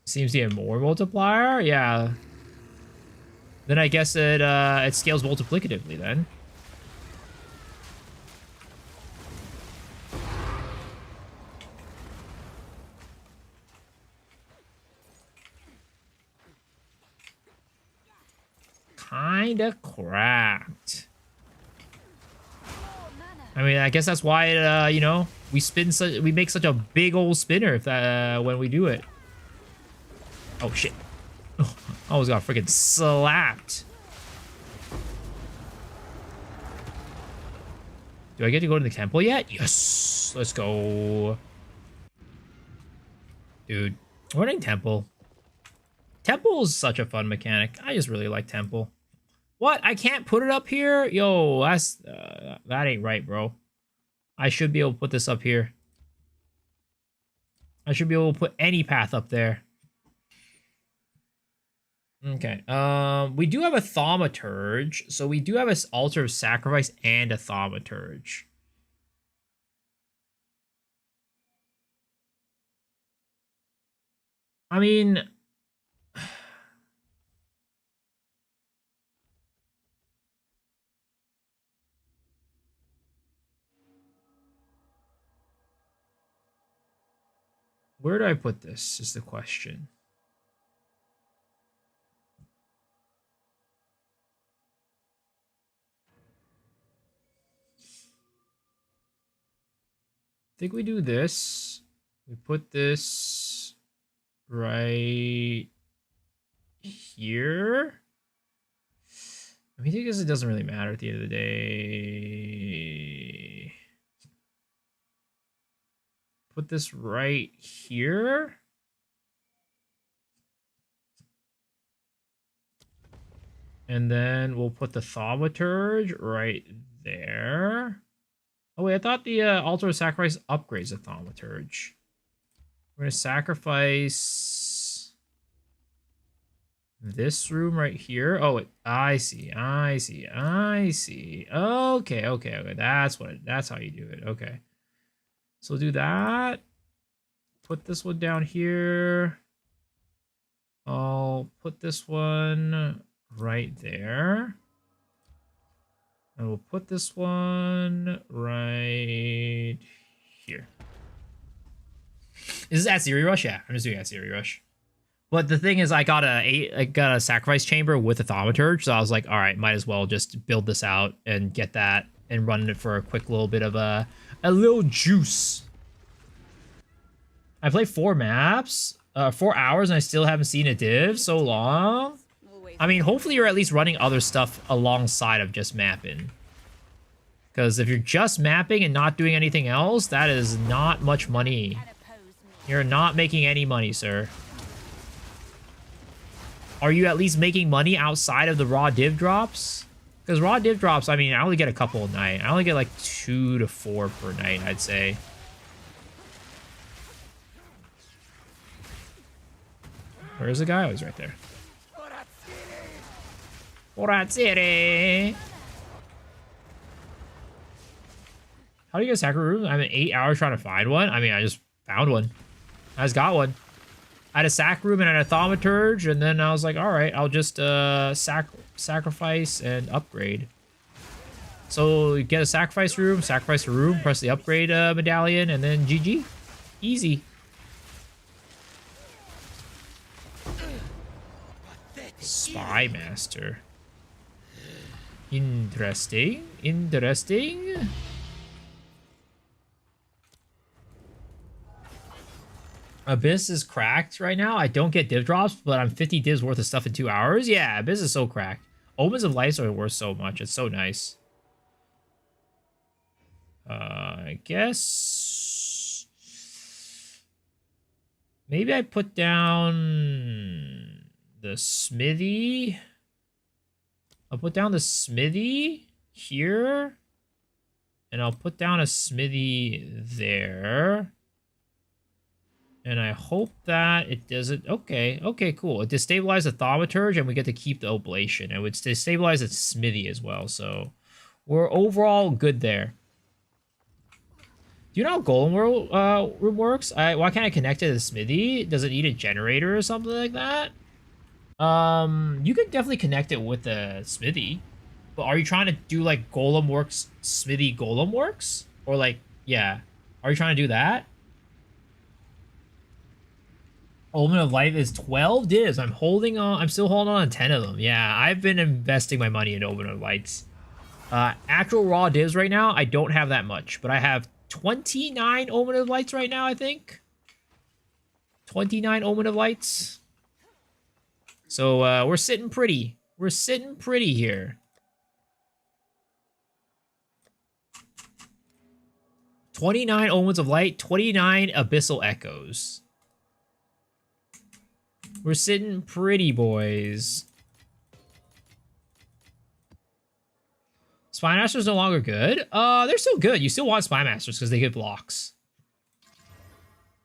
A: Seems to be a more multiplier? Yeah. Then I guess it scales multiplicatively then. Kinda cracked. I mean, I guess that's why it, you know, we make such a big old spinner if when we do it. Oh shit. Oh, I almost got freaking slapped. Do I get to go to the temple yet? Yes. Let's go. Dude, running temple. Temple is such a fun mechanic. I just really like temple. What? I can't put it up here? Yo, that's that ain't right, bro. I should be able to put this up here. I should be able to put any path up there. Okay. We do have a Thaumaturge, so we do have an Altar of Sacrifice and a Thaumaturge. I mean, where do I put this is the question. I think we do this. We put this right here. I mean, because it doesn't really matter at the end of the day. Put this right here. And then we'll put the thaumaturge right there. Oh wait, I thought the altar of sacrifice upgrades the thaumaturge. We're gonna sacrifice this room right here. Oh, I see. Okay. That's how you do it. Okay. So we'll do that. Put this one down here. I'll put this one right there. And we'll put this one right here. Is this at Zeri Rush? Yeah, I'm just doing at Zeri Rush. But the thing is, I got a sacrifice chamber with a thaumaturge, so I was like, all right, might as well just build this out and get that and run it for a quick little bit of a little juice. I played 4 maps, 4 hours, and I still haven't seen a div. So long. I mean, hopefully you're at least running other stuff alongside of just mapping. Because if you're just mapping and not doing anything else, that is not much money. You're not making any money, sir. Are you at least making money outside of the raw div drops? Because raw div drops, I mean, I only get a couple a night. I only get like 2 to 4 per night, I'd say. Where's the guy? Oh, he's right there. City. How do you get a sacred room? I'm in 8 hours trying to find one. I mean, I just found one. I just got one. I had a sac room and I had a thaumaturge, and then I was like, all right, I'll just sacrifice and upgrade. So you get a sacrifice room, press the upgrade medallion, and then GG. Easy. Spy Master. Interesting. Abyss is cracked right now. I don't get div drops, but I'm 50 divs worth of stuff in 2 hours. Yeah, Abyss is so cracked. Omens of Lights are worth so much. It's so nice. I guess maybe I put down the smithy. I'll put down the smithy here, and I'll put down a smithy there. And I hope that it doesn't... Okay, cool. It destabilized the thaumaturge, and we get to keep the oblation. And it would destabilize the smithy as well, so we're overall good there. Do you know how Golem room works? Why can't I connect it to the smithy? Does it need a generator or something like that? You could definitely connect it with the smithy. But are you trying to do, like, Golem works, smithy Golem works? Or, like, yeah. Are you trying to do that? Omen of Light is 12 divs. I'm still holding on to 10 of them. Yeah, I've been investing my money in Omen of Lights. Actual raw divs right now, I don't have that much. But I have 29 Omen of Lights right now, I think. 29 Omen of Lights. So, we're sitting pretty. We're sitting pretty here. 29 Omens of Light, 29 Abyssal Echoes. We're sitting pretty, boys. Spy Master's no longer good? They're still good. You still want Spy Masters because they get blocks.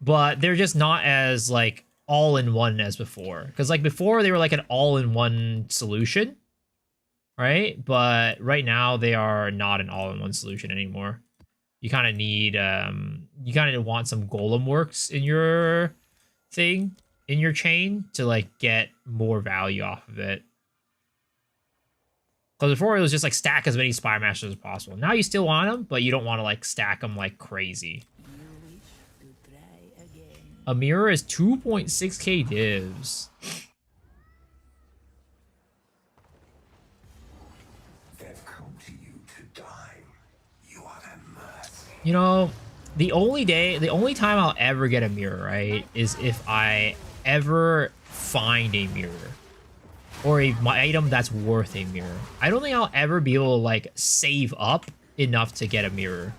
A: But they're just not as, like, all-in-one as before. Because, like, before they were, like, an all-in-one solution. Right? But right now they are not an all-in-one solution anymore. You kind of need, you kind of want some Golem works in your thing. In your chain to like get more value off of it. Because before it was just like stack as many Spy Masters as possible. Now you still want them, but you don't want to like stack them like crazy. A mirror is 2.6k divs.
C: They've come to you to die. You are their mercy.
A: You know, the only time I'll ever get a mirror, right, is if I ever find a mirror or a item that's worth a mirror. I don't think I'll ever be able to like save up enough to get a mirror.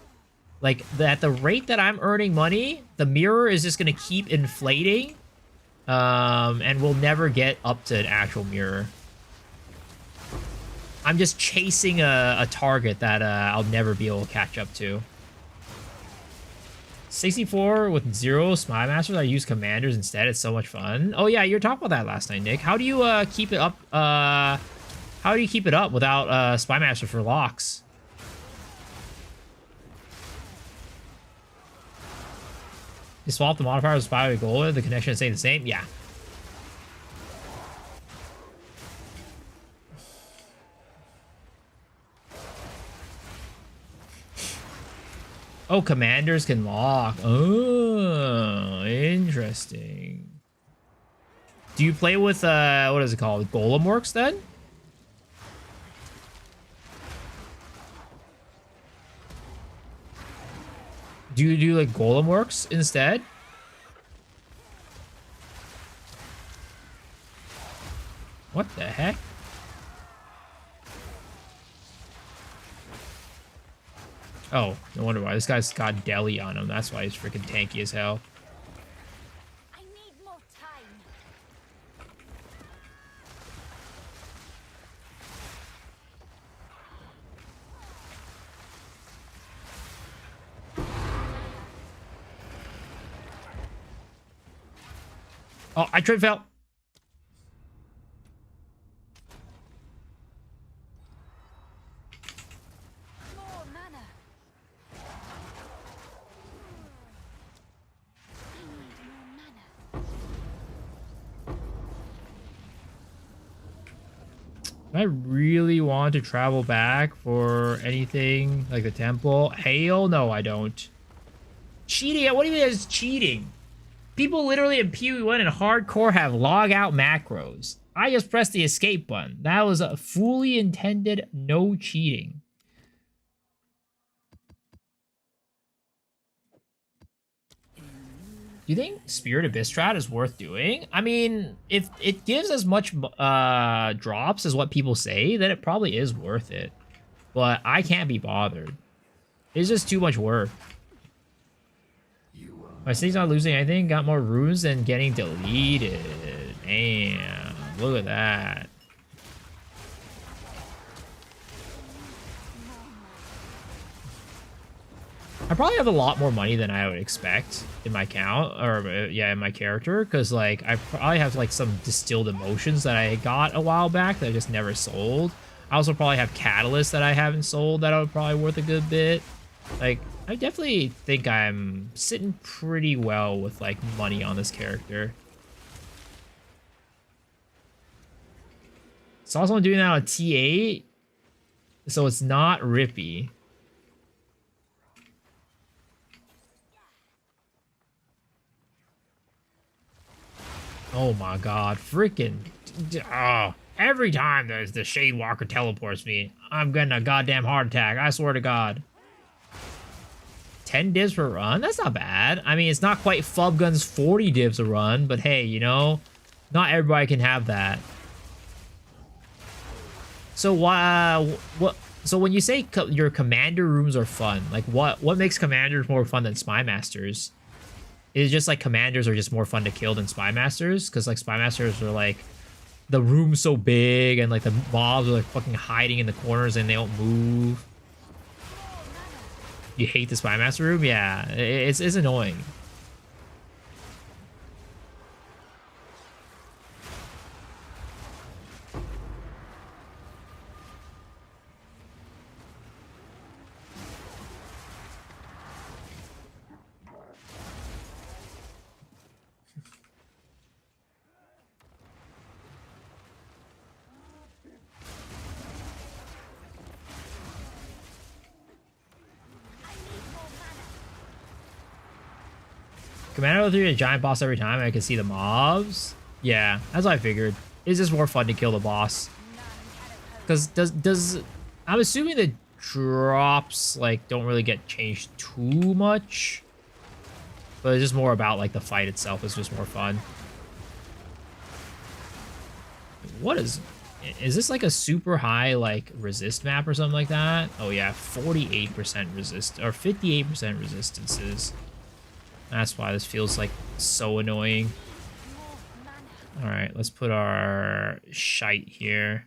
A: Like at the rate that I'm earning money, the mirror is just gonna keep inflating, and we'll never get up to an actual mirror. I'm just chasing a target that I'll never be able to catch up to. 64 with 0 Spy Masters. I use Commanders instead. It's so much fun. Oh yeah, you were talking about that last night, Nick. How do you keep it up? How do you keep it up without Spy Master for locks? You swap the modifier with Spy with Gold. The connection stay the same. Yeah. Oh, commanders can lock. Oh, interesting. Do you play with, what is it called? Golem Works then? Do you do like Golem Works instead? What the heck? Oh, no wonder why. This guy's got Deli on him. That's why he's freaking tanky as hell.
D: I need more time.
A: Oh, I trade fail.
D: More mana. I need more mana.
A: I really want to travel back for anything like the temple. Hell no, I don't. Cheating? What do you mean it's cheating? People literally in PvE1 and hardcore have log out macros. I just pressed the escape button. That was a fully intended no cheating. Do you think Spirit Abyss strat is worth doing? I mean, if it gives as much drops as what people say, then it probably is worth it. But I can't be bothered. It's just too much work. My city's not losing anything. Got more runes than getting deleted. Damn, look at that. I probably have a lot more money than I would expect in my account, or yeah, in my character, because like I probably have like some distilled emotions that I got a while back that I just never sold. I also probably have catalysts that I haven't sold that are probably worth a good bit. Like, I definitely think I'm sitting pretty well with like money on this character. It's also doing that on T8, so it's not rippy. Oh my god, freaking... Oh, every time there's the Shade Walker teleports me, I'm getting a goddamn heart attack, I swear to god. 10 divs per run? That's not bad. I mean, it's not quite Fubgun's 40 divs a run, but hey, you know, not everybody can have that. So so when you say your commander rooms are fun, like what makes commanders more fun than spy masters? Is it just like commanders are just more fun to kill than spy masters? Because like spy masters are like the room's so big and like the mobs are like fucking hiding in the corners and they don't move. You hate the Spy Master room? Yeah, it's annoying. Commander 3 a giant boss every time. I can see the mobs. Yeah, that's what I figured. It's just more fun to kill the boss. Because does I'm assuming the drops like don't really get changed too much. But it's just more about like the fight itself is just more fun. What is this like a super high like resist map or something like that? Oh yeah, 48% resist or 58% resistances. That's why this feels like so annoying. All right, let's put our shite here.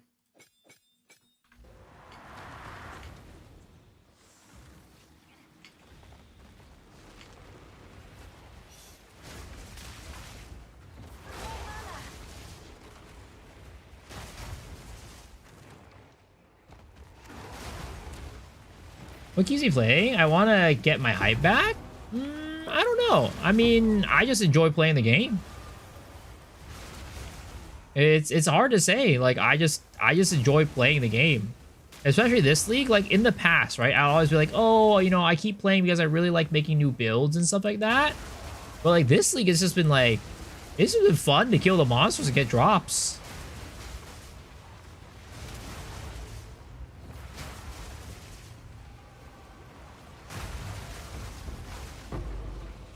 A: What keeps me playing? I want to get my hype back? I don't know. I mean, I just enjoy playing the game. It's hard to say. Like, I just enjoy playing the game. Especially this league, like in the past, right? I'll always be like, oh, you know, I keep playing because I really like making new builds and stuff like that. But like this league has just been like, it's just been fun to kill the monsters and get drops.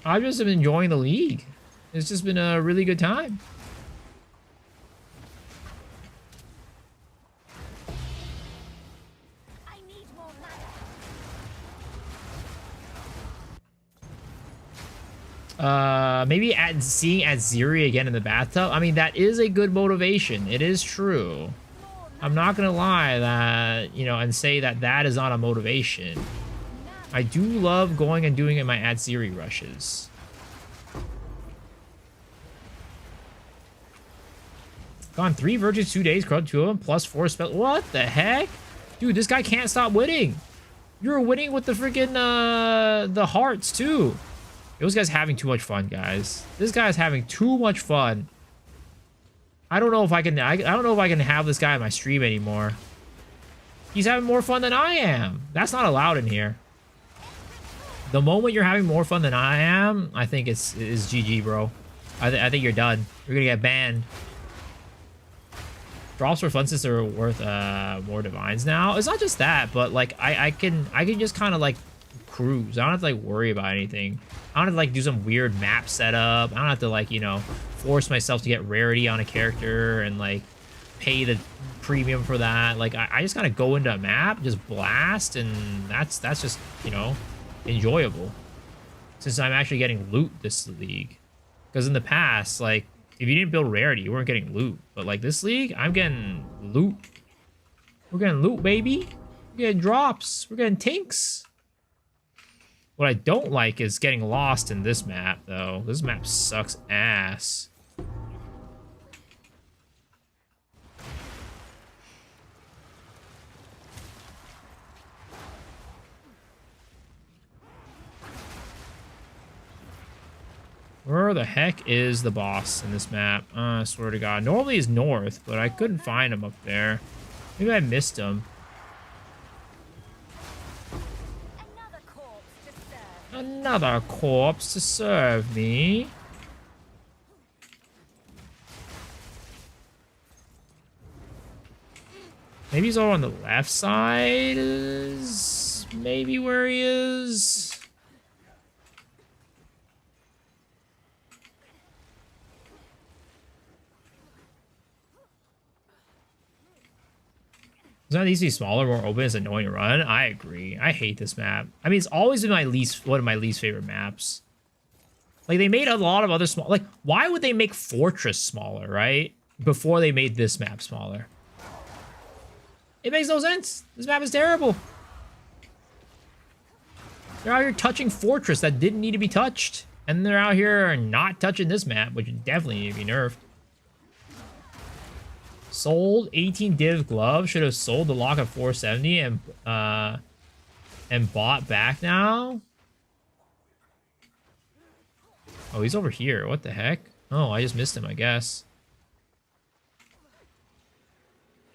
A: I've just been enjoying the league. It's just been a really good time. Maybe seeing Aziri again in the bathtub. I mean, that is a good motivation. It is true. I'm not gonna lie that, you know, and say that that is not a motivation. I do love going and doing it in my Aziri rushes. Gone 3 virtues 2 days, corrupt 2 of them, plus 4 spells. What the heck? Dude, this guy can't stop winning. You're winning with the freaking the hearts too. This guy's having too much fun, guys. This guy's having too much fun. I don't know if I can I don't know if I can have this guy on my stream anymore. He's having more fun than I am. That's not allowed in here. The moment you're having more fun than I am, I think it's GG, bro. I think you're done. You're gonna get banned. Drops for fun since they're worth more divines now. It's not just that, but like I can just kind of like cruise. I don't have to like worry about anything. I don't have to like do some weird map setup. I don't have to like, you know, force myself to get rarity on a character and like pay the premium for that. Like I just gotta go into a map, just blast, and that's just, you know, enjoyable. Since I'm actually getting loot this league. Because in the past, like, if you didn't build rarity, you weren't getting loot. But like this league, I'm getting loot. We're getting loot, baby. We're getting drops. We're getting tinks. What I don't like is getting lost in this map, though. This map sucks ass. Where the heck is the boss in this map? I swear to God. Normally he's north, but I couldn't find him up there. Maybe I missed him. Another corpse to serve me. Maybe he's over on the left side. Is maybe where he is. Does it need to be smaller, more open? It's annoying to run. I agree. I hate this map. I mean, it's always been one of my least favorite maps. Like, they made a lot of other small... Like, why would they make Fortress smaller, right? Before they made this map smaller. It makes no sense. This map is terrible. They're out here touching Fortress that didn't need to be touched. And they're out here not touching this map, which definitely need to be nerfed. Sold 18 div glove. Should have sold the lock at 470 and bought back now. Oh, he's over here. What the heck? Oh, I just missed him, I guess.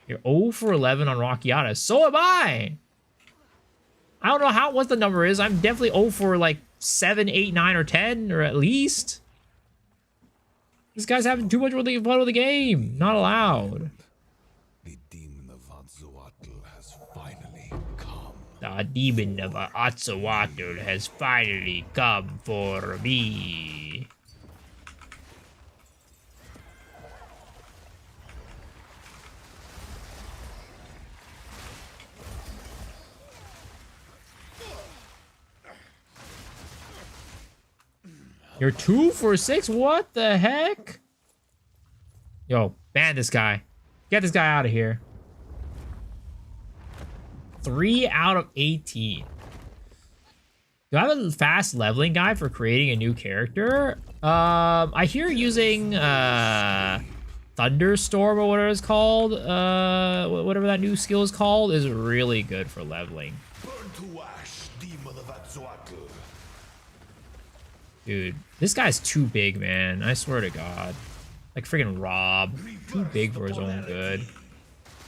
A: You're 0 for 11 on Rockiata. So am I. I don't know what the number is. I'm definitely 0 for like 7, 8, 9, or 10, or at least. This guy's having too much fun with the game. Not allowed.
C: The demon of Atzoatl has finally come.
A: The demon of Atzoatl has finally come for me. You're 2 for 6? What the heck? Yo, ban this guy. Get this guy out of here. 3 out of 18. Do I have a fast leveling guide for creating a new character? I hear using Thunderstorm or whatever it's called, whatever that new skill is called, is really good for leveling.
C: Burn to ash.
A: Dude, this guy's too big, man. I swear to God. Like freaking Rob. Too big for his own good.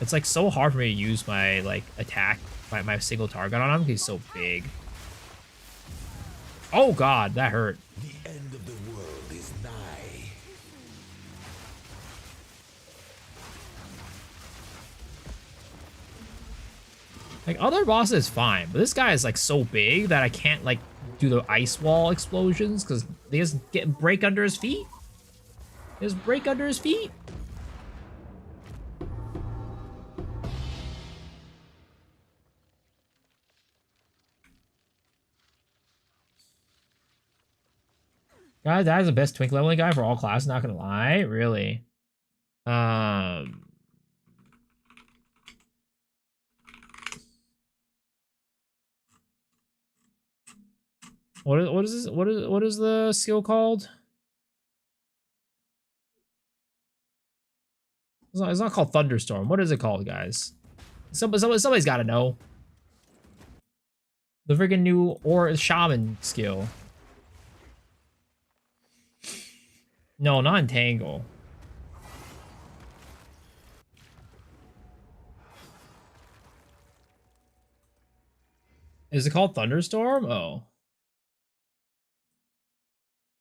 A: It's like so hard for me to use my like attack, my single target on him because he's so big. Oh God, that hurt.
C: The end of the world is nigh.
A: Like other bosses is fine, but this guy is like so big that I can't like do the ice wall explosions because they just break under his feet. They just break under his feet. Guys, that is the best twink leveling guy for all classes, not gonna lie. Really. What is this? What is the skill called? It's not called Thunderstorm. What is it called, guys? Somebody's got to know. The freaking new shaman skill. No, not Entangle. Is it called Thunderstorm? Oh.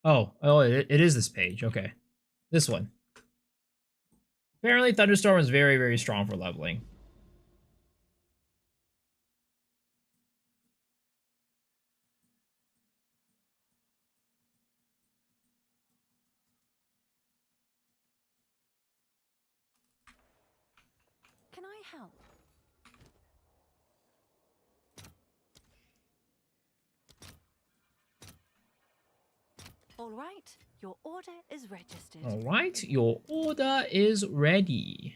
A: Oh, it is this page. Okay. This one. Apparently, Thunderstorm is very, very strong for leveling.
D: Can I help? All right, your order is registered.
A: All right, your order is ready.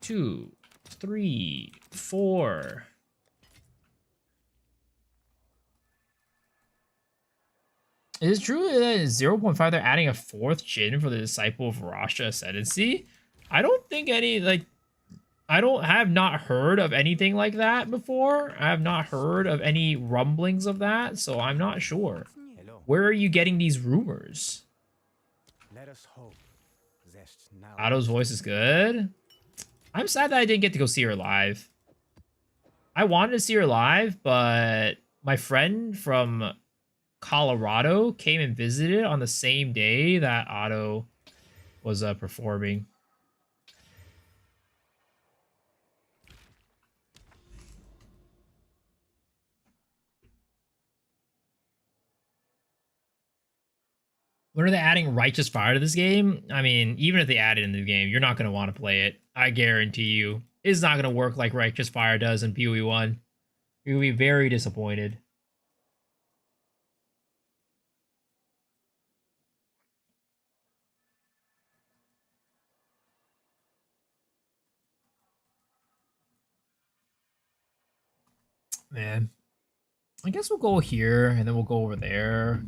A: 2, 3, 4. Is it true that in 0.5 they're adding a 4th Jin for the Disciple of Rasha Ascendancy? I don't think any, like, I have not heard of anything like that before. I have not heard of any rumblings of that, so I'm not sure.
H: Hello.
A: Where are you getting these rumors?
H: Let us hope. Zest now.
A: Otto's voice is good. I'm sad that I didn't get to go see her live. I wanted to see her live, but my friend from Colorado came and visited on the same day that Otto was performing. When are they adding Righteous Fire to this game? I mean, even if they add it in the game, you're not going to want to play it. I guarantee you. It's not going to work like Righteous Fire does in PoE 1. You'll be very disappointed. Man. I guess we'll go here, and then we'll go over there.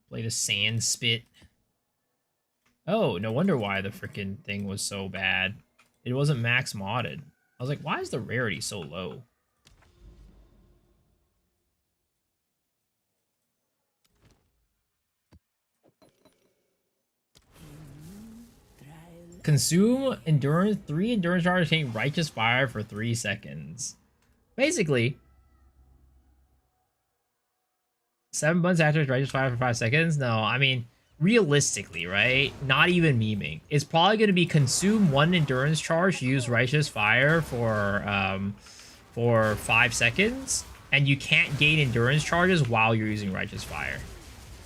A: Play the Sand Spit. Oh, no wonder why the freaking thing was so bad. It wasn't max modded. I was like, why is the rarity so low? Consume endurance, 3 endurance charges, take Righteous Fire for 3 seconds. Basically, 7 buttons after Righteous Fire for 5 seconds? No, I mean, realistically, right? Not even memeing. It's probably going to be consume 1 endurance charge, use Righteous Fire for 5 seconds, and you can't gain endurance charges while you're using Righteous Fire.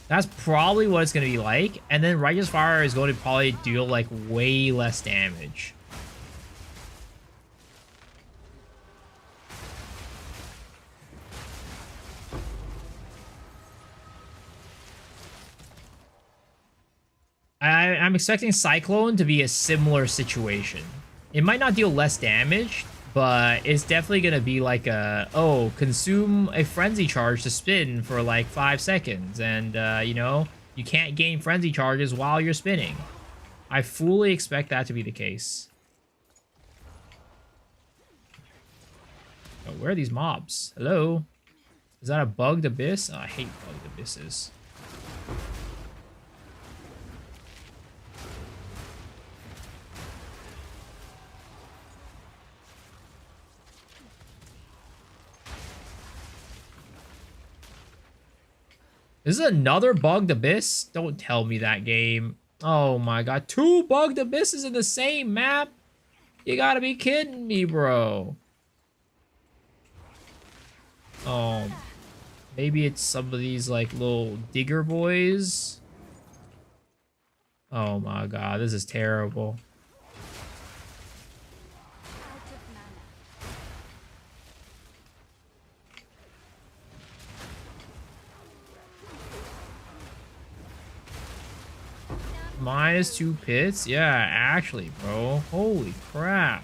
A: That's probably what it's going to be like, and then Righteous Fire is going to probably deal, like, way less damage. I'm expecting Cyclone to be a similar situation. It might not deal less damage, but it's definitely going to be like a, oh, consume a Frenzy Charge to spin for like 5 seconds. And, you know, you can't gain Frenzy Charges while you're spinning. I fully expect that to be the case. Oh. Where are these mobs? Hello? Is that a bugged abyss? Oh, I hate bugged abysses. This is another bugged abyss? Don't tell me that game. Oh my god. 2 bugged abysses in the same map? You gotta be kidding me, bro. Oh. Maybe it's some of these, like, little digger boys. Oh my god. This is terrible. -2 pits? Yeah, actually, bro. Holy crap.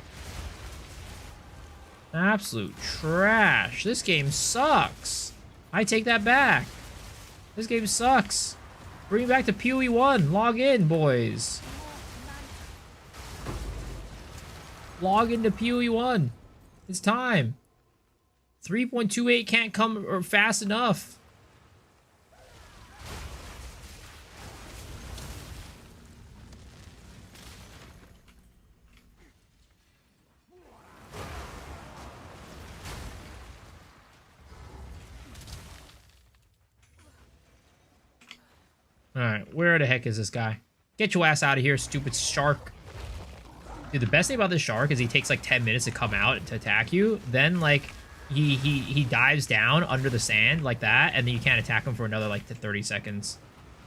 A: Absolute trash. This game sucks. I take that back. This game sucks. Bring it back to PoE 1. Log in, boys. Log into PoE 1. It's time. 3.28 can't come fast enough. Alright, where the heck is this guy? Get your ass out of here, stupid shark. Dude, the best thing about this shark is he takes like 10 minutes to come out to attack you. Then, like, he dives down under the sand like that, and then you can't attack him for another, like, 30 seconds.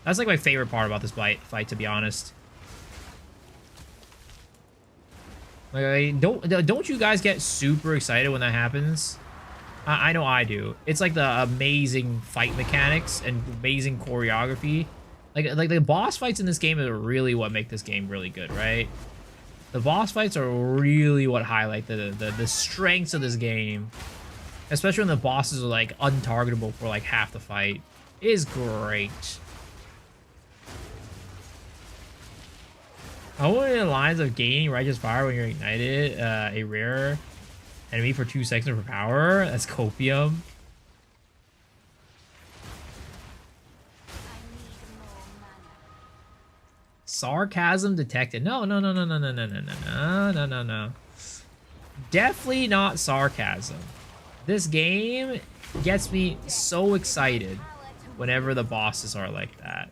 A: That's, like, my favorite part about this fight, to be honest. Like, don't you guys get super excited when that happens? I know I do. It's like the amazing fight mechanics and amazing choreography. Like the boss fights in this game are really what make this game really good, right? The boss fights are really what highlight the strengths of this game. Especially when the bosses are like untargetable for like half the fight. It is great. One of the lines of gaining righteous fire when you're ignited, a rare enemy for 2 seconds for power. That's copium. Sarcasm detected. No. Definitely not sarcasm. This game gets me so excited whenever the bosses are like that.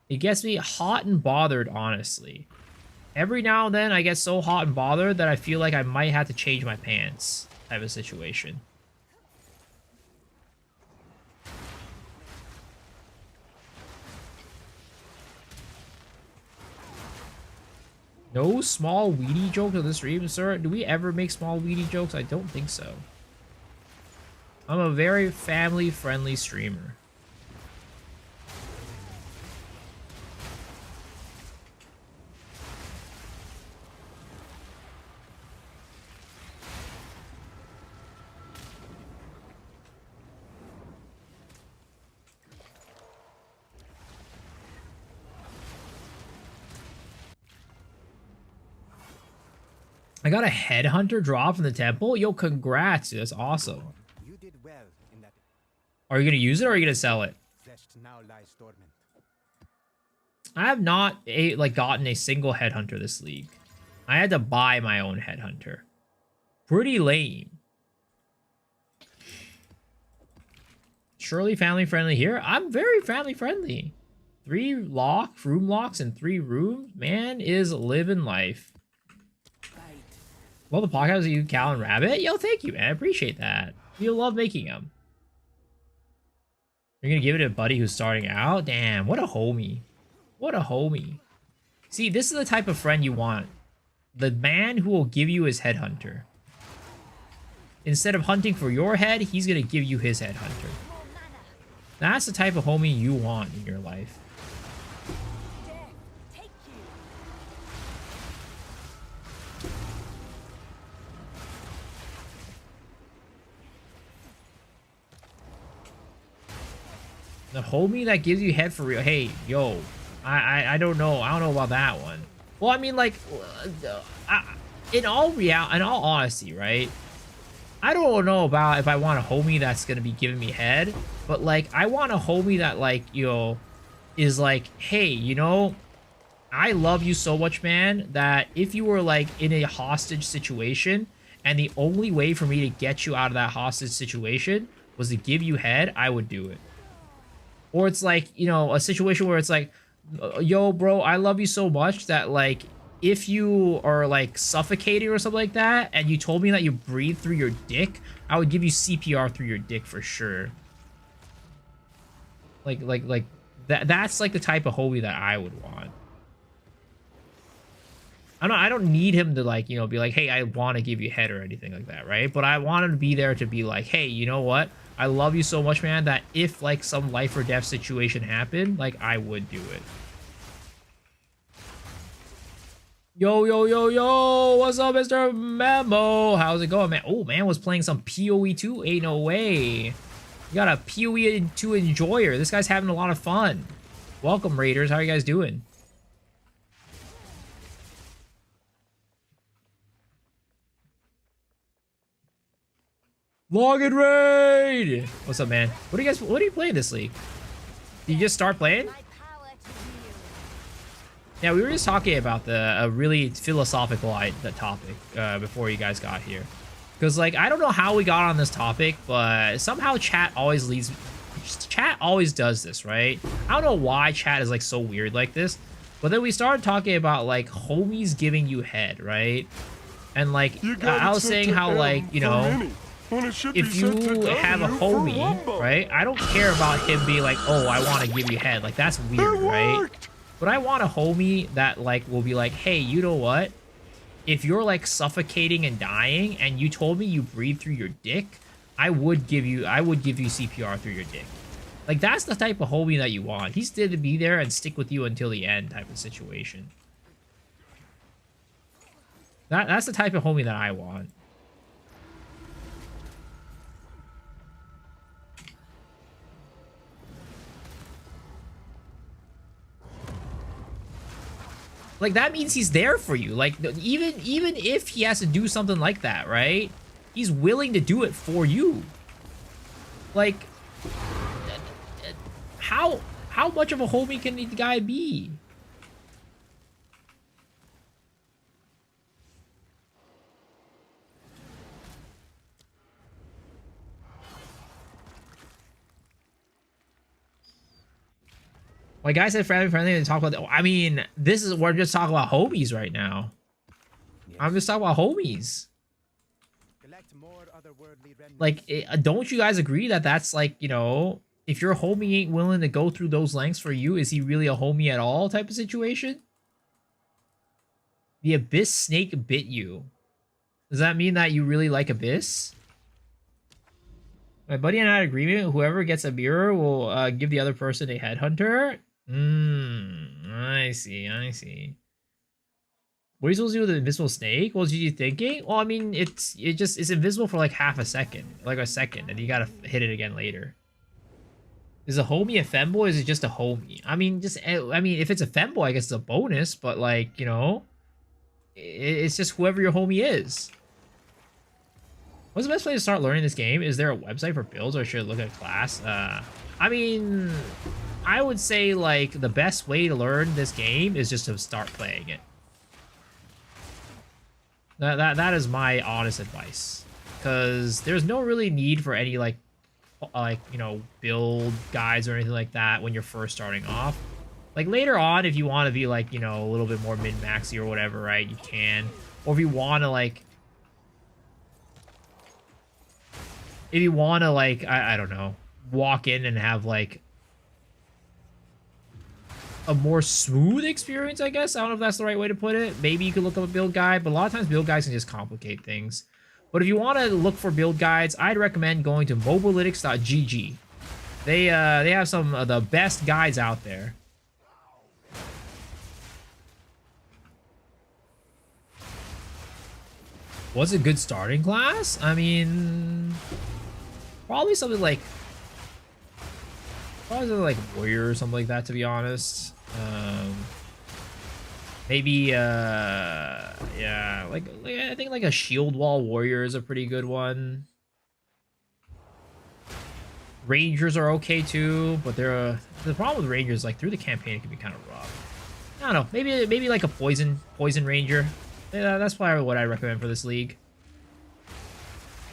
A: It gets me hot and bothered, honestly. Every now and then I get so hot and bothered that I feel like I might have to change my pants type of situation. No small weedy jokes on this stream, sir? Do we ever make small weedy jokes? I don't think so. I'm a very family-friendly streamer. I got a headhunter drop from the temple. Yo, congrats, dude. That's awesome.
H: You did well in that.
A: Are you gonna use it or are you gonna sell it?
H: Now lies dormant.
A: I have not gotten a single headhunter this league. I had to buy my own headhunter. Pretty lame. Surely family friendly here. I'm very family friendly. 3 room locks and 3 rooms. Man is living life. Well, the podcast you, Cal and Rabbit. Yo, thank you, man. I appreciate that. You love making them. You're gonna give it to a buddy who's starting out? Damn, what a homie. What a homie. See, this is the type of friend you want. The man who will give you his headhunter. Instead of hunting for your head, he's gonna give you his headhunter. That's the type of homie you want in your life. The homie that gives you head for real. Hey, yo, I don't know. I don't know about that one. Well, I mean, like, in all honesty, right? I don't know about if I want a homie that's gonna be giving me head, but like I want a homie that like, you know, is like, hey, you know, I love you so much, man, that if you were like in a hostage situation and the only way for me to get you out of that hostage situation was to give you head, I would do it. Or it's like, you know, a situation where it's like, yo, bro, I love you so much that like if you are like suffocating or something like that and you told me that you breathe through your dick, I would give you CPR through your dick for sure. Like that's like the type of homie that I would want. I don't need him to like, you know, be like, hey, I want to give you head or anything like that, right? But I want him to be there to be like, hey, you know what? I love you so much, man, that if like some life or death situation happened, like I would do it. Yo, yo, yo, yo, what's up, Mr. Memo? How's it going, man? Oh, man was playing some PoE 2? Ain't no way. You got a PoE 2 enjoyer. This guy's having a lot of fun. Welcome, Raiders. How are you guys doing? Log and raid! What's up, man? What are you playing this league? Did you just start playing? Yeah, we were just talking about a really philosophical topic before you guys got here. Because, like, I don't know how we got on this topic, but somehow chat always does this, right? I don't know why chat is, like, so weird like this. But then we started talking about, like, homies giving you head, right? And, like, I was saying how, like, you know, if you have a homie, right? I don't care about him being like, oh, I want to give you head. Like, that's weird, right? But I want a homie that, like, will be like, hey, you know what? If you're, like, suffocating and dying and you told me you breathe through your dick, I would give you CPR through your dick. Like, that's the type of homie that you want. He's there to be there and stick with you until the end type of situation. That's the type of homie that I want. Like, that means he's there for you. Like, even if he has to do something like that, right? He's willing to do it for you. Like, how much of a homie can the guy be? Like I said, friendly to talk about. I mean, we're just talking about homies right now. Yes. I'm just talking about homies. Like, don't you guys agree that that's like, you know, if your homie ain't willing to go through those lengths for you, is he really a homie at all? Type of situation. The Abyss snake bit you. Does that mean that you really like Abyss? My buddy and I had agreement. Whoever gets a mirror will give the other person a headhunter. I see. What are you supposed to do with the invisible snake? What was you thinking? Well, I mean, it's invisible for like half a second, like a second, and you gotta hit it again later. Is a homie a femboy? Or is it just a homie? I mean, if it's a femboy, I guess it's a bonus, but like, you know, it's just whoever your homie is. What's the best way to start learning this game? Is there a website for builds, or should I look at a class? I mean, I would say, like, the best way to learn this game is just to start playing it. That is my honest advice. Because there's no really need for any, like, you know, build guides or anything like that when you're first starting off. Like, later on, if you want to be, like, you know, a little bit more min-maxy or whatever, right, you can. Or if you want to, like... I don't know, walk in and have, like, a more smooth experience, I guess. I don't know if that's the right way to put it. Maybe you could look up a build guide, but a lot of times build guides can just complicate things. But if you want to look for build guides, I'd recommend going to mobalytics.gg. They have some of the best guides out there. What's a good starting class? I mean... Probably something like warrior or something like that, to be honest. Maybe yeah, like I think like a shield wall warrior is a pretty good one. Rangers are okay too, but they're the problem with Rangers, like through the campaign, it can be kind of rough. I don't know. Maybe like a poison ranger. Yeah, that's probably what I recommend for this league.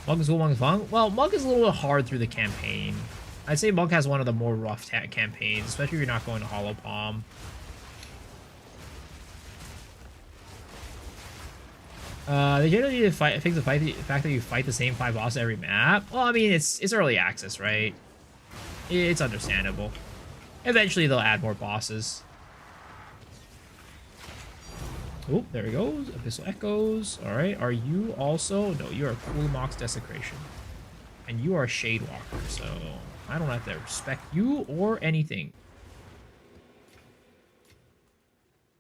A: Monk is cool, Monk is fun. Well, Monk is a little bit hard through the campaign. I'd say Monk has one of the more rough campaigns, especially if you're not going to Hollow Palm. They generally need to fix the fact that you fight the same 5 bosses every map. Well, I mean, it's early access, right? It's understandable. Eventually, they'll add more bosses. Oh, there he goes. Abyssal Echoes. All right. Are you also... No, you are Cool Mox Desecration. And you are Shadewalker, so I don't have to respect you or anything.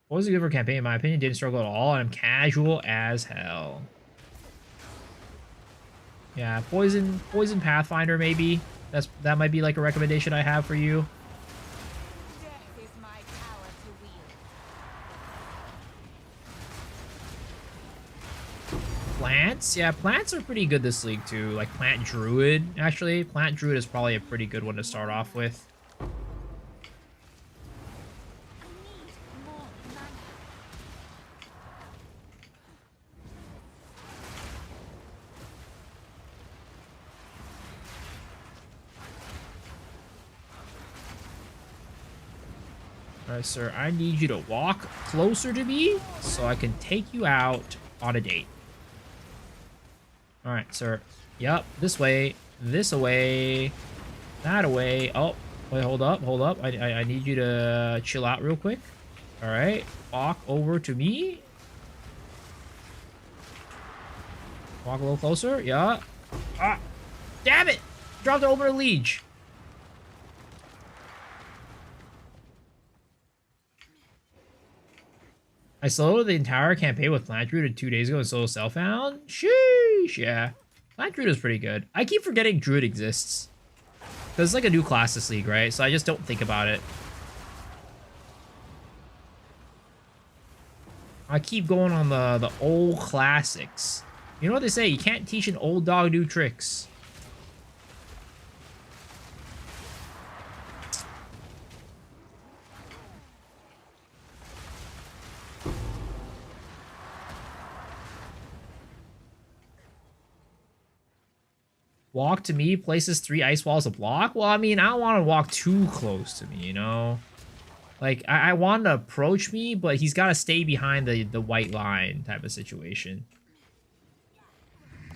A: What was a good for campaign? In my opinion, didn't struggle at all. I'm casual as hell. Yeah, Poison Pathfinder, maybe. That might be like a recommendation I have for you.
I: Death is my power to wield.
A: Plants? Yeah, plants are pretty good this league too. Like Plant Druid, actually. Plant Druid is probably a pretty good one to start off with. Alright, sir, I need you to walk closer to me so I can take you out on a date. Alright, sir. Yep, this way, this away, that away. Oh, wait, hold up. I need you to chill out real quick. Alright, walk over to me. Walk a little closer, yeah. Ah, damn it! Dropped it over to Lich. I soloed the entire campaign with Plant Druid 2 days ago and solo Self-Found? Sheesh, yeah. Plant Druid is pretty good. I keep forgetting Druid exists. Because it's like a new class this league, right? So I just don't think about it. I keep going on the old classics. You know what they say? You can't teach an old dog new tricks. Walk to me, places 3 ice walls a block? Well, I mean, I don't want to walk too close to me, you know? Like, I want to approach me, but he's got to stay behind the white line type of situation.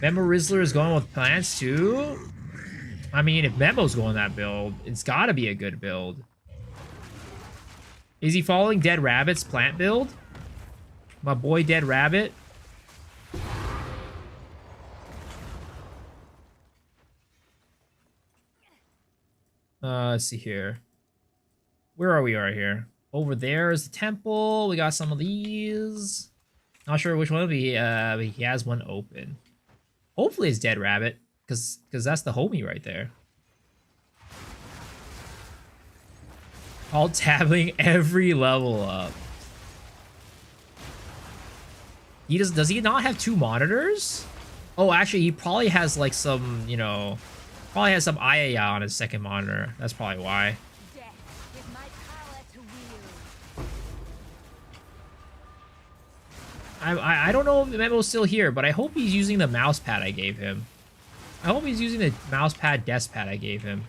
A: Memo Rizzler is going with plants too? I mean, if Memo's going that build, it's got to be a good build. Is he following Dead Rabbit's plant build? My boy Dead Rabbit? Let's see here. Where are we right here? Over there is the temple. We got some of these. Not sure which one, but he has one open. Hopefully it's Dead Rabbit, because that's the homie right there. All tabbing every level up. Does he not have 2 monitors? Oh, actually, he probably has like some, you know, probably has some IAI on his second monitor. That's probably why.
I: Death is my power to wield.
A: I don't know if Memo's still here, but I hope he's using the mouse pad I gave him. I hope he's using the mouse pad desk pad I gave him.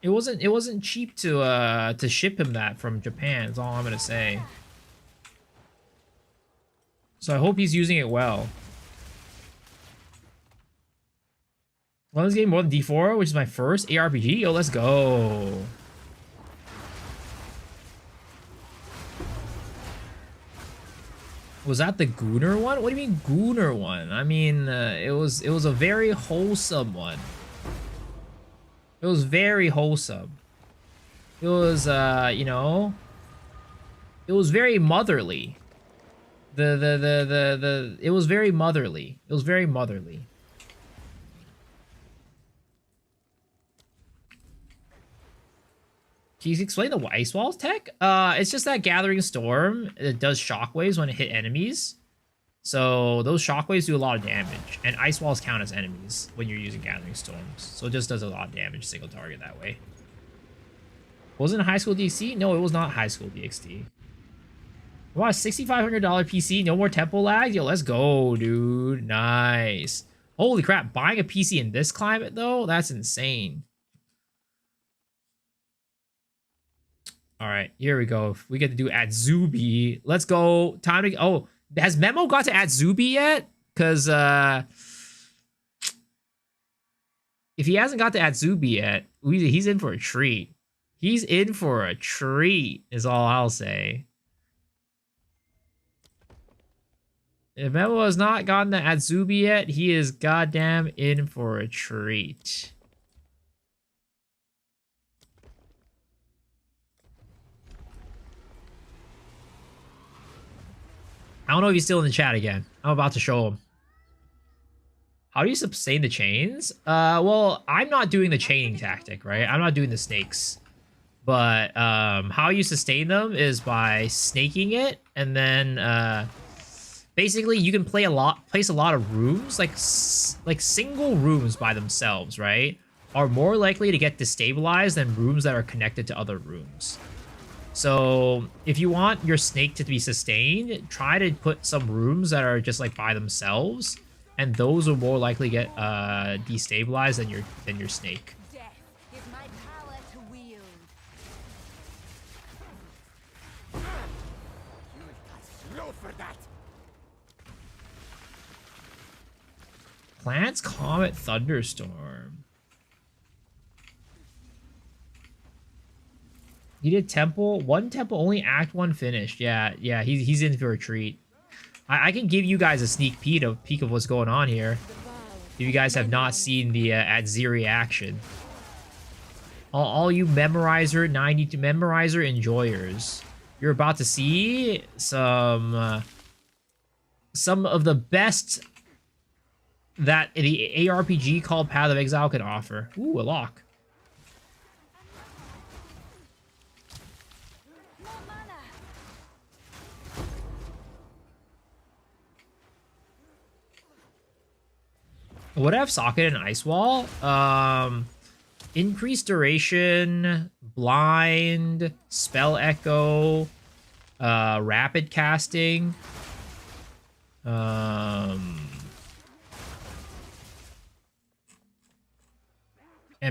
A: It wasn't cheap to ship him that from Japan, is all I'm gonna say. So I hope he's using it well. Well, this game more than D4, which is my first ARPG. Yo, let's go. Was that the Gooner one? What do you mean Gooner one? I mean, it was a very wholesome one. It was very wholesome. It was, you know, it was very motherly. It was very motherly. It was very motherly. Can you explain the Ice Walls tech? It's just that Gathering Storm, it does shockwaves when it hit enemies. So those shockwaves do a lot of damage. And Ice Walls count as enemies when you're using Gathering Storms. So it just does a lot of damage, single target that way. Wasn't it High School DxD? No, it was not High School DxD. Wow, $6,500 PC, no more tempo lag? Yo, let's go, dude. Nice. Holy crap, buying a PC in this climate, though? That's insane. All right, here we go. We get to do Adzubi. Let's go. Time to... Oh, has Memo got to Adzubi yet? Because, if he hasn't got to Adzubi yet, he's in for a treat. He's in for a treat, is all I'll say. If Memo has not gotten to Adzubi yet, he is goddamn in for a treat. I don't know if he's still in the chat again. I'm about to show him. How do you sustain the chains? Well, I'm not doing the chaining tactic, right? I'm not doing the snakes. But how you sustain them is by snaking it, and then basically you can place a lot of rooms, like single rooms by themselves, right? Are more likely to get destabilized than rooms that are connected to other rooms. So if you want your snake to be sustained, try to put some rooms that are just like by themselves, and those will more likely get destabilized than your snake.
I: Death is my power to wield.
C: Slow for that.
A: Plants Comet Thunderstorm. He did Temple. One Temple, only Act 1 finished. Yeah, he's in for a treat. I can give you guys a sneak peek of what's going on here. If you guys have not seen the Adziri action. All you Memorizer 92 Memorizer enjoyers. You're about to see some of the best that the ARPG called Path of Exile can offer. Ooh, a lock. Would I have Socket and Ice Wall? Increased duration, blind, spell echo, rapid casting, and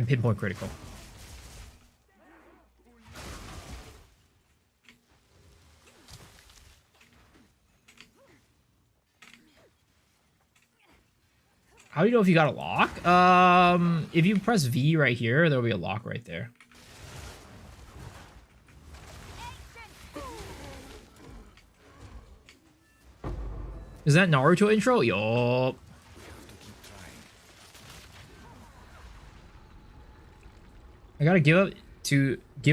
A: pinpoint critical. How do you know if you got a lock? If you press V right here, there'll be a lock right there. Is that Naruto intro? Yup. I gotta give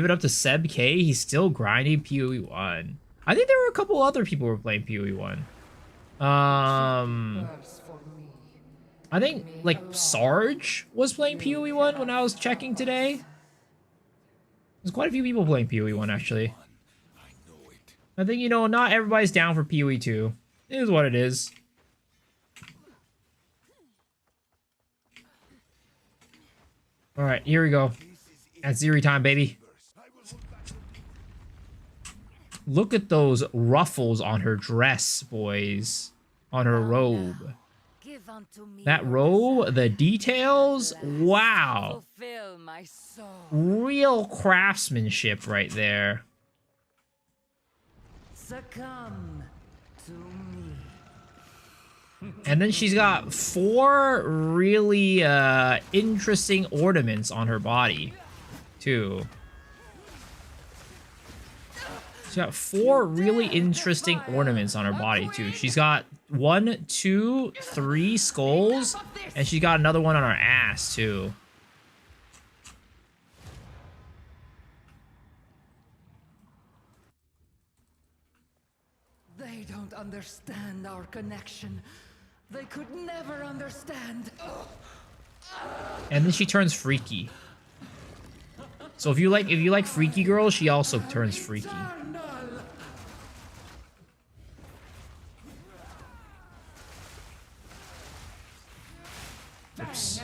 A: it up to Seb K. He's still grinding PoE 1. I think there were a couple other people who were playing PoE 1. I think, like, Sarge was playing PoE 1 when I was checking today. There's quite a few people playing PoE 1, actually. I think, you know, not everybody's down for PoE 2. It is what it is. Alright, here we go. Adziri time, baby. Look at those ruffles on her dress, boys. On her robe. That robe, the details, wow. Real craftsmanship right there.
I: Succumb to me.
A: And then she's got 4 really interesting ornaments on her body, too. She's got 4 really interesting ornaments on her body, too. She's got 1, 2, 3 skulls, and she's got another one on her ass, too.
I: They don't understand our connection. They could never understand.
A: And then she turns freaky. So if you like freaky girls, she also turns freaky. Oops.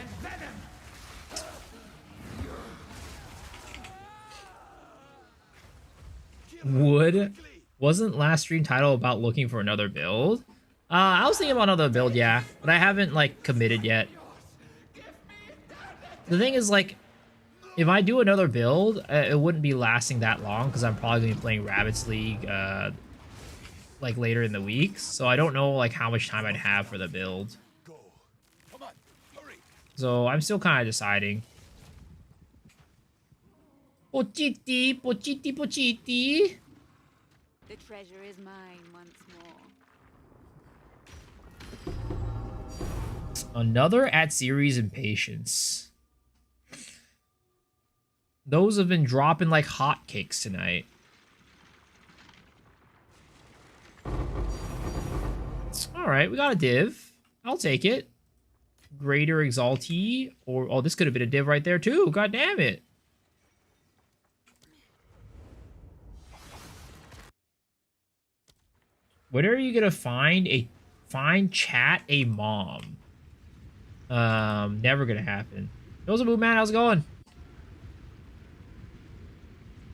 A: Wasn't last stream title about looking for another build? I was thinking about another build, yeah, but I haven't like committed yet. The thing is, like, if I do another build, it wouldn't be lasting that long because I'm probably gonna be playing Rabbids League like later in the week, so I don't know like how much time I'd have for the build. So I'm still kind of deciding. Pochiti, pochiti, pochiti.
I: The treasure is mine once more.
A: Another at series impatience. Those have been dropping like hotcakes tonight. Alright, we got a div. I'll take it. Greater Exaltee. Or, oh, this could have been a div right there too. God damn it. When are you gonna find chat a mom? Never gonna happen. What's up, man? How's it going?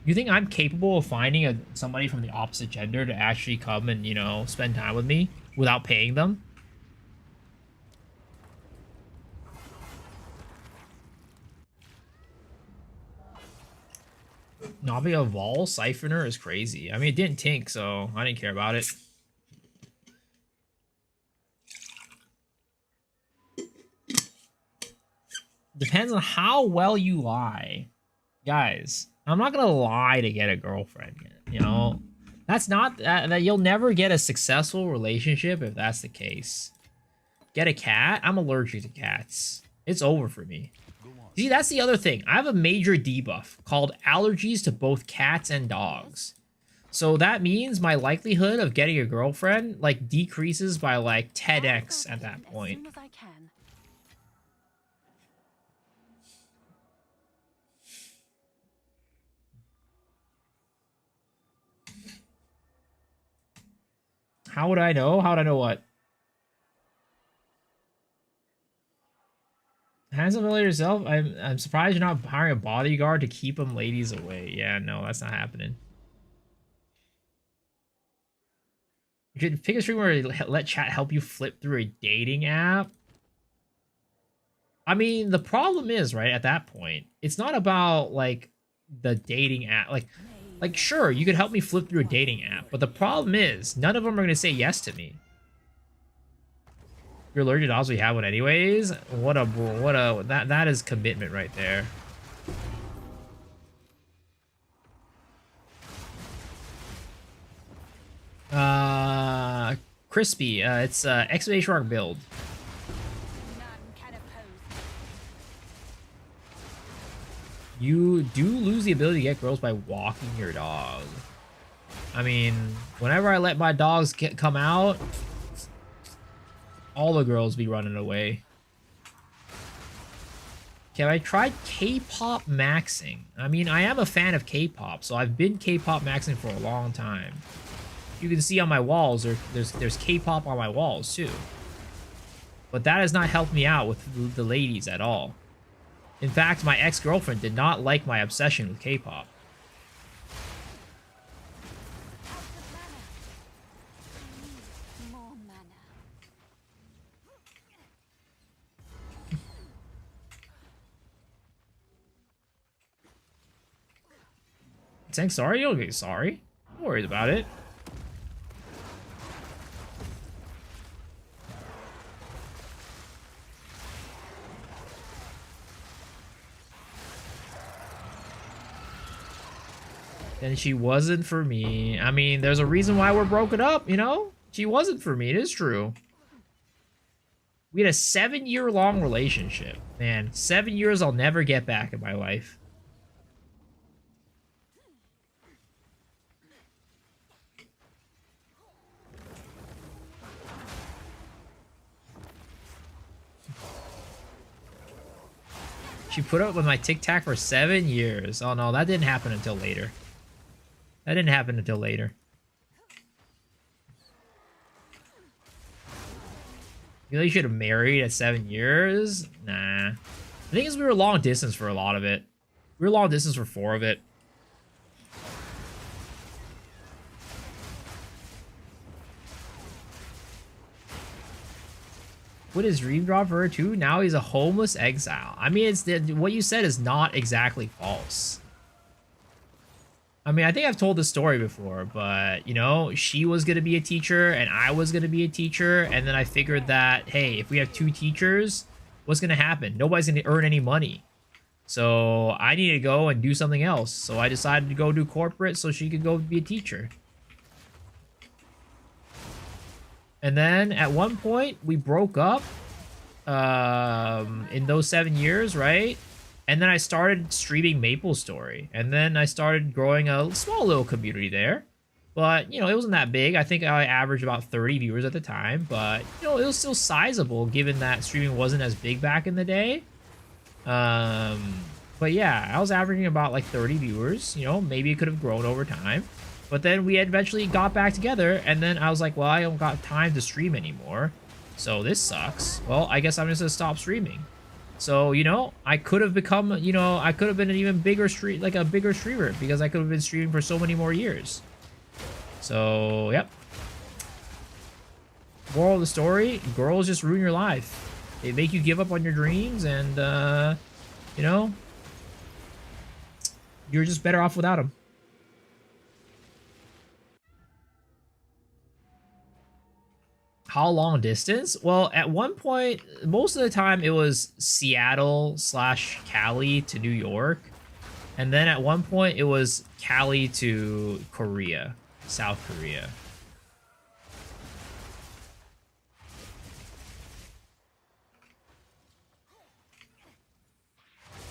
A: You think I'm capable of finding somebody from the opposite gender to actually come and, you know, spend time with me without paying them? Navi a Vol Siphoner is crazy. I mean, it didn't tink, so I didn't care about it. Depends on how well you lie. Guys, I'm not gonna lie to get a girlfriend, you know? That's not... that you'll never get a successful relationship if that's the case. Get a cat? I'm allergic to cats. It's over for me. See, that's the other thing. I have a major debuff called allergies to both cats and dogs. So that means my likelihood of getting a girlfriend, like, decreases by, like, 10x at that point.
D: As soon as I can.
A: How would I know? How would I know what? Handsome village yourself? I'm surprised you're not hiring a bodyguard to keep them ladies away. Yeah, no, that's not happening. You should pick a stream where you let chat help you flip through a dating app. I mean, the problem is, right, at that point, it's not about, like, the dating app. Like, sure, you could help me flip through a dating app, but the problem is, none of them are going to say yes to me. You're allergic to dogs, we have one anyways. That is commitment right there. Crispy, it's exclamation mark build. You do lose the ability to get girls by walking your dog. I mean, whenever I let my dogs come out, all the girls be running away. Okay, I tried K-pop maxing. I mean, I am a fan of K-pop, so I've been K-pop maxing for a long time. You can see on my walls, there's K-pop on my walls too. But that has not helped me out with the ladies at all. In fact, my ex-girlfriend did not like my obsession with K-pop. Saying sorry? You don't get sorry. No worries about it. And she wasn't for me. I mean, there's a reason why we're broken up, you know? She wasn't for me. It is true. We had a 7-year-long relationship. Man, 7 years I'll never get back in my life. She put up with my tic tac for 7 years. Oh no, that didn't happen until later. That didn't happen until later. You know you should have married at 7 years? Nah. The thing is we were long distance for a lot of it. We were long distance for 4 of it. What is Dream Drop for her too? Now he's a homeless exile. I mean, it's what you said is not exactly false. I mean, I think I've told this story before, but, you know, she was going to be a teacher and I was going to be a teacher. And then I figured that, hey, if we have 2 teachers, what's going to happen? Nobody's going to earn any money. So I need to go and do something else. So I decided to go do corporate so she could go be a teacher. And then at one point we broke up in those 7 years, right? And then I started streaming MapleStory. And then I started growing a small little community there. But, you know, it wasn't that big. I think I averaged about 30 viewers at the time. But, you know, it was still sizable given that streaming wasn't as big back in the day. But yeah, I was averaging about like 30 viewers. You know, maybe it could have grown over time. But then we eventually got back together, and then I was like, well, I don't got time to stream anymore, so this sucks. Well, I guess I'm just gonna stop streaming. So, you know, I could have become, you know, I could have been an even bigger bigger streamer, because I could have been streaming for so many more years. So, yep. Moral of the story, girls just ruin your life. They make you give up on your dreams, and, you know, you're just better off without them. How long distance? Well, at one point, most of the time it was Seattle/Cali to New York. And then at one point it was Cali to Korea, South Korea.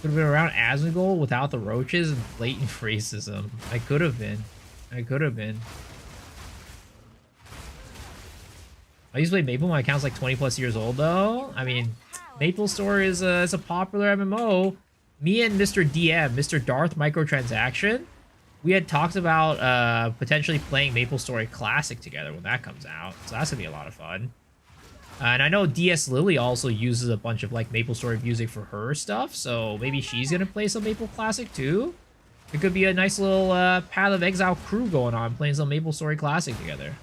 A: Could have been around Asmongold without the roaches and blatant racism. I could have been. I could have been. I used to play Maple. My account's like 20 plus years old though. I mean, MapleStory is a popular MMO. Me and Mr. DM, Mr. Darth Microtransaction, we had talked about potentially playing MapleStory Classic together when that comes out. So that's gonna be a lot of fun. And I know DS Lily also uses a bunch of like MapleStory music for her stuff, so maybe she's gonna play some Maple Classic too. It could be a nice little Path of Exile crew going on, playing some MapleStory Classic together.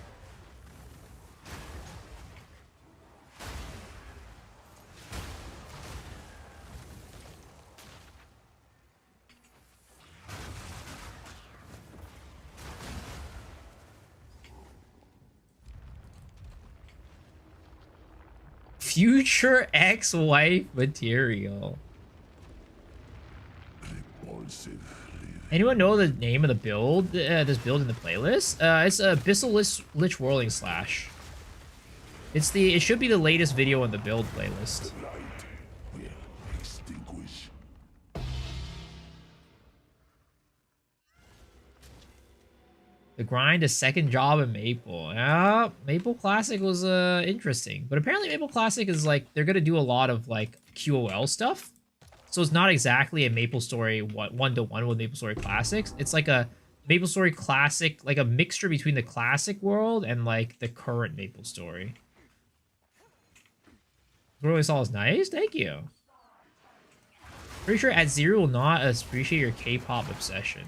A: Future ex-wife material. Anyone know the name of the build? This build in the playlist? It's Abyssal Lich Whirling Slash. It should be the latest video in the build playlist. The grind, a second job in Maple. Yeah, Maple Classic was interesting. But apparently Maple Classic is like, they're going to do a lot of like QOL stuff. So it's not exactly a MapleStory one-to-one with MapleStory Classics. It's like a MapleStory Classic, like a mixture between the classic world and like the current MapleStory. Really saw is nice. Thank you. Pretty sure Adziri will not appreciate your K-pop obsession.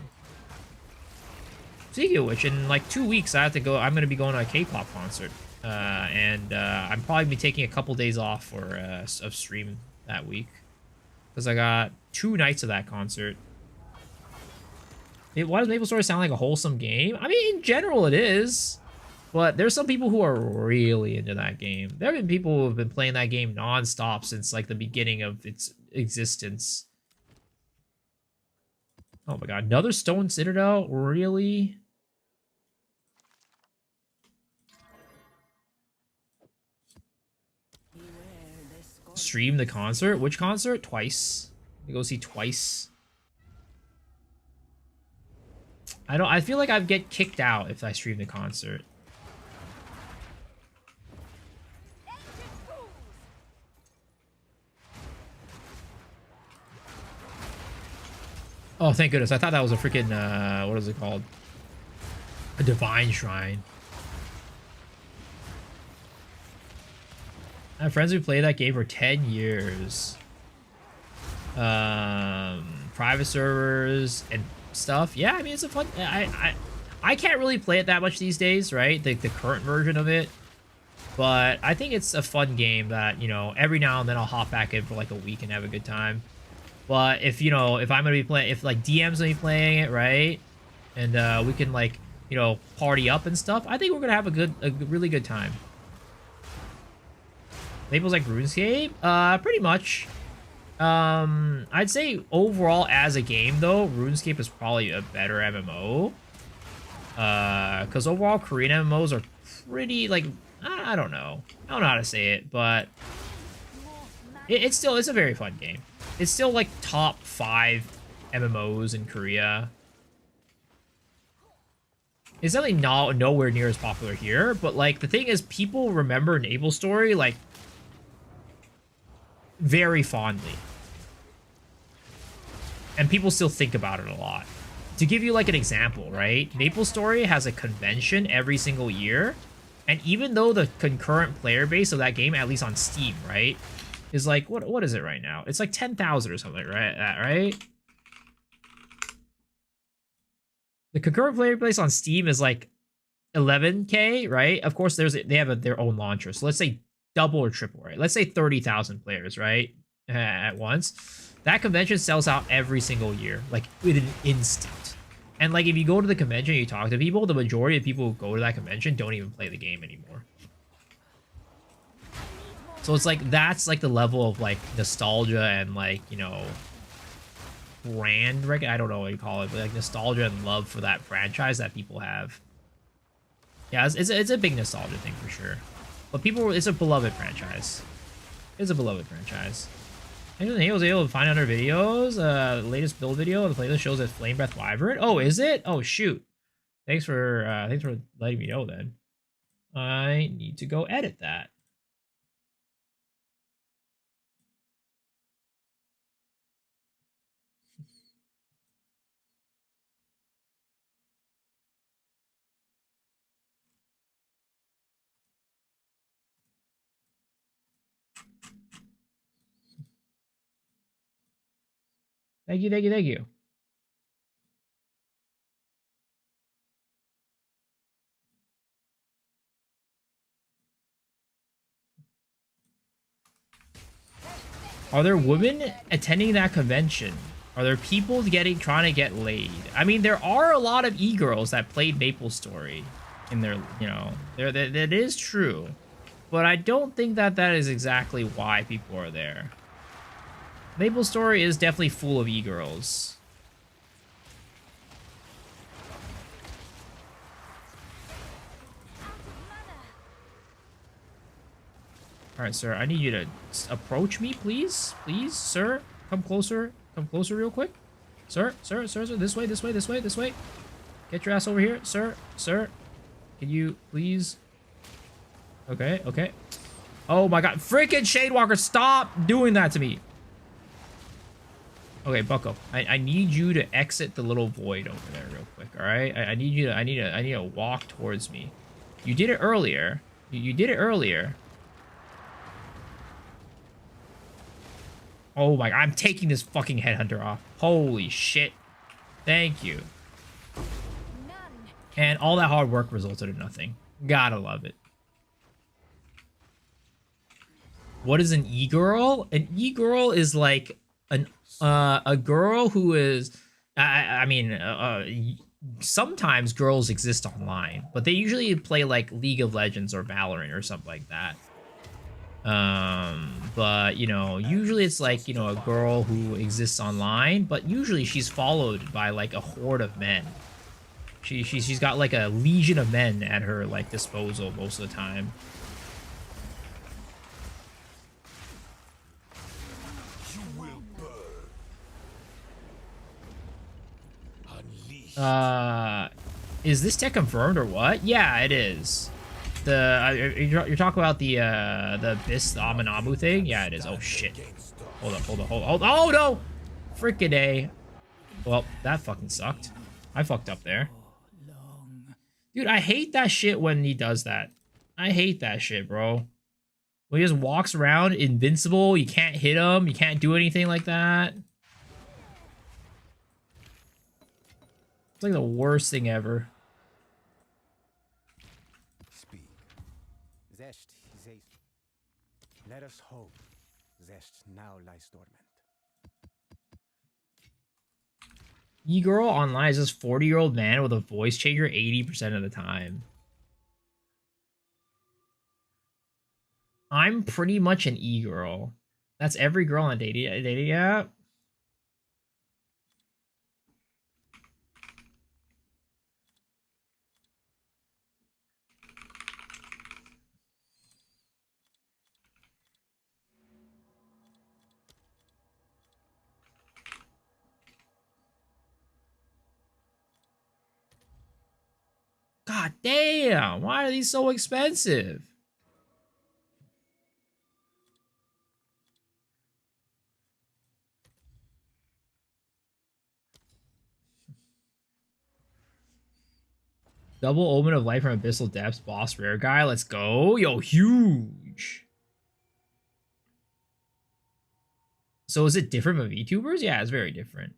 A: Speaking of which, in like 2 weeks, I have to go. I'm going to be going to a K-pop concert, and I'm probably be taking a couple days off for of stream that week because I got 2 nights of that concert. Why does MapleStory sound like a wholesome game? I mean, in general, it is, but there's some people who are really into that game. There have been people who have been playing that game non-stop since like the beginning of its existence. Oh my god, another Stone Citadel? Really? Stream the concert? Which concert? Twice. You go see Twice. I feel like I'd get kicked out if I stream the concert. Oh, thank goodness. I thought that was a freaking, what is it called? A divine shrine. I have friends who play that game for 10 years. Private servers and stuff. Yeah, I mean, it's a fun... I can't really play it that much these days, right? The current version of it. But I think it's a fun game that, you know, every now and then I'll hop back in for like a week and have a good time. But if, you know, if I'm going to be playing... If, like, DM's going to be playing it, right? And we can, like, you know, party up and stuff. I think we're going to have a really good time. Maple's like RuneScape? Pretty much. I'd say overall as a game, though, RuneScape is probably a better MMO. Because overall Korean MMOs are pretty, like, I don't know. I don't know how to say it, but it's a very fun game. It's still, like, top 5 MMOs in Korea. It's definitely nowhere near as popular here, but, like, the thing is, people remember Naval Story, like, very fondly. And people still think about it a lot. To give you, like, an example, right? Maple Story has a convention every single year. And even though the concurrent player base of that game, at least on Steam, right, is like, what is it right now? It's like 10,000 or something, right? The concurrent player base on Steam is like 11K, right? Of course, they have their own launcher. So let's say double or triple, right? Let's say 30,000 players, right? At once. That convention sells out every single year, like with an instant. And like if you go to the convention and you talk to people, the majority of people who go to that convention don't even play the game anymore. So it's like that's like the level of like nostalgia and like, you know, brand, I don't know what you call it, but like nostalgia and love for that franchise that people have. Yeah, it's a big nostalgia thing for sure. But people, it's a beloved franchise. It's a beloved franchise. I was able to find other videos. The latest build video, the playlist shows that Flame Breath Wyvern. Oh, is it? Oh, shoot. Thanks for letting me know then. I need to go edit that. Thank you, thank you, thank you. Are there women attending that convention? Are there people trying to get laid? I mean, there are a lot of e-girls that played Maple Story in their, you know, that is true. But I don't think that is exactly why people are there. Maple Story is definitely full of e-girls. Alright, sir, I need you to approach me, please. Please, sir. Come closer. Come closer real quick. Sir. This way. Get your ass over here. Sir. Can you please... Okay. Oh my god. Freaking Shadewalker, stop doing that to me. Okay, Bucko. I need you to exit the little void over there real quick, alright? I need you to... I need to walk towards me. You did it earlier. You did it earlier. Oh my, I'm taking this fucking headhunter off. Holy shit. Thank you. And all that hard work resulted in nothing. Gotta love it. What is an e-girl? An e-girl is like a girl who is... I mean, sometimes girls exist online, but they usually play like League of Legends or Valorant or something like that. But, you know, usually it's like, you know, a girl who exists online, but usually she's followed by like a horde of men. She's got like a legion of men at her like disposal most of the time.
C: You will burn. Unleash.
A: Is this tech confirmed or what? Yeah, it is. You're talking about the Abyss, the Aminamu thing? Yeah, it is. Oh shit. Hold up. Oh no! Frickin' A. Well, that fucking sucked. I fucked up there. Dude, I hate that shit when he does that. I hate that shit, bro. When he just walks around invincible, you can't hit him, you can't do anything like that. It's like the worst thing ever.
H: Speak. Zest is Let us hope Zest now lies dormant.
A: E-girl online is this 40-year-old man with a voice changer 80% of the time. I'm pretty much an e-girl. That's every girl on a dating app. God damn, why are these so expensive? Double Omen of Light from Abyssal Depths, boss rare guy. Let's go. Yo, huge. So is it different from VTubers? Yeah, it's very different.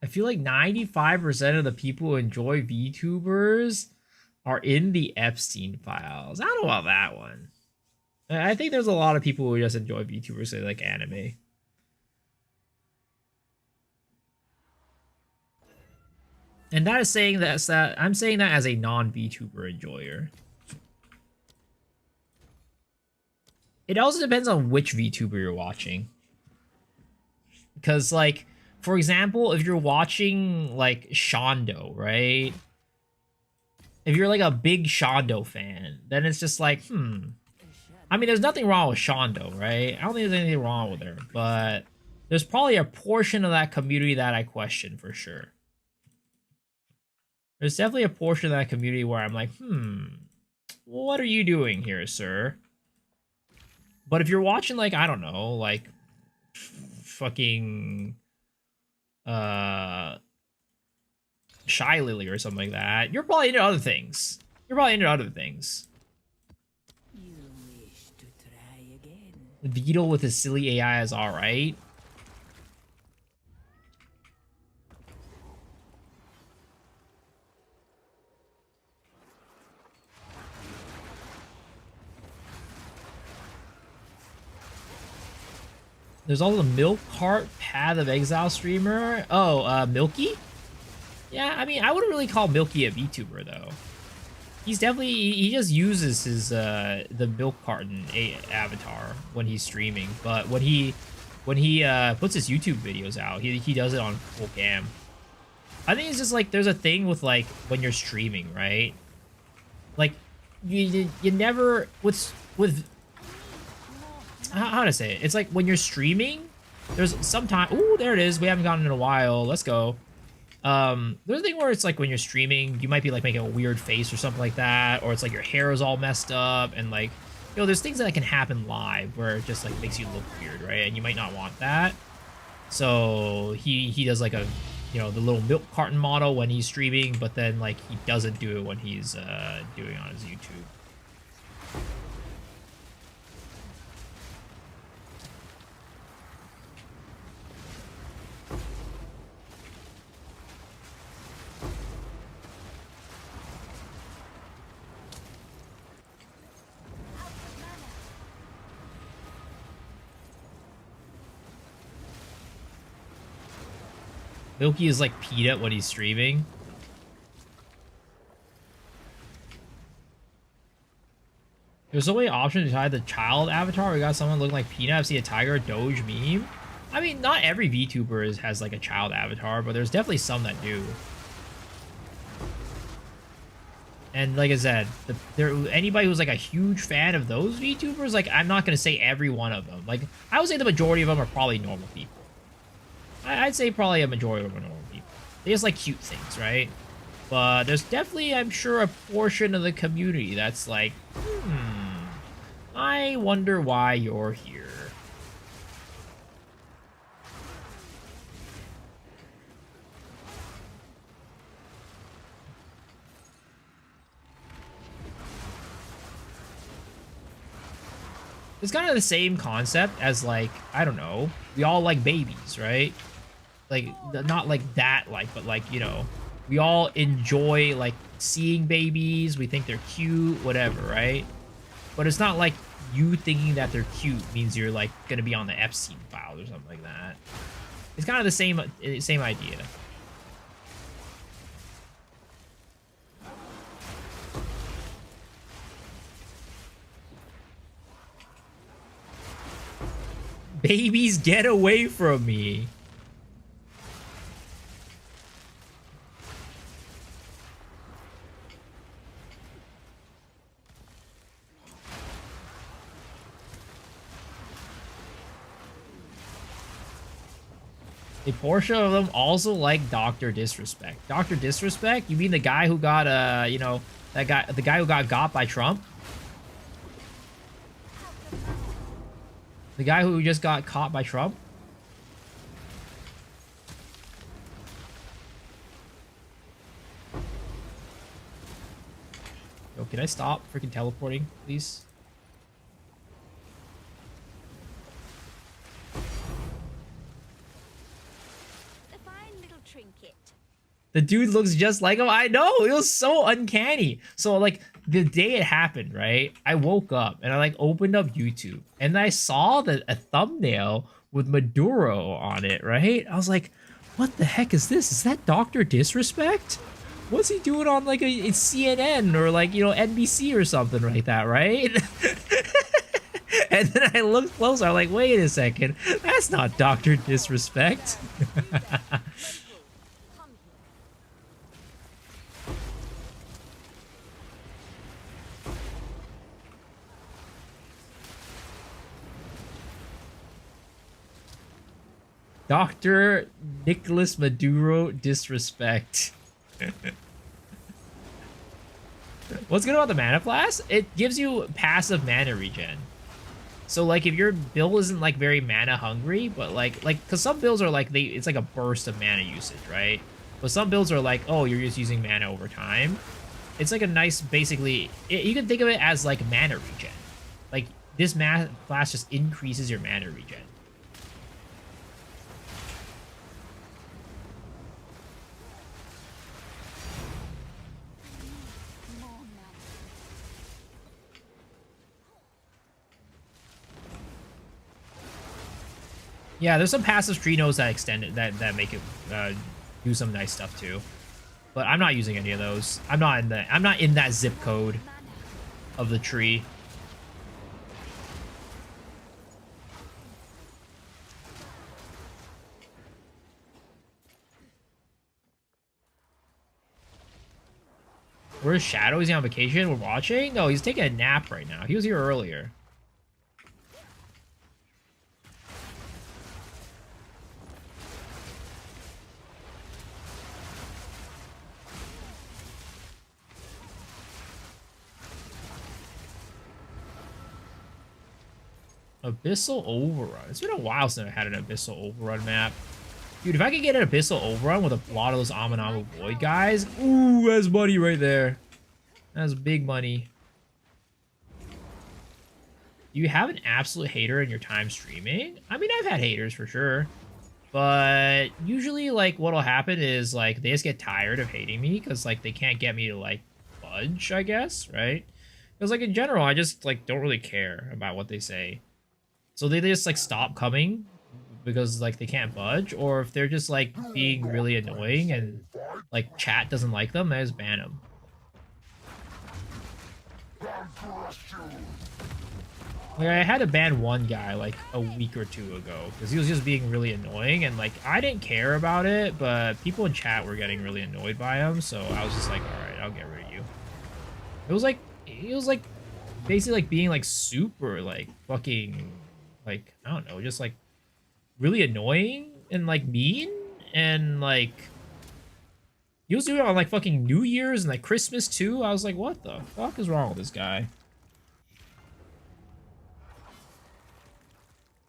A: I feel like 95% of the people who enjoy VTubers are in the Epstein files. I don't know about that one. I think there's a lot of people who just enjoy VTubers, they like anime. And that is saying that I'm saying that as a non-VTuber enjoyer. It also depends on which VTuber you're watching. Because, like, for example, if you're watching, like, Shondo, right? If you're, like, a big Shondo fan, then it's just like, I mean, there's nothing wrong with Shondo, right? I don't think there's anything wrong with her, but there's probably a portion of that community that I question for sure. There's definitely a portion of that community where I'm like, what are you doing here, sir? But if you're watching, like, I don't know, like, fucking Shy Lily or something like that, you're probably into other things. You
I: wish to try again.
A: Beetle with his silly AI is alright. There's also the Milk Cart Path of Exile streamer. Oh, Milky? Yeah, I mean, I wouldn't really call Milky a VTuber, though. He's definitely, he just uses his, the milk carton avatar when he's streaming. But when he puts his YouTube videos out, he does it on full cam. I think it's just, like, there's a thing with, like, when you're streaming, right? Like, you never, with how to say it? It's like when you're streaming, there's sometimes, ooh, there it is. We haven't gotten in a while. Let's go. There's a thing where it's like when you're streaming, you might be like making a weird face or something like that, or it's like your hair is all messed up, and like, you know, there's things that can happen live where it just like makes you look weird, right? And you might not want that. So he does like a, you know, the little milk carton model when he's streaming, but then like he doesn't do it when he's doing it on his YouTube. Milky is like Peanut when he's streaming. There's so many options to hide the child avatar. We got someone looking like Peanut. I've seen a tiger Doge meme. I mean, not every VTuber has like a child avatar, but there's definitely some that do. And like I said, anybody who's like a huge fan of those VTubers, like I'm not gonna say every one of them. Like I would say the majority of them are probably normal people. I'd say probably a majority of them are normal people. They just like cute things, right? But there's definitely, I'm sure, a portion of the community that's like, I wonder why you're here. It's kind of the same concept as, like, I don't know, we all like babies, right? Like, not like that, like, but like, you know, we all enjoy, like, seeing babies, we think they're cute, whatever, right? But it's not like you thinking that they're cute means you're, like, gonna be on the Epstein files or something like that. It's kind of the same idea. Babies, get away from me. A portion of them also like Dr. Disrespect. Dr. Disrespect? You mean the guy who got, you know, the guy who got by Trump? The guy who just got caught by Trump? Yo, can I stop freaking teleporting, please?
D: A fine little trinket.
A: The dude looks just like him. I know, it was so uncanny. So like the day it happened, right? I woke up and I like opened up YouTube and I saw a thumbnail with Maduro on it, right? I was like, what the heck is this? Is that Dr. Disrespect? What's he doing on like a CNN or like, you know, NBC or something like that, right? And then I looked closer, I'm like, wait a second, that's not Dr. Disrespect. Dr. Nicolas Maduro Disrespect. What's good about the mana blast? It gives you passive mana regen. So like if your build isn't like very mana hungry, but like cause some builds are like it's like a burst of mana usage, right? But some builds are like, oh, you're just using mana over time. It's like a nice, basically, you can think of it as like mana regen. Like this mana blast just increases your mana regen. Yeah, there's some passive tree nodes that extend it, that make it do some nice stuff too. But I'm not using any of those. I'm not in that zip code of the tree. Where's Shadow? Is he on vacation? We're watching? No, he's taking a nap right now. He was here earlier. Abyssal Overrun. It's been a while since I had an Abyssal Overrun map. Dude, if I could get an Abyssal Overrun with a lot of those Amanamu Void guys, ooh, that's money right there. That's big money. Do you have an absolute hater in your time streaming? I mean, I've had haters for sure. But usually, like, what'll happen is, like, they just get tired of hating me because, like, they can't get me to, like, budge, I guess, right? Because, like, in general, I just, like, don't really care about what they say. So they just, like, stop coming because, like, they can't budge. Or if they're just, like, being really annoying and, like, chat doesn't like them, I just ban them. Like, I had to ban one guy, like, a week or two ago because he was just being really annoying. And, like, I didn't care about it, but people in chat were getting really annoyed by him. So I was just like, all right, I'll get rid of you. it was like basically like being like super like fucking like I don't know, just like really annoying and like mean and like he was doing it on like fucking New Year's and like Christmas too. I was like, what the fuck is wrong with this guy?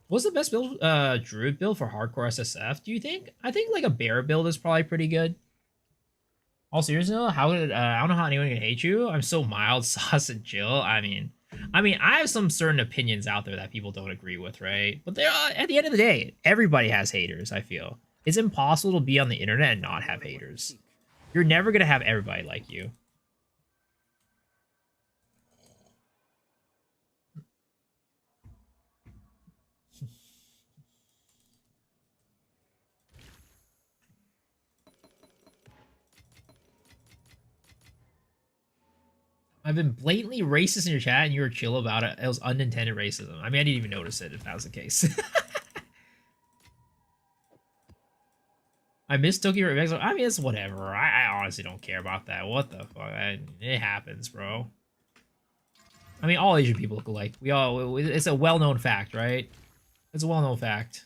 A: What's the best build, Druid build for hardcore SSF, do you think? I think like a bear build is probably pretty good. All seriously though, how would I don't know how anyone can hate you. I'm so mild, sauce, and chill. I mean, I have some certain opinions out there that people don't agree with, right? But they're at the end of the day, everybody has haters. I feel it's impossible to be on the internet and not have haters. You're never gonna have everybody like you. I've been blatantly racist in your chat and you were chill about it. It was unintended racism. I mean, I didn't even notice it if that was the case. I miss Tokyo Remix. I mean, it's whatever. I honestly don't care about that. What the fuck? It happens, bro. I mean, all Asian people look alike. It's a well-known fact, right? It's a well-known fact.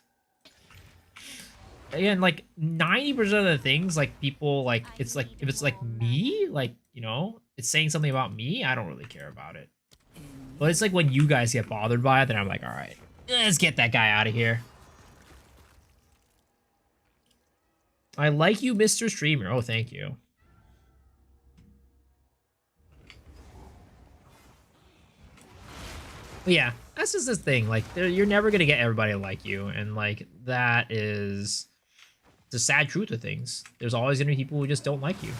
A: Again, like 90% of the things, like people, like it's like if it's like me, like you know, it's saying something about me. I don't really care about it. But it's like when you guys get bothered by it, then I'm like, all right, let's get that guy out of here. I like you, Mr. Streamer. Oh, thank you. But yeah, that's just this thing. Like, you're never gonna get everybody to like you, and like that is the sad truth of things. There's always gonna be people who just don't like you.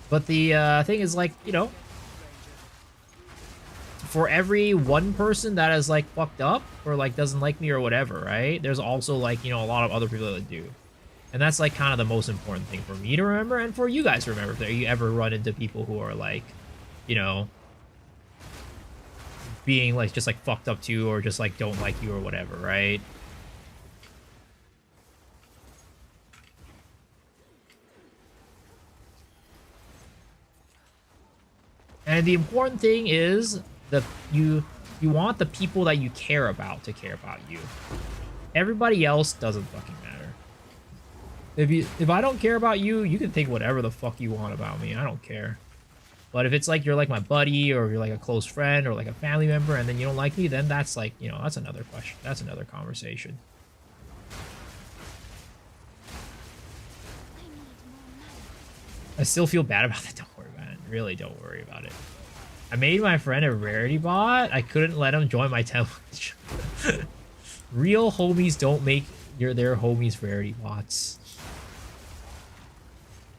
A: But the thing is, like, you know, for every one person that is like fucked up or like doesn't like me or whatever, right? There's also like, you know, a lot of other people that do. And that's like kind of the most important thing for me to remember and for you guys to remember if you ever run into people who are like, you know, being like just like fucked up too or just like don't like you or whatever, right? And the important thing is that you want the people that you care about to care about you. Everybody else doesn't fucking matter. If I don't care about you, you can think whatever the fuck you want about me. I don't care. But if it's like you're like my buddy or you're like a close friend or like a family member and then you don't like me, then that's like, you know, that's another question. That's another conversation. I still feel bad about that. Don't worry about it. Really don't worry about it. I made my friend a rarity bot. I couldn't let him join my temple. Real homies don't make their homies rarity bots.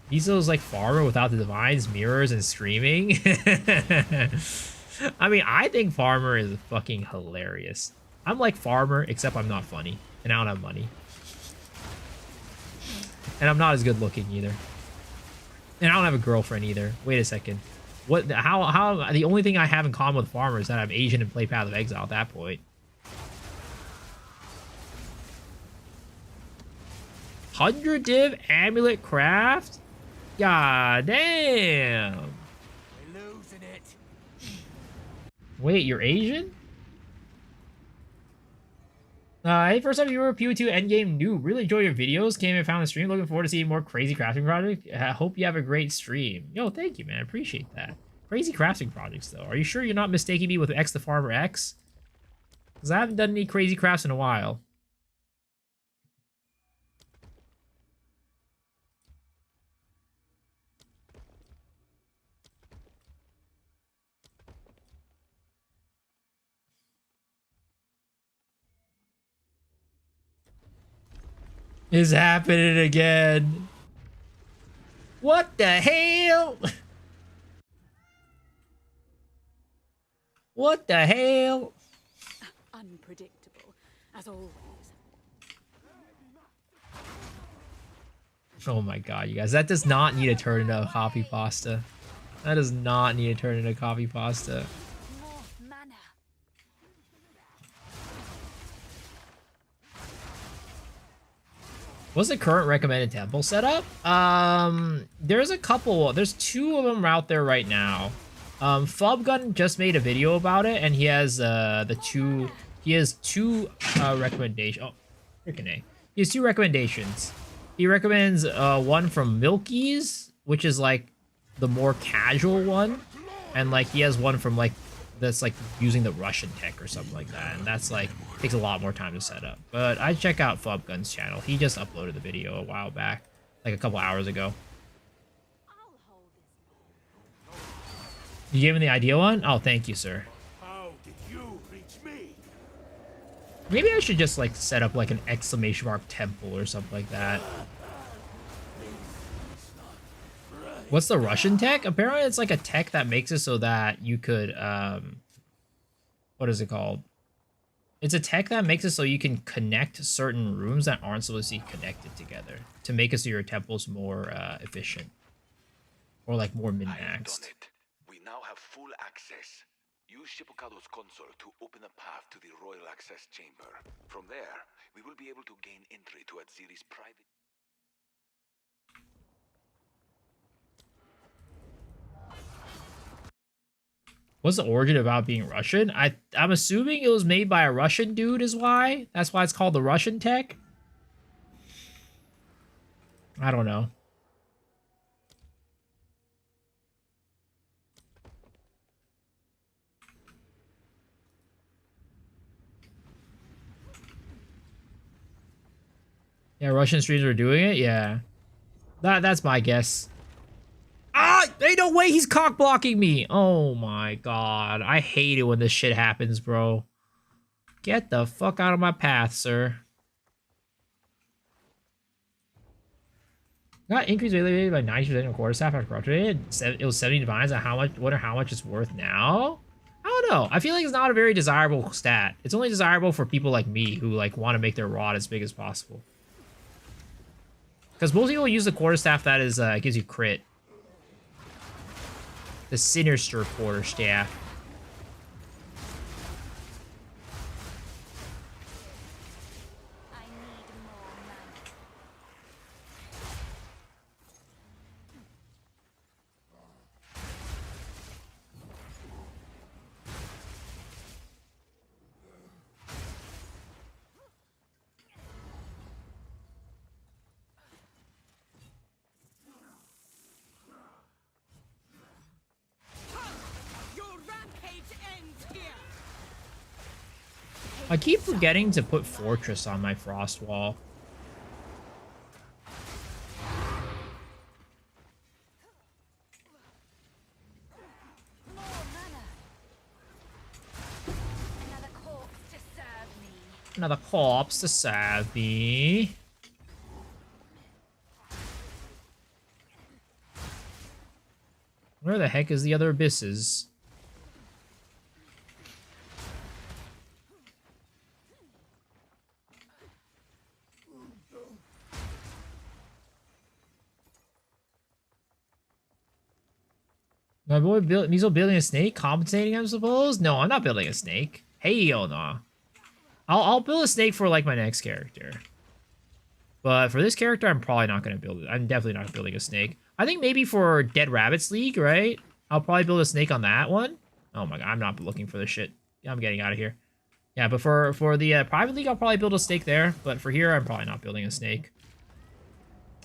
A: Miso's like Farmer without the divines, mirrors, and streaming. I mean, I think Farmer is fucking hilarious. I'm like Farmer, except I'm not funny. And I don't have money. And I'm not as good looking either. And I don't have a girlfriend either. Wait a second. What? How? The only thing I have in common with Farmer is that I'm Asian and play Path of Exile at that point. 100 div amulet craft? God damn.
H: We're losing it.
A: Wait, you're Asian? Hey, first time you were a PO2 endgame noob. Really enjoy your videos. Came and found the stream. Looking forward to seeing more crazy crafting projects. I hope you have a great stream. Yo, thank you, man. I appreciate that. Crazy crafting projects, though. Are you sure you're not mistaking me with X the Farmer X? Because I haven't done any crazy crafts in a while. Is happening again. What the hell? What the hell?
D: Unpredictable, as always.
A: Oh my god, you guys. That does not need to turn into coffee pasta. That does not need to turn into coffee pasta.
D: More mana.
A: What's the current recommended temple setup? There's a couple. There's 2 of them out there right now. Fubgun just made a video about it, and he has He has 2 recommendations. Oh, freaking A. He has 2 recommendations. He recommends one from Milky's, which is like the more casual one, and like he has one from like that's like using the Russian tech or something like that, and that's like takes a lot more time to set up. But I check out Fubgun's channel. He just uploaded the video a while back, like a couple hours ago. You gave him the ideal one? Oh, thank you, sir.
C: How did you reach me?
A: Maybe I should just like set up like an exclamation mark temple or something like that. What's the Russian tech? Apparently it's like a tech that makes it so that you could, what is it called? It's a tech that makes it so you can connect certain rooms that aren't supposed to be connected together to make it so your temple's more efficient. Or like more min-maxed.
F: We now have full access. Use Shippocado's console to open a path to the Royal Access Chamber. From there, we will be able to gain entry to Atziri's private...
A: What's the origin about being Russian? I'm assuming it was made by a Russian dude is why. That's why it's called the Russian tech. I don't know. Yeah, Russian streamers are doing it? Yeah. That's my guess. Ah! Ain't no way he's cock blocking me! Oh my god. I hate it when this shit happens, bro. Get the fuck out of my path, sir. Got increased availability by 90% in quarterstaff after corrupted. It was 70 divines. And how much? Wonder how much it's worth now? I don't know. I feel like it's not a very desirable stat. It's only desirable for people like me who like want to make their rod as big as possible. Because most people use the quarterstaff that is gives you crit. The sinister quarterstaff. I keep forgetting to put Fortress on my Frost Wall. Another corpse to serve me. Where the heck is the other abysses? My boy Miso building a snake, compensating him, I suppose? No, I'm not building a snake. Hell no. I'll build a snake for like my next character. But for this character, I'm probably not gonna build it. I'm definitely not building a snake. I think maybe for Dead Rabbits League, right? I'll probably build a snake on that one. Oh my god, I'm not looking for this shit. I'm getting out of here. Yeah, but for the private league, I'll probably build a snake there. But for here, I'm probably not building a snake.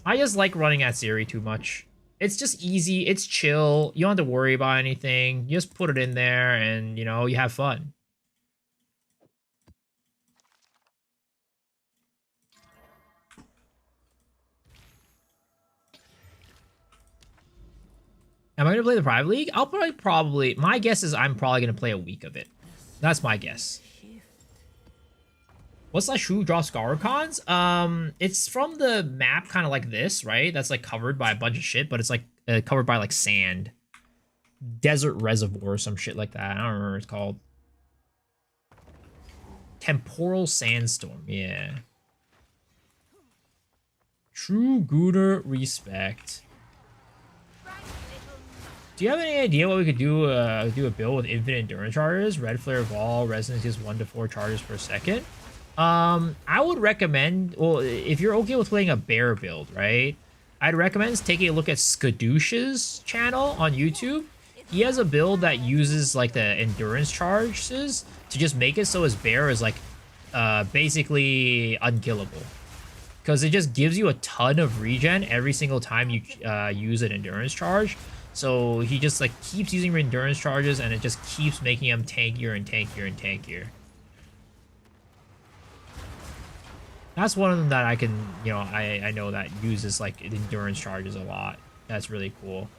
A: I just like running Atziri too much. It's just easy. It's chill. You don't have to worry about anything. You just put it in there and, you know, you have fun. Am I going to play the private league? I'll probably, my guess is I'm probably going to play a week of it. That's my guess. What's that shoe draw Scaricons? It's from the map kind of like this, right? That's like covered by a bunch of shit, but it's like covered by like sand. Desert Reservoir or some shit like that. I don't remember what it's called. Temporal Sandstorm, yeah. True Gooder respect. Do you have any idea what we could do a build with infinite endurance charges? Red Flare Ball, Resonance is 1 to 4 charges per second. I would recommend, well, if you're okay with playing a bear build, right? I'd recommend taking a look at Skadoosh's channel on YouTube. He has a build that uses like the endurance charges to just make it so his bear is like basically unkillable. Because it just gives you a ton of regen every single time you use an endurance charge. So he just like keeps using endurance charges and it just keeps making him tankier and tankier and tankier. That's one of them that I can, you know, I know that uses like endurance charges a lot. That's really cool.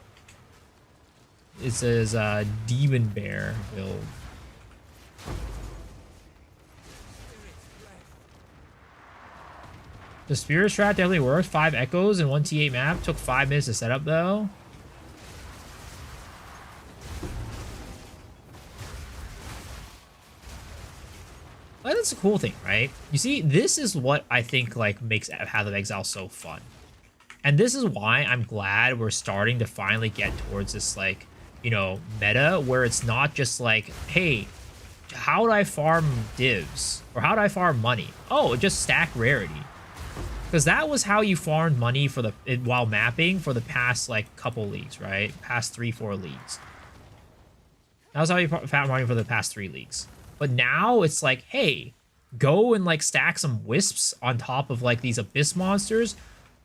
A: It says Demon Bear build. The Spirit Strat definitely works. 5 echoes and 1 T8 map. Took 5 minutes to set up though. Like, that's a cool thing, right? You see, this is what I think like makes Path of Exile so fun. And this is why I'm glad we're starting to finally get towards this like, you know, meta where it's not just like, hey, how do I farm divs? Or how do I farm money? Oh, just stack rarity. Because that was how you farmed money for the while mapping for the past like couple leagues, right? Past 3-4 leagues. That was how you farmed money for the past 3 leagues. But now it's like, hey, go and like stack some wisps on top of like these abyss monsters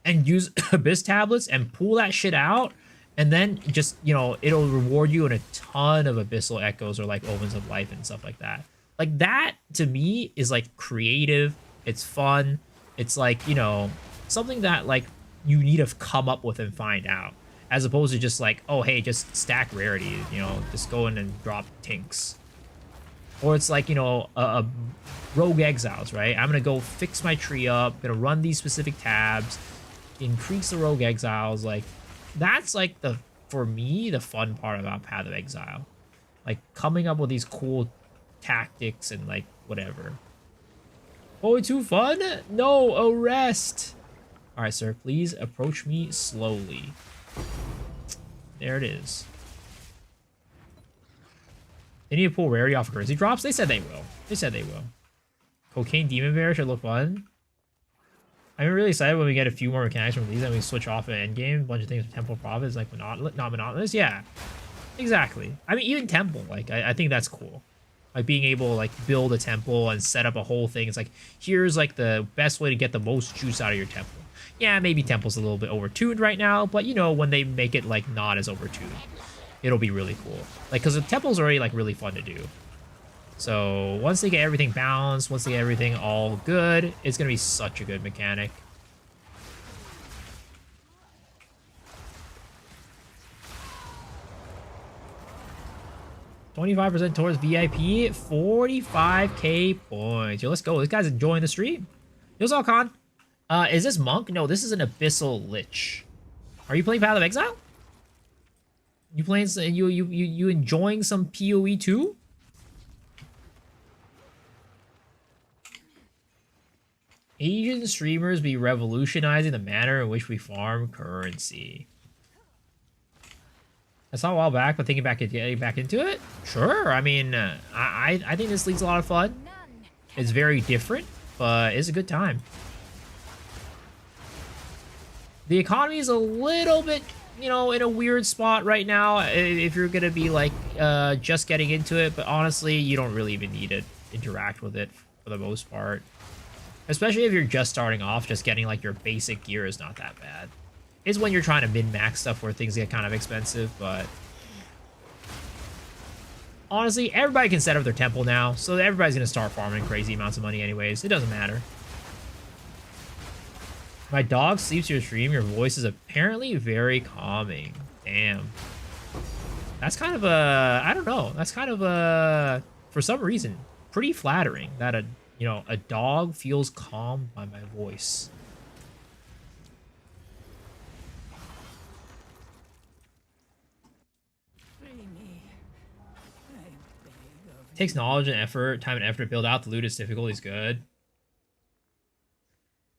A: and use abyss tablets and pull that shit out. And then just, you know, it'll reward you in a ton of abyssal echoes or like omens of life and stuff like that. Like that to me is like creative. It's fun. It's like, you know, something that like you need to come up with and find out. As opposed to just like, oh, hey, just stack rarity, you know, just go in and drop tinks. Or it's like, you know, a rogue exiles, right? I'm going to go fix my tree up, going to run these specific tabs, increase the rogue exiles. Like, that's like for me, the fun part about Path of Exile. Like, coming up with these cool tactics and like, whatever. Oh, too fun? No, arrest. All right, sir, please approach me slowly. There it is. They need to pull rarity off of currency drops. They said they will. They said they will. Cocaine Demon Bear should look fun. I'm really excited when we get a few more mechanics from these and we switch off an endgame. A bunch of things with Temple Profit is like not monotonous. Yeah, exactly. I mean, even Temple, like, I think that's cool. Like being able to like build a temple and set up a whole thing. It's like, here's like the best way to get the most juice out of your temple. Yeah, maybe Temple's a little bit overtuned right now, but you know, when they make it like not as overtuned, it'll be really cool. Like, because the temple's already like really fun to do. So once they get everything balanced, once they get everything all good, it's gonna be such a good mechanic. $25% towards VIP, 45k points. Yo, let's go. This guy's enjoying the stream. Yo, Zalcon. Is this Monk? No, this is an Abyssal Lich. Are you playing Path of Exile? You playing? You enjoying some PoE too? Asian streamers be revolutionizing the manner in which we farm currency. I saw a while back, but thinking back at getting back into it, sure. I mean, I think this league's a lot of fun. It's very different, but it's a good time. The economy is a little bit, you know, in a weird spot right now if you're gonna be like just getting into it, but honestly, you don't really even need to interact with it for the most part. Especially if you're just starting off, just getting like your basic gear is not that bad. It's when you're trying to min-max stuff where things get kind of expensive, but honestly, everybody can set up their temple now, so everybody's gonna start farming crazy amounts of money anyways. It doesn't matter. My dog sleeps your stream. Your voice is apparently very calming. Damn. That's kind of a, I don't know. That's kind of a, for some reason, pretty flattering that a dog feels calm by my voice. Takes knowledge and effort, time and effort to build out. The loot is difficult. He's good.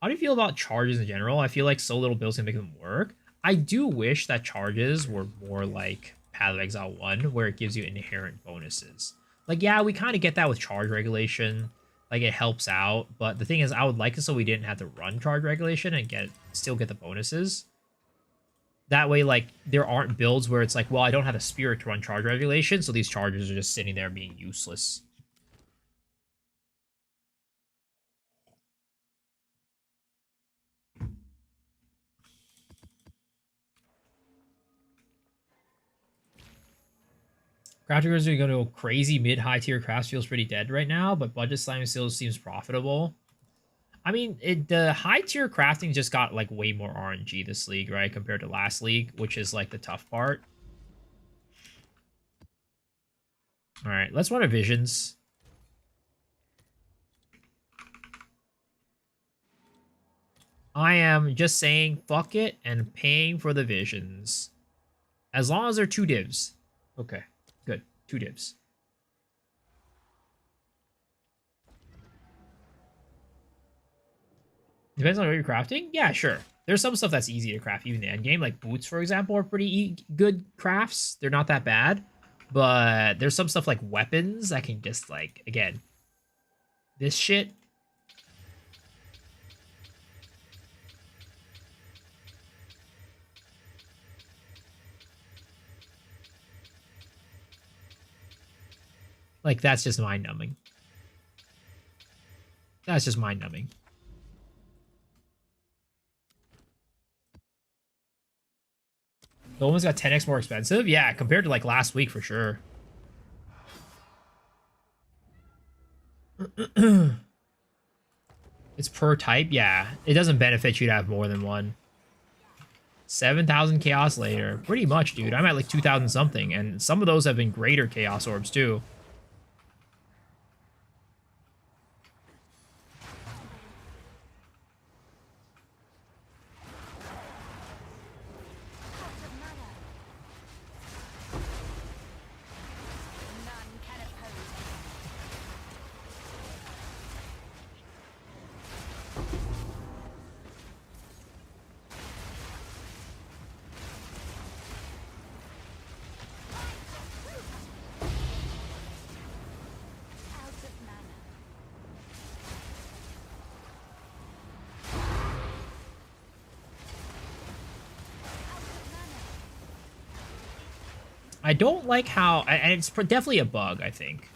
A: How do you feel about charges in general? I feel like so little builds can make them work. I do wish that charges were more like Path of Exile 1, where it gives you inherent bonuses. Like, yeah, we kind of get that with charge regulation, Like, it helps out. But the thing is, I would like it so we didn't have to run charge regulation and still get the bonuses. That way, like, there aren't builds where it's like, well, I don't have a spirit to run charge regulation, so these charges are just sitting there being useless. Crafting are going to go crazy mid-high tier crafts feels pretty dead right now, but budget slime still seems profitable. I mean, the high tier crafting just got like way more RNG this league, right? Compared to last league, which is like the tough part. All right, let's run a visions. I am just saying fuck it and paying for the visions. As long as they're 2 divs. Okay, good. 2 divs. Depends on what you're crafting? Yeah, sure. There's some stuff that's easy to craft even in the end game. Like boots, for example, are pretty good crafts. They're not that bad. But there's some stuff like weapons that can just like, again, this shit. Like, that's just mind-numbing. That's just mind-numbing. The one's got 10x more expensive? Yeah, compared to, like, last week, for sure. It's per type? Yeah. It doesn't benefit you to have more than one. 7,000 chaos later. Pretty much, dude. I'm at, like, 2,000 something, and some of those have been greater chaos orbs, too. I don't like how, and it's definitely a bug, I think,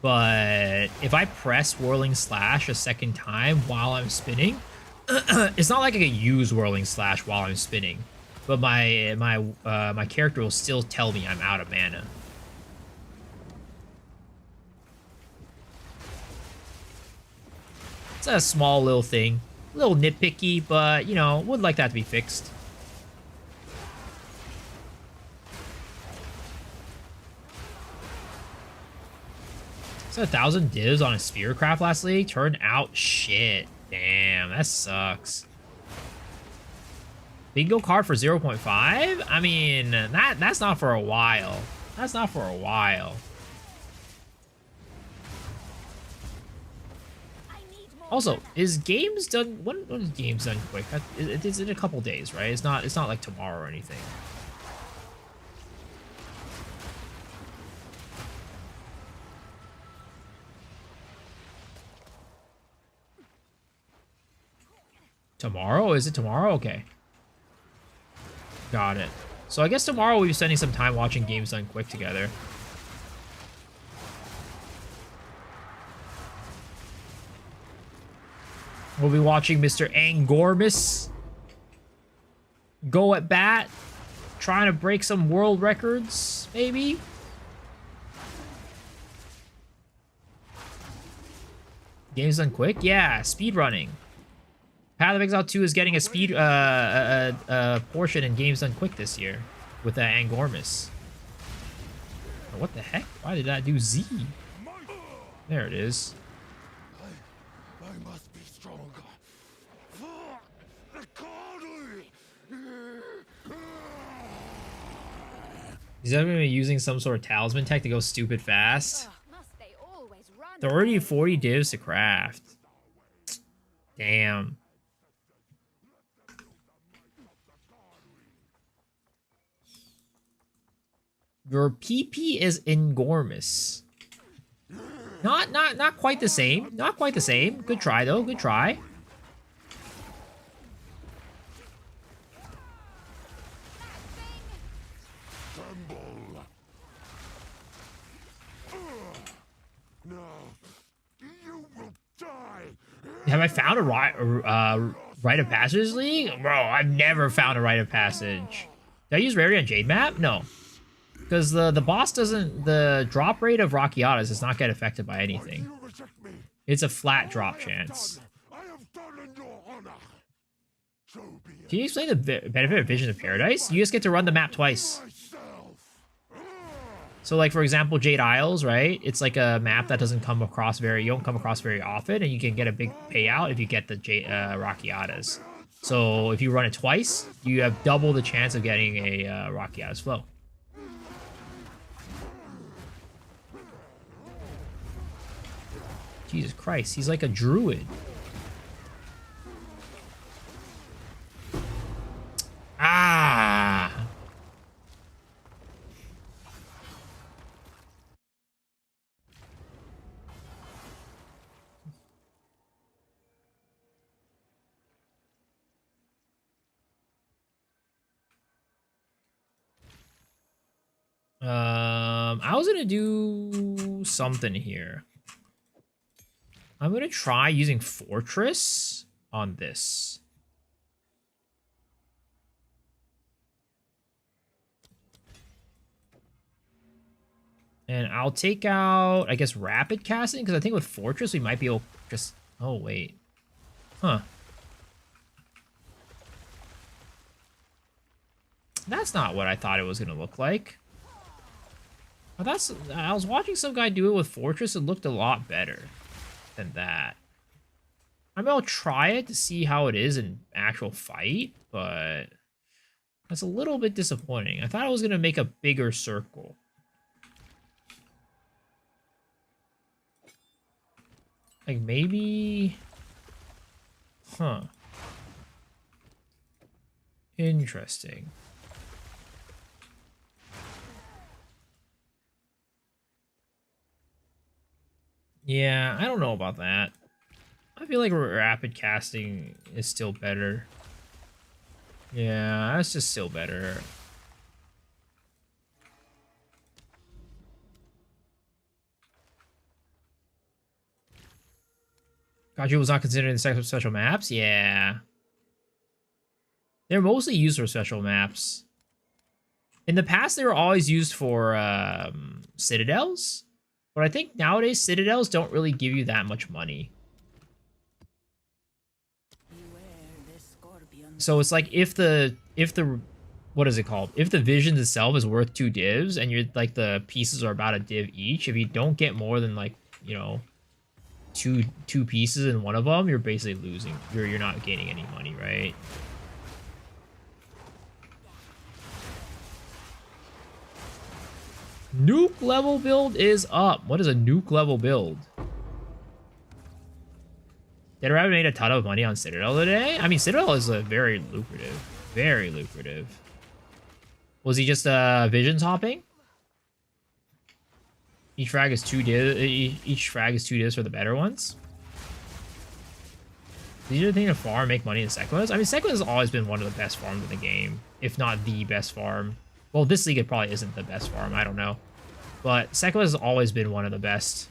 A: but if I press Whirling Slash a second time while I'm spinning, it's not like I can use Whirling Slash while I'm spinning, but my character will still tell me I'm out of mana. It's a small little thing, a little nitpicky, but, you know, would like that to be fixed. So 1,000 divs on a spear craft last league turned out shit. Damn, that sucks. Bingo card for 0.5? I mean, that's not for a while. That's not for a while. Also, is games done? When is games done quick? It's in a couple days, right? It's not like tomorrow or anything. Tomorrow? Is it tomorrow? Okay. Got it. So I guess tomorrow we'll be spending some time watching games done quick together. We'll be watching Mr. Angormis go at bat, trying to break some world records, maybe? Games done quick? Yeah, speed running. Path of Exile 2 is getting a speed portion in Games Done Quick this year with Angormis. Oh, what the heck? Why did that do Z? There it is.
C: I must be stronger.
A: He's going to be using some sort of talisman tech to go stupid fast. 30 to 40 divs to craft. Damn. Your PP is Angormis. Not quite the same. Not quite the same. Good try though. Good try.
C: Tremble. Now, you will die.
A: Have I found a rite of passage league? Bro, I've never found a rite of passage. Did I use Rarity on Jade map? No. Because the boss doesn't... The drop rate of Rockiatas does not get affected by anything.
C: You reject me.
A: It's a flat drop chance.
C: I have done in your honor. So be it.
A: Can you explain the benefit of Visions of Paradise? You just get to run the map twice.
C: Myself.
A: So, like, for example, Jade Isles, right? It's like a map that doesn't come across you don't come across very often, and you can get a big payout if you get the Rockiatas. So, if you run it twice, you have double the chance of getting a Rockiatas flow. Jesus Christ, he's like a druid. Ah! I was gonna do something here. I'm gonna try using Fortress on this. And I'll take out, I guess, Rapid Casting, because I think with Fortress we might be able to just... Oh, wait. Huh. That's not what I thought it was gonna look like. But I was watching some guy do it with Fortress. It looked a lot better than that. I mean, I'll try it to see how it is in actual fight, but that's a little bit disappointing. I thought I was going to make a bigger circle. Like, maybe... Huh. Interesting. Yeah, I don't know about that. I feel like rapid casting is still better. Yeah, that's just still better. Kaiju was not considered in the special maps? Yeah. They're mostly used for special maps. In the past, they were always used for citadels. But I think nowadays, citadels don't really give you that much money. So it's like if the what is it called? If the vision itself is worth 2 divs and you're like the pieces are about a div each, if you don't get more than like, you know, two pieces in one of them, you're basically losing. You're not gaining any money, right? Nuke level build is up. What is a nuke level build? Did Rabbit made a ton of money on Citadel today? I mean, Citadel is a very lucrative. Very lucrative. Was he just visions hopping? Each frag is 2 divs. Each frag is 2 divs for the better ones. These are the thing to farm, make money in Sequas. I mean, Sequas has always been one of the best farms in the game, if not the best farm. Well, this league it probably isn't the best farm. I don't know, but Sequas has always been one of the best,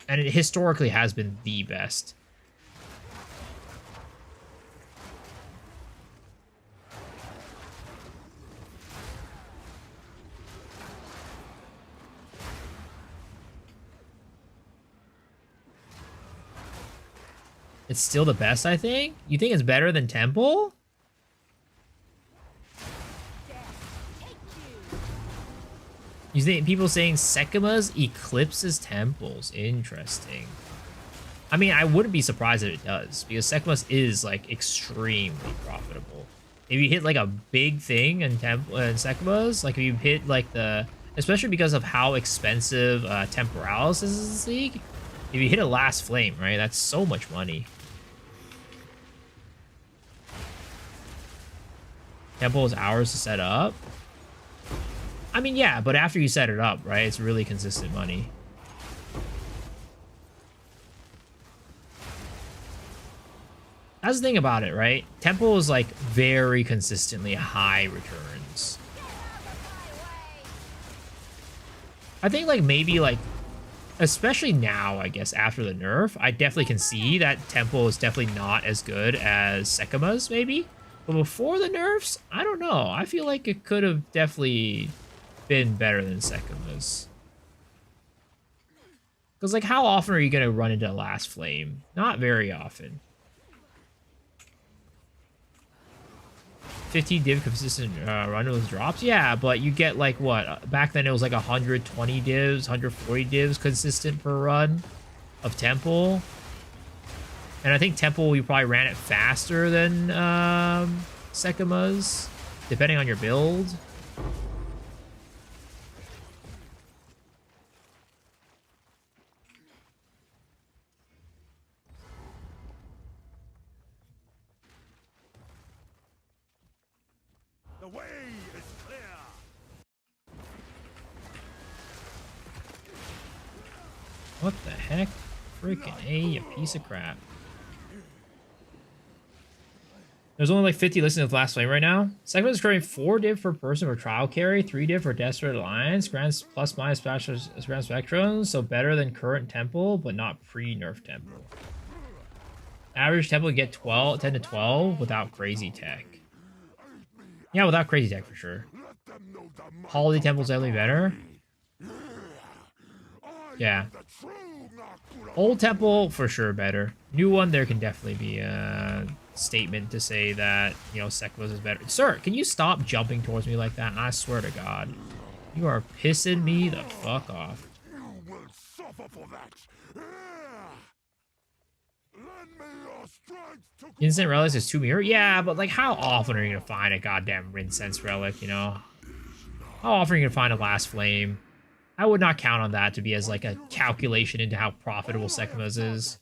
A: and it historically has been the best. It's still the best, I think? You think it's better than Temple? You think people saying Sekima's eclipses Temples? Interesting. I mean, I wouldn't be surprised if it does, because Sekima's is like extremely profitable. If you hit like a big thing in Sekima's, like if you hit like the, especially because of how expensive Temporalis is in this league, if you hit a last flame, right, that's so much money. Temple is hours to set up. I mean, yeah, but after you set it up, right, it's really consistent money. that's the thing about it, right? Temple is like very consistently high returns. I think like maybe like, especially now, I guess after the nerf, I definitely can see that Temple is definitely not as good as Sekima's maybe. But before the nerfs, I don't know. I feel like it could have definitely been better than Sekima's. Because like how often are you going to run into Last Flame? Not very often. 15 div consistent run with drops? Yeah, but you get like what? Back then it was like 120 divs, 140 divs consistent per run of Temple. And I think Temple, you probably ran it faster than Sekima's, depending on your build.
C: The way is clear.
A: What the heck? Freaking A, you piece of crap. There's only like 50 listeners with Last Flame right now. Second is currently 4 div per person for trial carry, 3 div for Desperate Alliance, grants plus minus special grand spectrums, so better than current Temple, but not pre-nerf Temple. Average Temple get 10 to 12 without crazy tech. Yeah, without crazy tech for sure. Holiday Temple's definitely better. Yeah. Old Temple for sure better. New one, there can definitely be a statement to say that, you know, Sekima's is better. Sir, can you stop jumping towards me like that? I swear to God, you are pissing me the fuck off.
C: You will suffer for that. Lend me your strength to
A: Instant relics is 2 mirror? Yeah, but like how often are you gonna find a goddamn Rinsense relic, you know? How often are you gonna find a Last Flame? I would not count on that to be as like a calculation into how profitable Sekima's is.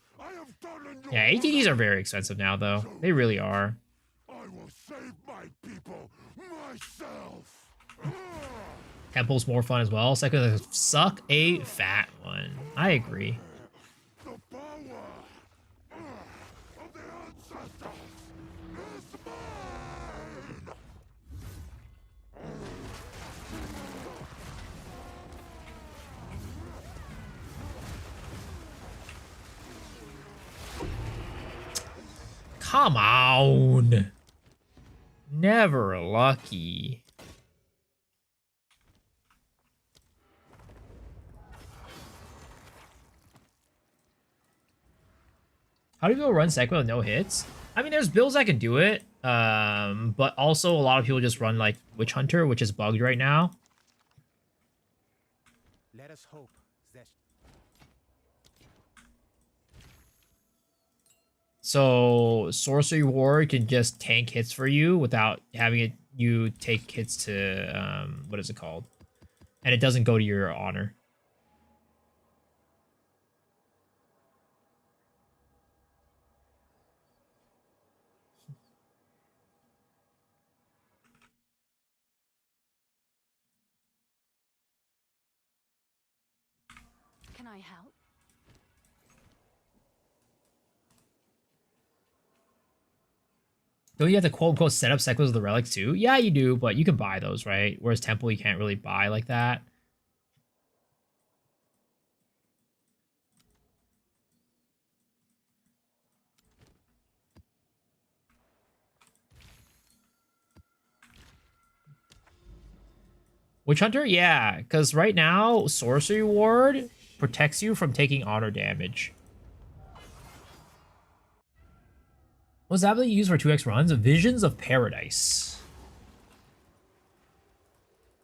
A: Yeah, ATDs are very expensive now though. They really are.
C: I will save my people myself.
A: Temple's more fun as well. Sekima suck a fat one. I agree.
C: The power of the ancestors is mine.
A: Come on. Never lucky. How do you go run Sekima with no hits? I mean, there's builds that can do it. But also a lot of people just run like Witch Hunter, which is bugged right now.
H: Let us hope that
A: So Sorcery Ward can just tank hits for you without having it you take hits to what is it called? And it doesn't go to your honor.
D: Can I help?
A: Don't you have to quote-unquote set up Sekimas with the relics too? Yeah, you do, but you can buy those, right? Whereas Temple, you can't really buy like that. Witch Hunter? Yeah, because right now, Sorcery Ward protects you from taking honor damage. What's that ability used for 2x runs? Visions of Paradise.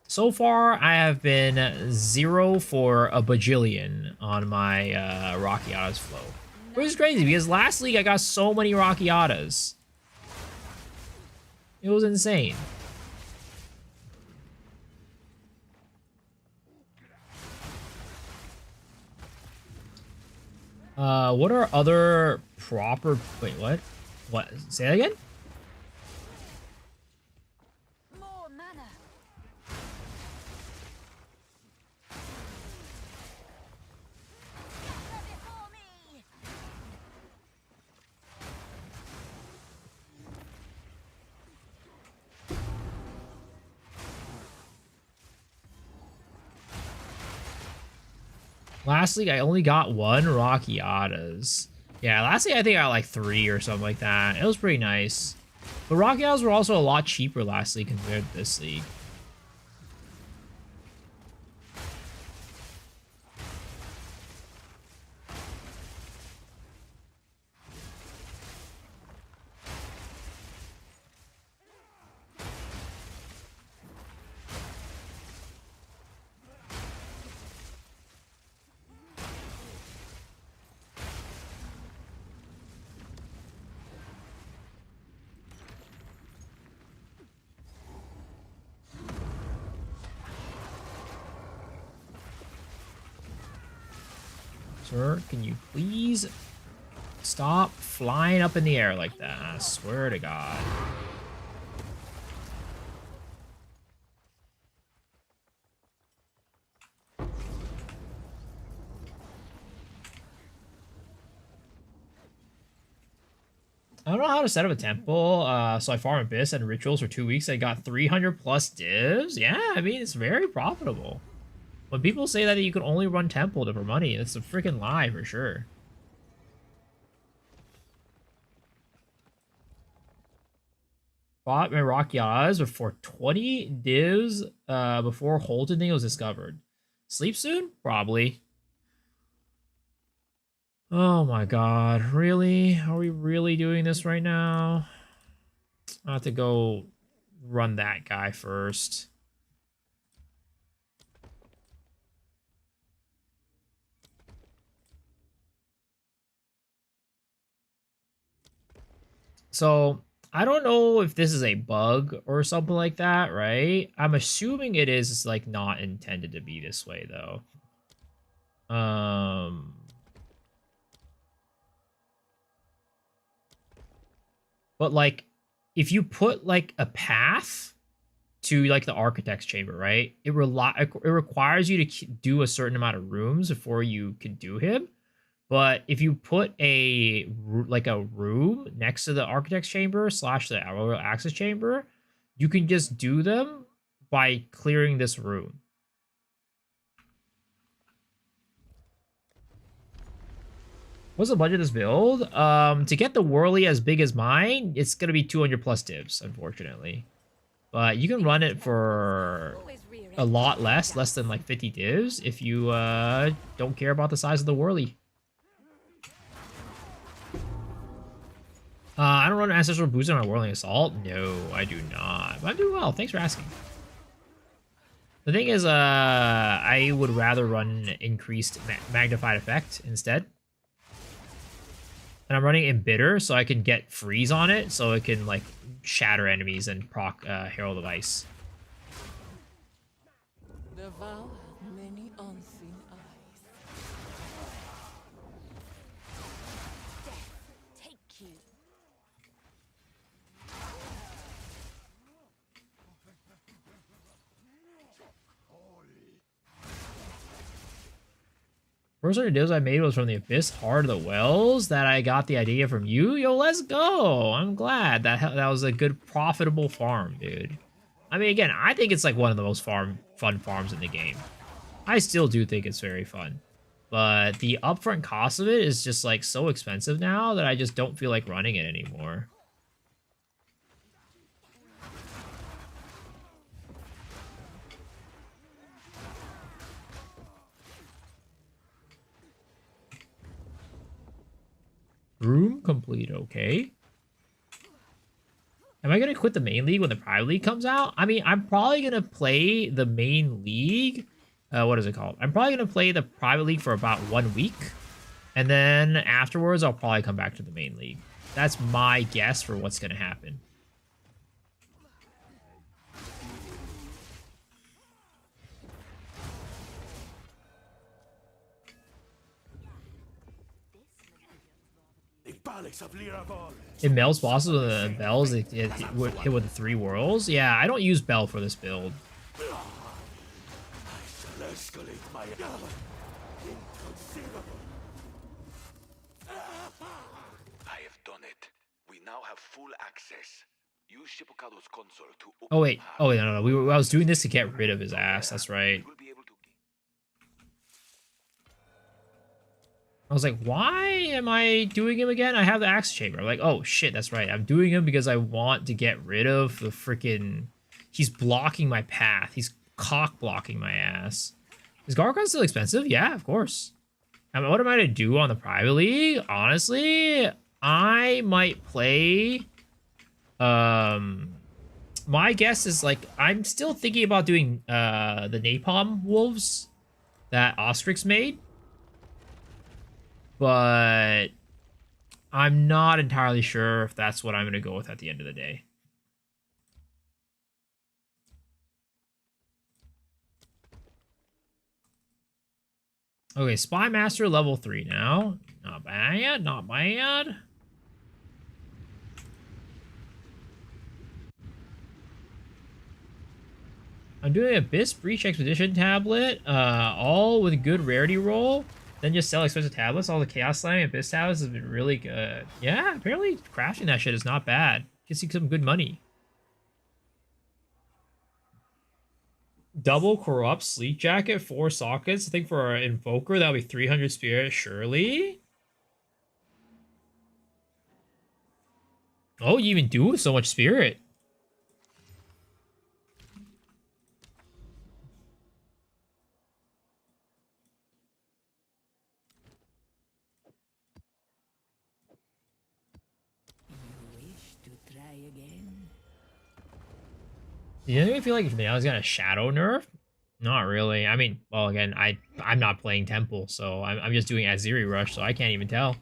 A: So far, I have been 0 for a bajillion on my Rockiatas flow. Which is crazy, because last league I got so many Rockiatas. It was insane. What are other proper... Wait, what? What? Say that again?
D: More mana. Gather before me.
A: Last league, I only got 1 Rockiatas. Yeah, last league I think I got like 3 or something like that. It was pretty nice. But Rockiatas were also a lot cheaper last league compared to this league. Sir, can you please stop flying up in the air like that? I swear to God. I don't know how to set up a temple, so I farm Abyss and rituals for 2 weeks. I got 300 plus divs. Yeah, I mean, it's very profitable. When people say that you can only run temple for money, it's a freaking lie for sure. Bought my Rocky Eyes before 20 divs before Holton thing was discovered. Sleep soon? Probably. Oh my god, really? Are we really doing this right now? I have to go run that guy first. So, I don't know if this is a bug or something like that, right? I'm assuming it is like not intended to be this way though. But like if you put like a path to like the architect's chamber, right? It requires you to do a certain amount of rooms before you can do him. But if you put a room next to the architect's chamber / the royal access chamber, you can just do them by clearing this room. What's the budget of this build? To get the Whirly as big as mine, it's gonna be 200 plus divs, unfortunately. But you can run it for a lot less than like 50 divs if you don't care about the size of the Whirly. I don't run an Ancestral Boost on my Whirling Assault. No, I do not. But I'm doing well. Thanks for asking. The thing is, I would rather run increased magnified effect instead. And I'm running Embitter so I can get freeze on it, so it can like shatter enemies and proc Herald of Ice.
I: Devour many unseen eyes. Death, take you.
A: First order deals I made was from the Abyss Heart of the Wells that I got the idea from you. Yo, let's go. I'm glad that was a good, profitable farm, dude. I mean, again, I think it's like one of the most fun farms in the game. I still do think it's very fun. But the upfront cost of it is just like so expensive now that I just don't feel like running it anymore. Room complete, okay. Am I going to quit the main league when the private league comes out? I mean, I'm probably going to play the main league. What is it called? I'm probably going to play the private league for about 1 week. And then afterwards, I'll probably come back to the main league. That's my guess for what's going to happen. It melts bosses with the bells. It hit with the 3 whirls. Yeah, I don't use Bell for this build.
F: I have done it. We now have full access. Use Shippocado's console to open
A: Oh wait. Oh wait, no. I was doing this to get rid of his ass. That's right. I was like, why am I doing him again? I have the axe chamber. I'm like, oh shit, that's right. I'm doing him because I want to get rid of the freaking... He's blocking my path. He's cock blocking my ass. Is Gargon still expensive? Yeah, of course. I mean, what am I to do on the private league? Honestly, I might play... My guess is, like, I'm still thinking about doing the Napalm Wolves that Ostrix made. But I'm not entirely sure if that's what I'm going to go with at the end of the day. Okay, Spy Master level 3 now. Not bad, not bad. I'm doing Abyss Breach Expedition tablet, all with a good rarity roll. Then just sell expensive tablets. All the Chaos Slamming Abyss tablets has been really good. Yeah, apparently crafting that shit is not bad. You can see some good money. Double Corrupt Sleep Jacket, 4 sockets. I think for an Invoker, that'll be 300 Spirit, surely. Oh, you even do with so much Spirit. Do you feel like now he's got a shadow nerf? Not really. I mean, well, again, I'm not playing Temple, so I'm just doing Aziri Rush, so I can't even tell.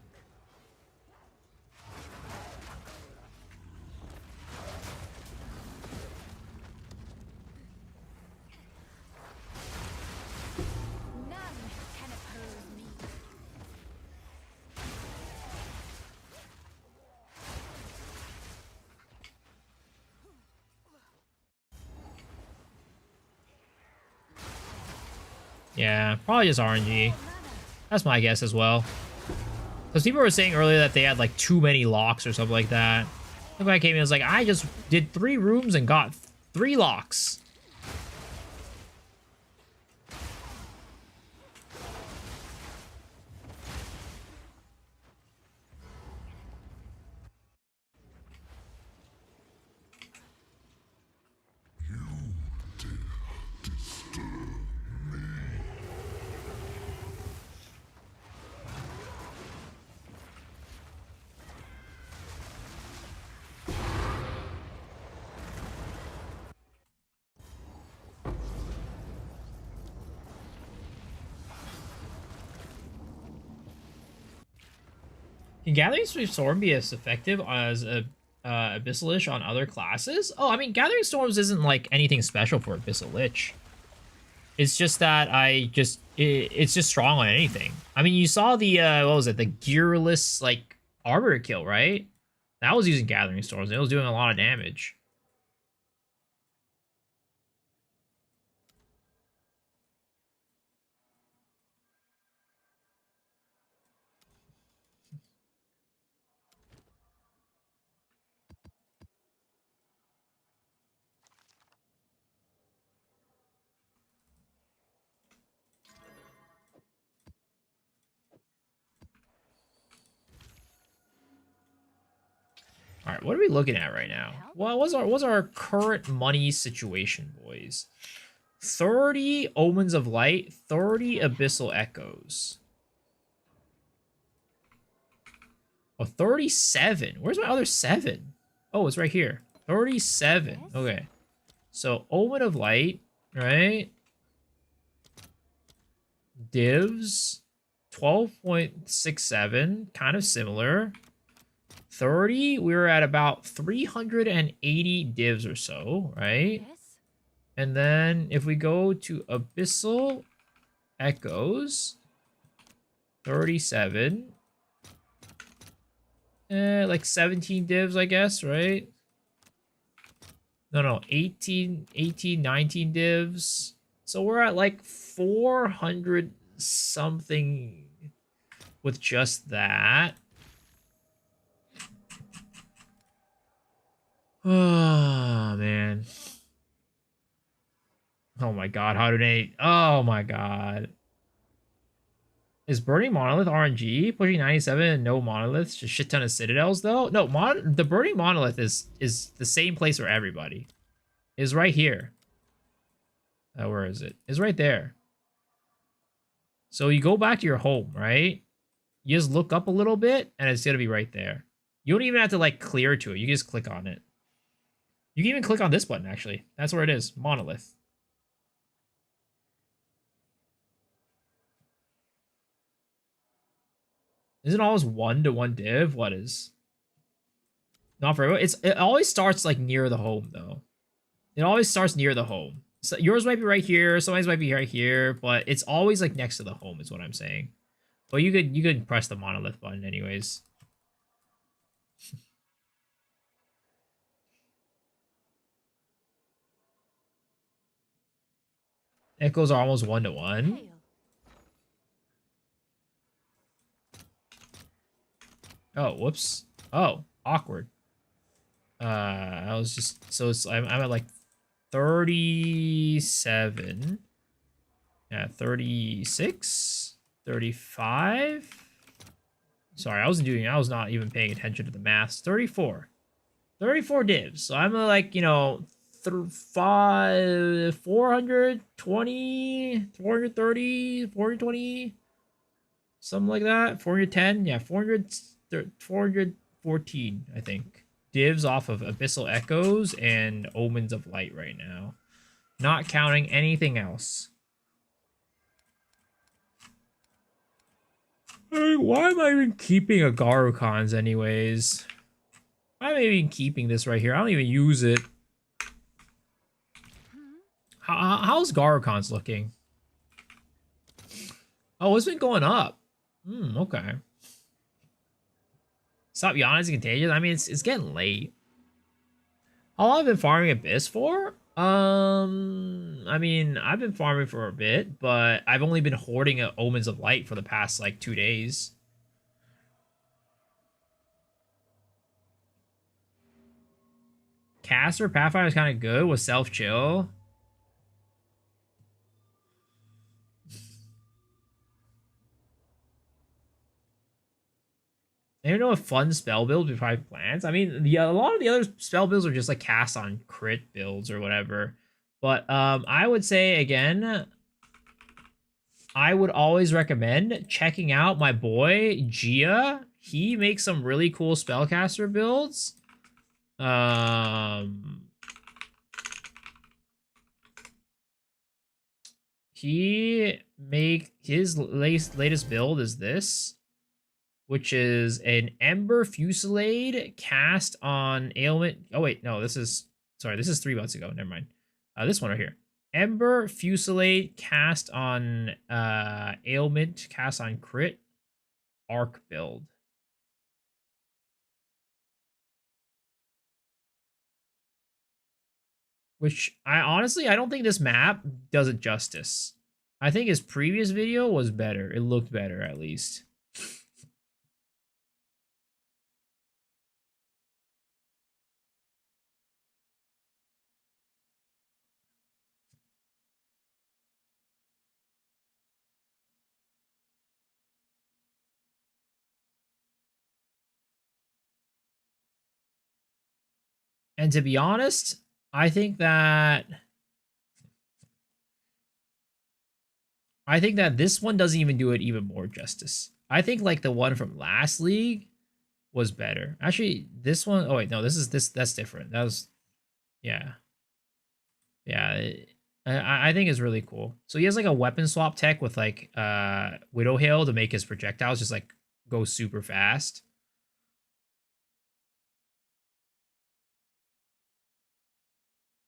A: Yeah, probably just RNG. That's my guess as well. Because people were saying earlier that they had like too many locks or something like that. The guy came in and was like, I just did 3 rooms and got 3 locks. Can Gathering Storm be as effective as a Abyssal Lich on other classes? Oh, I mean, Gathering Storms isn't like anything special for Abyssal Lich. It's just that it's just strong on anything. I mean, you saw the, what was it? The gearless, like, Arbiter kill, right? That was using Gathering Storms, and it was doing a lot of damage. All right, what are we looking at right now? Well, what's our current money situation, boys? 30 Omens of Light, 30 Abyssal Echoes. Oh, 37. Where's my other 7? Oh, it's right here. 37. Okay. So, Omen of Light, right? Divs, 12.67, kind of similar. 30, we were at about 380 divs or so, right?
D: Yes.
A: And then if we go to Abyssal Echoes, 37. Like 17 divs, I guess, right? No, 18, 19 divs. So we're at like 400 something with just that. Oh, man. Oh my god, how do they... Oh my god. Is Burning Monolith RNG? Pushing 97 and no monoliths, just shit ton of citadels though? No, the Burning Monolith is the same place for everybody. Is right here. Where is it? It's right there. So you go back to your home, right? You just look up a little bit and it's gonna be right there. You don't even have to like clear to it. You can just click on it. You can even click on this button actually. That's where it is. Monolith. Isn't it always 1-to-1 div? What is? Not for everyone. It always starts like near the home though. It always starts near the home. So yours might be right here, somebody's might be right here, but it's always like next to the home is what I'm saying. But you could press the monolith button anyways. Echoes are almost 1-to-1.
D: Hail.
A: Oh, whoops. Oh, awkward. I was just so I'm at like 37. Yeah, 36, 35. Sorry, I was not even paying attention to the maths. 34. 34 divs. So I'm like, 420, 430, 420, something like that. 410, yeah, 414, I think. Divs off of Abyssal Echoes and Omens of Light right now. Not counting anything else. Why am I even keeping a Garukans anyways? Why am I even keeping this right here? I don't even use it. How's Garukans looking? Oh, it's been going up. Okay. Stop yawning, is contagious. I mean, it's getting late. How long have I been farming Abyss for? I mean, I've been farming for a bit, but I've only been hoarding Omens of Light for the past, like, 2 days. Caster Pathfinder is kind of good with self-chill. I don't know if fun spell builds with 5 plants. I mean, a lot of the other spell builds are just like cast on crit builds or whatever. But I would say again, I would always recommend checking out my boy Gia. He makes some really cool spellcaster builds. His latest build is this, which is an Ember Fusillade cast on Ailment. Oh, wait, no, this is 3 months ago. Never mind. This one right here. Ember Fusillade cast on Ailment, cast on Crit, Arc build. Which, I don't think this map does it justice. I think his previous video was better. It looked better, at least. And to be honest, I think that this one doesn't even do it even more justice. I think like the one from last league was better. Actually, this one, oh wait, no, that's different. That was, yeah. Yeah, I think it's really cool. So he has like a weapon swap tech with like Widow Hail to make his projectiles just like go super fast.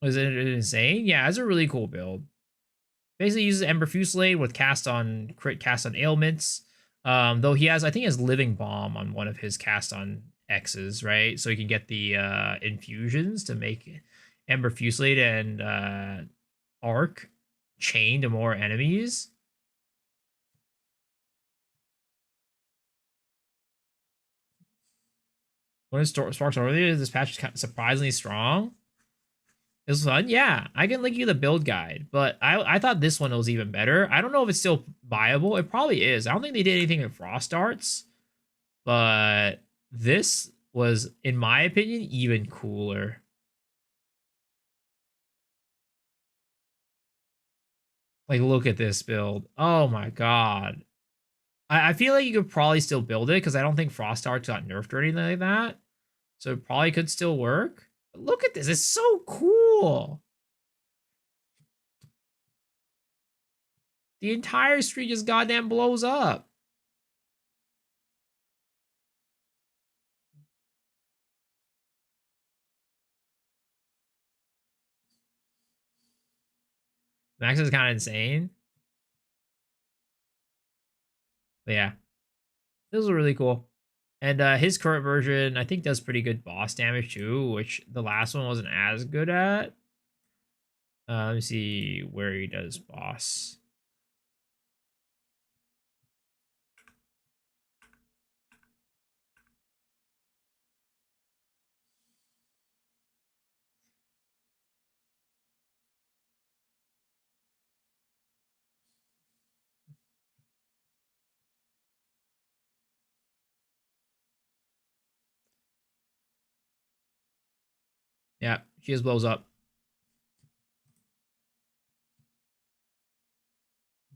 A: Was it insane? Yeah, it's a really cool build. Basically uses Ember Fusillade with cast on ailments. Though he has, I think he has Living Bomb on one of his cast on X's, right? So he can get the infusions to make Ember Fusillade and Arc chain to more enemies. When it sparks earlier, this patch is surprisingly strong. It was fun. Yeah, I can link you the build guide, but I thought this one was even better. I don't know if it's still viable. It probably is. I don't think they did anything in Frost Arts, but this was, in my opinion, even cooler. Like, look at this build. Oh my god. I feel like you could probably still build it because I don't think Frost Arts got nerfed or anything like that. So it probably could still work. But look at this. It's so cool. The entire street just goddamn blows up. Max is kind of insane. But yeah, this was really cool. And his current version, I think, does pretty good boss damage too, which the last one wasn't as good at. Let me see where he does boss. Yeah, she just blows up.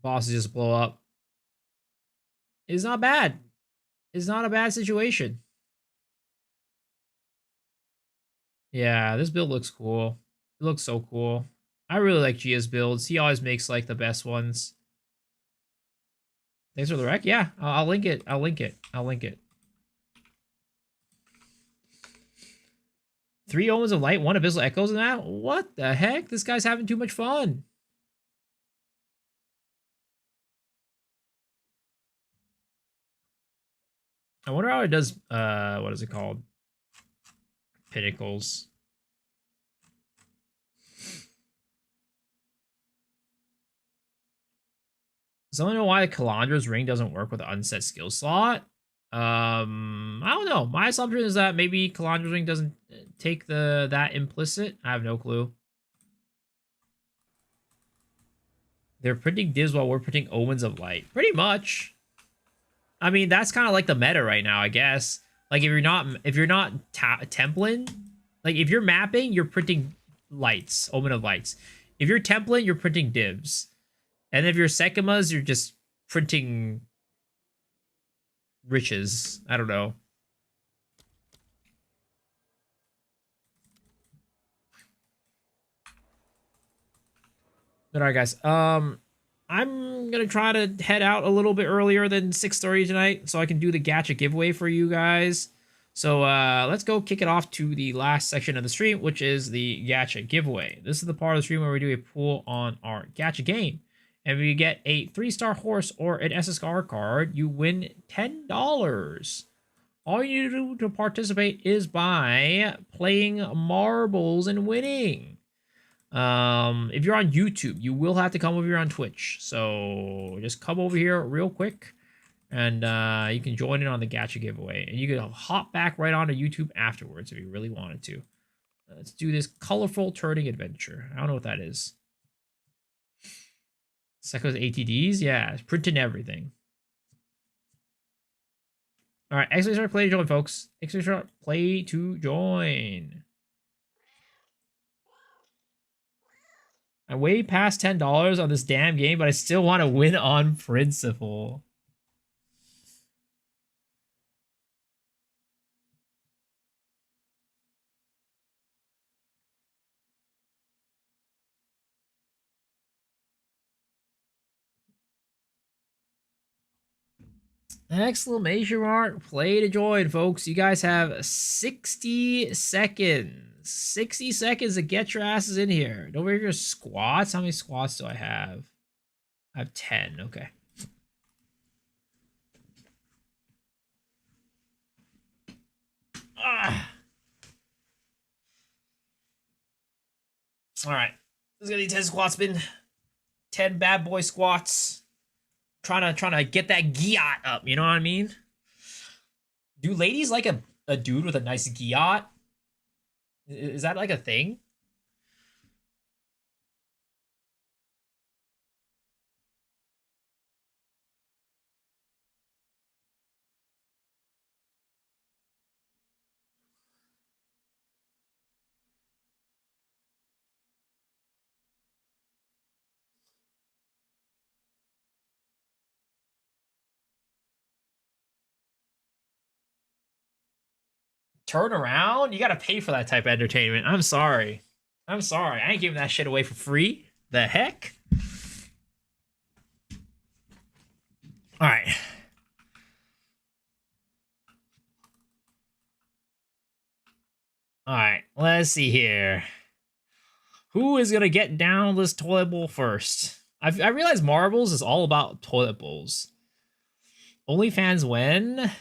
A: Bosses just blow up. It's not bad. It's not a bad situation. Yeah, this build looks cool. It looks so cool. I really like Gia's builds. He always makes like the best ones. Thanks for the rec. Yeah, I'll link it. I'll link it. I'll link it. 3 Omens of Light, 1 Abyssal Echoes in that? What the heck? This guy's having too much fun. I wonder how it does, what is it called? Pinnacles. Does anyone know why Kalandra's ring doesn't work with an unset skill slot? I don't know. My assumption is that maybe Kalandra's ring doesn't take that implicit. I have no clue. They're printing divs while we're printing Omens of Light. Pretty much. I mean, that's kind of like the meta right now, I guess. Like if you're not templing, like if you're mapping, you're printing lights, Omen of Lights. If you're templing, you're printing divs. And if you're Sekimas, you're just printing riches. I don't know. All right, guys. I'm gonna try to head out a little bit earlier than 6:30 tonight, so I can do the gacha giveaway for you guys. So let's go kick it off to the last section of the stream, which is the gacha giveaway. This is the part of the stream where we do a pool on our gacha game. And if you get a 3-star horse or an SSR card, you win $10. All you need to do to participate is by playing marbles and winning. If you're on YouTube, you will have to come over here on Twitch. So just come over here real quick, and you can join in on the gacha giveaway. And you can hop back right onto YouTube afterwards if you really wanted to. Let's do this colorful turning adventure. I don't know what that is. Seko's ATDs? Yeah, it's printing everything. All right, exclamation play to join, folks. Exclamation play to join. I'm way past $10 on this damn game, but I still want to win on principle. Exclamation mark, play to join, folks. You guys have 60 seconds. 60 seconds to get your asses in here. Don't forget your squats. How many squats do I have? I have 10. Okay. All right. This is gonna be 10 squats, been 10 bad boy squats. Trying to get that giat up, you know what I mean? Do ladies like a dude with a nice giat? Is that like a thing? turn around? You gotta pay for that type of entertainment. I'm sorry. I'm sorry. I ain't giving that shit away for free. The heck? Alright. Alright, let's see here. Who is gonna get down this toilet bowl first? I realize marbles is all about toilet bowls. OnlyFans when?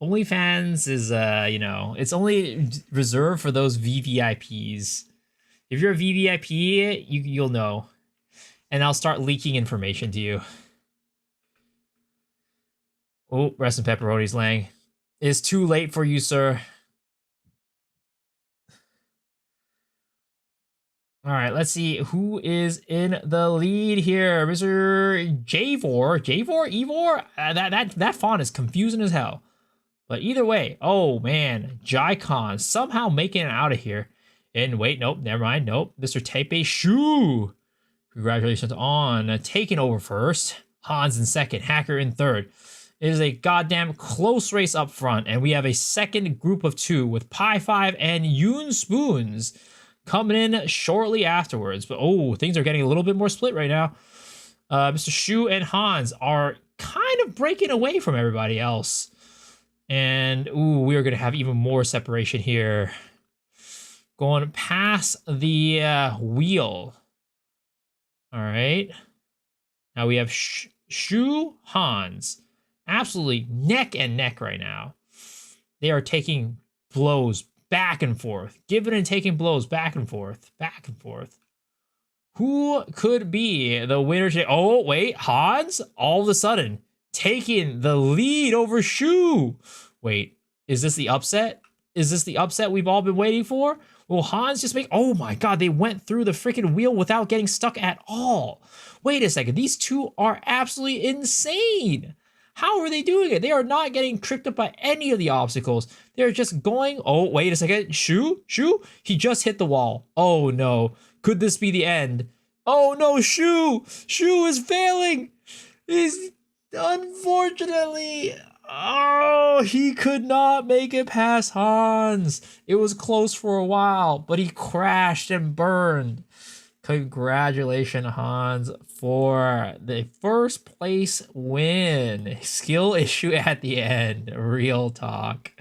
A: OnlyFans is, you know, it's only reserved for those VVIPs. If you're a VVIP, you'll know. And I'll start leaking information to you. Oh, rest in pepperonis, Lang. It's too late for you, sir. All right, let's see who is in the lead here. Mr. Javor. Javor? Evor? That font is confusing as hell. But either way, oh man, Jaikon somehow making it out of here. And wait, nope, never mind, nope. Mr. Taipei Shu. Congratulations on taking over first. Hans in second, Hacker in third. It is a goddamn close race up front, and we have a second group of two with Pi 5 and Yoon Spoons coming in shortly afterwards. But oh, things are getting a little bit more split right now. Mr. Shu and Hans are kind of breaking away from everybody else. And ooh, we are going to have even more separation here. Going past the wheel. All right. Now we have Shu, Hans. Absolutely neck and neck right now. They are taking blows back and forth. Giving and taking blows back and forth. Back and forth. Who could be the winner today? Oh, wait. Hans, all of a sudden, taking the lead over Shu. Wait, is this the upset? Is this the upset we've all been waiting for? Will Hans just make... Oh my god, they went through the freaking wheel without getting stuck at all. Wait a second, these two are absolutely insane. How are they doing it? They are not getting tripped up by any of the obstacles. They're just going... Oh, wait a second. Shu? He just hit the wall. Oh no. Could this be the end? Oh no, Shu is failing. He's... Unfortunately... Oh, he could not make it past Hans. It was close for a while, but he crashed and burned. Congratulations, Hans, for the first place win. Skill issue at the end. Real talk.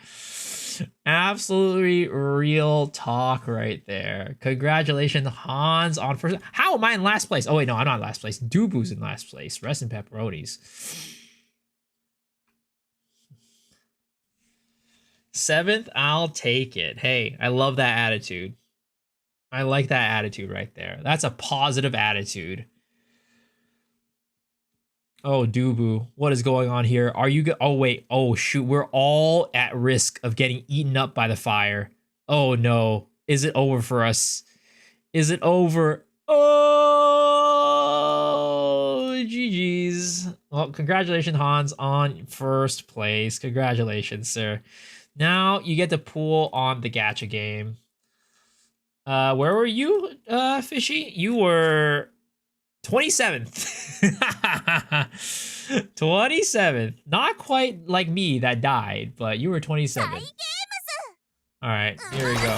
A: Absolutely real talk right there. Congratulations, Hans, on first. How am I in last place? Oh, wait, no, I'm not in last place. Dubu's in last place. Rest in pepperonis. 7th, I'll take it. Hey, I love that attitude. I like that attitude right there. That's a positive attitude. Oh, Dubu, what is going on here? Are you oh, wait. Oh, shoot. We're all at risk of getting eaten up by the fire. Oh, no. Is it over for us? Is it over? Oh, GG's. Well, congratulations, Hans, on first place. Congratulations, sir. Now you get to pull on the gacha game. Where were you, Fishy? You were 27th. 27th. Not quite like me that died, but you were 27th. All right, here we go.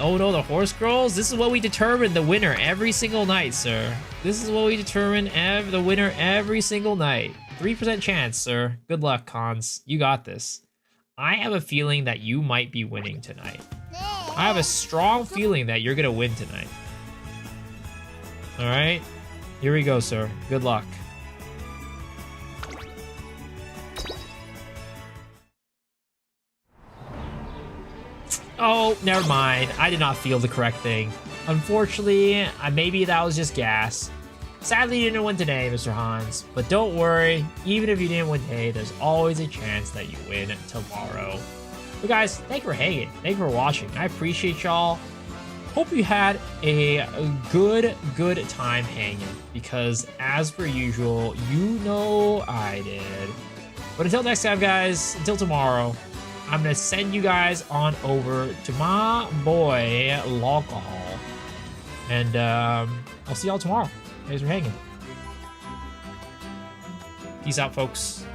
A: Oh no, the horse girls. This is what we determine the winner every single night, sir. This is what we determine the winner every single night. 3% chance, sir. Good luck, Cons. You got this. I have a feeling that you might be winning tonight. I have a strong feeling that you're gonna win tonight. All right, here we go, sir. Good luck. Oh, never mind. I did not feel the correct thing. Unfortunately, maybe that was just gas. Sadly, you didn't win today, Mr. Hans. But don't worry, even if you didn't win today, there's always a chance that you win tomorrow. But guys, thank you for hanging. Thank you for watching. I appreciate y'all. Hope you had a good time hanging. Because as per usual, you know I did. But until next time, guys, until tomorrow, I'm going to send you guys on over to my boy, Alcohol. And I'll see y'all tomorrow. Thanks for hanging. Peace out, folks.